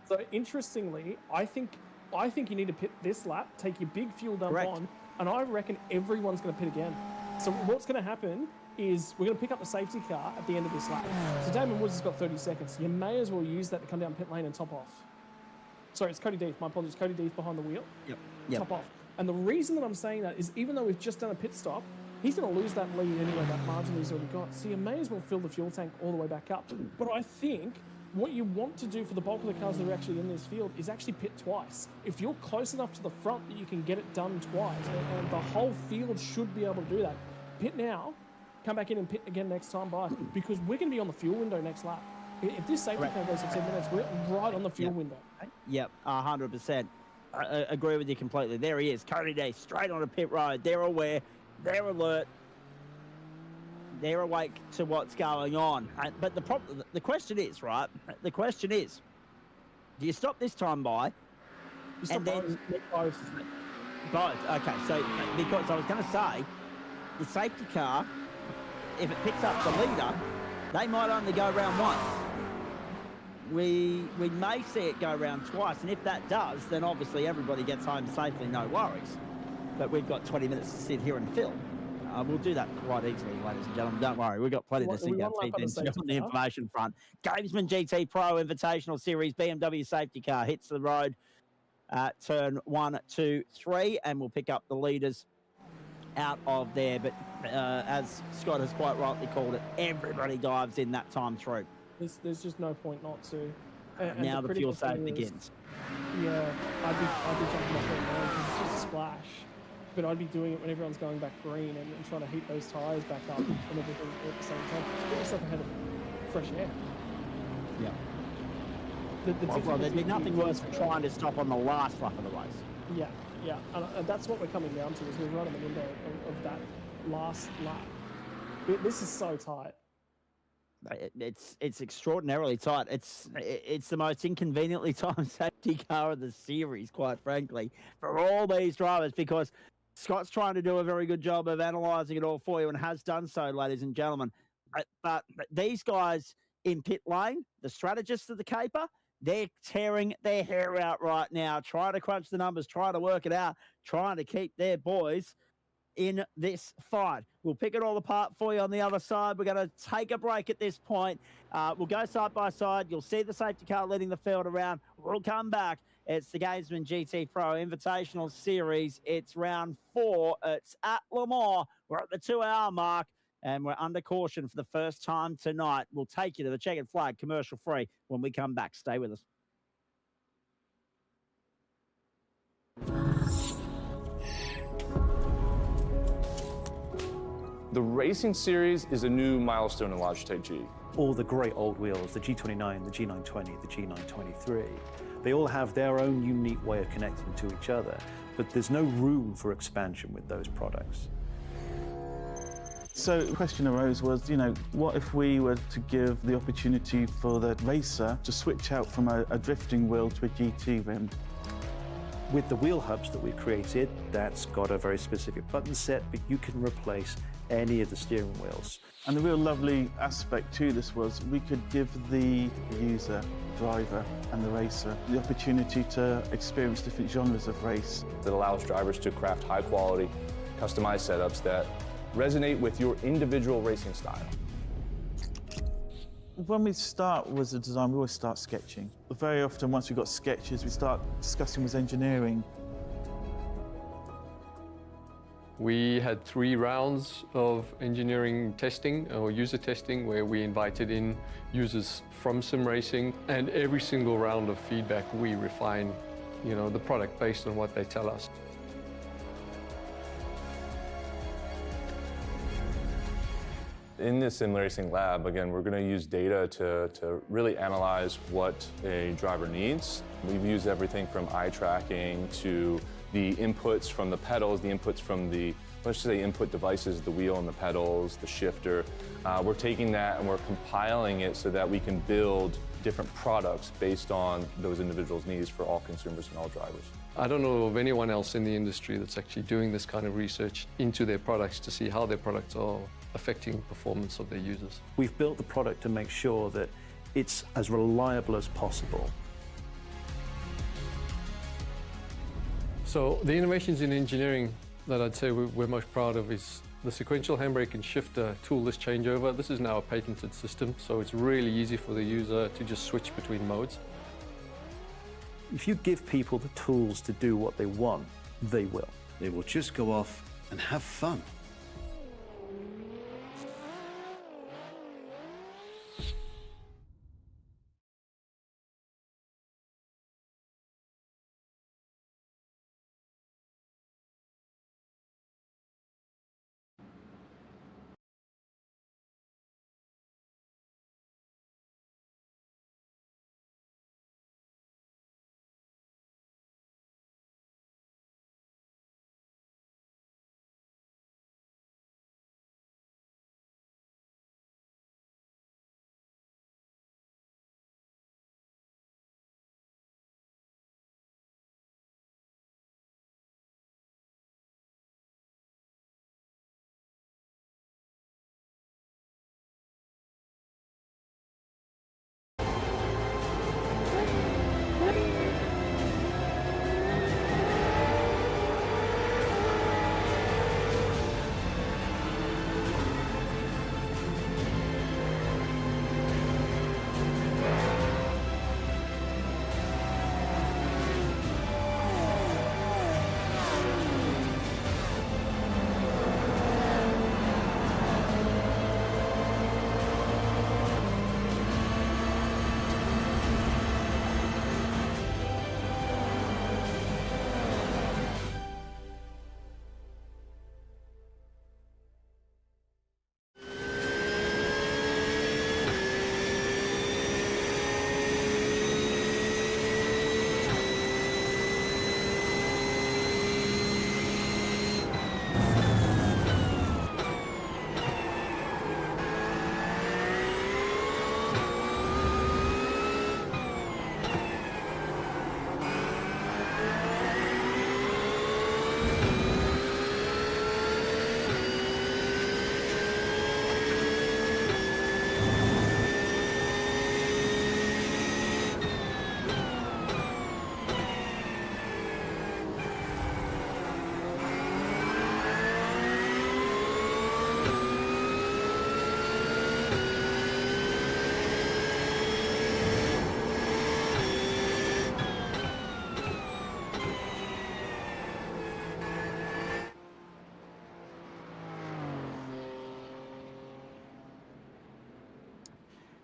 So, interestingly, I think you need to pit this lap, take your big fuel dump Correct. on, and I reckon everyone's going to pit again. So what's going to happen is we're going to pick up the safety car at the end of this lap. So Damon Woods has got 30 seconds. You may as well use that to come down pit lane and top off. Sorry, it's Cody Deeth. My apologies. Cody Deeth behind the wheel. Yep. Top off. And the reason that I'm saying that is even though we've just done a pit stop, he's going to lose that lead anyway, that margin he's already got. So you may as well fill the fuel tank all the way back up. But I think what you want to do for the bulk of the cars that are actually in this field is actually pit twice. If you're close enough to the front that you can get it done twice, and the whole field should be able to do that. Pit now, come back in and pit again next time by, because we're going to be on the fuel window next lap. If this safety car goes for 10 minutes, we're right on the fuel window. Yep, 100%. I agree with you completely. There he is, Cody Deeth, straight on a pit road. They're aware, they're alert, they're awake to what's going on. But the question is, right? The question is, do you stop this time by? You stop both. Both. Okay, so because I was going to say, the safety car, if it picks up the leader, they might only go round once. We may see it go round twice, and if that does, then obviously everybody gets home safely, no worries. But we've got 20 minutes to sit here and film. We'll do that quite easily, ladies and gentlemen. Don't worry, we've got plenty to sink our teeth into on the information front. Gamesman GT Pro Invitational Series BMW safety car hits the road at turn 1, 2, 3, and we'll pick up the leaders out of there. But as Scott has quite rightly called it, everybody dives in that time through. There's just no point not to. And now the fuel save begins. Yeah, I'd be jumping off there now because it's just a splash. But I'd be doing it when everyone's going back green and trying to heat those tyres back up and everything at the same time. Get yourself ahead of fresh air. Yeah. Well, there'd be nothing worse than trying to stop on the last lap of the race. Yeah, yeah. And that's what we're coming down to, is we're right in the window of that last lap. This is so tight. It's extraordinarily tight. It's the most inconveniently timed safety car of the series, quite frankly, for all these drivers, because Scott's trying to do a very good job of analysing it all for you and has done so, ladies and gentlemen. But these guys in pit lane, the strategists of the caper, they're tearing their hair out right now, trying to crunch the numbers, trying to work it out, trying to keep their boys in this fight. We'll pick it all apart for you on the other side. We're going to take a break at this point. We'll go side by side. You'll see the safety car leading the field around. We'll come back. It's the Gamesman GT Pro Invitational Series. It's round 4. It's at Le Mans. We're at the 2-hour mark, and we're under caution for the first time tonight. We'll take you to the checkered flag, commercial free, when we come back. Stay with us. The Racing Series is a new milestone in Logitech G. All the great old wheels, the G29, the G920, the G923, they all have their own unique way of connecting to each other, but there's no room for expansion with those products. So the question arose was, what if we were to give the opportunity for the racer to switch out from a drifting wheel to a GT rim? With the wheel hubs that we've created, that's got a very specific button set, but you can replace any of the steering wheels. And the real lovely aspect to this was we could give the user, driver and the racer the opportunity to experience different genres of race. That allows drivers to craft high quality, customized setups that resonate with your individual racing style. When we start with the design, we always start sketching. Very often, once we've got sketches, we start discussing with engineering. We had 3 rounds of engineering testing or user testing where we invited in users from sim racing, and every single round of feedback we refine, the product based on what they tell us. In the sim racing lab, again, we're going to use data to really analyze what a driver needs. We've used everything from eye tracking to the inputs from the pedals, the inputs from the, let's say, input devices, the wheel and the pedals, the shifter. We're taking that and we're compiling it so that we can build different products based on those individuals' needs for all consumers and all drivers. I don't know of anyone else in the industry that's actually doing this kind of research into their products to see how their products are affecting performance of their users. We've built the product to make sure that it's as reliable as possible. So the innovations in engineering that I'd say we're most proud of is the sequential handbrake and shifter toolless changeover. This is now a patented system, so it's really easy for the user to just switch between modes. If you give people the tools to do what they want, they will. They will just go off and have fun.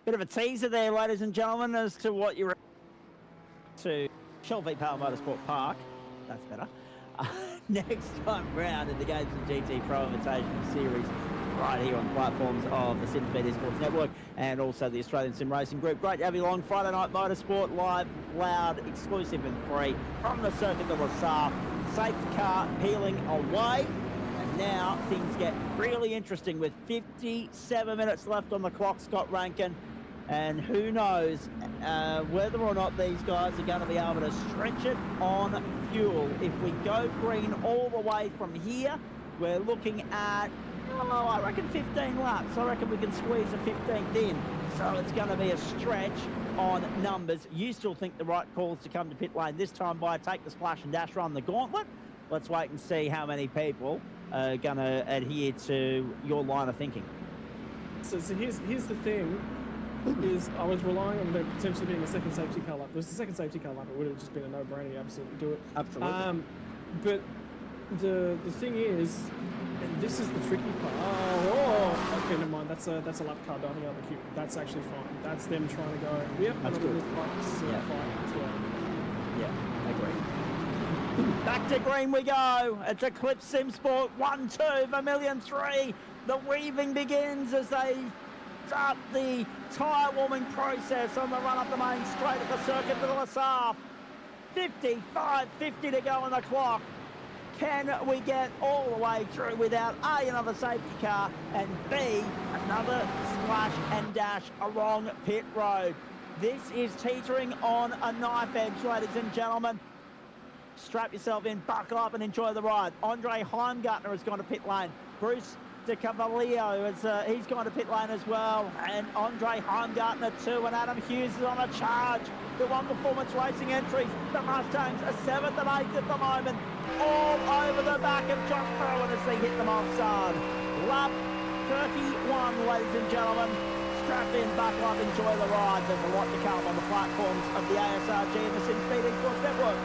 Bit of a teaser there, ladies and gentlemen, as to what you're to Shelby Power Motorsport Park. That's better. Next time round in the Games of GTPRO Invitational Series, right here on the platforms of the SimSpeed Esports Network and also the Australian Sim Racing Group. Great to have you along. Friday Night Motorsport, live, loud, exclusive and free from the Circuit de la Sarre. Safety car peeling away. And now things get really interesting with 57 minutes left on the clock, Scott Rankin. And who knows whether or not these guys are going to be able to stretch it on fuel. If we go green all the way from here, we're looking at, I reckon 15 laps. I reckon we can squeeze a 15th in. So it's going to be a stretch on numbers. You still think the right calls to come to pit lane this time by take the splash and dash run the gauntlet? Let's wait and see how many people are going to adhere to your line of thinking. So here's the thing. Is I was relying on there potentially being a second safety car lap. If there's a second safety car lap, it would have just been a no-brainer. Absolutely do it. Absolutely. But the thing is, and this is the tricky part. Oh, okay, never mind. That's a lap car diving out of the queue. That's actually fine. That's them trying to go. Yep, that's good. This is a fight. Let's go. Yeah, agreed. Back to green we go. It's Eclipse Sim Sport 1-2, Vermilion 3. The weaving begins as they start the tyre warming process on the run up the main straight at the Circuit de la Sarre. 55:50 to go on the clock. Can we get all the way through without A, another safety car, and B, another splash and dash along pit road? This is teetering on a knife edge, ladies and gentlemen. Strap yourself in, buckle up and enjoy the ride. Andre Heimgartner has gone to pit lane. Bruce De Cavallio, he's gone to pit lane as well. And Andre Heimgartner too, and Adam Hughes is on a charge. The One Performance Racing entries, the Mustangs are 7th and 8th at the moment. All over the back of Josh Perlin as they hit them offside. Lap 31, ladies and gentlemen. Strap in, buckle up, enjoy the ride. There's a lot to come on the platforms of the ASRG and the SimSpeed Esports Network.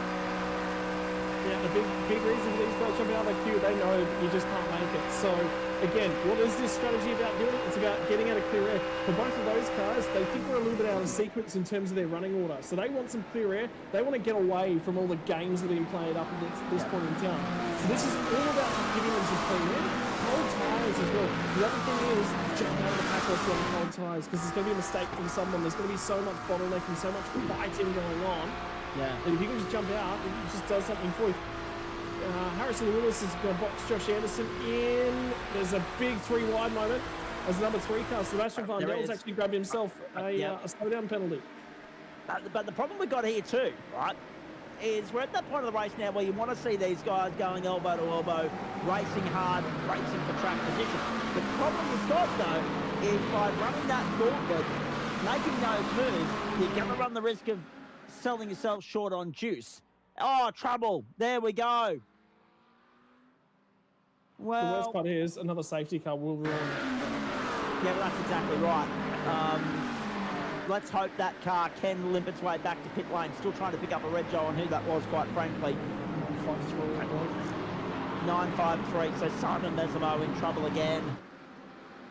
Yeah, the big reason for these guys jumping out of the queue, they know that you just can't make it. So, again, what is this strategy about doing? It's about getting out of clear air. For both of those cars, they think they're a little bit out of sequence in terms of their running order. So they want some clear air. They want to get away from all the games that are being played up at this point in time. So this is all about giving them some clear air. Cold tyres as well. The other thing is, jump out of the pack also on cold tyres, because there's going to be a mistake from someone. There's going to be so much bottlenecking, so much biting going on. Yeah. And if you can just jump out, it just does something for you. Harrison Lewis is going to box Josh Anderson in. There's a big 3 wide moment as number 3 car. Sebastian Van Del's actually grabbed himself a slowdown penalty. But the problem we've got here too, right, is we're at that point of the race now where you want to see these guys going elbow to elbow, racing hard, racing for track position. The problem we've got though is by running that gauntlet, making those moves, you're going to run the risk of selling yourself short on juice. Oh, trouble. There we go. Well, the worst part is another safety car will ruin it. Yeah, well, that's exactly right. Let's hope that car can limp its way back to pit lane. Still trying to pick up a red Joe on who that was, quite frankly. 953. So Simon Mesamo in trouble again.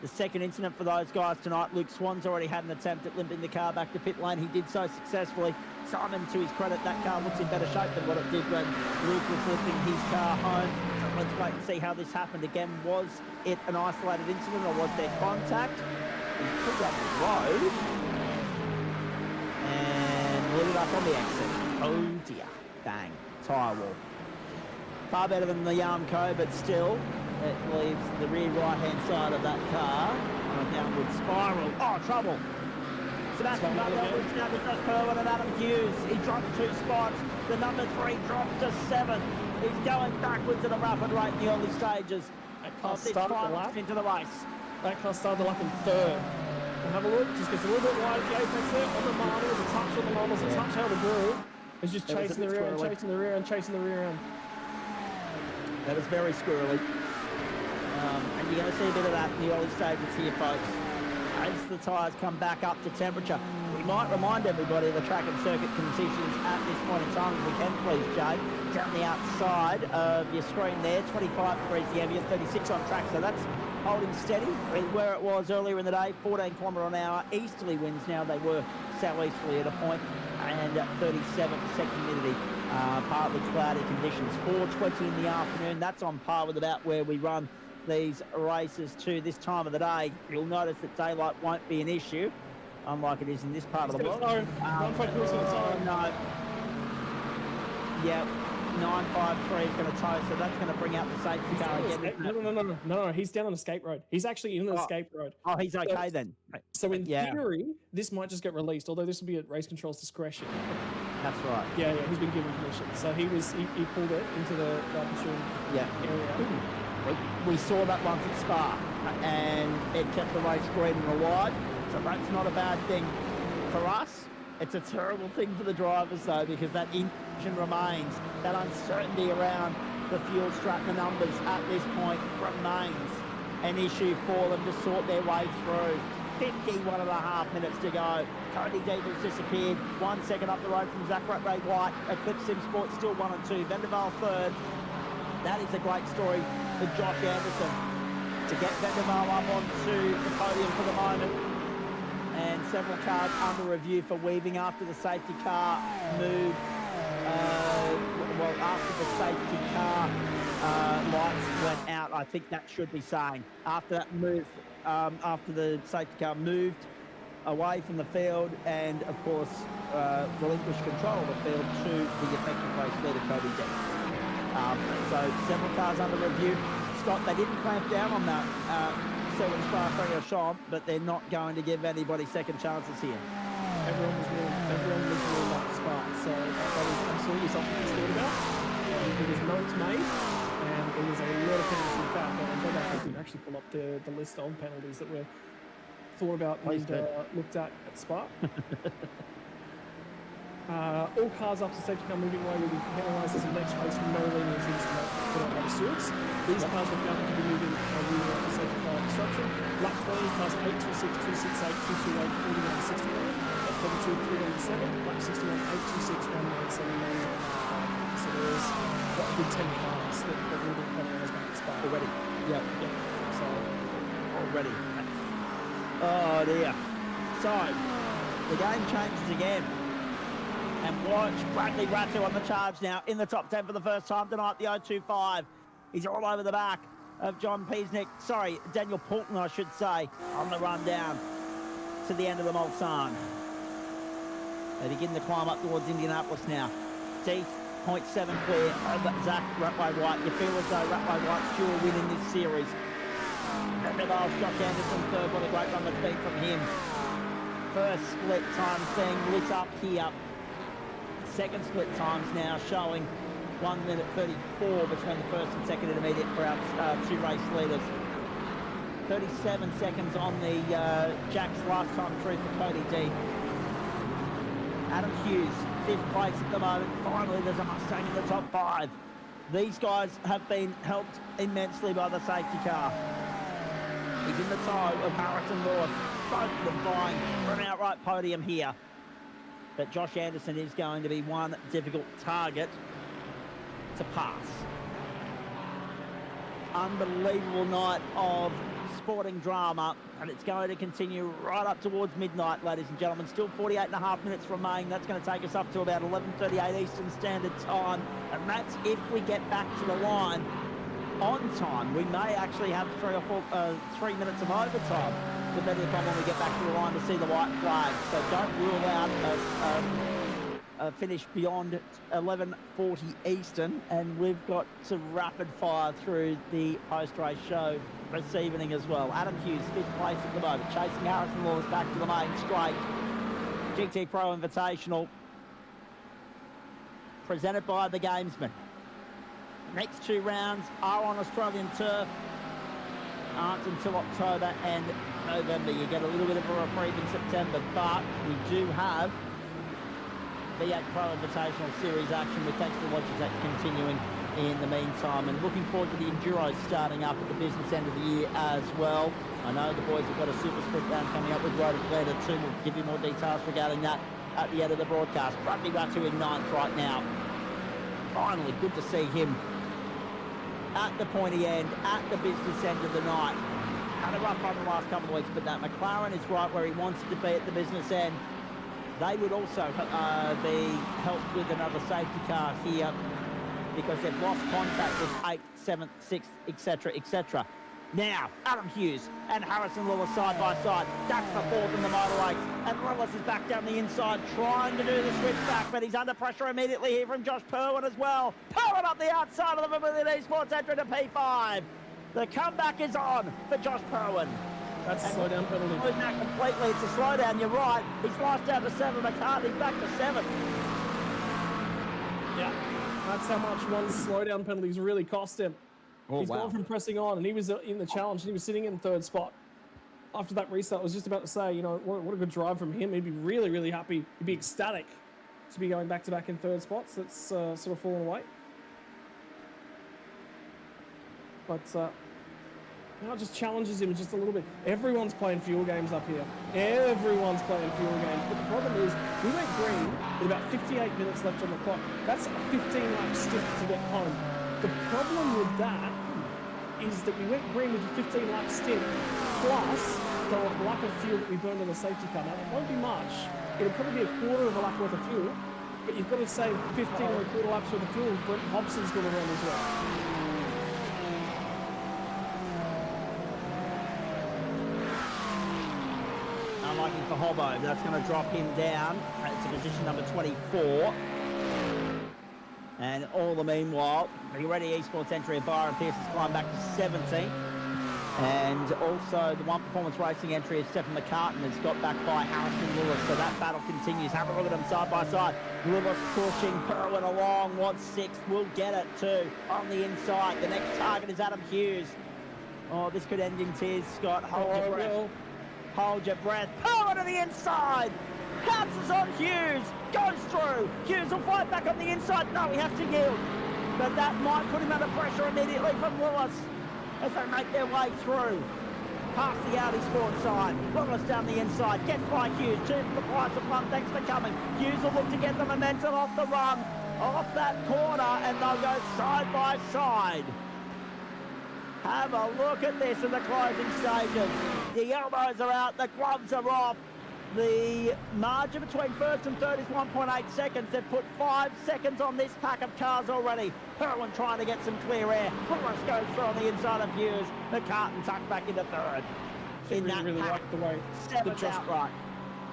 The second incident for those guys tonight. Luke Swan's already had an attempt at limping the car back to pit lane. He did so successfully. Simon, to his credit, that car looks in better shape than what it did when Luke was limping his car home. So let's wait and see how this happened again. Was it an isolated incident or was there contact? He's pulled up the road and lit it up on the exit. Oh dear. Bang. Tyre wall. Far better than the Yamco, but still, it leaves the rear right-hand side of that car on a downward spiral. Oh, trouble. Sebastian Vandal moves down to Josh Perlin and Adam Hughes. He drops 2 spots. The number 3 drops to 7th. He's going backwards at a rapid rate in the early stages of this final into the race. That car started the lap in 3rd. And have a look, just gets a little bit wide at the apex there. On the marbles, a touch on the marbles, a touch out of the groove. He's just chasing the rear end, chasing the rear end, chasing the rear end. That was very squirrely. And you're going to see a bit of that in the early stages here, folks. As the tyres come back up to temperature, we might remind everybody of the track and circuit conditions at this point in time, if we can, please, Jay. Down the outside of your screen there, 25 degrees the ambient, 36 on track, so that's holding steady where it was earlier in the day. 14 kilometre an hour easterly winds now. They were southeasterly at a point, and 37% humidity. Partly cloudy conditions. 4:20 in the afternoon. That's on par with about where we run these races to this time of the day. You'll notice that daylight won't be an issue, unlike it is in this part of the world. No. Yeah, 953 is going to tow, so that's going to bring out the safety car again. No, he's down on escape road. He's actually in the escape road. Oh, he's okay then. So in theory, this might just get released, although this will be at race control's discretion. That's right. Yeah, he's been given permission. So he pulled it into the opportune area. We saw that once at Spa, and it kept the race green and alive, so that's not a bad thing for us. It's a terrible thing for the drivers, though, because that engine remains. That uncertainty around the fuel strap, the numbers at this point remains an issue for them to sort their way through. 51.5 minutes to go. Cody Deep has disappeared. 1 second up the road from Zach Ray White. Eclipse Sim Sport still 1 and 2. Vandervaal third. That is a great story for Josh Anderson to get Vandervaal up onto the podium for the moment. And several cars under review for weaving after the safety car move. After the safety car lights went out, I think that should be saying. After that move, after the safety car moved away from the field and, of course, relinquished control of the field to the effective race leader, Cody Deck. So several cars under review. Scott, they didn't clamp down on that Selwyn Spa-Francorchamps, but they're not going to give anybody second chances here. Everyone was really off the spot, so that was absolutely something to thought about. There was notes made, and there was a lot of penalties. In fact, I didn't actually pull up the list of penalties that were thought about and looked at Spa. All cars after safety car moving away will be penalised as the next race with no leniency put out by the stewards. These cars were found to be moving after safety car disruption. Lap 20, cars 826, 268, 228, 41, 69. Lap 32, 397. Lap 61, 826, 197, 195. So there's a good 10 cars that will be penalised by the Spa already. Yep. So already. Oh dear. So the game changes again. And watch Bradley Rattu on the charge now in the top 10 for the first time tonight, the 025. He's all over the back of Daniel Poulton, I should say, on the run down to the end of the Mulsanne. They begin to climb up towards Indianapolis now. Deep, 0.7 clear over Zach Ratway White. You feel as though Ratway White's due a win in this series. Vandervaal's Josh Anderson third. What a great run that's been from him. First split times being lit up here. Second split times now showing 1 minute 34 between the first and second intermediate for our two race leaders. 37 seconds on the Jack's last time through for Cody D. Adam Hughes, 5th place at the moment. Finally, there's a Mustang in the top 5. These guys have been helped immensely by the safety car. He's in the tow of Harrison Lewis. Both of them vying for an outright podium here. But Josh Anderson is going to be one difficult target to pass. Unbelievable night of sporting drama, and it's going to continue right up towards midnight, ladies and gentlemen. Still 48.5 minutes remain. That's going to take us up to about 11:38 Eastern Standard Time, and that's if we get back to the line on time. We may actually have 3 minutes of overtime, depending upon when we get back to the line to see the white flag. So don't rule out a finish beyond 11:40 Eastern, and we've got to rapid fire through the post-race show this evening as well. Adam Hughes, 5th place at the moment, chasing Harrison Lewis back to the main straight. GTPRO Invitational, presented by the Gamesman. Next 2 rounds are on Australian turf. Aren't until October and November. You get a little bit of a reprieve in September, but we do have V8 Pro Invitational Series action with Thanks to Logitech continuing in the meantime. And looking forward to the Enduros starting up at the business end of the year as well. I know the boys have got a super sprint round coming up with Road Atlanta too. We'll give you more details regarding that at the end of the broadcast. Bradley Ratu in 9th right now. Finally, good to see him at the pointy end, at the business end of the night. Had a rough run the last couple of weeks, but that McLaren is right where he wants it to be at the business end. They would also be helped with another safety car here because they've lost contact with 8th, 7th, 6th, etc., etc. Now, Adam Hughes and Harrison Lewis side by side. That's the 4th in the motor race. And Lewis is back down the inside trying to do the switch back, but he's under pressure immediately here from Josh Purwin as well. Purwin up the outside of the Vermilion Esports entry to P5. The comeback is on for Josh Purwin. That's a slowdown penalty. That completely. It's a slowdown, you're right. He's sliced down to 7. McCartney's back to 7. Yeah, that's how much one slowdown penalty's really cost him. Oh, He's gone from pressing on, and he was in the challenge, and he was sitting in 3rd spot. After that restart, I was just about to say, you know, what a good drive from him. He'd be really, really happy. He'd be ecstatic to be going back-to-back in 3rd spots. That's sort of fallen away. But now it just challenges him just a little bit. Everyone's playing fuel games up here. Everyone's playing fuel games. But the problem is, we went green with about 58 minutes left on the clock. That's a 15-lap stint to get home. The problem with that is that we went green with a 15-lap stint, plus the lap of fuel that we burned on the safety car. Now, it won't be much. It'll probably be a quarter of a lap worth of fuel, but you've got to save 15 or a quarter laps worth of fuel. Brent Hobson's got to run as well. Unlucky for Hobbo, that's going to drop him down to position number 24. And all the meanwhile, the Ready Esports entry of Byron Pierce has climbed back to 17th. And also the One Performance Racing entry of Stephen McCartan has got back by Harrison Lewis. So that battle continues. Have a look at them side by side. Lewis pushing Purwin along, wants 6th, will get it too on the inside. The next target is Adam Hughes. Oh, this could end in tears, Scott. Hold your breath. Hold your breath. Purwin to the inside. Pounces on Hughes, goes through. Hughes will fight back on the inside. No, he has to yield. But that might put him under pressure immediately from Lewis as they make their way through. Past the Audi Sport side. Lewis down the inside, gets by Hughes. 2 for the price of 1. Thanks for coming. Hughes will look to get the momentum off the run, off that corner, and they'll go side by side. Have a look at this in the closing stages. The elbows are out, the gloves are off. The margin between 1st and 3rd is 1.8 seconds. They've put 5 seconds on this pack of cars already. Purwin trying to get some clear air. Lewis goes through on the inside of Hughes. McCartan tucked back into 3rd. I really like the way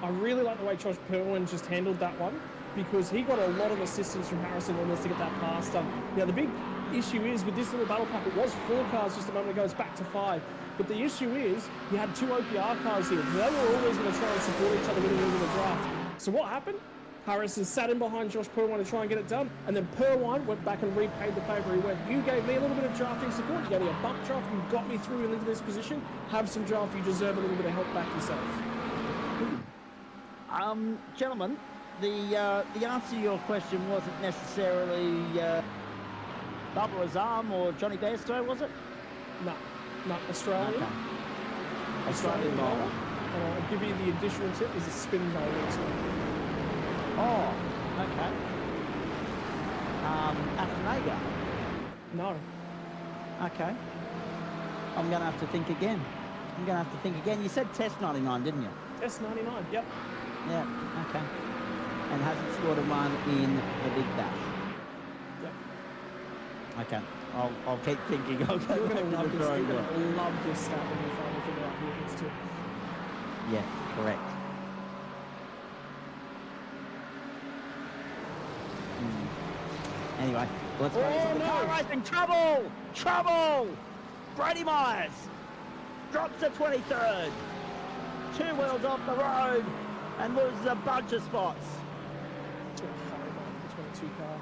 I really like the way Josh Purwin just handled that one, because he got a lot of assistance from Harrison Lewis to get that pass done. Now the big issue is with this little battle pack, it was 4 cars just a moment ago, it's back to 5. But the issue is, you had 2 OPR cars here. They were always going to try and support each other winning into the draft. So what happened? Harrison sat in behind Josh Purwin to try and get it done, and then Purwin went back and repaid the favour. He went, you gave me a little bit of drafting support, you gave me a bump draft, you got me through and into this position, have some draft, you deserve a little bit of help back yourself. Gentlemen, the answer to your question wasn't necessarily Bubba Azam or Johnny Bairstow, was it? No, Australian. Okay. Australian bowler. And I'll give you the additional tip, is a spin bowler as well. Oh, okay. Afternaga? No. Okay. I'm going to have to think again. You said Test 99, didn't you? Test 99, yep. Yeah, okay. And hasn't scored a run in the Big Bash. Yep. Okay. I'll keep thinking. I'll go You're back going to to the drawing board. love this stat when you finally figure out who it is too. Yeah, correct. Anyway, let's focus on the car racing. Trouble! Brady Myers drops to 23rd. 2 wheels off the road and loses a bunch of spots. Horrible, the 22 car.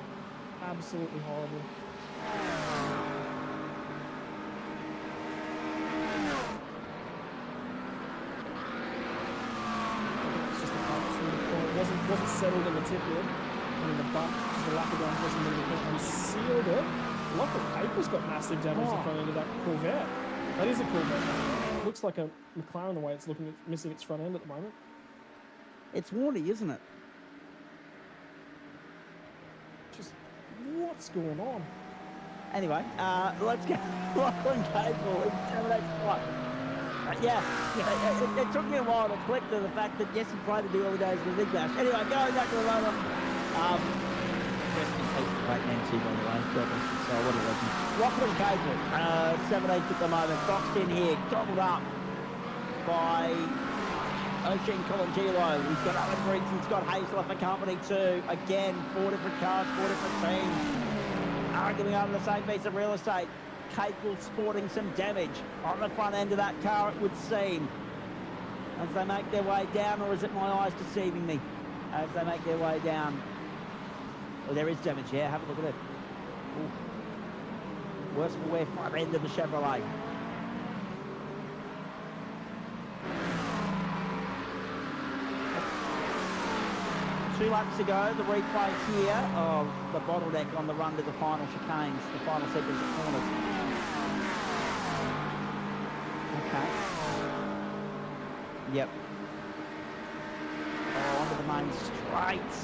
Absolutely horrible. It's just a bump through the corner. It wasn't settled in the tip yet. And in the bump, just a lack of going wasn't moving the corner. And sealed it. Lachlan Capel's got massive damage to the front end of that Corvette. That is a Corvette. It looks like a McLaren the way it's looking. It's missing its front end at the moment. It's Warney, isn't it? Just what's going on? Anyway, let's go. Lachlan Cable in 7-8 spot. It took me a while to click to the fact that yes, he played the early days of the Big Bash. Anyway, going back to the moment. Rest in peace to great Nancy, by the way. God bless his soul. What a legend. Lachlan Cable, 7-8 at the moment. Boxed in here, gobbled up by Oisin Colangelo. He's got Alan Briggs and Scott Hazel for company too. Again, 4 different cars, 4 different teams. Arguing over the same piece of real estate. Cable sporting some damage on the front end of that car, it would seem. As they make their way down, or is it my eyes deceiving me? As they make their way down. Oh, there is damage, yeah, have a look at it. Ooh. Worse for wear front end of the Chevrolet. Two laps to go, the replay here of the bottleneck on the run to the final chicanes, the final sequence of corners. Okay. Yep. Oh, onto the main straight.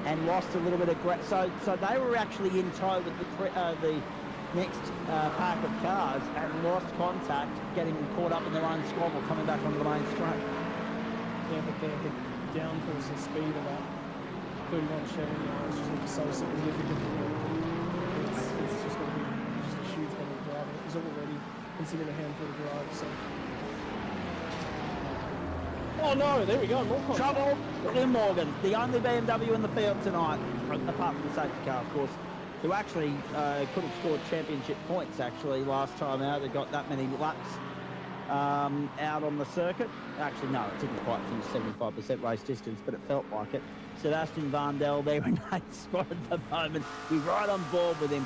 And lost a little bit of so they were actually in tow with the next pack of cars and lost contact, getting caught up in their own squabble coming back onto the main straight. Yeah, but the downforce and speed of that 31 Chevy is just going to be so significant. It's just going to be just a huge one to drive. It was already considered a handful to drive. So. Oh no, there we go, more contact. Trouble in Morgan, the only BMW in the field tonight, apart from the safety car, of course, who actually could have scored championship points actually last time out. They got that many laps out on the circuit. Actually, no, it didn't quite finish 75% race distance, but it felt like it. Sebastian Vandel there in 8th spot at the moment. We're right on board with him.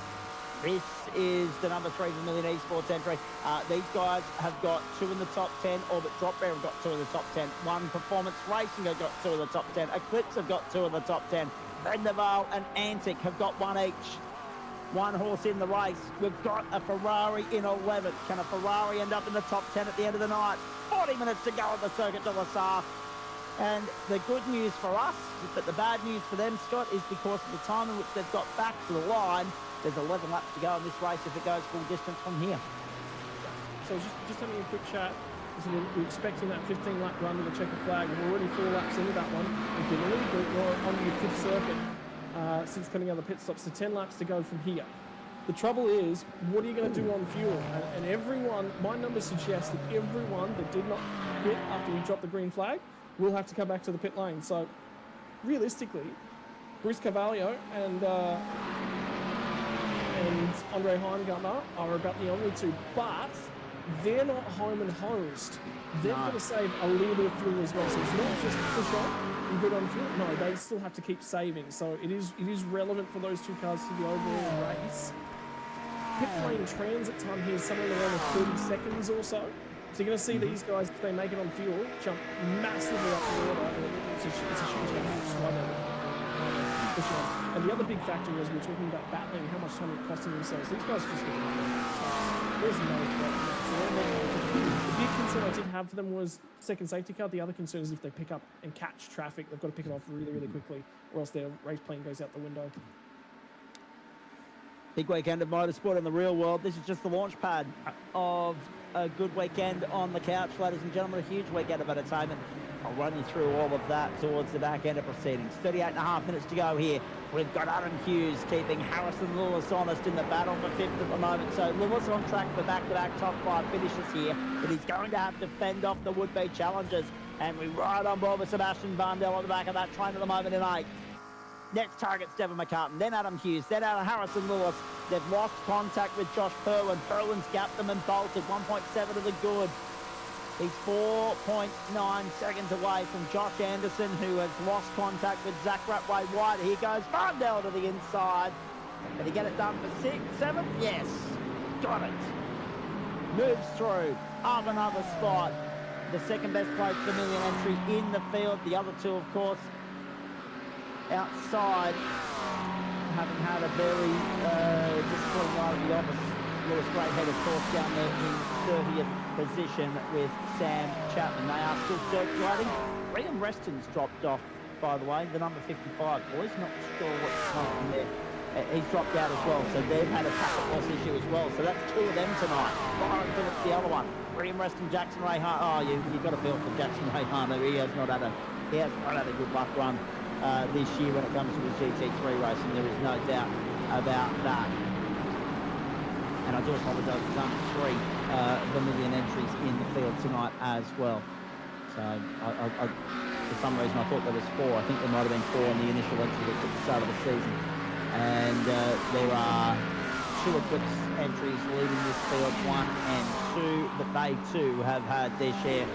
This is the number 3 Vermilion Esports entry. These guys have got 2 in the top 10. Orbit Drop Bear have got 2 in the top 10. One Performance Racing have got 2 in the top 10. Eclipse have got 2 in the top 10. Vendaval and Antic have got 1 each. 1 horse in the race. We've got a Ferrari in 11th. Can a Ferrari end up in the top 10 at the end of the night? 40 minutes to go on the Circuit de la Sarthe. And the good news for us, but the bad news for them, Scott, is because of the time in which they've got back to the line, there's 11 laps to go in this race if it goes full distance from here. So just having a quick chat. So we're expecting that 15-lap run to the checker flag. We're already 4 laps into that one. If you're illegal, you're on your 5th circuit since coming out of the pit stop. So 10 laps to go from here. The trouble is, what are you going to do on fuel? And everyone, my numbers suggest that everyone that did not pit after we dropped the green flag will have to come back to the pit lane. So realistically, Bruce Carvalho and Andre Heimgartner are about the only 2, but they're not home and hosed. They've got to save a little bit of fuel as well. So it's not just push on, you're good on fuel. No, they still have to keep saving. So it is relevant for those 2 cars to the overall race. Pit lane transit time here is somewhere around 30 seconds or so. So you're going to see these guys, if they make it on fuel, jump massively up the order. It's a huge slide push on. And the other big factor is we're talking about battling, how much time they're costing themselves. These guys just get there's no threat. So the big concern I did have for them was second safety car. The other concern is if they pick up and catch traffic, they've got to pick it off really, really quickly, or else their race plane goes out the window. Big weekend of motorsport in the real world. This is just the launch pad of a good weekend on the couch, ladies and gentlemen. A huge weekend of entertainment. I'll run you through all of that towards the back end of proceedings. 38.5 minutes to go here. We've got Adam Hughes keeping Harrison Lewis honest in the battle for 5th at the moment. So Lewis on track for back-to-back top 5 finishes here, but he's going to have to fend off the would-be challengers. And we're right on board with Sebastian Vandel on the back of that train at the moment in 8th. Next target's Devon McCartan, then Adam Hughes, then out of Harrison Lewis. They've lost contact with Josh Purwin. Purwin's gapped them and bolted. 1.7 to the good. He's 4.9 seconds away from Josh Anderson, who has lost contact with Zach Ratway White. Here goes Vandel to the inside. Did he get it done for 6th, 7th? Yes. Got it. Moves through. Up another spot. The second best place Vermilion entry in the field. The other 2, of course, outside having had a very disappointing ride at the office. Lewis Greathead, of course, down there in 30th position with Sam Chapman. They are still circulating. Liam Reston's dropped off, by the way, the number 55. Boys, not sure what's happening there. He's dropped out as well, so they've had a packet loss issue as well. So that's 2 of them tonight. Byron Phillips, the other one. Liam Reston, Jackson Ray Hart. Oh, you've got to feel for Jackson Ray Hart. He has not had a good luck run this year when it comes to his GT3 racing. There is no doubt about that. And I do apologise, there's only 3 Vermilion entries in the field tonight as well. So I for some reason I thought there was 4. I think there might have been 4 in the initial entry at the start of the season. And there are 2 Eclipse entries leading this field, 1 and 2, but they too have had their share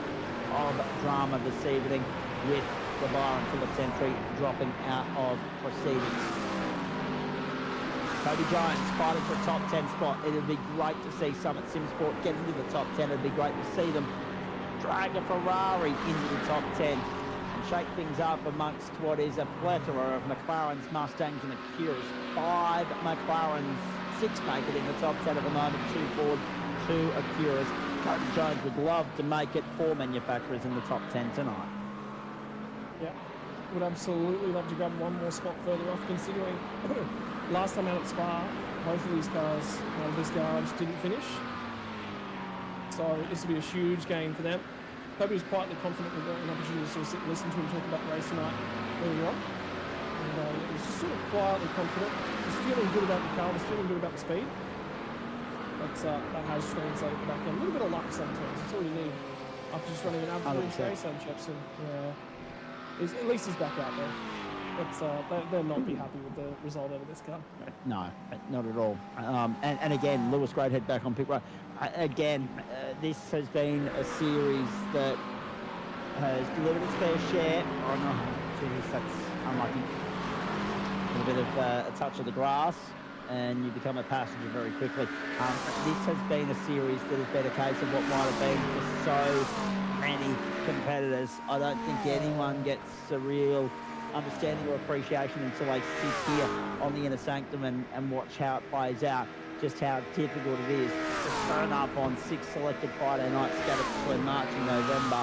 of drama this evening, with the Byron Phillips entry dropping out of proceedings. Toby Jones fighting for a top 10 spot. It would be great to see Summit Simsport get into the top 10. It would be great to see them drag a Ferrari into the top 10 and shake things up amongst what is a plethora of McLarens, Mustangs and Acuras. 5 McLarens, 6 make it in the top 10 at the moment, 2 Fords, 2 Acuras. Toby Jones would love to make it 4 manufacturers in the top 10 tonight. Yeah, would absolutely love to grab one more spot further off, considering last time out at Spa, both of these cars out of this garage didn't finish. So this will be a huge game for them. Kobe was quietly confident we got an opportunity to sort of sit and listen to him talk about the race tonight earlier on. And he was just sort of quietly confident. He was feeling good about the car, was feeling good about the speed. But that has translated at the back end. A little bit of luck sometimes, that's all you need. After just running an average race on Jepson. At least he's back out there. But they'll not be happy with the result out of this car. No, not at all. And again, Lewis Greathead back on pit road. This has been a series that has delivered its fair share. Oh no, geez, that's unlucky. A little bit of a touch of the grass, and you become a passenger very quickly. This has been a series that has been a case of what might have been for so many competitors. I don't think anyone gets a real understanding or appreciation until they sit here on the inner sanctum and watch how it plays out, just how difficult it is to turn up on 6 selected Friday nights scattered between March and November,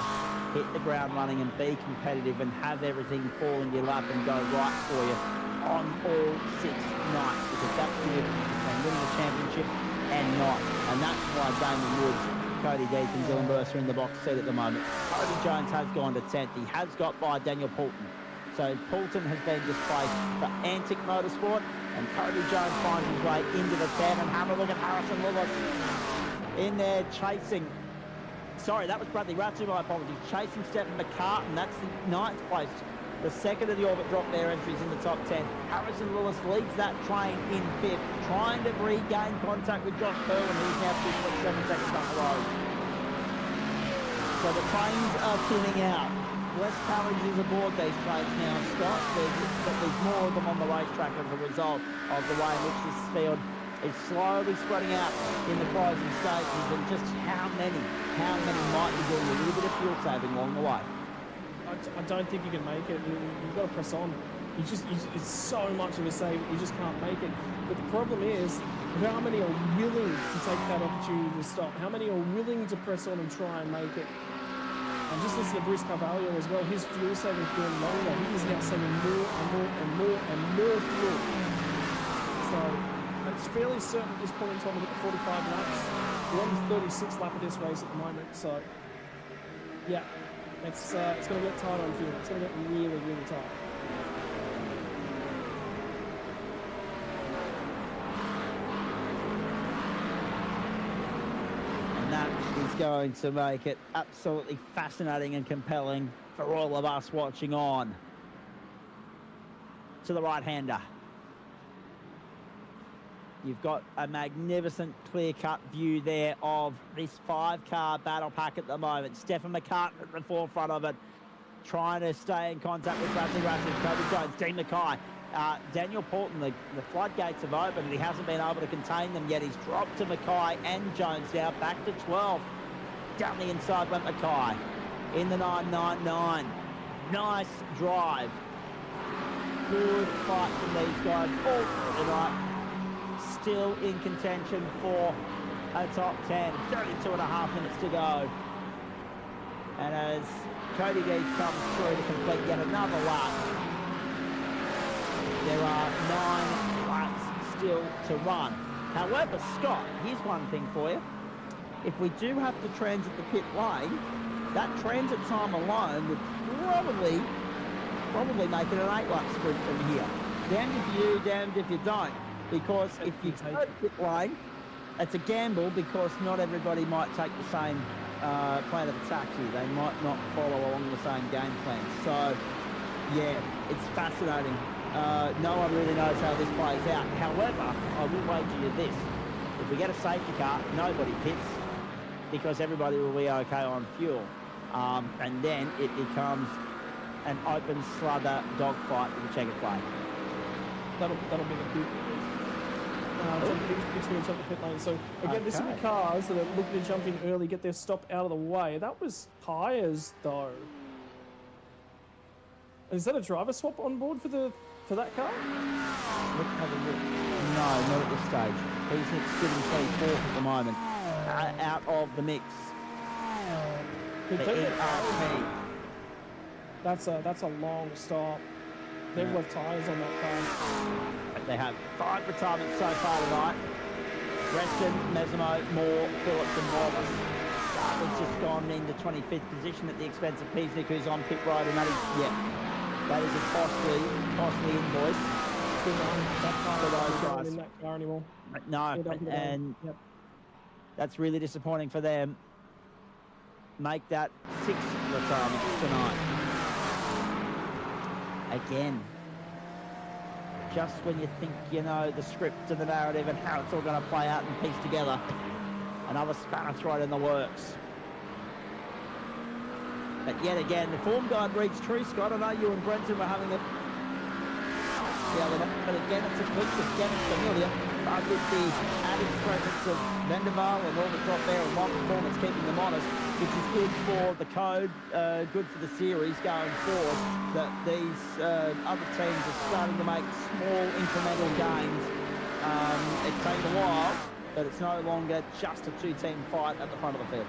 hit the ground running and be competitive and have everything fall in your lap and go right for you on all 6 nights, because that's the difference between winning a championship and not. And that's why Damon Woods, Cody Death and Dylan Burse are in the box seat at the moment. Cody Jones has gone to 10th. He has got by Daniel Poulton. So Poulton has been displaced for Antic Motorsport, and Cody Jones finds his way into the 10, and have a look at Harrison Lewis in there chasing. Sorry, that was Bradley Ratsu, my apologies. Chasing Stephen McCartan, that's the 9th place. The second of the orbit drop their entries in the top 10. Harrison Lewis leads that train in 5th, trying to regain contact with Josh Perlin, who's now 2.7 seconds up the road. So the trains are thinning out. Less courage is aboard these trains now, Scott, but there's more of them on the racetrack as a result of the way in which this field is slowly spreading out in the closing stages, and just how many might be doing a little bit of fuel saving along the way. I don't think you can make it. You've got to press on. It's so much of a save, you just can't make it. But the problem is, how many are willing to take that opportunity to stop? How many are willing to press on and try and make it? And just listen to Bruce Carvalho as well. His fuel saving has been longer. He is now saving more and more and more and more fuel. So it's fairly certain at this point in time we've got 45 laps. We're on the 36th lap of this race at the moment. So yeah, it's going to get tight on fuel. It's going to get really, really tight. That is going to make it absolutely fascinating and compelling for all of us watching on. To the right-hander. You've got a magnificent clear-cut view there of this 5-car battle pack at the moment. Stephen McCartan at the forefront of it, trying to stay in contact with Bradley Ratcliffe, Kobe Jones, Dean Mackay. Daniel Poulton, the floodgates have opened, and he hasn't been able to contain them yet. He's dropped to Mackay and Jones now, back to 12. Down the inside went Mackay in the 999. Nice drive good fight from these guys all through tonight. Still in contention for a top 10. 32 and a half minutes to go. And as Cody Dees comes through to complete yet another lap, there are 9 laps still to run. However, Scott, here's one thing for you. If we do have to transit the pit lane, that transit time alone would probably make it an 8-lap sprint from here. Damned if you, damned if you don't. Because if you go to pit lane, it's a gamble because not everybody might take the same plan of attack here. They might not follow along the same game plan. So, yeah, it's fascinating. No one really knows how this plays out. However, I will wager you this. If we get a safety car, nobody pits because everybody will be okay on fuel. And then it becomes an open slugger dogfight with a checkered flag. That'll be the good. It's going to jump the pit lane. So again, this will be cars that are looking to jump in early, get their stop out of the way. That was tyres though. Is that a driver swap on board for that car? Let's have a look. No, not at this stage. He's sitting 24th at the moment, out of the mix. That's a long stop. They've left tyres on that car. They have 5 retirements so far tonight. Reston, Mesimo, Moore, Phillips and Wallace. Has just gone into 25th position at the expense of Peasnick, who's on pit road, and that is a costly invoice. For those guys. In that car anymore. No, and that's really disappointing for them. Make that 6 retirements tonight. Again. Just when you think you know the script and the narrative and how it's all going to play out and piece together, another spanner thrown in the works. But yet again, the form guide reads true, Scott. I know you and Brenton were having a... but again, it's a glimpse, again, it's familiar. But with the added presence of Vendaval and all that's got there and one performance keeping them honest, which is good for the code, good for the series going forward, that these other teams are starting to make small incremental gains. It's taken a while, but it's no longer just a 2-team fight at the front of the field.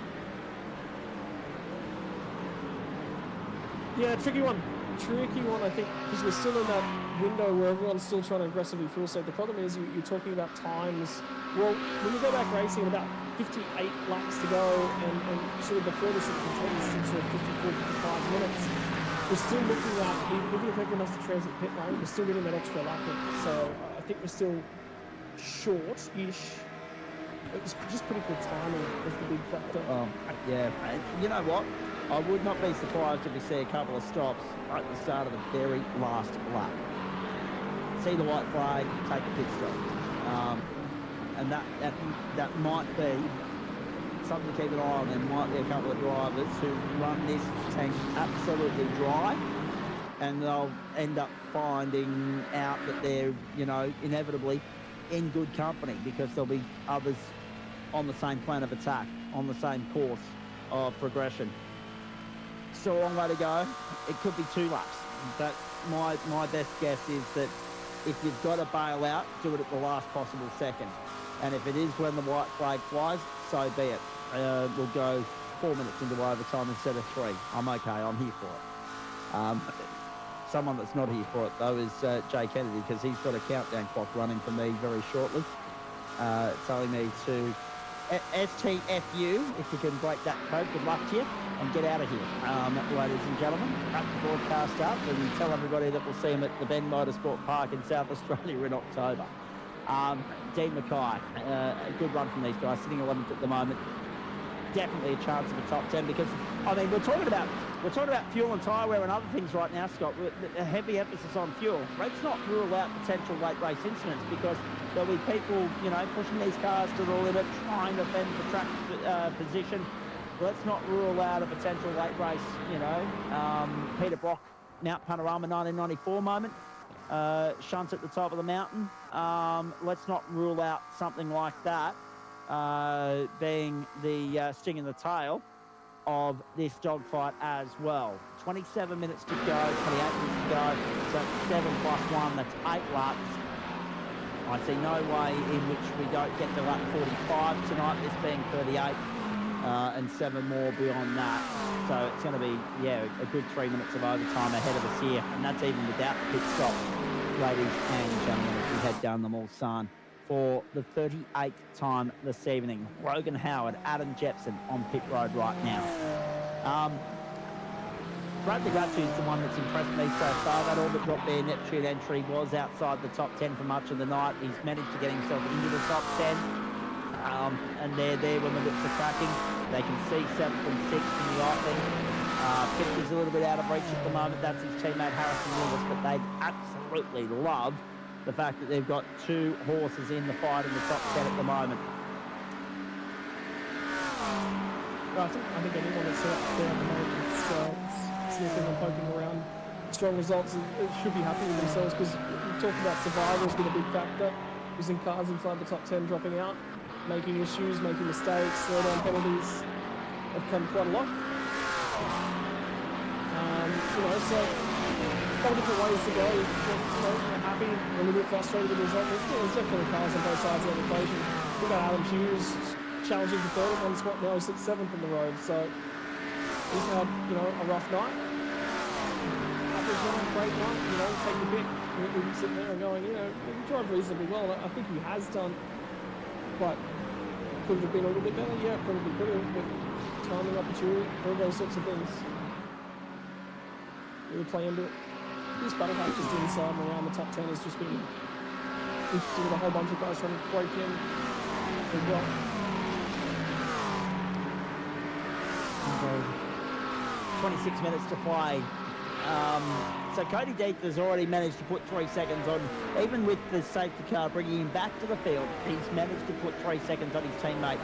Yeah, tricky one, I think, because we're still in that window where everyone's still trying to aggressively fuel save. The problem is you're talking about times. Well, when you go back racing at about 58 laps to go and sort of the furthest it can take is sort of 54, 55 minutes, we're still looking at, even if everyone has to transit pit lane, we're still getting that extra lap in. So I think we're still short-ish. It was just critical timing was the big factor. Yeah, you know what? I would not be surprised if we see a couple of stops at the start of the very last lap. See the white flag, take a pit stop. And that might be something to keep an eye on. There might be a couple of drivers who run this tank absolutely dry, and they'll end up finding out that they're, inevitably in good company because there'll be others on the same plan of attack, on the same course of progression. Still a long way to go. It could be 2 laps, but my best guess is that if you've got to bail out, do it at the last possible second. And if it is when the white flag flies, so be it. We'll go 4 minutes into overtime instead of 3. I'm okay. I'm here for it. Someone that's not here for it, though, is Jay Kennedy, because he's got a countdown clock running for me very shortly, telling me to STFU, if you can break that code. Good luck to you, and get out of here. Ladies and gentlemen, wrap the broadcast up and tell everybody that we'll see him at the Ben Motorsport Park in South Australia in October. Dean Mackay, a good run from these guys, sitting 11th at the moment. Definitely a chance of a top 10 because, we're talking about fuel and tyre wear and other things right now, Scott. A heavy emphasis on fuel. Let's not rule out potential late race incidents because there'll be people, pushing these cars to the limit, trying to fend for track position. Let's not rule out a potential late race, Peter Brock, Mount Panorama 1994 moment. Shunt at the top of the mountain. Let's not rule out something like that being the sting in the tail. of this dogfight as well. 27 minutes to go, 28 minutes to go. So it's 7 plus 1, that's 8 laps. I see no way in which we don't get to lap 45 tonight, this being 38, and 7 more beyond that. So it's going to be, a good 3 minutes of overtime ahead of us here, and that's even without the pit stop, ladies and gentlemen, as we head down the Mulsanne for the 38th time this evening. Logan Howard, Adam Jepson on pit road right now. Bradley Grattu is the one that's impressed me so far. That all but dropped their Neptune entry was outside the top 10 for much of the night. He's managed to get himself into the top 10. And they're there when the whips are cracking. They can see 7th and 6th in the offing. 5th is a little bit out of reach at the moment. That's his teammate Harrison Lewis, but they absolutely love the fact that they've got 2 horses in the fight in the top 10 at the moment. I think anyone that's out there at the moment is sniffing and poking around strong results should be happy with themselves, because we've talked about survival has been a big factor. Using cars inside the top 10 dropping out, making issues, making mistakes, slow down penalties have come quite a lot. So a couple different ways to go. We're happy, a little bit frustrated with the result. There's definitely cars on both sides of the equation. We've got Adam Hughes challenging for third at one spot, now he's at 7th on the road. So he's had, a rough night. Average night, great night, take the pick. We've been sitting there and going, we drive reasonably well. I think he has done, but could it have been a little bit better? Yeah, probably could have, but timing, opportunity, all those sorts of things really play into it. This battle pack just inside and around the top 10 has just been interesting with a whole bunch of guys trying to break in as well. Indeed. 26 minutes to play. So Cody Deep has already managed to put 3 seconds on, even with the safety car bringing him back to the field, he's managed to put 3 seconds on his teammate,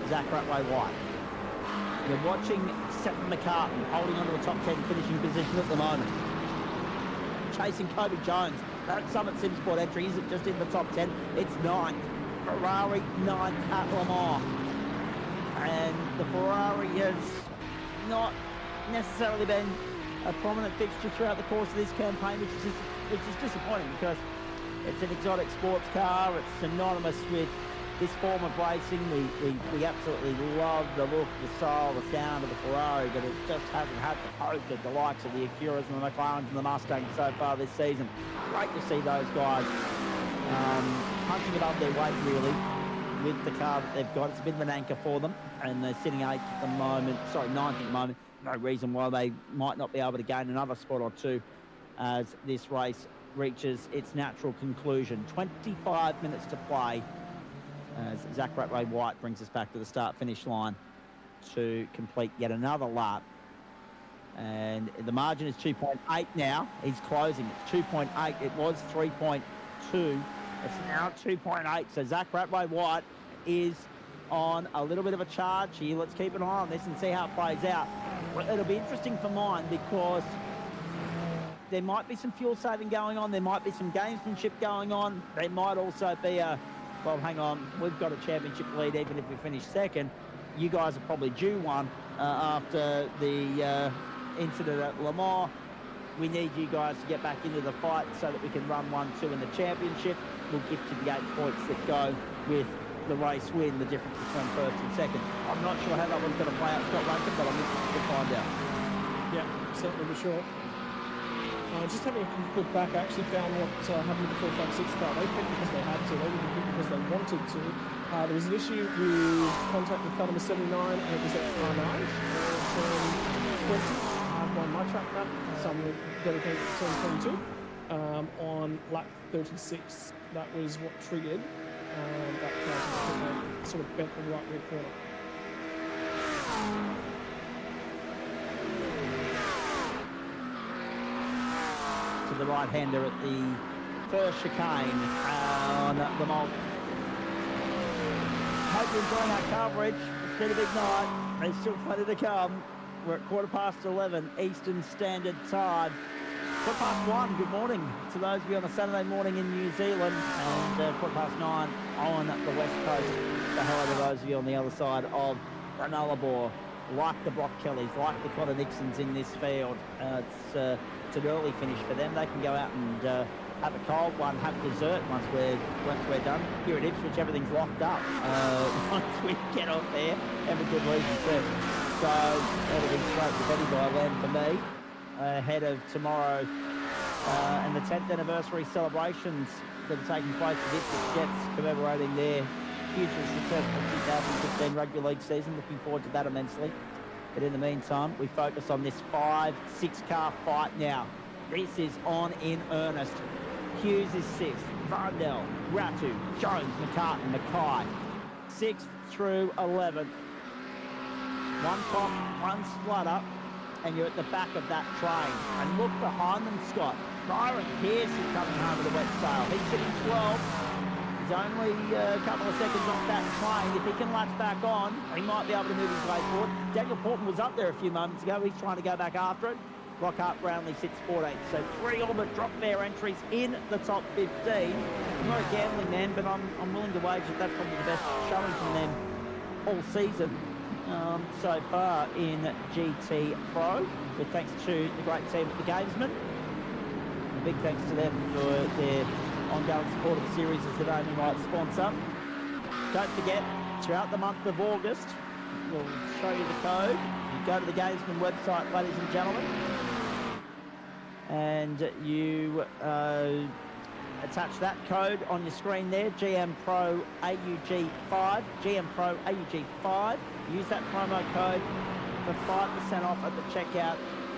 Zach Ratway-White. You're watching Stephen McCartan holding onto a top 10 finishing position at the moment. Chasing Kobe Jones. That Summit Simsport entry isn't just in the top 10, it's 9th. Ferrari 9th at Le Mans. And the Ferrari has not necessarily been a prominent fixture throughout the course of this campaign, which is disappointing, because it's an exotic sports car. It's synonymous with this form of racing. We absolutely love the look, the style, the sound of the Ferrari, but it just hasn't had the poke of the likes of the Acuras and the McLarens and the Mustangs so far this season. Great to see those guys punching above their weight, really, with the car that they've got. It's a bit of an anchor for them, and they're sitting 9th at the moment. No reason why they might not be able to gain another spot or two as this race reaches its natural conclusion. 25 minutes to play as Zach Ratway-White brings us back to the start-finish line to complete yet another lap. And the margin is 2.8 now. He's closing. It's 2.8. It was 3.2. It's now 2.8. So Zach Ratway-White is on a little bit of a charge here. Let's keep an eye on this and see how it plays out. It'll be interesting for mine, because there might be some fuel saving going on. There might be some gamesmanship going on. There might also be well, hang on, we've got a championship lead even if we finish second. You guys are probably due one after the incident at Le Mans. We need you guys to get back into the fight so that we can run 1-2 in the championship. We'll gift you the 8 points that go with the race win, the difference between first and second. I'm not sure how that one's going to play out, Scott Rankin, but I'm interested to find out. Yeah, certainly for sure. Just having a quick look back, I actually found what happened with the 456 car. They picked because they had to, they didn't pick because they wanted to. There was an issue with contact with car number 79, and it was at Carnage, turn 20. On my track map, some dedicated to turn 22. On lap 36, that was what triggered that car to sort of bent the right rear corner. To the right-hander at the first chicane on the Malt. Hope you're enjoying our coverage. It's been a big night. There's still plenty to come. We're at 11:15 Eastern Standard Time. 1:15, good morning to those of you on a Saturday morning in New Zealand, and 9:15 on the West Coast. So hello to those of you on the other side of the Nullarbor. like the Brock Kellys, like the Connor Nixons in this field. It's an early finish for them. They can go out and have a cold one, have dessert once we're done. Here at Ipswich, everything's locked up once we get off there. Have a good reason to. So that'll be straight to Betty by land for me ahead of tomorrow and the 10th anniversary celebrations that are taking place with Ipswich Jets commemorating their hugely successful 2015 rugby league season. Looking forward to that immensely. But in the meantime, we focus on this 5-6 car fight now. This is on in earnest. Hughes is 6th, Varndell, Ratu, Jones, McCartan, Mackay, 6th through 11th. One cough, one splutter, and you're at the back of that train. And look behind them, Scott. Byron Pearce is coming home with a wet sail. He's sitting 12. He's only a couple of seconds off that train. If he can latch back on, he might be able to move his way forward. Daniel Portman was up there a few moments ago. He's trying to go back after it. Lockhart Brownlee sits 14th. So 3 all but drop their entries in the top 15. I'm not a gambling man, but I'm willing to wager that's probably the best showing from them all season so far in GT Pro. With thanks to the great team at the Gamesman. A big thanks to them for their ongoing support of the series as the naming rights sponsor. Don't forget, throughout the month of August, we'll show you the code. You go to the Gamesman website, ladies and gentlemen, and you attach that code on your screen there, GMPRO AUG5, GMPRO AUG5. Use that promo code for 5% off at the checkout,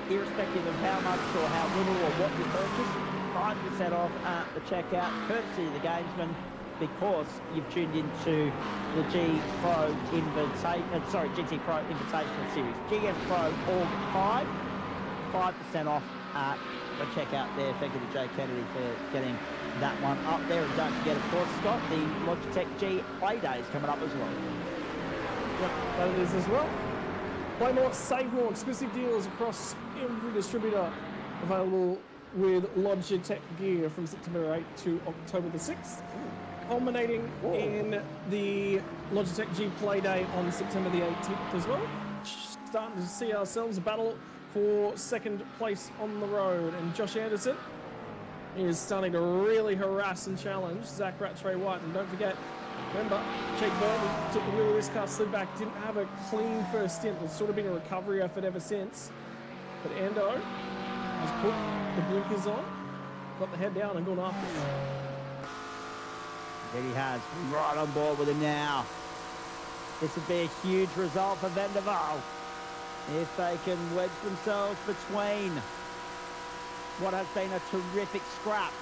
irrespective of how much or how little or what you purchase. 5% off at the checkout, courtesy of the Gamesman, because you've tuned into the GTPRO Invitational Series. GTPRO Org 5, 5% off at the checkout there. Thank you to Jay Kennedy for getting that one up there. And don't forget, of course, Scott, the Logitech G Play Day is coming up as well. Yep, that it is as well. Play more, save more. Exclusive deals across every distributor available with Logitech gear from September 8th to October the 6th, culminating in the Logitech G Play Day on September the 18th as well. Starting to see ourselves a battle for second place on the road, and Josh Anderson is starting to really harass and challenge Zach Rattray White. And don't forget, remember, Jake Burton took the wheel of this car, slid back, didn't have a clean first stint. It's sort of been a recovery effort ever since. But Ando has put the blinkers on, got the head down and gone after him. There he has, right on board with him now. This would be a huge result for Van der Waal if they can wedge themselves between what has been a terrific scrap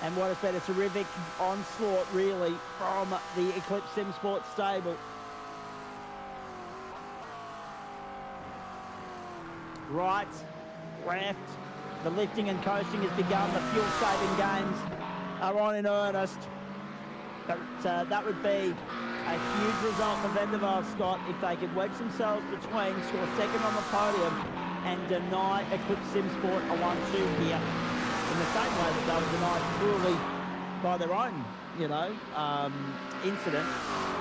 and what has been a terrific onslaught, really, from the Eclipse Sim Sports stable. Right, left, the lifting and coasting has begun. The fuel-saving games are on in earnest. But that would be a huge result for Van der Waal, Scott, if they could wedge themselves between, score second on the podium, and deny Eclipse Sim Sport a 1-2 here, in the same way that they were denied cruelly by their own, incident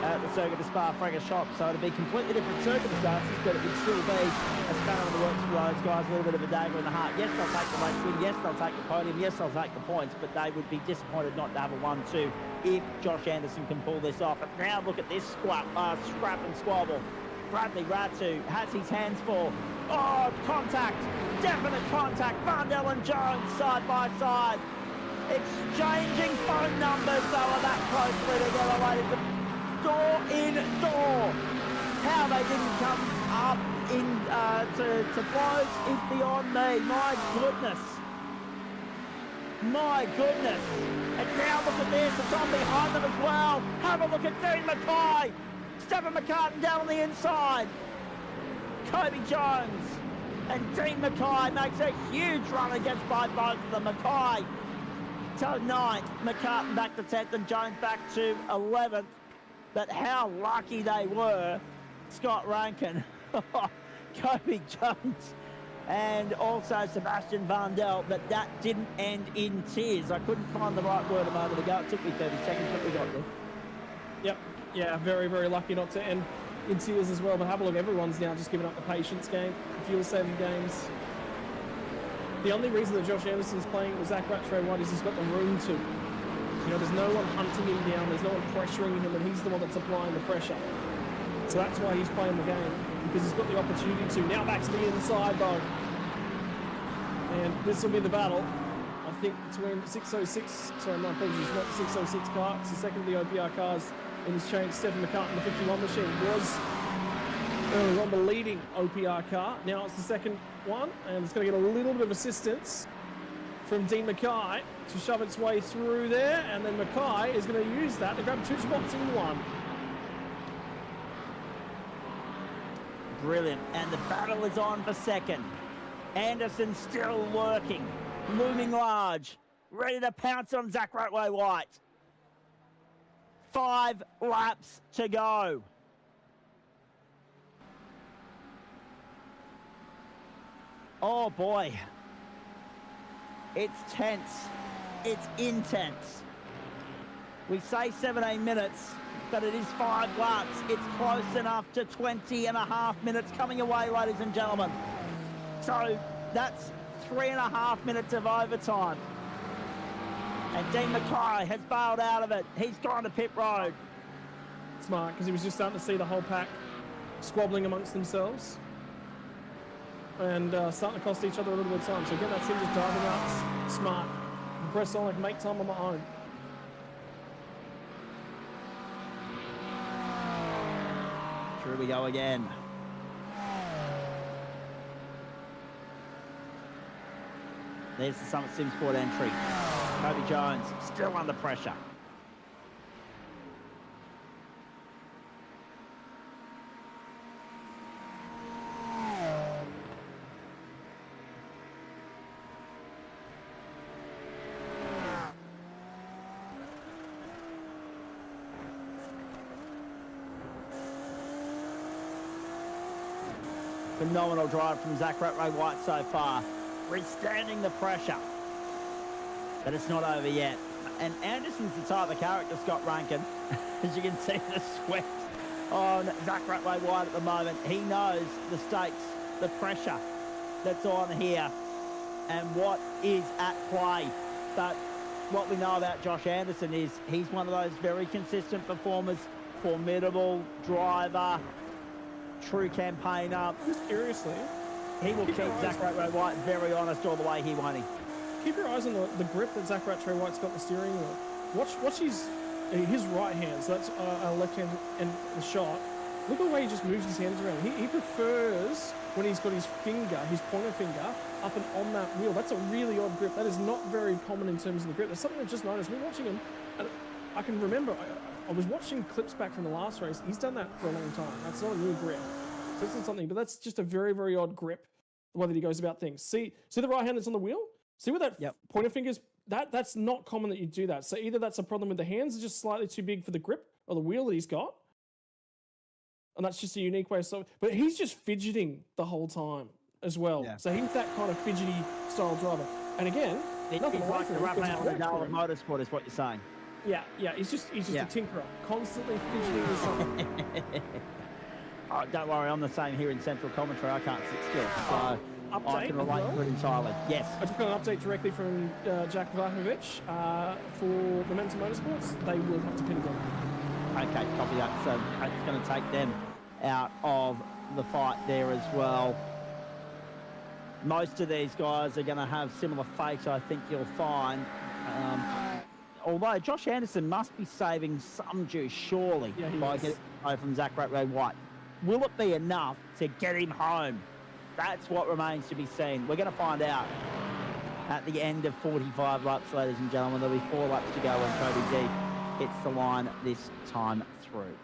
at the Circuit de Spa-Francorchamps. So it'd be completely different circumstances, but it would still be a spanner in the works for those guys, a little bit of a dagger in the heart. Yes, they'll take the race win. Yes, they'll take the podium. Yes, they'll take the points, but they would be disappointed not to have a 1-2 if Josh Anderson can pull this off. And now look at this scrap and squabble. Bradley Ratu has his hands full. Oh, contact, definite contact. Varndell and Jones side by side. Exchanging phone numbers, they were that closely together, ladies and door in door. How they didn't come up to blows is beyond me. My goodness. My goodness. And now look at this, it's on behind them as well. Have a look at Dean Mackay. Stephen McCartan down on the inside. Kobe Jones and Dean Mackay makes a huge run against by both of them. Mackay to 9th, McCartan back to 10th, and Jones back to 11th. But how lucky they were, Scott Rankin, Kobe Jones, and also Sebastian Varndell, that didn't end in tears. I couldn't find the right word a moment ago. It took me 30 seconds, but we got there. Yep. Yeah, very, very lucky not to end in tears as well. But have a look, everyone's now just given up the patience game, the fuel-saving games. The only reason that Josh Anderson's playing with Zach Rattray White is he's got the room to. You know, there's no one hunting him down, there's no one pressuring him, and he's the one that's applying the pressure. So that's why he's playing the game, because he's got the opportunity to. Now back to the inside, though. And this will be the battle, I think, between 606, sorry, my apologies, not the 606 car, it's the second of the OPR cars in this chain. Stephen McCartan, the 51 machine, was earlier on the leading OPR car. Now it's the second one, and it's going to get a little bit of assistance from Dean Mackay to shove its way through there, and then Mackay is going to use that to grab 2 spots in one. Brilliant. And the battle is on for second. Anderson still lurking, looming large, ready to pounce on Zach Rattray White. 5 laps to go. Oh boy. It's tense. It's intense. We say 17 minutes, but it is 5 laps. It's close enough to 20.5 minutes coming away, ladies and gentlemen. So that's 3.5 minutes of overtime. And Dean Mackay has bailed out of it. He's gone to pit road. Smart, because he was just starting to see the whole pack squabbling amongst themselves and starting to cost each other a little bit of time. So again, that's him just diving out smart. Press on, like, make time on my own. Here we go again. There's the Summit Sim Sport entry. Kobe Jones still under pressure. Phenomenal drive from Zach Rattray White so far, withstanding the pressure. But it's not over yet. And Anderson's the type of character, Scott Rankin. As you can see, the sweat on Zach Rattray White at the moment. He knows the stakes, the pressure that's on here, and what is at play. But what we know about Josh Anderson is he's one of those very consistent performers, formidable driver, true campaigner. Seriously, he will keep Zach Rattray White very honest all the way here, won't he? Keep your eyes on the grip that Zach Rattray White's got in the steering wheel. Watch his right hand. So that's our left hand and the shot. Look at the way he just moves his hands around. He prefers when he's got his finger, his pointer finger, up and on that wheel. That's a really odd grip. That is not very common in terms of the grip. There's something I've just noticed. Me watching him, and I can remember, I was watching clips back from the last race. He's done that for a long time. That's not a new grip. So this is something, but that's just a very, very odd grip, the way that he goes about things. See the right hand that's on the wheel? See where that pointer finger's, that's not common that you do that. So either that's a problem with the hands, are just slightly too big for the grip or the wheel that he's got. And that's just a unique way. So, but he's just fidgeting the whole time as well. Yeah. So he's that kind of fidgety style driver. And again, he's like the rubber out of the Dallas Motorsport is what you're saying. Yeah, he's just a tinkerer, constantly fidgeting with something. Oh, don't worry, I'm the same here in Central Commentary. I can't sit still, so I can relate to it entirely. Yes. I just got an update directly from Jack Vlahovic for Momentum Motorsports. They will have to pit again. Okay, copy that. So it's going to take them out of the fight there as well. Most of these guys are going to have similar fate, I think you'll find. Although Josh Anderson must be saving some juice, surely, by getting away from Zach Rattray White. Will it be enough to get him home? That's what remains to be seen. We're going to find out at the end of 45 laps, ladies and gentlemen. There'll be 4 laps to go when Kobe D hits the line this time through.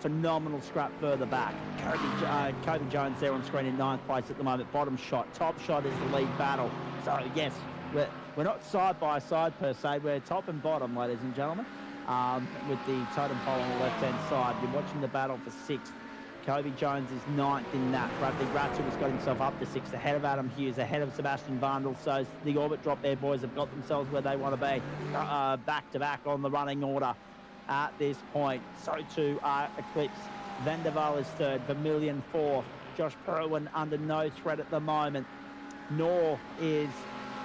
Phenomenal scrap further back. Kobe Jones there on screen in 9th place at the moment. Bottom shot. Top shot is the lead battle. So, yes, we're not side by side per se. We're top and bottom, ladies and gentlemen. With the totem pole on the left-hand side. You're watching the battle for 6th. Kobe Jones is 9th in that. Bradley Ratcher has got himself up to 6th, ahead of Adam Hughes, ahead of Sebastian Vandal. So the orbit drop there, boys, have got themselves where they want to be. Back-to-back on the running order. at this point. So too are Eclipse. Vanderwaal is third, Vermilion fourth. Josh Perwin under no threat at the moment. Nor is,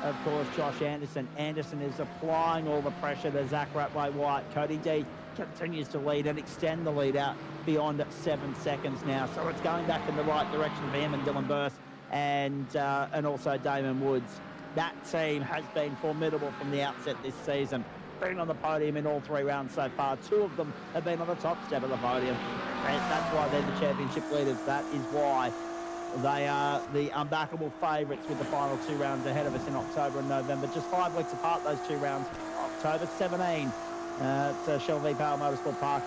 of course, Josh Anderson. Anderson is applying all the pressure to Zach Ratway-White. Cody Deeth continues to lead and extend the lead out beyond 7 seconds now. So it's going back in the right direction for him and Dylan Burst and also Damon Woods. That team has been formidable from the outset this season. Been on the podium in all 3 rounds so far. 2 of them have been on the top step of the podium. And that's why they're the championship leaders. That is why they are the unbackable favourites with the final 2 rounds ahead of us in October and November. Just 5 weeks apart, those 2 rounds. October 17 at Shell V Power Motorsport Park.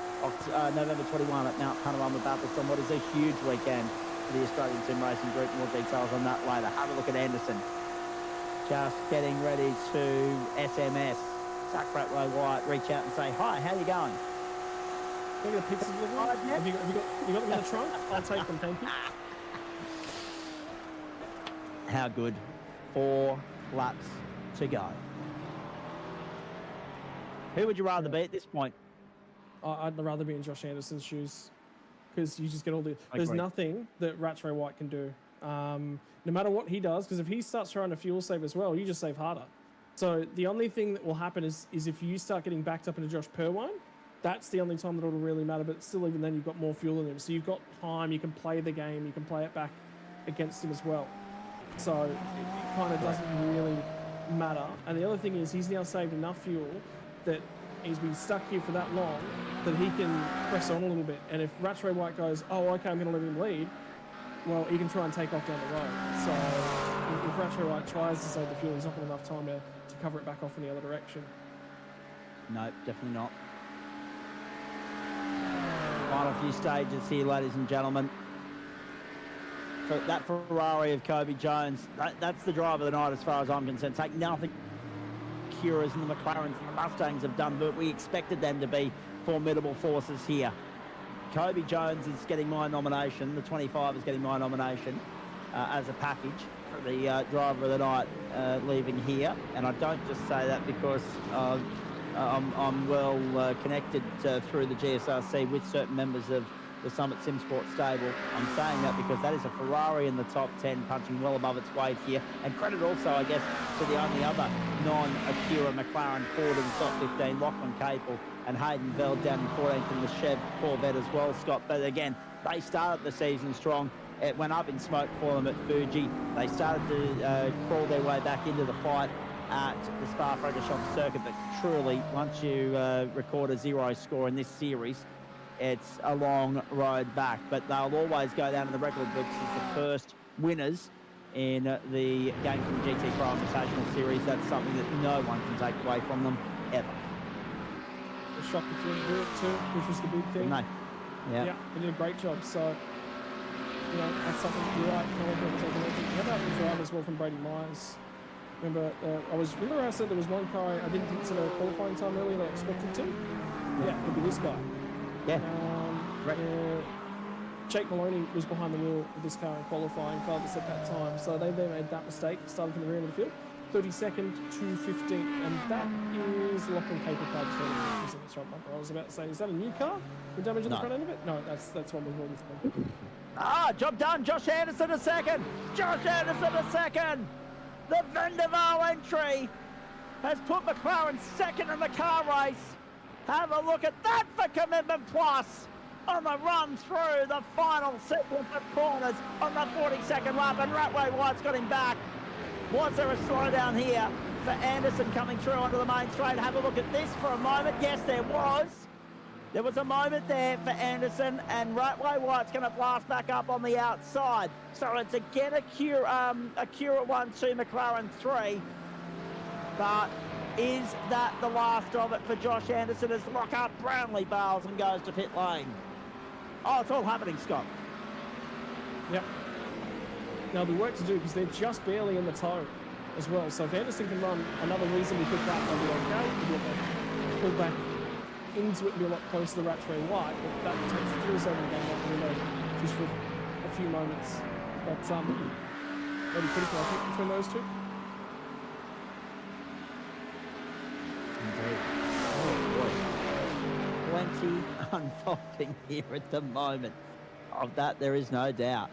November 21 at Mount Panorama Bathurst, what is a huge weekend for the Australian Sim Racing Group. More details on that later. Have a look at Anderson. Just getting ready to SMS. Zach Ratway-White, reach out and say, hi, how you going? Can I get a pizza delivery? Have you got them in the trunk? I'll take them, thank you. How good. 4 laps to go. Who would you rather be at this point? I'd rather be in Josh Anderson's shoes because you just get all the... There's nothing that Ratway-White can do. No matter what he does, because if he starts trying to fuel save as well, you just save harder. So the only thing that will happen is if you start getting backed up into Josh Perwine, that's the only time that it'll really matter. But still, even then, you've got more fuel in him. So you've got time. You can play the game. You can play it back against him as well. So it kind of doesn't really matter. And the other thing is he's now saved enough fuel that he's been stuck here for that long that he can press on a little bit. And if Ratway-White goes, oh, okay, I'm going to let him lead, well, he can try and take off down the road. So if Ratway-White tries to save the fuel, he's not got enough time to cover it back off in the other direction. No, definitely not. Final few stages here, ladies and gentlemen. For that Ferrari of Kobe Jones, that's the driver of the night as far as I'm concerned. Take nothing Acuras and the McLarens and the Mustangs have done, but we expected them to be formidable forces here. Kobe Jones is getting my nomination. The 25 is getting my nomination as a package for the driver of the night leaving here. And I don't just say that because I'm well connected through the GSRC with certain members of the Summit Sim Sport stable. I'm saying that because that is a Ferrari in the top 10, punching well above its weight here. And credit also, I guess, to the only other non-Acura McLaren Ford in the top 15, Lachlan Capel and Hayden Veld down in 14th in the Chev Corvette as well, Scott. But again, they started the season strong. It went up in smoke for them at Fuji. They started to crawl their way back into the fight at the Spa-Francorchamps circuit. But truly, once you record a 0 score in this series, it's a long road back. But they'll always go down in the record books as the first winners in the Game from GTPRO Invitational Series. That's something that no one can take away from them, ever. The shock if you do it too, which was the big thing. No. Yeah, they did a great job. So, you know, that's something you're right. No one can take away from it. How about the drive as well from Brady Myers? Remember, I said there was one car I didn't think to the qualifying time earlier that I expected to? Yeah, it could be this guy. Yeah. Jake Maloney was behind the wheel of this car in qualifying, failed to set that time. So they made that mistake, started from the rear of the field. 32nd to 15th, and that is Lachlan Capel car just in the front bumper. I was about to say, is that a new car with damage on the front end of it? No, that's one we've already seen. Job done. Josh Anderson a second. Josh Anderson a second. The Vanderwaal entry has put McLaren second in the car race. Have a look at that for Commitment Plus on the run through the final sequence of corners on the 42nd lap, and Ratway-White's got him back. Was there a slowdown here for Anderson coming through onto the main straight? Have a look at this for a moment. Yes, there was. There was a moment there for Anderson, and Ratway-White's going to blast back up on the outside. So it's again Acura 1-2, McLaren 3. But is that the last of it for Josh Anderson as Lockhart Brownlee bails and goes to pit lane? Oh, it's all happening, Scott. Yep. Now, there's work to do because they're just barely in the toe as well. So if Anderson can run another reasonably quick lap, they'll be okay. They'll be pull back into it and be a lot closer to Ratway-White. But that takes the fuel saving game off the window just for a few moments. But maybe critical, I think, between those two. Indeed. Oh, boy. plenty unfolding here at the moment. Of that, there is no doubt.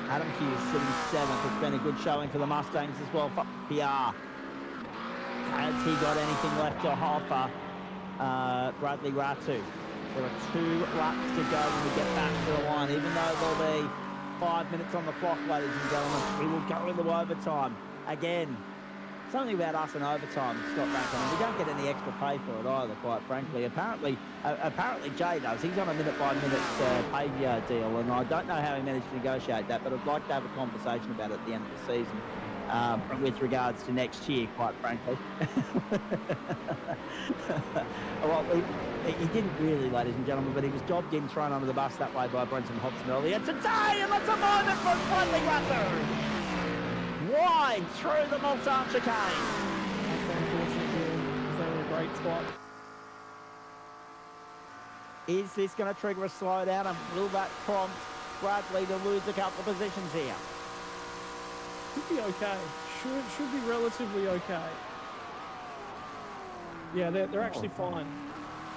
Adam Hughes sitting 7th. It's been a good showing for the Mustangs as well for PR. Has he got anything left to offer? Bradley Ratu. There are 2 laps to go when we get back to the line. Even though there'll be 5 minutes on the clock, ladies and gentlemen, we will go into overtime. Again, something about us in overtime, Scott Rankin, and we don't get any extra pay for it either, quite frankly. Apparently Jay does. He's on a minute-by-minute pay deal, and I don't know how he managed to negotiate that, but I'd like to have a conversation about it at the end of the season with regards to next year, quite frankly. Well, he didn't really, ladies and gentlemen, but he was jobbed in, thrown under the bus that way by Brenton Hobson earlier today, and that's a moment from Bradley Ratu. Wide through the Mulsanne chicane. That's unfortunate. He's in a great spot. Is this going to trigger a slowdown, and will that prompt Bradley to lose a couple of positions here? Should be okay. Should be relatively okay. Yeah, they're actually fine.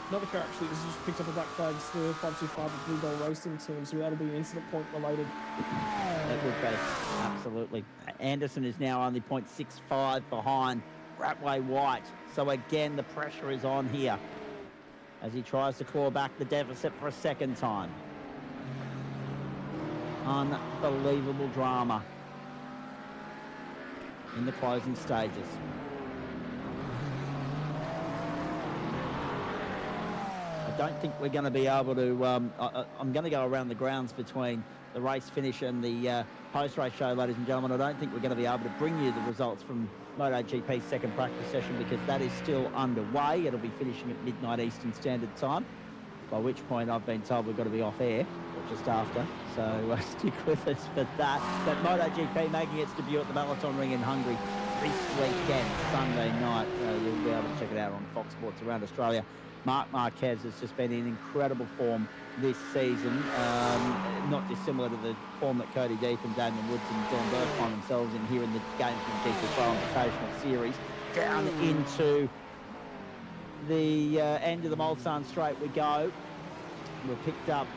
Another car actually has just picked up a black flag. It's the 525 of Blue Bell Racing Team, so that'll be incident point related. That would be, absolutely. Anderson is now only 0.65 behind Ratway White. So again, the pressure is on here as he tries to claw back the deficit for a second time. Unbelievable drama in the closing stages. I don't think we're going to be able to... I'm going to go around the grounds between the race finish and the post-race show, ladies and gentlemen. I don't think we're going to be able to bring you the results from MotoGP's second practice session because that is still underway. It'll be finishing at midnight Eastern Standard Time, by which point I've been told we've got to be off air, or just after. So stick with us for that. But MotoGP making its debut at the Balaton Ring in Hungary this weekend, Sunday night. You'll be able to check it out on Fox Sports around Australia. Marc Marquez has just been in incredible form this season, not dissimilar to the form that Cody Death and Damon Woods and Dylan Burke find themselves in here in the games from the GTPRO Invitational Series. Down into the end of the Mulsanne Straight we go. We've picked up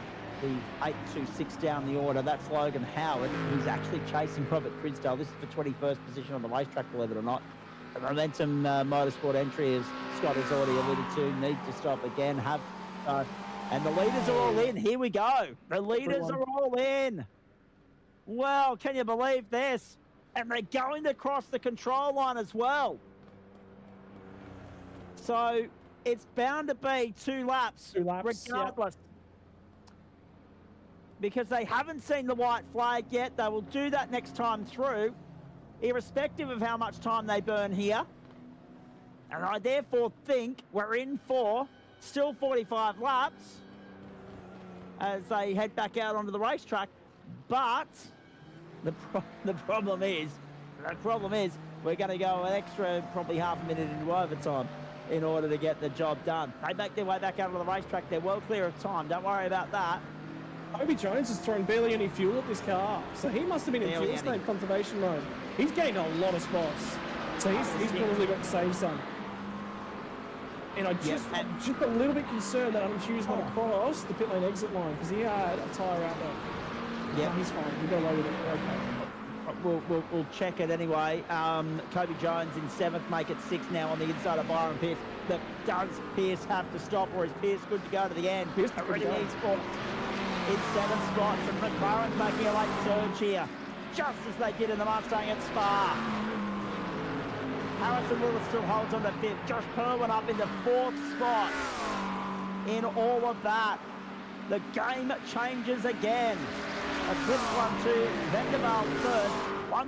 the 826 down the order. That's Logan Howard, who's actually chasing Robert Crisdale. This is the 21st position on the racetrack, believe it or not. The Momentum Motorsport entry, as Scott has already alluded to, need to stop again. And the leaders are all in. Here we go. The leaders are all in. Well, can you believe this? And they're going to cross the control line as well. So it's bound to be 2 laps, regardless. Yeah. Because they haven't seen the white flag yet. They will do that next time through, irrespective of how much time they burn here. And I therefore think we're in for still 45 laps as they head back out onto the racetrack. But the problem is we're going to go an extra probably half a minute into overtime in order to get the job done. They make their way back out onto the racetrack. They're well clear of time. Don't worry about that. Toby Jones has thrown barely any fuel at this car, so he must have been in fuel state conservation mode. He's gained a lot of spots, so he's probably got to save some. And I'm just a little bit concerned that Adam Hughes might cross the pit lane exit line because he had a tyre out there. Yeah, he's fine. He got away with it. Okay. We'll check it anyway. Kobe Jones in 7th, make it 6th now on the inside of Byron Pierce. But does Pierce have to stop, or is Pierce good to go to the end? Pierce already needs spots. In 7 spots, and McLaren's making a late surge here, just as they did in the Mustang at Spa. Harrison Lewis still holds on to 5th. Josh Perwin up in the 4th spot. In all of that, the game changes again. A quick 1-2, Vendaval 3rd.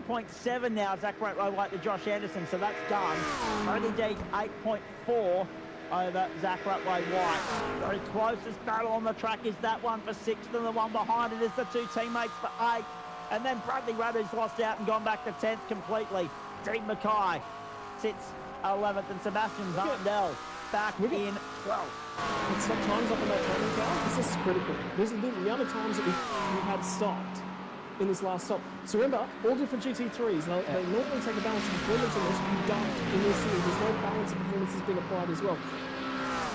1.7 now, Zach Ratway to Josh Anderson, so that's done. Cody Deek 8.4. Over Zach Ratway White. The closest battle on the track is that one for 6th, and the one behind it is the 2 teammates for 8th. And then Bradley Ratu's lost out and gone back to 10th completely. Dean Mackay sits 11th, and Sebastian Vandel back in 12th. And sometimes up in that timing car, this is critical. The amount of times that we've had stopped in this last stop. So remember, all different GT3s, they normally take a balance of performance on this. You don't in this series. There's no balance of performance has been applied as well.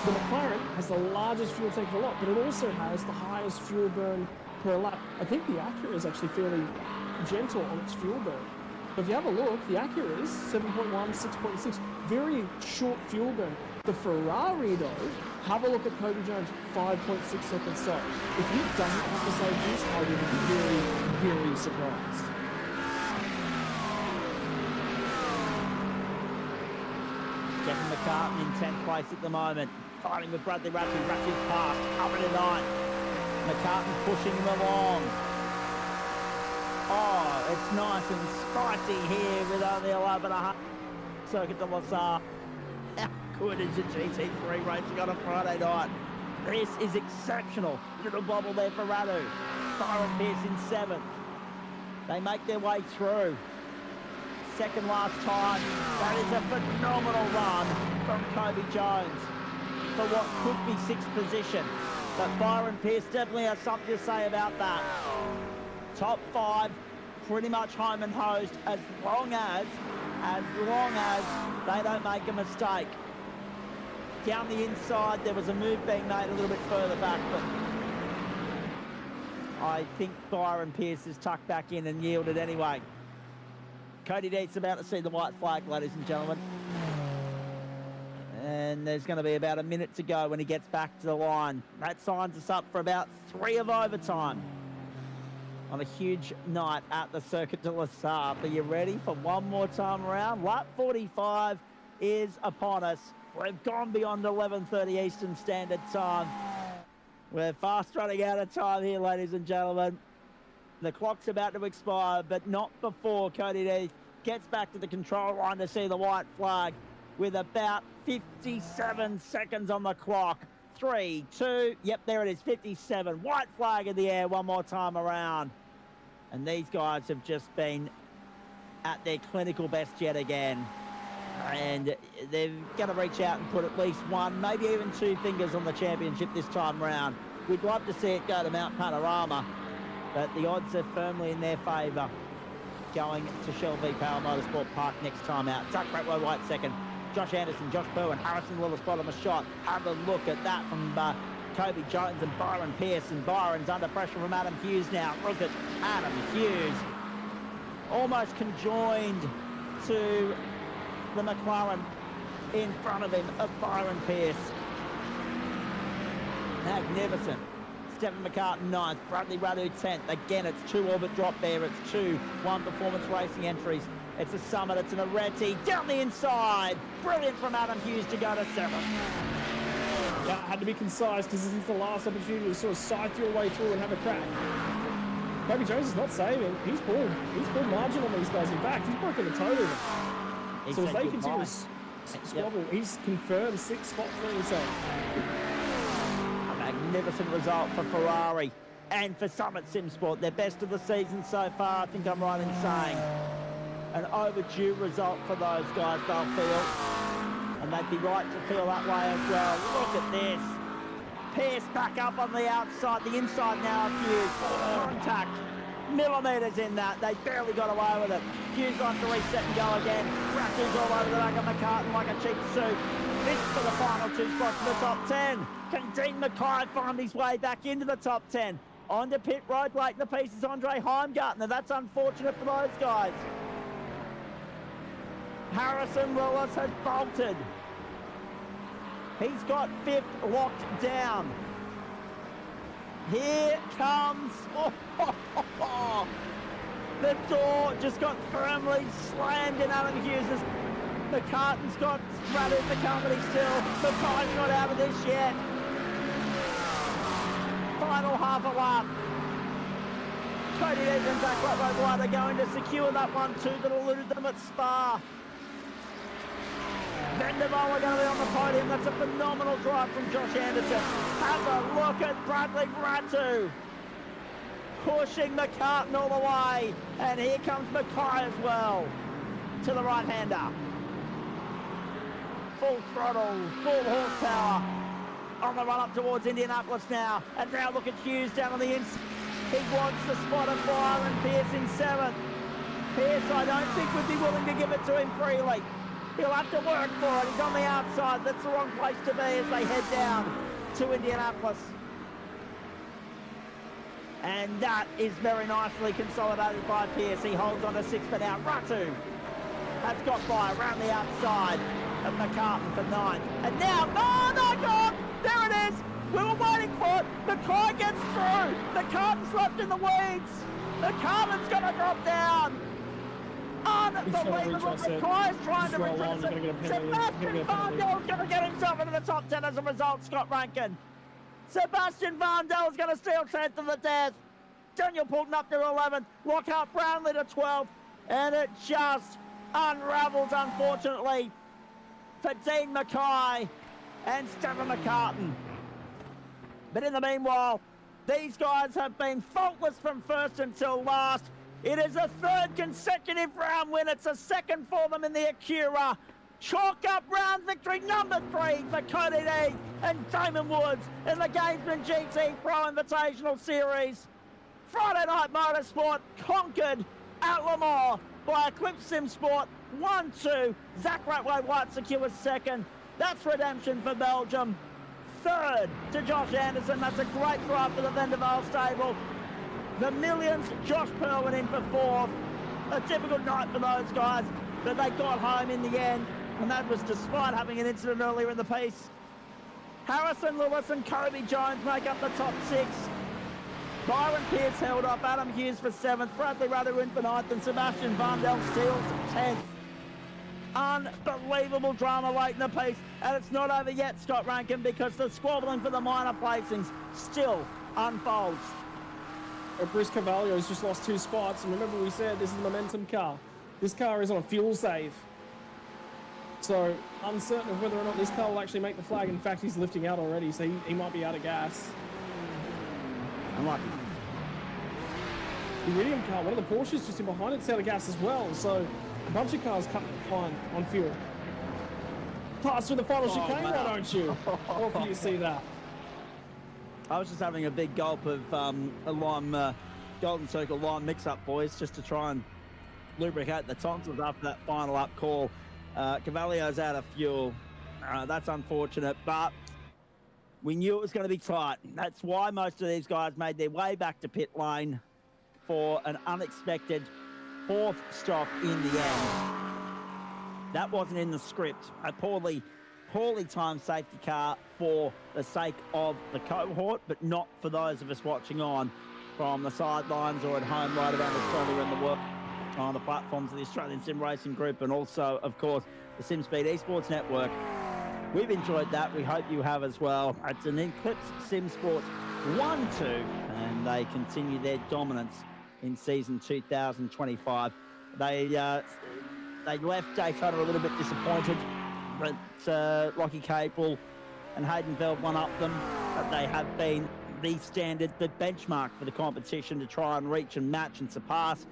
The McLaren has the largest fuel tank of a lot, but it also has the highest fuel burn per lap. I think the Acura is actually fairly gentle on its fuel burn. But if you have a look, the Acura is 7.1, 6.6, very short fuel burn. The Ferrari, though, have a look at Kobe Jones, 5.6 seconds stop. If he doesn't have the same juice, I would be very, very surprised. Stephen McCartan in 10th place at the moment, fighting with Bradley Ratty. Ratty's past, up into 9th. McCartan pushing him along. Oh, it's nice and spicy here with only 11.5 Circuit de La Salle. How good is a GT3 racing on a Friday night? This is exceptional. Little bobble there for Radu. Byron Pierce in 7th. They make their way through. Second last time. That is a phenomenal run from Kobe Jones for what could be 6th position. But Byron Pierce definitely has something to say about that. Top 5, pretty much home and hosed as long as they don't make a mistake. Down the inside, there was a move being made a little bit further back, but I think Byron Pierce is tucked back in and yielded anyway. Cody Death's about to see the white flag, ladies and gentlemen. And there's going to be about a minute to go when he gets back to the line. That signs us up for about 3 of overtime on a huge night at the Circuit de La Salle. Are you ready for one more time around? Lap 45 is upon us. We've gone beyond 11:30 Eastern Standard Time. We're fast running out of time here, ladies and gentlemen. The clock's about to expire, but not before Cody Death gets back to the control line to see the white flag with about 57 seconds on the clock. 3, 2, yep, there it is, 57. White flag in the air one more time around. And these guys have just been at their clinical best yet again. And they're going to reach out and put at least 1, maybe even 2 fingers on the championship this time round. We'd love to see it go to Mount Panorama, but the odds are firmly in their favour going to Shell v Power Motorsport Park next time out. Zach Bretlow White second. Josh Anderson, Josh Purwin, Harrison Willis bottom a shot. Have a look at that from Kobe Jones and Byron Pierce. And Byron's under pressure from Adam Hughes now. Look at Adam Hughes. Almost conjoined to the McLaren in front of him of Byron Pierce. Magnificent. Stephen McCartan 9th, Bradley Radu 10th. Again, it's 2 orbit drop there. It's 2 One Performance Racing entries. It's a Summit, it's an Areti, down the inside. Brilliant from Adam Hughes to go to 7th. Yeah, had to be concise because this is the last opportunity to sort of scythe your way through and have a crack. Kobe Jones is not saving. He's pulled margin on these guys. In fact, he's broken the toe to them. So as they continue to squabble, he's confirmed 6th spot for himself. A magnificent result for Ferrari and for Summit Simsport. Their best of the season so far, I think I'm right in saying. An overdue result for those guys, they'll feel. And they'd be right to feel that way as well. Look at this. Pierce back up on the outside, the inside now of Hughes. Contact. Millimetres in that. They barely got away with it. Hughes on to reset and go again. Ratu's all over the back of McCartan like a cheap suit. This for the final 2 spots to the top 10. Can Dean Mackay find his way back into the top 10? On to pit road, like the pieces, Andre Heimgartner. That's unfortunate for those guys. Harrison Willis has bolted. He's got 5th locked down. Here comes... The door just got firmly slammed in Adam Hughes. McCartan's got Radu in the company still. McCartan's not out of this yet. Final half a lap. Cody Death and Zach Bretlow are going to secure that one too that eluded them at Spa. Vanderbilt are going to be on the podium. That's a phenomenal drive from Josh Anderson. Have a look at Bradley Ratu pushing McCartan all the way. And here comes Mackay as well to the right-hander. Full throttle, full horsepower on the run up towards Indianapolis now. And now look at Hughes down on the inside. He wants the spot of Byron Pearce in 7th. Pearce, I don't think, would be willing to give it to him freely. He'll have to work for it. He's on the outside. That's the wrong place to be as they head down to Indianapolis. And that is very nicely consolidated by Pearce. He holds on to 6 for now. Ratu has got by around the outside of McCartan for 9th. And now, oh my God, there it is. We were waiting for it. McCoy gets through. McCartan's left in the weeds. McCartan's going to drop down. Unbelievable. McCoy's trying to retrace it. Sebastian Varndel's going to get himself into the top 10 as a result, Scott Rankin. Sebastian Varndel's going to steal 10th of the death. Daniel Poulton up to 11th. Lockhart Brownlee to 12th. And it just unravels, unfortunately, for Dean Mackay and Stephen McCartan. But in the meanwhile, these guys have been faultless from first until last. It is a 3rd consecutive round win. It's a 2nd for them in the Acura. Chalk up round victory number 3 for Cody Deeth and Damon Woods in the Gamesman GTPRO Invitational Series. Friday Night Motorsport conquered at Le Mans by Eclipse Sim Sport 1-2. Zach Ratway White secures 2nd. That's redemption for Belgium. 3rd to Josh Anderson. That's a great drive for the Vandervelde stable. The Millions, Josh Perlin in for 4th. A difficult night for those guys, but they got home in the end, and that was despite having an incident earlier in the piece. Harrison Lewis and Kobe Jones make up the top 6. Byron Pearce held off, Adam Hughes for 7th, Bradley Rudder in for 9th, and Sebastian Varndell steals 10th. Unbelievable drama late in the piece, and it's not over yet, Scott Rankin, because the squabbling for the minor placings still unfolds. Bruce Carvalho's just lost 2 spots, and remember we said this is a momentum car. This car is on a fuel save. So, uncertain of whether or not this car will actually make the flag. In fact, he's lifting out already, so he might be out of gas. Unlucky. The Iridium car, one of the Porsches just in behind it's out of gas as well, so a bunch of cars cutting the decline on fuel. Pass through the final chicane, why don't you? Or can you see that? I was just having a big gulp of a lime, Golden Circle lime mix-up, boys, just to try and lubricate the tonsils after that final up call. Cavalio's out of fuel. That's unfortunate, but we knew it was going to be tight. That's why most of these guys made their way back to pit lane for an unexpected 4th stop in the end. That wasn't in the script. A poorly timed safety car for the sake of the cohort, but not for those of us watching on from the sidelines or at home right around Australia and the world on the platforms of the Australian Sim Racing Group and also, of course, the SimSpeed Esports Network. We've enjoyed that. We hope you have as well. It's an Eclipse Sim Sport 1-2, and they continue their dominance in season 2025. They left Daytona a little bit disappointed, but Lockie Capel and Hayden Veld one up them. But they have been the standard, the benchmark for the competition to try and reach and match and surpass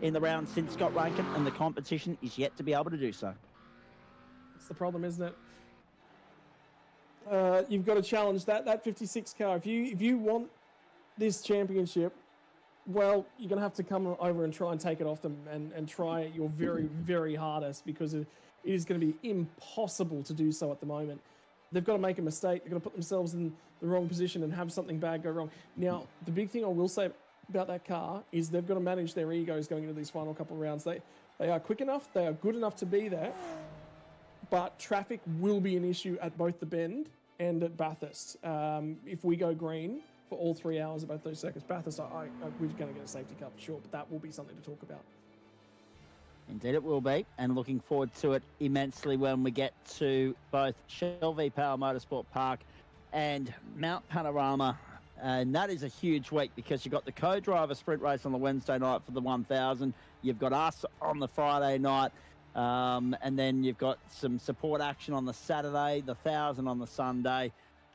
in the round since Scott Rankin, and the competition is yet to be able to do so. That's the problem, isn't it? You've got to challenge that 56 car. If you want this championship, well, you're going to have to come over and try and take it off them and try your very, very hardest, because it is going to be impossible to do so at the moment. They've got to make a mistake. They've got to put themselves in the wrong position and have something bad go wrong. Now, the big thing I will say about that car is they've got to manage their egos going into these final couple of rounds. They are quick enough. They are good enough to be there. But traffic will be an issue at both the Bend and at Bathurst. If we go green for all 3 hours of both those circuits, Bathurst, we're going to get a safety car for sure, but that will be something to talk about. Indeed it will be, and looking forward to it immensely when we get to both Shell V Power Motorsport Park and Mount Panorama. And that is a huge week because you've got the co-driver sprint race on the Wednesday night for the 1,000. You've got us on the Friday night. And then you've got some support action on the Saturday, the 1,000 on the Sunday.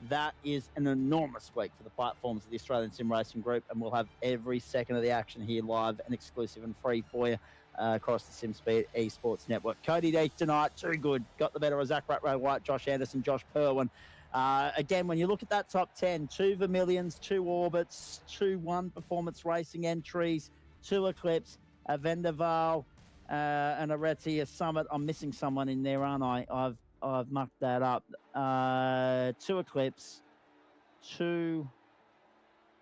That is an enormous week for the platforms of the Australian Sim Racing Group, and we'll have every second of the action here live and exclusive and free for you across the SimSpeed Esports Network. Cody Deeth tonight, too good. Got the better of Zach Ratray White, Josh Anderson, Josh Perwin. Again, when you look at that top 10, 2 Vermilions, 2 Orbits, 2 One Performance Racing entries, 2 Eclipse, a Vendaval, and a Retia Summit. I'm missing someone in there, aren't I? I've mucked that up. 2 Eclipse, 2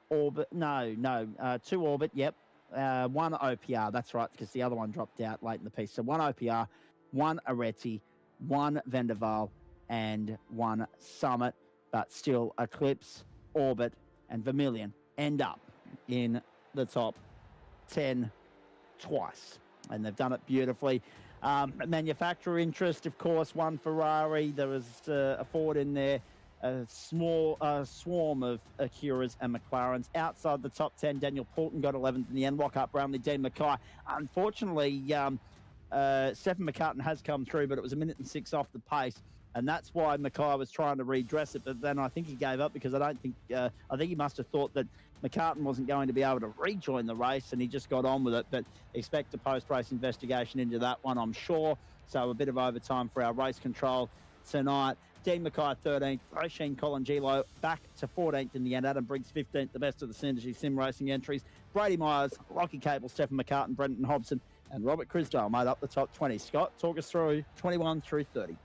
Orbit. No, 2 Orbit, yep. 1 OPR, that's right, because the other one dropped out late in the piece. So 1 OPR, 1 Areti, 1 Vendaval, and 1 Summit, but still Eclipse, Orbit, and Vermilion end up in the top 10 twice, and they've done it beautifully. Manufacturer interest, of course, 1 Ferrari. There was a Ford in there, a small swarm of Acuras and McLarens. Outside the top 10, Daniel Poulton got 11th in the end. Walk up Brownlee, Dean Mackay. Unfortunately, Stephen McCartan has come through, but it was 1 minute and 6 off the pace. And that's why Mackay was trying to redress it, but then I think he gave up because I think he must have thought that McCartan wasn't going to be able to rejoin the race, and he just got on with it. But expect a post-race investigation into that one, I'm sure. So a bit of overtime for our race control tonight. Dean Mackay 13th, Oisin Colangelo back to 14th in the end. Adam Briggs 15th, the best of the Synergy Sim Racing entries. Brady Myers, Lockie Cable, Stephen McCartan, Brendan Hobson, and Robert Crisdale made up the top 20. Scott, talk us through 21 through 30.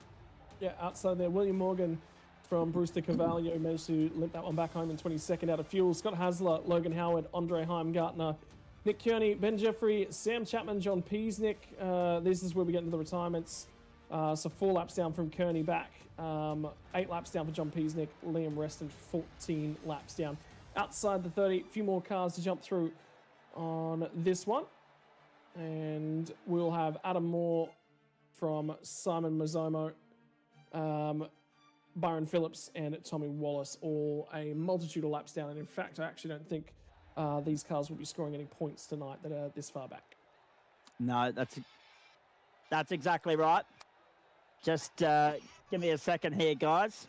Yeah, outside there, William Morgan from Brewster Carvalho managed to limp that one back home in 22nd out of fuel. Scott Hasler, Logan Howard, Andre Heimgartner, Nick Kearney, Ben Jeffrey, Sam Chapman, John Peasnick. This is where we get into the retirements. So 4 laps down from Kearney back. 8 laps down for John Peasnick, Liam Reston 14 laps down. Outside the 30, a few more cars to jump through on this one. And we'll have Adam Moore from Simon Mazzomo, Byron Phillips and Tommy Wallace, all a multitude of laps down. And in fact, I actually don't think these cars will be scoring any points tonight that are this far back. No, that's exactly right. Just give me a second here, guys.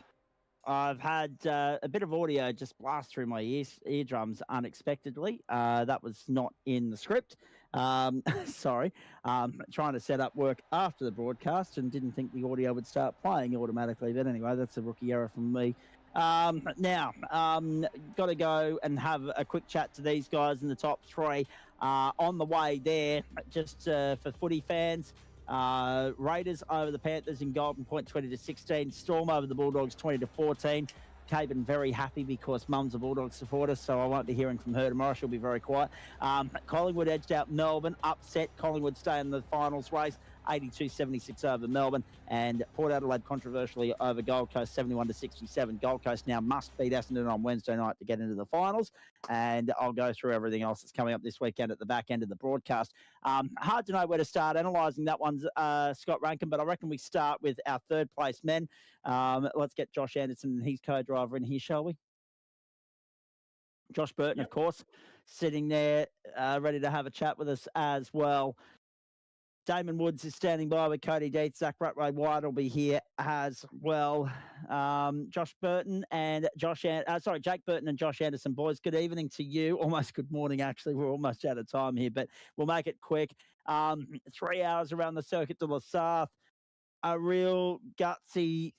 I've had a bit of audio just blast through my eardrums unexpectedly. That was not in the script. Sorry. Trying to set up work after the broadcast and didn't think the audio would start playing automatically. But anyway, that's a rookie error from me. Now, got to go and have a quick chat to these guys in the top 3. On the way there, just for footy fans, Raiders over the Panthers in Golden Point 20-16. Storm over the Bulldogs 20-14. Caben very happy because Mum's a Bulldog supporter, so I won't be hearing from her tomorrow. She'll be very quiet. Collingwood edged out Melbourne. Upset. Collingwood stay in the finals race. 82-76 over Melbourne, and Port Adelaide controversially over Gold Coast 71-67. Gold Coast now must beat Essendon on Wednesday night to get into the finals, and I'll go through everything else that's coming up this weekend at the back end of the broadcast. Hard to know where to start analysing that one, Scott Rankin, but I reckon we start with our third place men. Let's get Josh Anderson and his co-driver in here, shall we? Josh Burton, of course, sitting there ready to have a chat with us as well. Damon Woods is standing by with Cody Dietz. Zach Ratway White will be here as well. Josh Burton and Jake Burton and Josh Anderson. Boys, good evening to you. Almost good morning, actually. We're almost out of time here, but we'll make it quick. 3 hours around the Circuit de la Sarthe. A real gutsy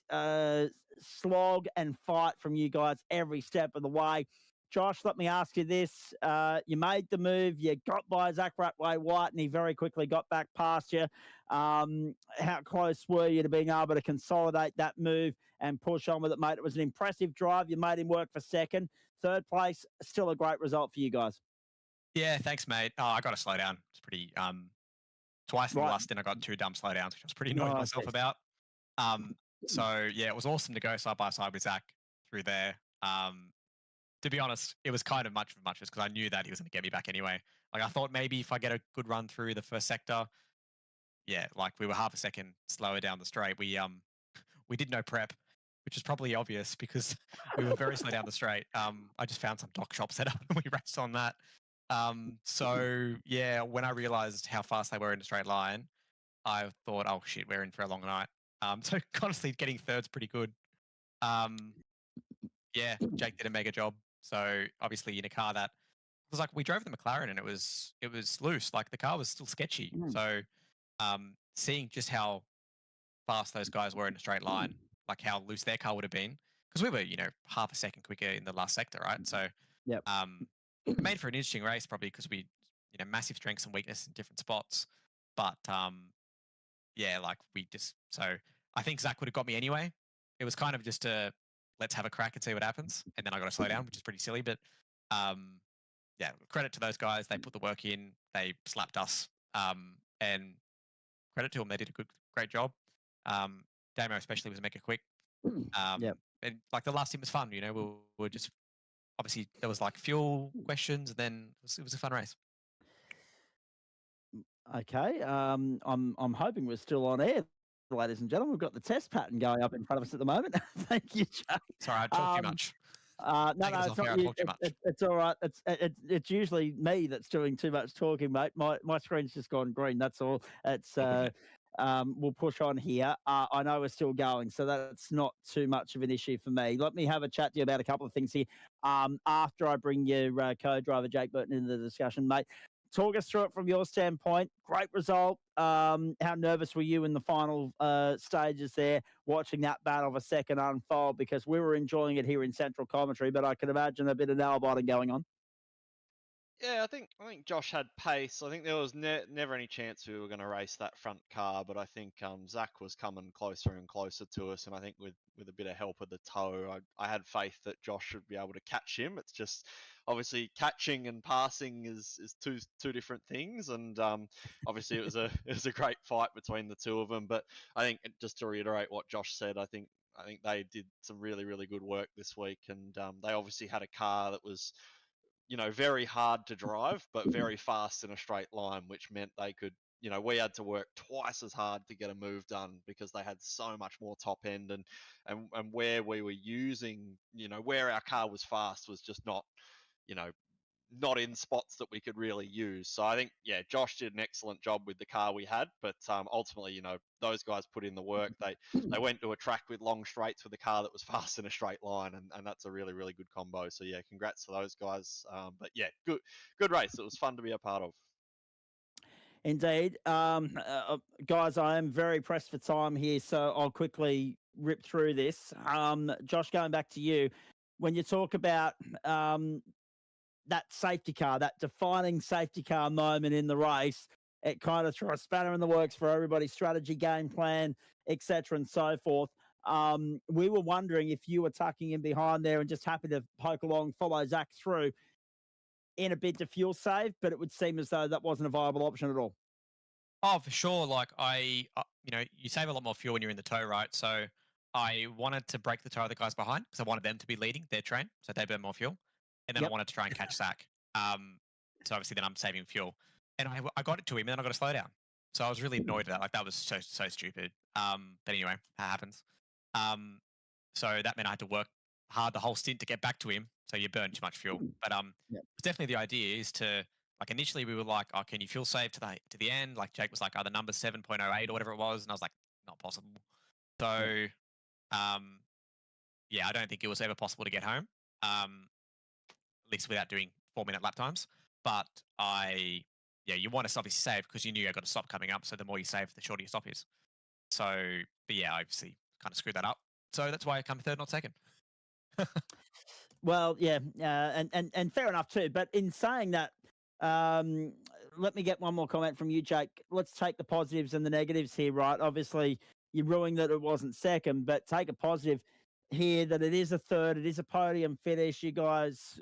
slog and fight from you guys every step of the way. Josh, let me ask you this. You made the move. You got by Zach Ratway White, and he very quickly got back past you. How close were you to being able to consolidate that move and push on with it, mate? It was an impressive drive. You made him work for second. Third place, still a great result for you guys. Yeah, thanks, mate. Oh, I got to slow down. It's pretty... twice in the last stint, I got 2 dumb slowdowns, which I was pretty annoyed myself about. So, yeah, it was awesome to go side by side with Zach through there. To be honest, it was kind of much because I knew that he was going to get me back anyway. Like, I thought maybe if I get a good run through the first sector, yeah, like we were half a second slower down the straight. We did no prep, which is probably obvious because we were very slow down the straight. I just found some dock shop set up and we raced on that. So yeah, when I realized how fast they were in a straight line, I thought, oh shit, we're in for a long night. So honestly, getting third's pretty good. Yeah, Jake did a mega job. So obviously in a car that was like, we drove the McLaren and it was loose. Like the car was still sketchy. So seeing just how fast those guys were in a straight line, like how loose their car would have been, because we were, half a second quicker in the last sector, right? So, Yep. It made for an interesting race probably because we, massive strengths and weakness in different spots. But yeah, like so I think Zach would have got me anyway. It was kind of just a let's have a crack and see what happens, and then I got to slow down, which is pretty silly. But yeah, credit to those guys. They put the work in. They slapped us, and credit to them. They did a great job. Damo especially was mega quick. Yep. And like the last team was fun. We were just obviously there was like fuel questions, and then it was a fun race. Okay. I'm hoping we're still on air, ladies and gentlemen. We've got the test pattern going up in front of us at the moment. Thank you, Jack. Sorry, I talked too much. No, it's not you. It's all right. It's usually me that's doing too much talking, mate. My screen's just gone green. That's all. It's we'll push on here. I know we're still going, so that's not too much of an issue for me. Let me have a chat to you about a couple of things here. After I bring your co-driver Jake Burton into the discussion, mate. Talk us through it from your standpoint. Great result. How nervous were you in the final stages there, watching that battle of a second unfold? Because we were enjoying it here in Central Commentary, but I can imagine a bit of nail-biting going on. Yeah, I think Josh had pace. I think there was never any chance we were going to race that front car, but I think Zach was coming closer and closer to us, and I think with a bit of help of the tow, I had faith that Josh should be able to catch him. It's just obviously catching and passing is two different things, and obviously it was a great fight between the two of them. But I think just to reiterate what Josh said, I think they did some really really good work this week, and they obviously had a car that was very hard to drive, but very fast in a straight line, which meant they could, we had to work twice as hard to get a move done because they had so much more top end, and where we were using, where our car was fast was just not, not in spots that we could really use. So I think, yeah, Josh did an excellent job with the car we had, but ultimately, those guys put in the work. They went to a track with long straights with a car that was fast in a straight line, and that's a really, really good combo. So yeah, congrats to those guys. But yeah, good race. It was fun to be a part of. Indeed. Guys, I am very pressed for time here, so I'll quickly rip through this. Josh, going back to you, when you talk about that safety car, that defining safety car moment in the race, it kind of threw a spanner in the works for everybody's strategy, game plan, etc., and so forth. We were wondering if you were tucking in behind there and just happy to poke along, follow Zach through in a bid to fuel save, but it would seem as though that wasn't a viable option at all. Oh, for sure. Like you save a lot more fuel when you're in the tow, right? So I wanted to break the tow of the guys behind because I wanted them to be leading their train, so they burn more fuel. And then I wanted to try and catch Zach. So obviously then I'm saving fuel. And I got it to him, and then I got to slow down. So I was really annoyed at that. Like that was so stupid. But anyway, that happens. So that meant I had to work hard the whole stint to get back to him. So you burn too much fuel. But it's definitely the idea is to, like, initially we were like, oh, can you fuel save to the end? Like Jake was like, oh, the number 7.08 or whatever it was, and I was like, not possible. So yeah, I don't think it was ever possible to get home. At least without doing 4-minute lap times. But you want to obviously save because you knew you got to stop coming up. So the more you save, the shorter your stop is. So, but yeah, I obviously kind of screwed that up. So that's why I come third, not second. Well, yeah, and fair enough too. But in saying that, let me get one more comment from you, Jake. Let's take the positives and the negatives here, right? Obviously, you're ruining that it wasn't second, but take a positive here that it is a third, it is a podium finish. You guys,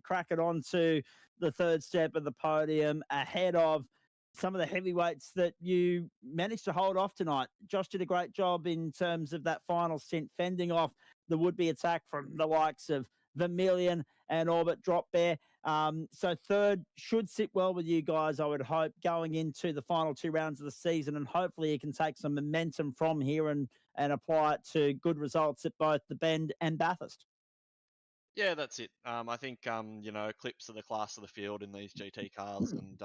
crack it on to the third step of the podium ahead of some of the heavyweights that you managed to hold off tonight. Josh did a great job in terms of that final stint, fending off the would-be attack from the likes of Vermilion and Orbit Drop Bear. So third should sit well with you guys, I would hope, going into the final 2 rounds of the season, and hopefully you can take some momentum from here and apply it to good results at both the Bend and Bathurst. Yeah, that's it. I think Eclipse are the class of the field in these GT cars, and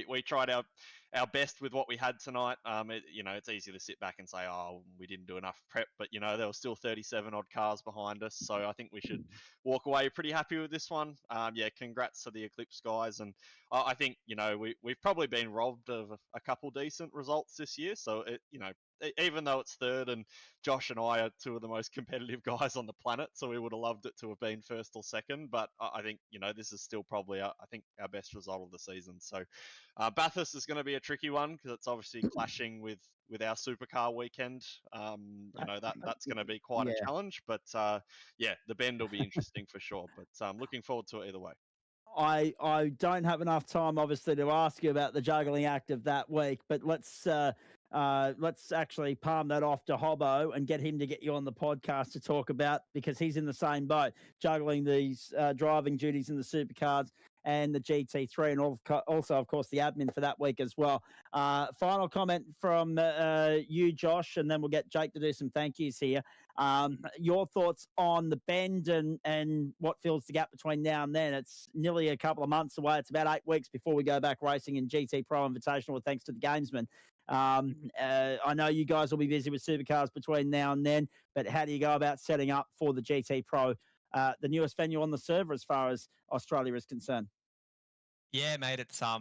we tried our best with what we had tonight. It's easy to sit back and say, oh, we didn't do enough prep, but there were still 37 odd cars behind us, so I think we should walk away pretty happy with this one. Congrats to the Eclipse guys, and I think we've probably been robbed of a couple decent results this year, so even though it's third, and Josh and I are two of the most competitive guys on the planet, so we would have loved it to have been first or second. But I think this is still probably I think our best result of the season. So Bathurst is going to be a tricky one because it's obviously clashing with our supercar weekend. That's going to be quite a challenge. But yeah, the Bend will be interesting for sure. But looking forward to it either way. I don't have enough time, obviously, to ask you about the juggling act of that week, but let's actually palm that off to Hobbo and get him to get you on the podcast to talk about, because he's in the same boat, juggling these driving duties in the supercars and the GT3, and also, of course, the admin for that week as well. Final comment from you, Josh, and then we'll get Jake to do some thank yous here. Your thoughts on the Bend and what fills the gap between now and then? It's nearly a couple of months away. It's about 8 weeks before we go back racing in GTPRO Invitational, thanks to the gamesmen. I know you guys will be busy with supercars between now and then, but how do you go about setting up for the GTPRO, the newest venue on the server as far as Australia is concerned? Yeah, mate, it's I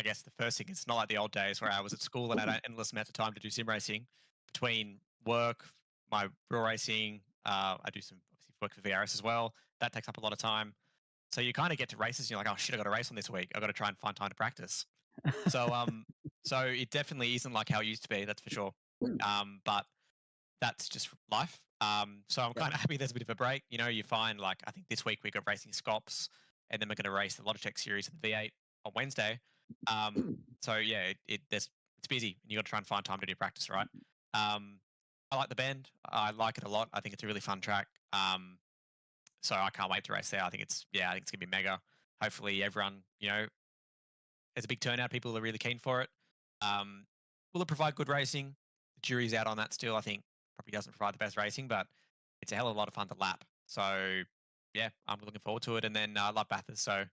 guess the first thing, it's not like the old days where I was at school and I had an endless amount of time to do sim racing. Between work, my real racing, I do some obviously work for VRS as well. That takes up a lot of time. So you kind of get to races and you're like, oh shit, I got a race on this week. I got to try and find time to practice. So so it definitely isn't like how it used to be, that's for sure. But that's just life. So I'm kind of happy there's a bit of a break. You find, like, I think this week we got racing Scops, and then we're going to race the Logitech series at the V8 on Wednesday. So yeah, it's busy, and you got to try and find time to do practice, right? I like the Bend. I like it a lot. I think it's a really fun track. So I can't wait to race there. I think it's going to be mega. Hopefully everyone, there's a big turnout. People are really keen for it. Will it provide good racing? The jury's out on that still. I think probably doesn't provide the best racing, but it's a hell of a lot of fun to lap. So yeah, I'm looking forward to it. And then I love Bathurst, so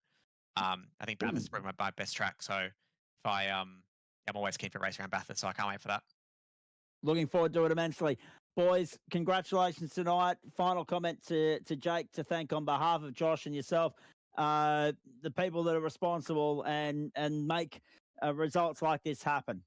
I think Bathurst is probably my best track. So if I'm always keen for a race around Bathurst, so I can't wait for that. Looking forward to it immensely. Boys, congratulations tonight. Final comment to Jake to thank on behalf of Josh and yourself, the people that are responsible and make results like this happen.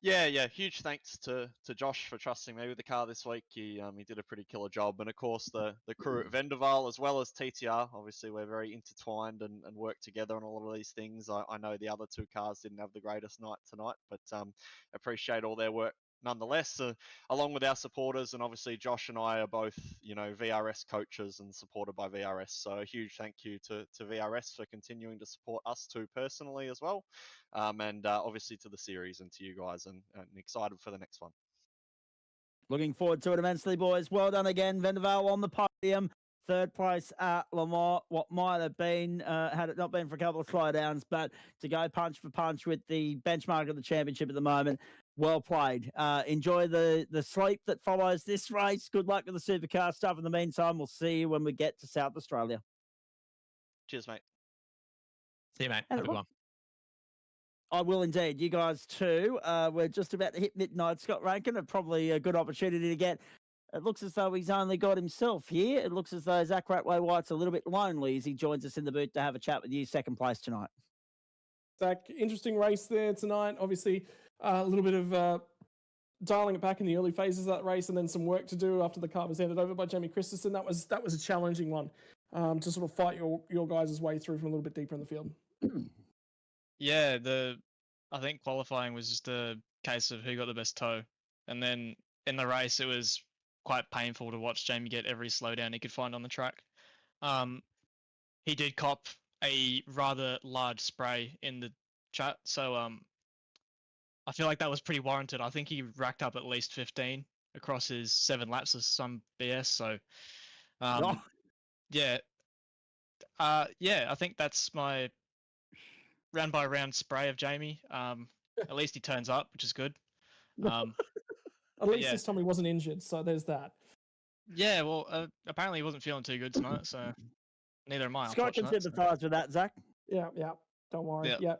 Yeah. Huge thanks to Josh for trusting me with the car this week. He did a pretty killer job, and of course the crew at Vendaval as well as TTR. Obviously, we're very intertwined and work together on a lot of these things. I know the other two cars didn't have the greatest night tonight, but appreciate all their work nonetheless, along with our supporters. And obviously Josh and I are both, VRS coaches and supported by VRS. So a huge thank you to VRS for continuing to support us too personally as well. And obviously to the series and to you guys, and excited for the next one. Looking forward to it immensely, boys. Well done again. Vendaval on the podium. Third place at Le Mans, what might have been, had it not been for a couple of slowdowns, but to go punch for punch with the benchmark of the championship at the moment, well played. Enjoy the sleep that follows this race. Good luck with the supercar stuff. In the meantime, we'll see you when we get to South Australia. Cheers, mate. See you, mate. Have a good one. I will indeed. You guys too. We're just about to hit midnight. Scott Rankin, probably a good opportunity to get. It looks as though he's only got himself here. It looks as though Zach Ratway-White's a little bit lonely as he joins us in the booth to have a chat with you, second place tonight. Zach, interesting race there tonight. Obviously, a little bit of dialing it back in the early phases of that race, and then some work to do after the car was handed over by Jamie Christensen. That was a challenging one to sort of fight your guys' way through from a little bit deeper in the field. Yeah, I think qualifying was just a case of who got the best toe, and then in the race it was quite painful to watch Jamie get every slowdown he could find on the track. He did cop a rather large spray in the chat, so I feel like that was pretty warranted. I think he racked up at least 15 across his 7 laps of some BS. So, yeah, I think that's my round by round spray of Jamie. At least he turns up, which is good. At least this time he wasn't injured, so there's that. Yeah, well, apparently he wasn't feeling too good tonight, so neither am I. Scott can sympathise with that, Zach. Yeah, don't worry. Yep. Yeah.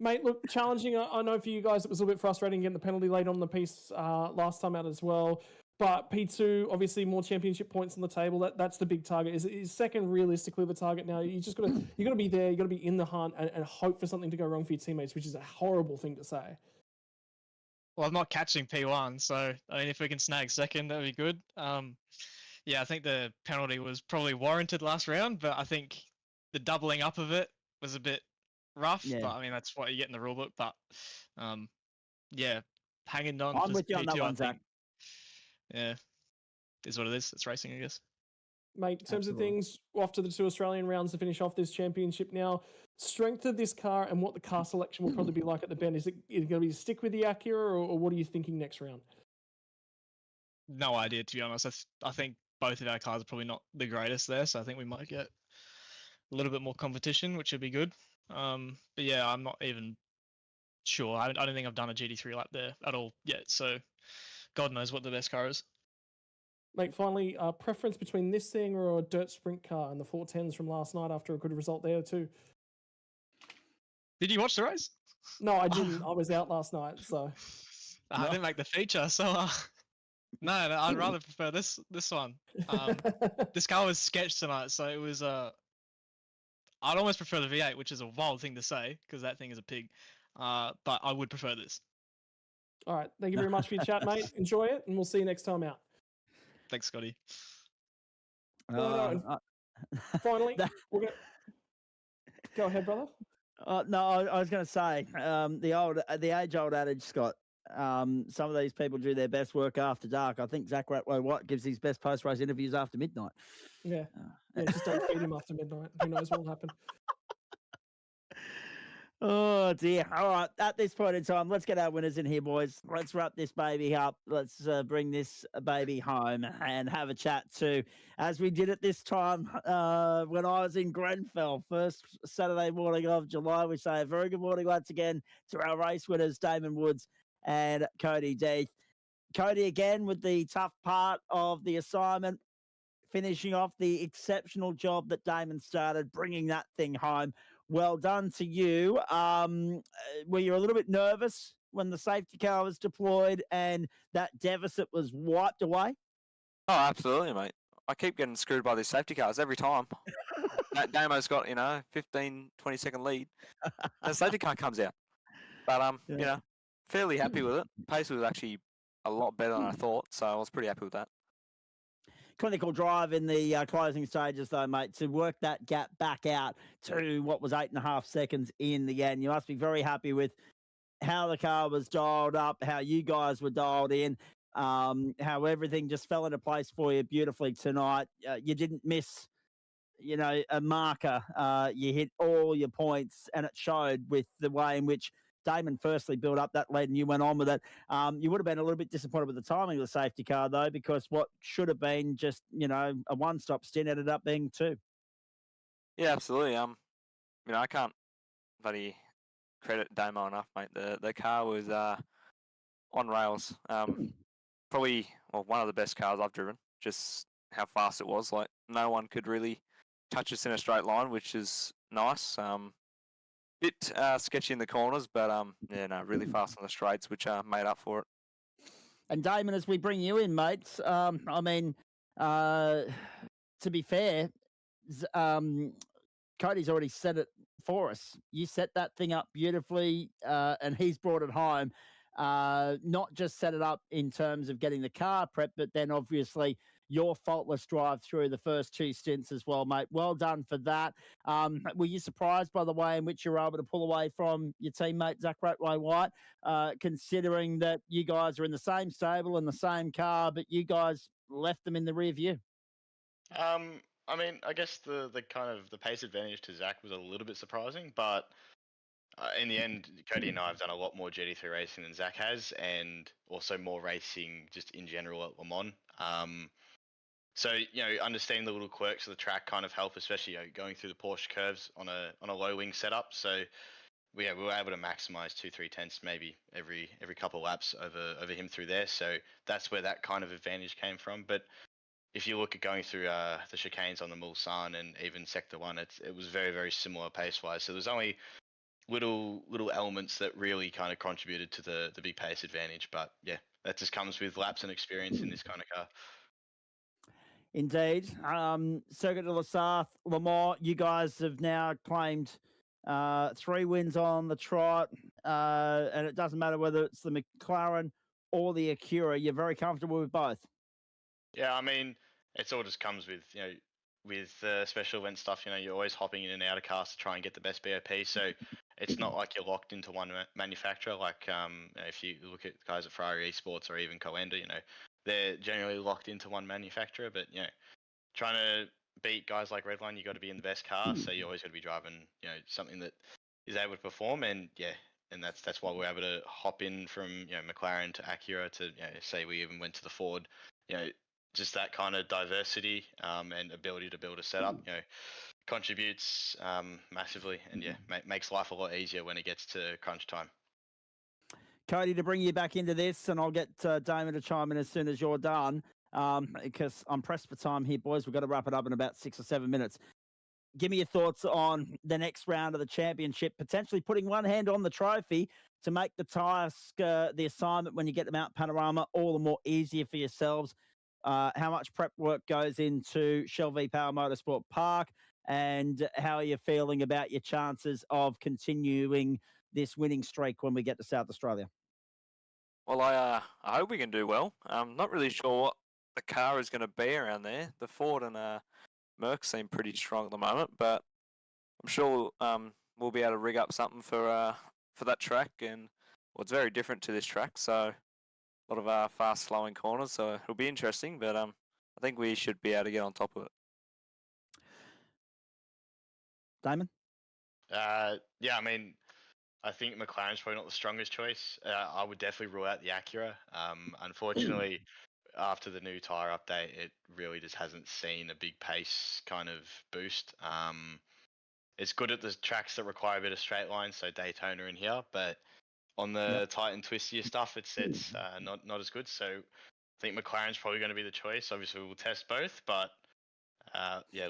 Mate, look, challenging. I know for you guys it was a little bit frustrating getting the penalty late on the piece last time out as well. But P2, obviously more championship points on the table. That's the big target. Is second realistically the target now? You gotta be there, you gotta be in the hunt and hope for something to go wrong for your teammates, which is a horrible thing to say. Well, I'm not catching P1, so I mean, if we can snag second, that'd be good. Yeah, I think the penalty was probably warranted last round, but I think the doubling up of it was a bit rough. Yeah. But I mean, that's what you get in the rule book. But yeah, hanging on. I'm for with you on that P2, one, I Zach. think, yeah, is what it is. It's racing, I guess. Mate, in terms Absolutely. of things, off to the 2 Australian rounds to finish off this championship now. Strength of this car and what the car selection will probably be like at the bend. Is it going to be stick with the Acura, or what are you thinking next round? No idea, to be honest. I think both of our cars are probably not the greatest there, so I think we might get a little bit more competition, which would be good. But yeah, I'm not even sure. I don't think I've done a GT3 lap there at all yet, so God knows what the best car is. Mate, finally, preference between this thing or a dirt sprint car and the 410s from last night after a good result there too? Did you watch the race? No, I didn't. I was out last night, so I didn't make the feature, so no, I'd rather prefer this one. This car was sketched tonight, so it was I'd almost prefer the V8, which is a wild thing to say because that thing is a pig. But I would prefer this. All right, thank you very much for your chat, mate. Enjoy it, and we'll see you next time out. Thanks, Scotty. Finally, we're gonna go ahead, brother. No, I was going to say the age-old adage, Scott. Some of these people do their best work after dark. I think Zach Ratway White gives his best post-race interviews after midnight. Yeah, just don't feed him after midnight. Who knows what will happen? Oh dear. All right. At this point in time, let's get our winners in here, boys. Let's wrap this baby up. Let's bring this baby home and have a chat too, as we did at this time when I was in Grenfell, first Saturday morning of July. We say a very good morning once again to our race winners, Damon Woods and Cody Death. Cody again with the tough part of the assignment, finishing off the exceptional job that Damon started, bringing that thing home. Well done to you. Were you a little bit nervous when the safety car was deployed and that deficit was wiped away? Oh, absolutely, mate. I keep getting screwed by these safety cars every time. That Damo's got, 15, 20-second lead. The safety car comes out. But, fairly happy with it. Pace was actually a lot better than I thought, so I was pretty happy with that. Clinical drive in the closing stages, though, mate, to work that gap back out to what was 8.5 seconds in the end. You must be very happy with how the car was dialed up, how you guys were dialed in, how everything just fell into place for you beautifully tonight. You didn't miss, a marker. You hit all your points, and it showed with the way in which Damon firstly built up that lead and you went on with it. You would have been a little bit disappointed with the timing of the safety car, though, because what should have been just, a one-stop stint ended up being 2. Yeah, absolutely. I can't bloody credit Damo enough, mate. The car was on rails. Probably one of the best cars I've driven. Just how fast it was. Like no one could really touch us in a straight line, which is nice. Bit sketchy in the corners, but really fast on the straights, which made up for it. And Damon, as we bring you in, mates, to be fair, Cody's already set it for us. You set that thing up beautifully, and he's brought it home. Not just set it up in terms of getting the car prepped, but then obviously your faultless drive through the first 2 stints as well, mate. Well done for that. Were you surprised by the way in which you were able to pull away from your teammate, Zach Ratway White, considering that you guys are in the same stable and the same car, but you guys left them in the rear view? I guess the pace advantage to Zach was a little bit surprising, but in the end, Cody and I have done a lot more GT3 racing than Zach has, and also more racing just in general at Le Mans. So understanding the little quirks of the track kind of help, especially going through the Porsche curves on a low wing setup. So we were able to maximize 2-3 tenths maybe every couple of laps over him through there. So that's where that kind of advantage came from. But if you look at going through the chicanes on the Mulsanne and even Sector 1, it was very, very similar pace-wise. So there's only little elements that really kind of contributed to the big pace advantage. But yeah, that just comes with laps and experience in this kind of car. Indeed. Circuit de la Sarthe, Le Mans, you guys have now claimed 3 wins on the trot, and it doesn't matter whether it's the McLaren or the Acura. You're very comfortable with both. Yeah, I mean, it's all just comes with with special event stuff. You're always hopping in and out of cars to try and get the best BOP. So it's not like you're locked into one manufacturer. Like if you look at guys at Ferrari Esports or even Coenda, they're generally locked into one manufacturer. But trying to beat guys like Redline, you got to be in the best car. So you always got to be driving something that is able to perform. And and that's why we're able to hop in from McLaren to Acura to say we even went to the Ford. Just that kind of diversity and ability to build a setup, contributes massively, and makes life a lot easier when it gets to crunch time. Cody, to bring you back into this, and I'll get Damon to chime in as soon as you're done, because I'm pressed for time here, boys. We've got to wrap it up in about 6 or 7 minutes. Give me your thoughts on the next round of the championship, potentially putting one hand on the trophy to make the task, the assignment when you get to Mount Panorama, all the more easier for yourselves. How much prep work goes into Shell V Power Motorsport Park, and how are you feeling about your chances of continuing this winning streak when we get to South Australia? Well, I hope we can do well. I'm not really sure what the car is going to be around there. The Ford and Merc seem pretty strong at the moment, but I'm sure we'll be able to rig up something for that track, and it's very different to this track, so a lot of fast slowing corners, so it'll be interesting, but I think we should be able to get on top of it. Damon? Yeah, I mean, I think McLaren's probably not the strongest choice. I would definitely rule out the Acura. Unfortunately, after the new tyre update, it really just hasn't seen a big pace kind of boost. It's good at the tracks that require a bit of straight lines, so Daytona in here, but on the tight and twistier stuff, it's not as good. So I think McLaren's probably going to be the choice. Obviously, we'll test both, but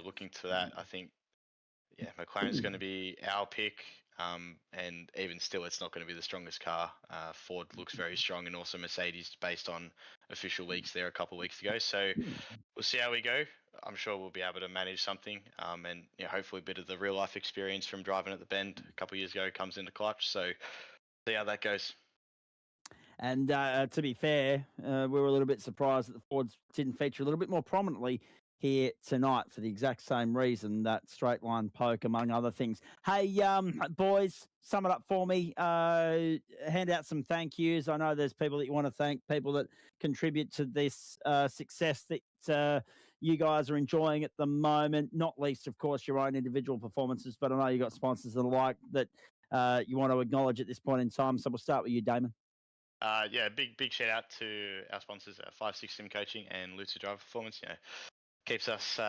looking to that, I think McLaren's going to be our pick. And even still, it's not going to be the strongest car. Ford looks very strong, and also Mercedes, based on official leaks there a couple of weeks ago. So we'll see how we go. I'm sure we'll be able to manage something, and hopefully a bit of the real life experience from driving at the Bend a couple of years ago comes into clutch. So see how that goes. And to be fair, we were a little bit surprised that the Fords didn't feature a little bit more prominently here tonight for the exact same reason, that straight line poke, among other things. Hey, boys, sum it up for me. Hand out some thank yous. I know there's people that you want to thank, people that contribute to this success that you guys are enjoying at the moment, not least, of course, your own individual performances, but I know you got sponsors and the like that you want to acknowledge at this point in time. So we'll start with you, Damon. Big shout out to our sponsors, 5-6 Sim Coaching and Lucid Driver Performance. Keeps us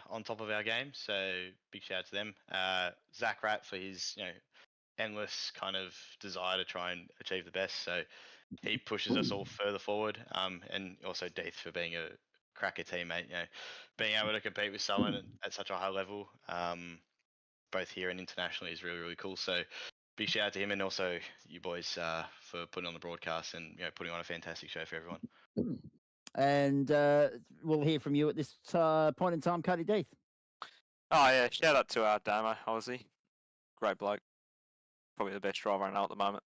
on top of our game, so big shout out to them. Zach Ratt for his endless kind of desire to try and achieve the best, so he pushes us all further forward. And also Death for being a cracker teammate. Being able to compete with someone at such a high level, both here and internationally, is really cool. So big shout out to him, and also you boys for putting on the broadcast and putting on a fantastic show for everyone. And we'll hear from you at this point in time, Cody Death. Oh yeah, shout out to Damo, obviously, great bloke, probably the best driver I know at the moment.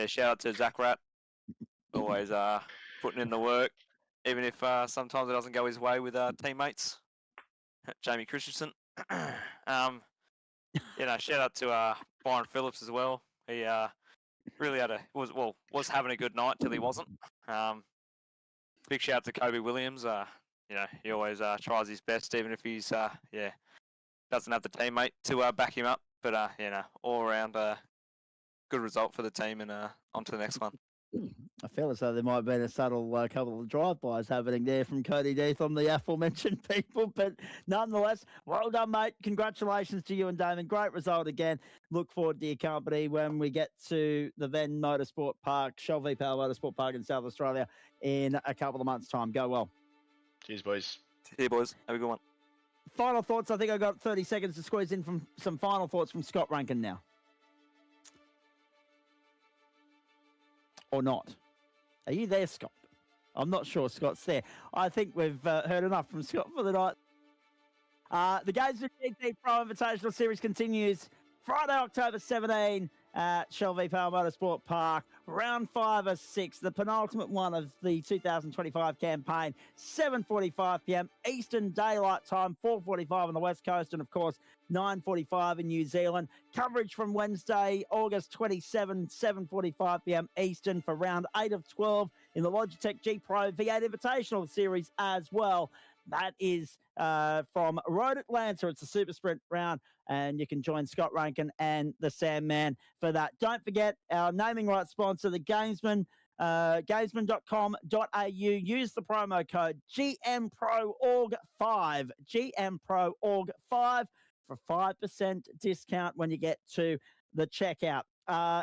Shout out to Zach Ratt, always putting in the work, even if sometimes it doesn't go his way with teammates. Jamie Christensen. Shout out to Byron Phillips as well. He really was having a good night till he wasn't. Big shout out to Kobe Williams. He always tries his best, even if he's doesn't have the teammate to back him up. But all around good result for the team, and on to the next one. I feel as though there might have been a subtle couple of drive-bys happening there from Cody Death on the aforementioned people, but nonetheless, well done, mate. Congratulations to you and Damon. Great result again. Look forward to your company when we get to the Venn Motorsport Park, Shell V Power Motorsport Park in South Australia in a couple of months' time. Go well. Cheers, boys. See you, boys. Have a good one. Final thoughts. I think I got 30 seconds to squeeze in from some final thoughts from Scott Rankin now. Or not. Are you there, Scott? I'm not sure Scott's there. I think we've heard enough from Scott for the night. The Games of GTPRO Invitational Series continues Friday, October 17 at Shelby Power Motorsport Park. Round 5 of 6, the penultimate one of the 2025 campaign. 7:45 p.m. Eastern Daylight Time, 4:45 on the West Coast, and of course 9:45 in New Zealand. Coverage from Wednesday, August 27, 7:45 p.m. Eastern for round 8 of 12 in the Logitech G Pro V8 Invitational Series as well. That is from Road Atlanta. It's a super sprint round, and you can join Scott Rankin and the Sandman for that. Don't forget our naming rights sponsor, the Gamesman, gamesman.com.au. Use the promo code GMPROORG5, GMPROORG5 for 5% discount when you get to the checkout.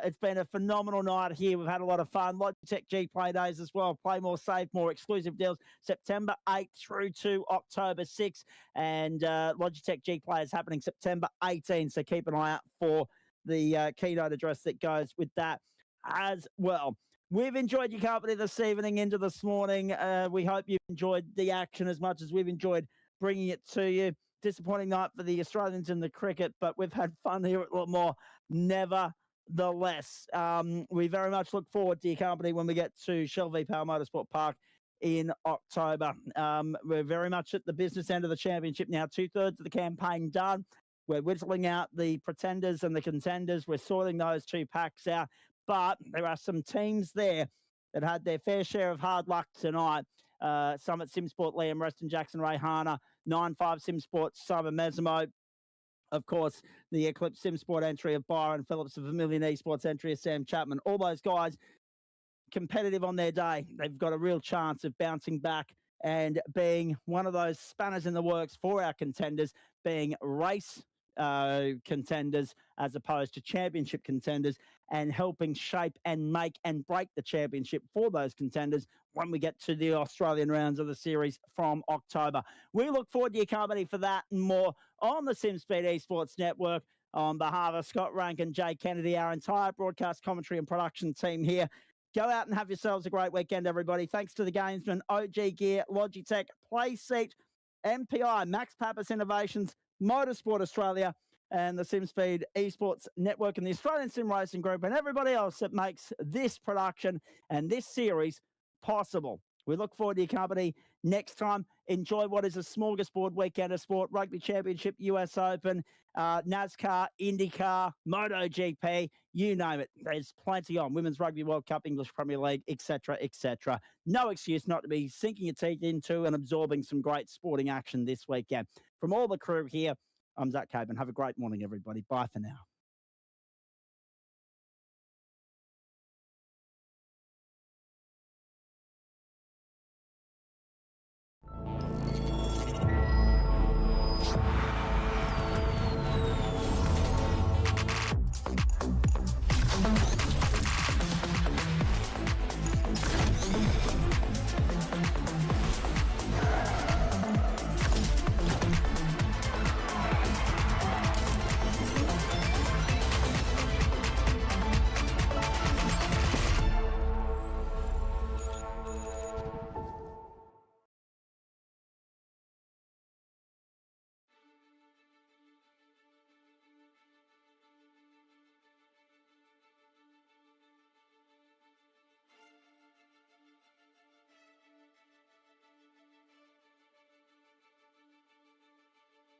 It's been a phenomenal night here. We've had a lot of fun. Logitech G Play Days as well. Play more, save more. Exclusive deals September 8th through to October 6th. And Logitech G Play is happening September 18th. So keep an eye out for the keynote address that goes with that as well. We've enjoyed your company this evening into this morning. We hope you enjoyed the action as much as we've enjoyed bringing it to you. Disappointing night for the Australians in the cricket, but we've had fun here at Lamore. Nevertheless, we very much look forward to your company when we get to Shelby Power Motorsport Park in October. We're very much at the business end of the championship now. 2/3 of the campaign done. We're whittling out the pretenders and the contenders. We're sorting those two packs out. But there are some teams there that had their fair share of hard luck tonight. Summit Simsport, Liam Reston, Jackson Rayhana, 9-5 Simsport, Simon Mesimo. Of course, the Eclipse Simsport entry of Byron Phillips, the Vermilion Esports entry of Sam Chapman. All those guys competitive on their day. They've got a real chance of bouncing back and being one of those spanners in the works for our contenders, being race contenders as opposed to championship contenders, and helping shape and make and break the championship for those contenders when we get to the Australian rounds of the series from October. We look forward to your company for that and more on the SimSpeed Esports Network. On behalf of Scott Rankin, Jay Kennedy, our entire broadcast commentary and production team here, go out and have yourselves a great weekend, everybody. Thanks to the Gamesman, OG Gear, Logitech, Playseat, MPI, Max Pappas Innovations, Motorsport Australia, and the SimSpeed Esports Network, and the Australian Sim Racing Group, and everybody else that makes this production and this series possible. We look forward to your company next time. Enjoy what is a smorgasbord weekend of sport: Rugby Championship, US Open, NASCAR, IndyCar, MotoGP, you name it. There's plenty on. Women's Rugby World Cup, English Premier League, etc., etc. No excuse not to be sinking your teeth into and absorbing some great sporting action this weekend. From all the crew here, I'm Zach Caban. Have a great morning, everybody. Bye for now.